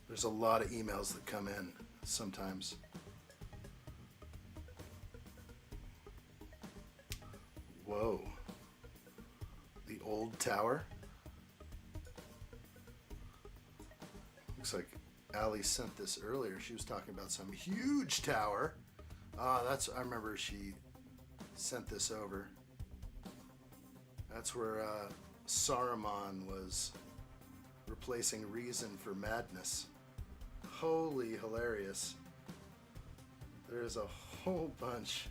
There's a lot of emails that come in sometimes. Whoa. The old tower. Looks like Allie sent this earlier. She was talking about some huge tower. I remember she sent this over. That's where Saruman was replacing reason for madness. Holy hilarious. There's a whole bunch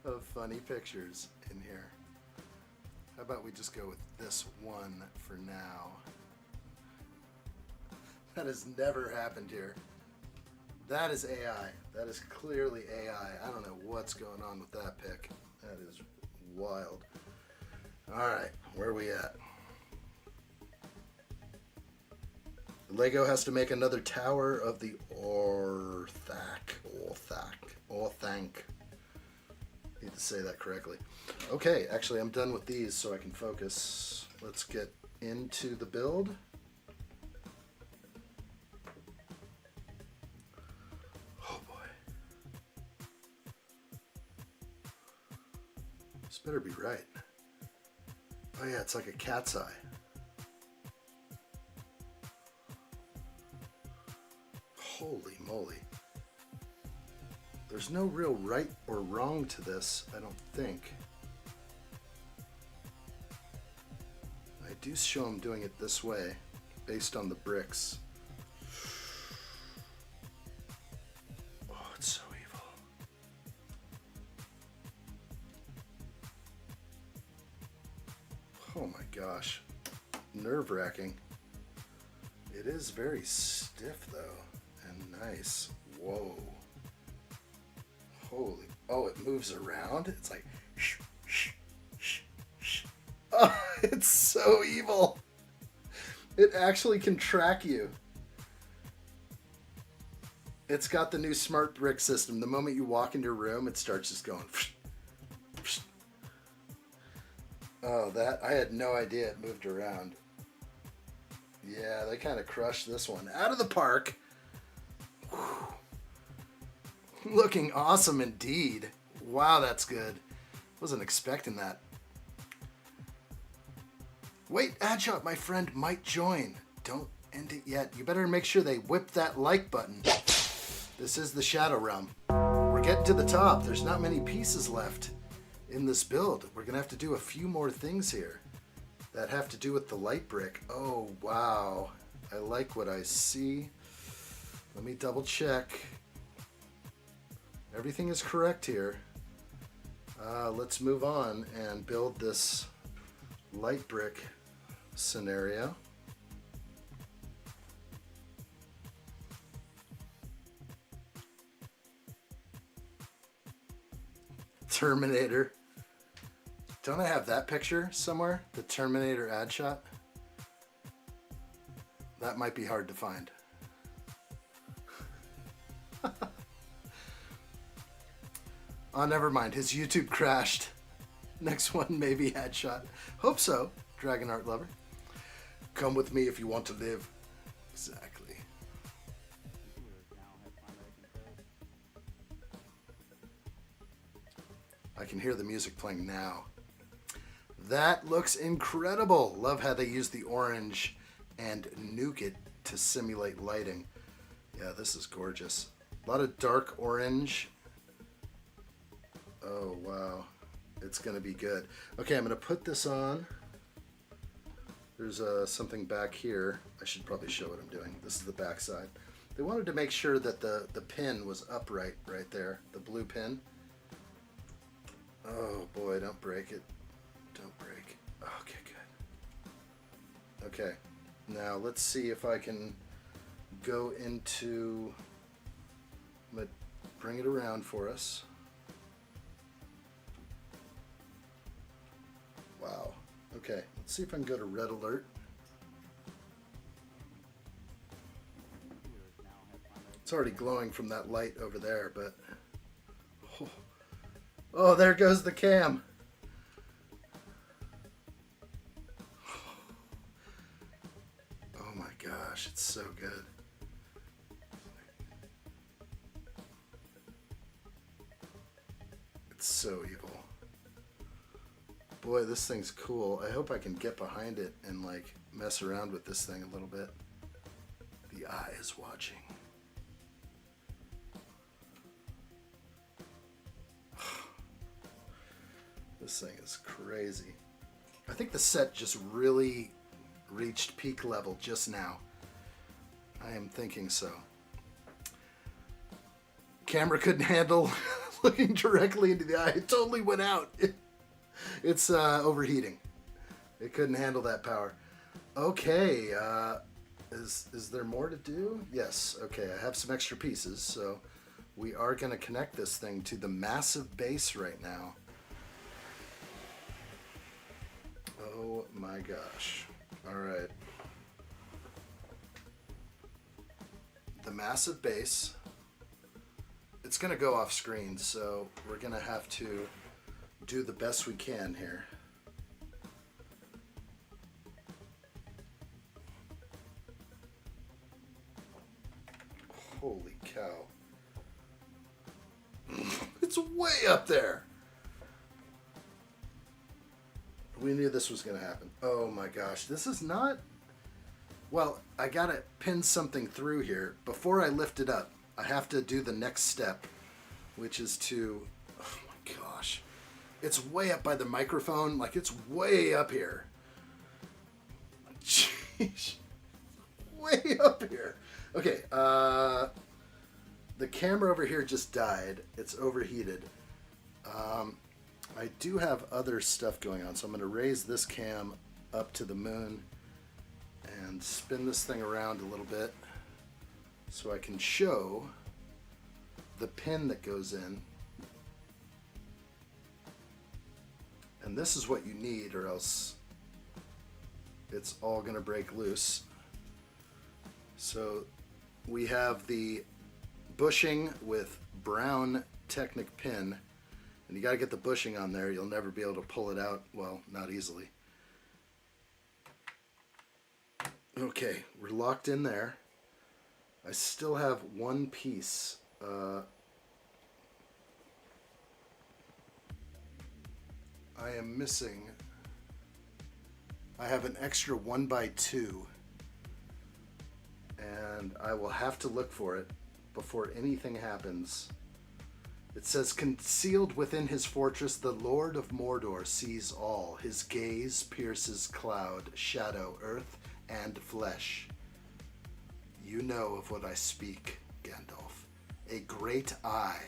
of funny pictures in here. How about we just go with this one for now? That has never happened here. That is AI. That is clearly AI. I don't know what's going on with that pic. That is wild. All right, where are we at? Lego has to make another Tower of the Orthanc. Need to say that correctly. Okay, actually I'm done with these so I can focus. Let's get into the build. Oh boy. This better be right. Oh yeah, it's like a cat's eye. Holy moly. There's no real right or wrong to this, I don't think. I do show them doing it this way, based on the bricks. Oh, it's so evil. Oh my gosh. Nerve-wracking. It is very stiff though, and nice. Whoa. Holy, oh, it moves around. It's like, shh, shh, shh, shh. Oh, it's so evil. It actually can track you. It's got the new smart brick system. The moment you walk into a room, it starts just going. Oh, that, I had no idea it moved around. Yeah, they kind of crushed this one. Out of the park. Whew. Looking awesome indeed. Wow, that's good. Wasn't expecting that. Wait, addshot, my friend might join. Don't end it yet. You better make sure they whip that like button. This is the Shadow Realm. We're getting to the top. There's not many pieces left in this build. We're gonna have to do a few more things here that have to do with the light brick. Oh, wow. I like what I see. Let me double check. Everything is correct here. Let's move on and build this light brick scenario. Terminator. Don't I have that picture somewhere? The Terminator ad shot? That might be hard to find. Oh, never mind. His YouTube crashed. Next one, maybe headshot. Hope so, Dragon Art Lover. Come with me if you want to live. Exactly. I can hear the music playing now. That looks incredible. Love how they use the orange and nuke it to simulate lighting. Yeah, this is gorgeous. A lot of dark orange. Oh, wow. It's going to be good. Okay, I'm going to put this on. There's something back here. I should probably show what I'm doing. This is the back side. They wanted to make sure that the pin was upright right there. The blue pin. Oh, boy, don't break it. Don't break. Okay, good. Okay, now let's see if I can go into... I'm going to bring it around for us. Wow. Okay, let's see if I can go to red alert. It's already glowing from that light over there, but... Oh, there goes the cam. Oh my gosh, it's so good. It's so evil. Boy, this thing's cool. I hope I can get behind it and like mess around with this thing a little bit. The eye is watching. This thing is crazy. I think the set just really reached peak level just now. I am thinking so. Camera couldn't handle looking directly into the eye. It totally went out. It's overheating. It couldn't handle that power. Okay, is there more to do? Yes, okay, I have some extra pieces, so we are going to connect this thing to the massive base right now. Oh my gosh. Alright. The massive base. It's going to go off screen, so we're going to have to do the best we can here. Holy cow. It's way up there. We knew this was going to happen. Oh my gosh. This is not... Well, I got to pin something through here. Before I lift it up, I have to do the next step, which is to... Oh my gosh. It's way up by the microphone. Like, it's way up here. Jeez. Way up here. Okay, the camera over here just died. It's overheated. I do have other stuff going on, so I'm going to raise this cam up to the moon and spin this thing around a little bit so I can show the pin that goes in. And this is what you need, or else it's all going to break loose. So we have the bushing with brown Technic pin. And you got to get the bushing on there. You'll never be able to pull it out. Well, not easily. Okay, we're locked in there. I still have one piece. I am missing. I have an extra 1x2. And I will have to look for it before anything happens. It says, concealed within his fortress, the Lord of Mordor sees all. His gaze pierces cloud, shadow, earth, and flesh. You know of what I speak, Gandalf. A great eye,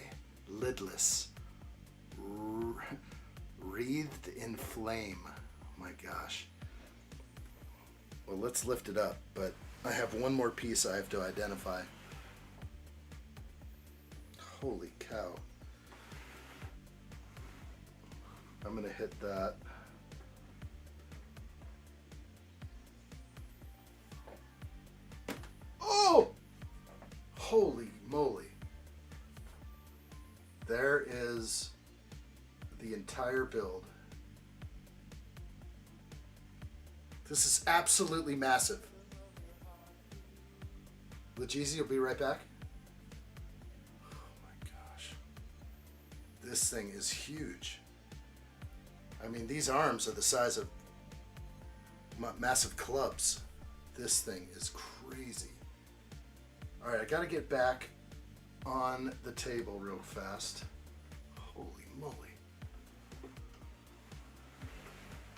lidless, wreathed in flame. Oh my gosh. Well, let's lift it up, but I have one more piece I have to identify. Holy cow. I'm going to hit that. Oh! Holy moly. There is the entire build. This is absolutely massive. Legizzi will be right back. Oh my gosh. This thing is huge. I mean, these arms are the size of massive clubs. This thing is crazy. All right, I gotta get back on the table real fast. Holy moly.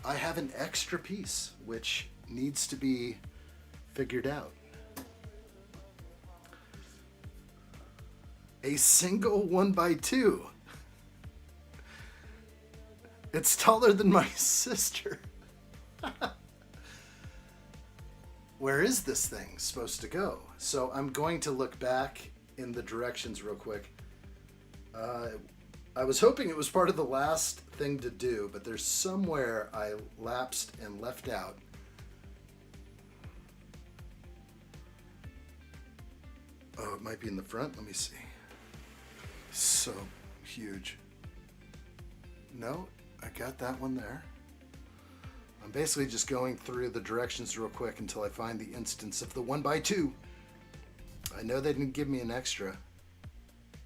I have an extra piece, which needs to be figured out. A single 1x2. It's taller than my sister. Where is this thing supposed to go? So I'm going to look back in the directions real quick. I was hoping it was part of the last thing to do, but there's somewhere I lapsed and left out. Oh, it might be in the front. Let me see. So huge. No, I got that one there. I'm basically just going through the directions real quick until I find the instance of the 1x2. I know they didn't give me an extra.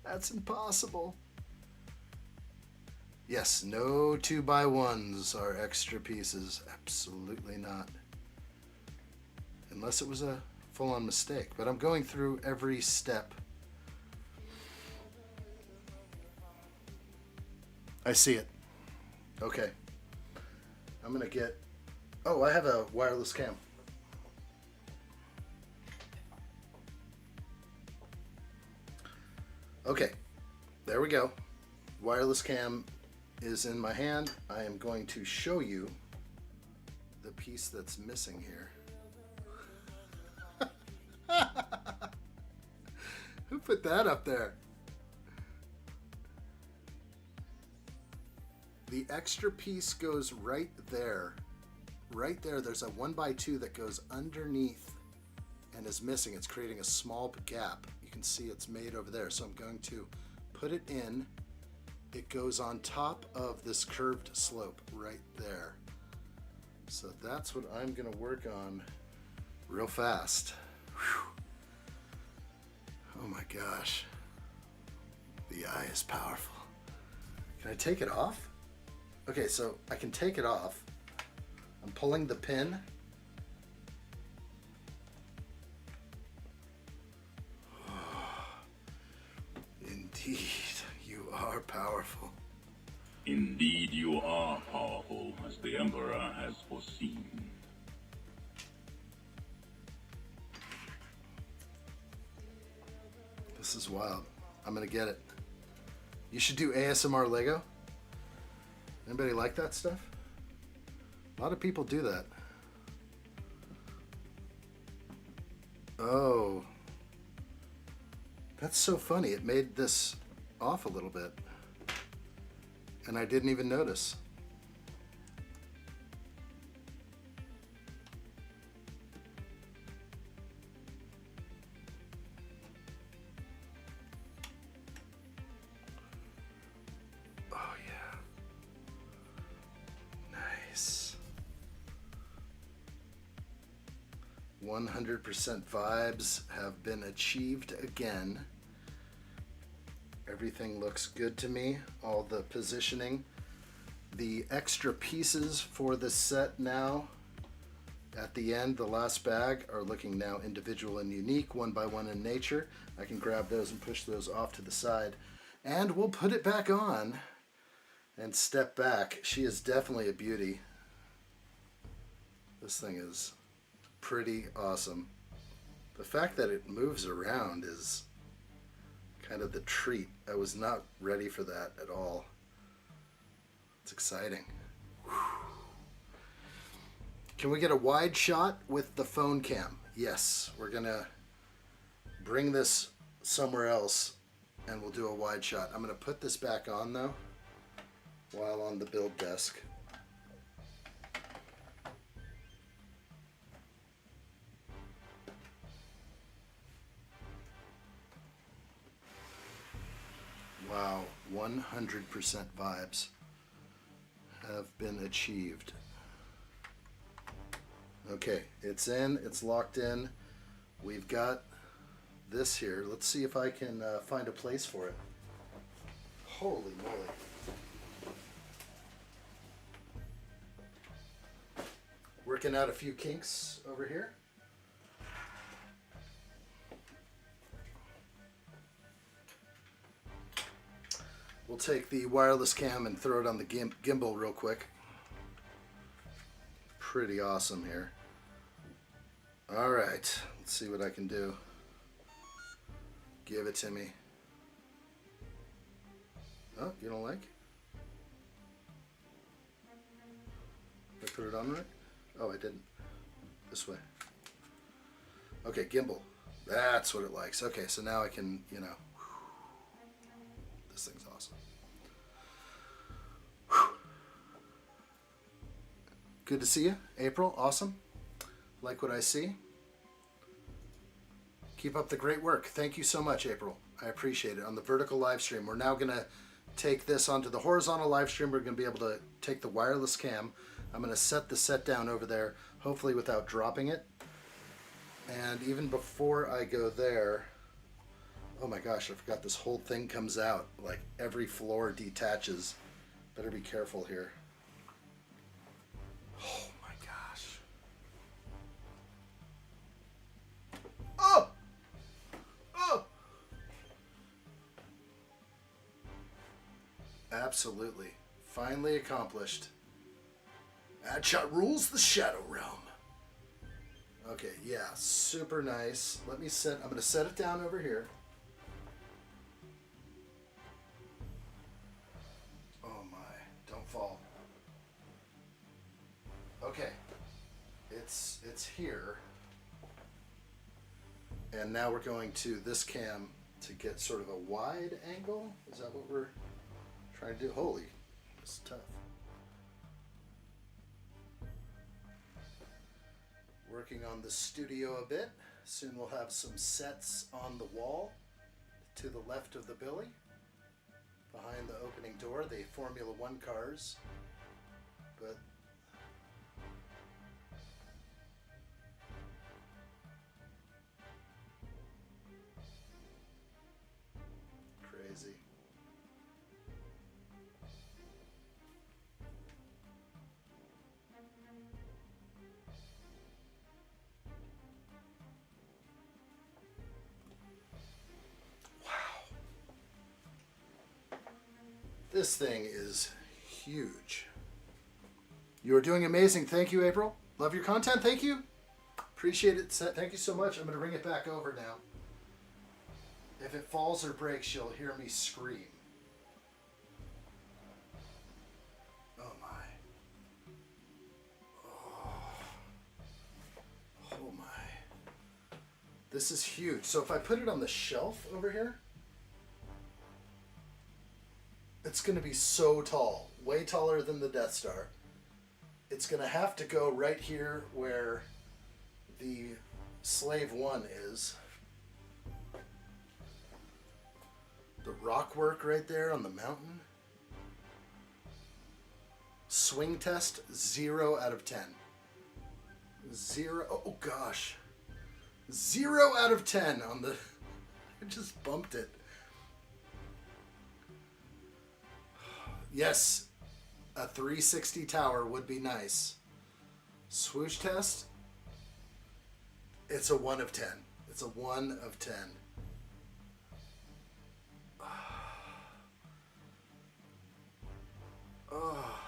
That's impossible. Yes, no 2x1s are extra pieces. Absolutely not. Unless it was a full-on mistake. But I'm going through every step. I see it. Okay. I'm gonna get... Oh, I have a wireless cam. Okay, there we go. Wireless cam is in my hand. I am going to show you the piece that's missing here. Who put that up there? The extra piece goes right there. Right there, there's a 1x2 that goes underneath and is missing. It's creating a small gap. You can see it's made over there. So I'm going to put it in. It goes on top of this curved slope right there. So that's what I'm gonna work on real fast. Whew. Oh my gosh. The eye is powerful. Can I take it off? Okay, so I can take it off. I'm pulling the pin. Indeed, you are powerful. Indeed, you are powerful, as the Emperor has foreseen. This is wild. I'm gonna get it. You should do ASMR Lego. Anybody like that stuff? A lot of people do that. Oh. That's so funny. It made this off a little bit. And I didn't even notice. Oh yeah. Nice. 100% vibes have been achieved again. Everything looks good to me. All the positioning. The extra pieces for this set now at the end, the last bag, are looking now individual and unique, one by one in nature. I can grab those and push those off to the side. And we'll put it back on and step back. She is definitely a beauty. This thing is pretty awesome. The fact that it moves around is kind of the treat. I was not ready for that at all. It's exciting. Whew. Can we get a wide shot with the phone cam? Yes, we're gonna bring this somewhere else and we'll do a wide shot. I'm gonna put this back on though while on the build desk. Wow, 100% vibes have been achieved. Okay, it's in, it's locked in. We've got this here. Let's see if I can find a place for it. Holy moly. Working out a few kinks over here. We'll take the wireless cam and throw it on the gimbal real quick. Pretty awesome here. All right, let's see what I can do. Give it to me. Oh, you don't like? Did I put it on right? Oh, I didn't. This way. Okay, gimbal. That's what it likes. Okay, so now I can, you know. This thing's awesome. Good to see you, April. Awesome. Like what I see. Keep up the great work. Thank you so much, April. I appreciate it. On the vertical live stream, we're now going to take this onto the horizontal live stream. We're going to be able to take the wireless cam. I'm going to set the set down over there, hopefully without dropping it. And even before I go there, oh my gosh, I forgot this whole thing comes out. Like every floor detaches. Better be careful here. Oh my gosh. Oh! Oh! Absolutely. Finally accomplished. Addshot rules the Shadow Realm. Okay, yeah, super nice. Let me set, I'm going to set it down over here. Oh my, don't fall. Okay, it's here. And now we're going to this cam to get sort of a wide angle. Is that what we're trying to do? Holy, this is tough. Working on the studio a bit. Soon we'll have some sets on the wall to the left of the Billy. Behind the opening door, the Formula One cars. But crazy. This thing is huge. You are doing amazing. Thank you, April. Love your content. Thank you. Appreciate it. Thank you so much. I'm going to bring it back over now. If it falls or breaks, you'll hear me scream. Oh my. Oh my. This is huge. So if I put it on the shelf over here, it's going to be so tall, way taller than the Death Star. It's going to have to go right here where the Slave One is. The rock work right there on the mountain. Swing test, 0 out of 10. 0, oh gosh. 0 out of 10 on the, I just bumped it. Yes, a 360 tower would be nice. Swoosh test, it's a 1 of 10. It's a 1 of 10. Oh.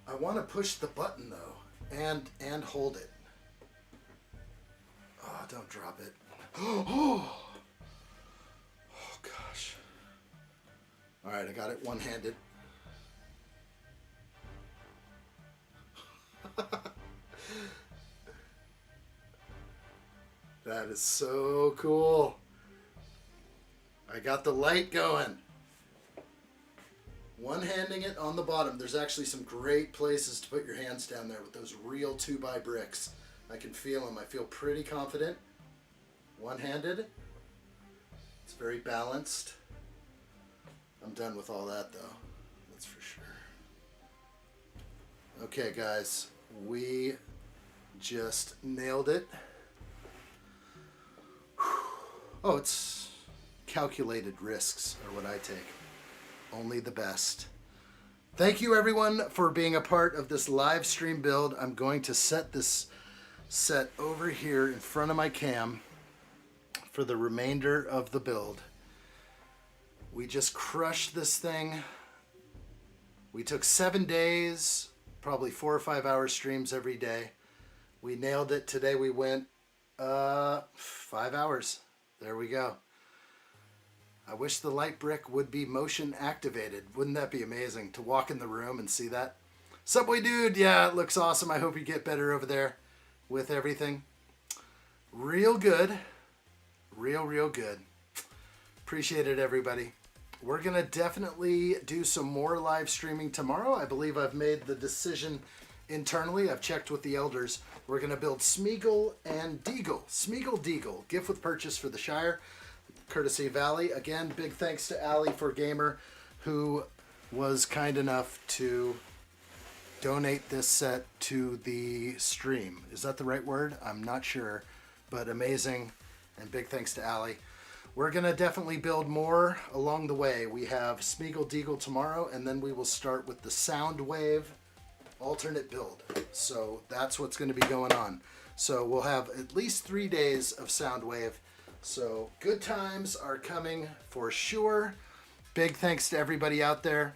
I want to push the button though, and hold it. Oh, don't drop it. Oh, gosh. All right, I got it one-handed. That is so cool. I got the light going. One-handing it on the bottom. There's actually some great places to put your hands down there with those real 2x bricks. I can feel them. I feel pretty confident. One-handed. It's very balanced. I'm done with all that though. That's for sure. Okay, guys. We just nailed it. Oh, it's calculated risks are what I take. Only the best. Thank you everyone for being a part of this live stream build. I'm going to set this set over here in front of my cam for the remainder of the build. We just crushed this thing. We took 7 days, probably 4 or 5 hour streams every day. We nailed it. Today we went 5 hours. There we go. I wish the light brick would be motion activated. Wouldn't that be amazing to walk in the room and see that? Subway Dude, yeah, it looks awesome. I hope you get better over there with everything. Real good. Real good. Appreciate it, everybody. We're going to definitely do some more live streaming tomorrow. I believe I've made the decision internally. I've checked with the elders. We're going to build Smeagol and Deagle. Smeagol Deagle. Gift with purchase for the Shire. Courtesy of Allie. Again, big thanks to Allie for Gamer, who was kind enough to donate this set to the stream. Is that the right word? I'm not sure, but amazing. And big thanks to Allie. We're going to definitely build more along the way. We have Smeagol Deagle tomorrow, and then we will start with the Soundwave alternate build. So that's what's going to be going on. So we'll have at least 3 days of Soundwave. So good times are coming for sure. Big thanks to everybody out there.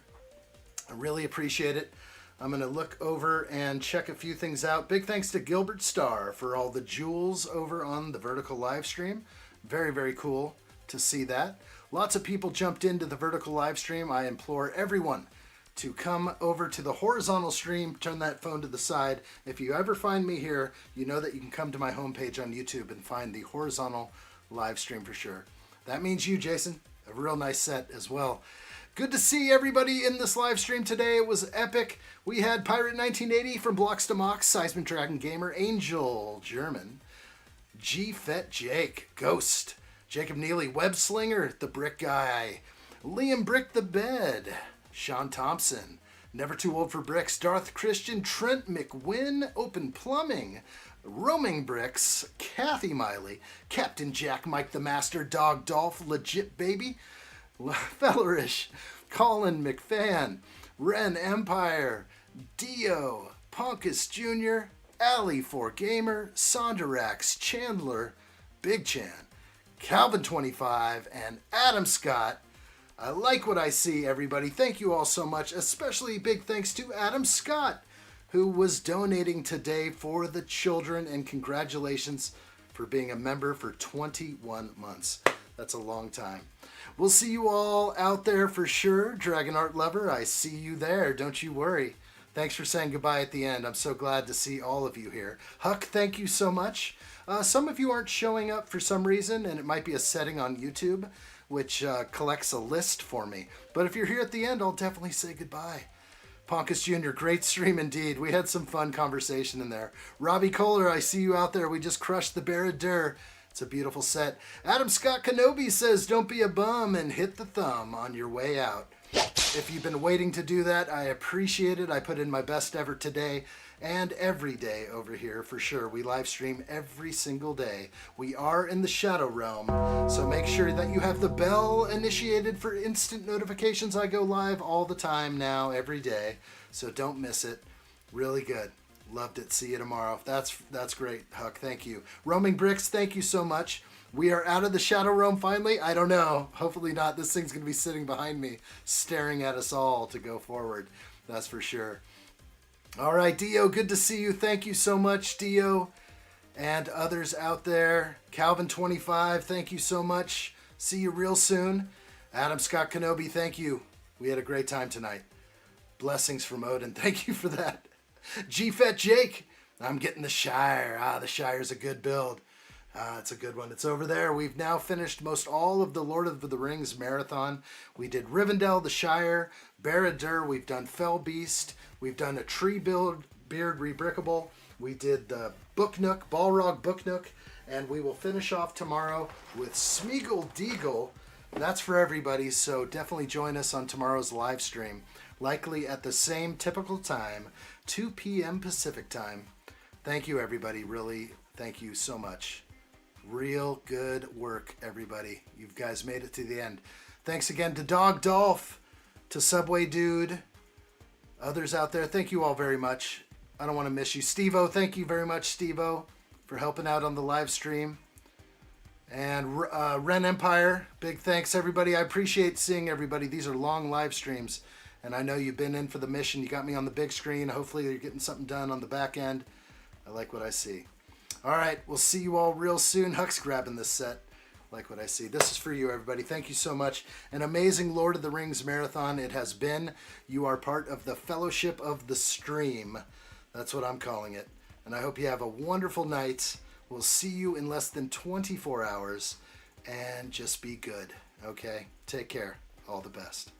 I really appreciate it. I'm going to look over and check a few things out. Big thanks to Gilbert Starr for all the jewels over on the vertical live stream. Very cool to see that. Lots of people jumped into the vertical live stream. I implore everyone to come over to the horizontal stream, turn that phone to the side. If you ever find me here, you know that you can come to my homepage on YouTube and find the horizontal live stream for sure. That means you, Jason. A real nice set as well. Good to see everybody in this live stream today. It was epic. We had Pirate 1980 from Blocks to Mox, Seismic Dragon Gamer, Angel German, G-Fet Jake, Ghost, Jacob Neely, Web Slinger, The Brick Guy, Liam Brick the Bed, Sean Thompson, Never Too Old for Bricks, Darth Christian, Trent McWynn, Open Plumbing, Roaming Bricks, Kathy Miley, Captain Jack, Mike the Master, Dog Dolph, Legit Baby, Fellerish, Colin McFan, Ren Empire, Dio, Punkus Jr., Alley4Gamer, Sonderax, Chandler, Big Chan, Calvin25, and Adam Scott. I like what I see, everybody. Thank you all so much. Especially big thanks to Adam Scott, who was donating today for the children, and congratulations for being a member for 21 months. That's a long time. We'll see you all out there for sure. Dragon Art Lover, I see you there. Don't you worry. Thanks for saying goodbye at the end. I'm so glad to see all of you here. Huck, thank you so much. Some of you aren't showing up for some reason, and it might be a setting on YouTube, which collects a list for me. But if you're here at the end, I'll definitely say goodbye. Ponkus Jr., great stream indeed. We had some fun conversation in there. Robbie Kohler, I see you out there. We just crushed the Barad-dûr. It's a beautiful set. Adam Scott Kenobi says, don't be a bum and hit the thumb on your way out. If you've been waiting to do that, I appreciate it. I put in my best effort today and every day over here for sure. We live stream every single day. We are in the Shadow Realm, so make sure that you have the bell initiated for instant notifications. I go live all the time now, every day, so don't miss it. Really good. Loved it. See you tomorrow. That's great, Huck. Thank you. Roaming Bricks, thank you so much. We are out of the Shadow Realm finally. I don't know. Hopefully not. This thing's going to be sitting behind me, staring at us all to go forward. That's for sure. All right, Dio, good to see you. Thank you so much, Dio, and others out there. Calvin25, thank you so much. See you real soon. Adam Scott Kenobi, thank you. We had a great time tonight. Blessings from Odin. Thank you for that. G-Fet Jake, I'm getting the Shire. The Shire's a good build. It's a good one. It's over there. We've now finished most all of the Lord of the Rings marathon. We did Rivendell, the Shire, Barad-dûr. We've done Fell Beast. We've done a Tree Beard Rebrickable. We did the Book Nook, Balrog Book Nook. And we will finish off tomorrow with Smeagol Deagle. That's for everybody, so definitely join us on tomorrow's live stream. likely at the same typical time, 2 p.m. Pacific time. Thank you, everybody. Really, thank you so much. Real good work, everybody. You guys made it to the end. Thanks again to Dog Dolph, to Subway Dude, others out there. Thank you all very much. I don't want to miss you. Steve-O, thank you very much, Steve-O, for helping out on the live stream. And Ren Empire, big thanks, everybody. I appreciate seeing everybody. These are long live streams, and I know you've been in for the mission. You got me on the big screen. Hopefully you're getting something done on the back end. I like what I see. All right, we'll see you all real soon. Huck's grabbing this set. Like what I see. This is for you, everybody. Thank you so much. An amazing Lord of the Rings marathon it has been. You are part of the Fellowship of the Stream. That's what I'm calling it. And I hope you have a wonderful night. We'll see you in less than 24 hours. And just be good, okay? Take care. All the best.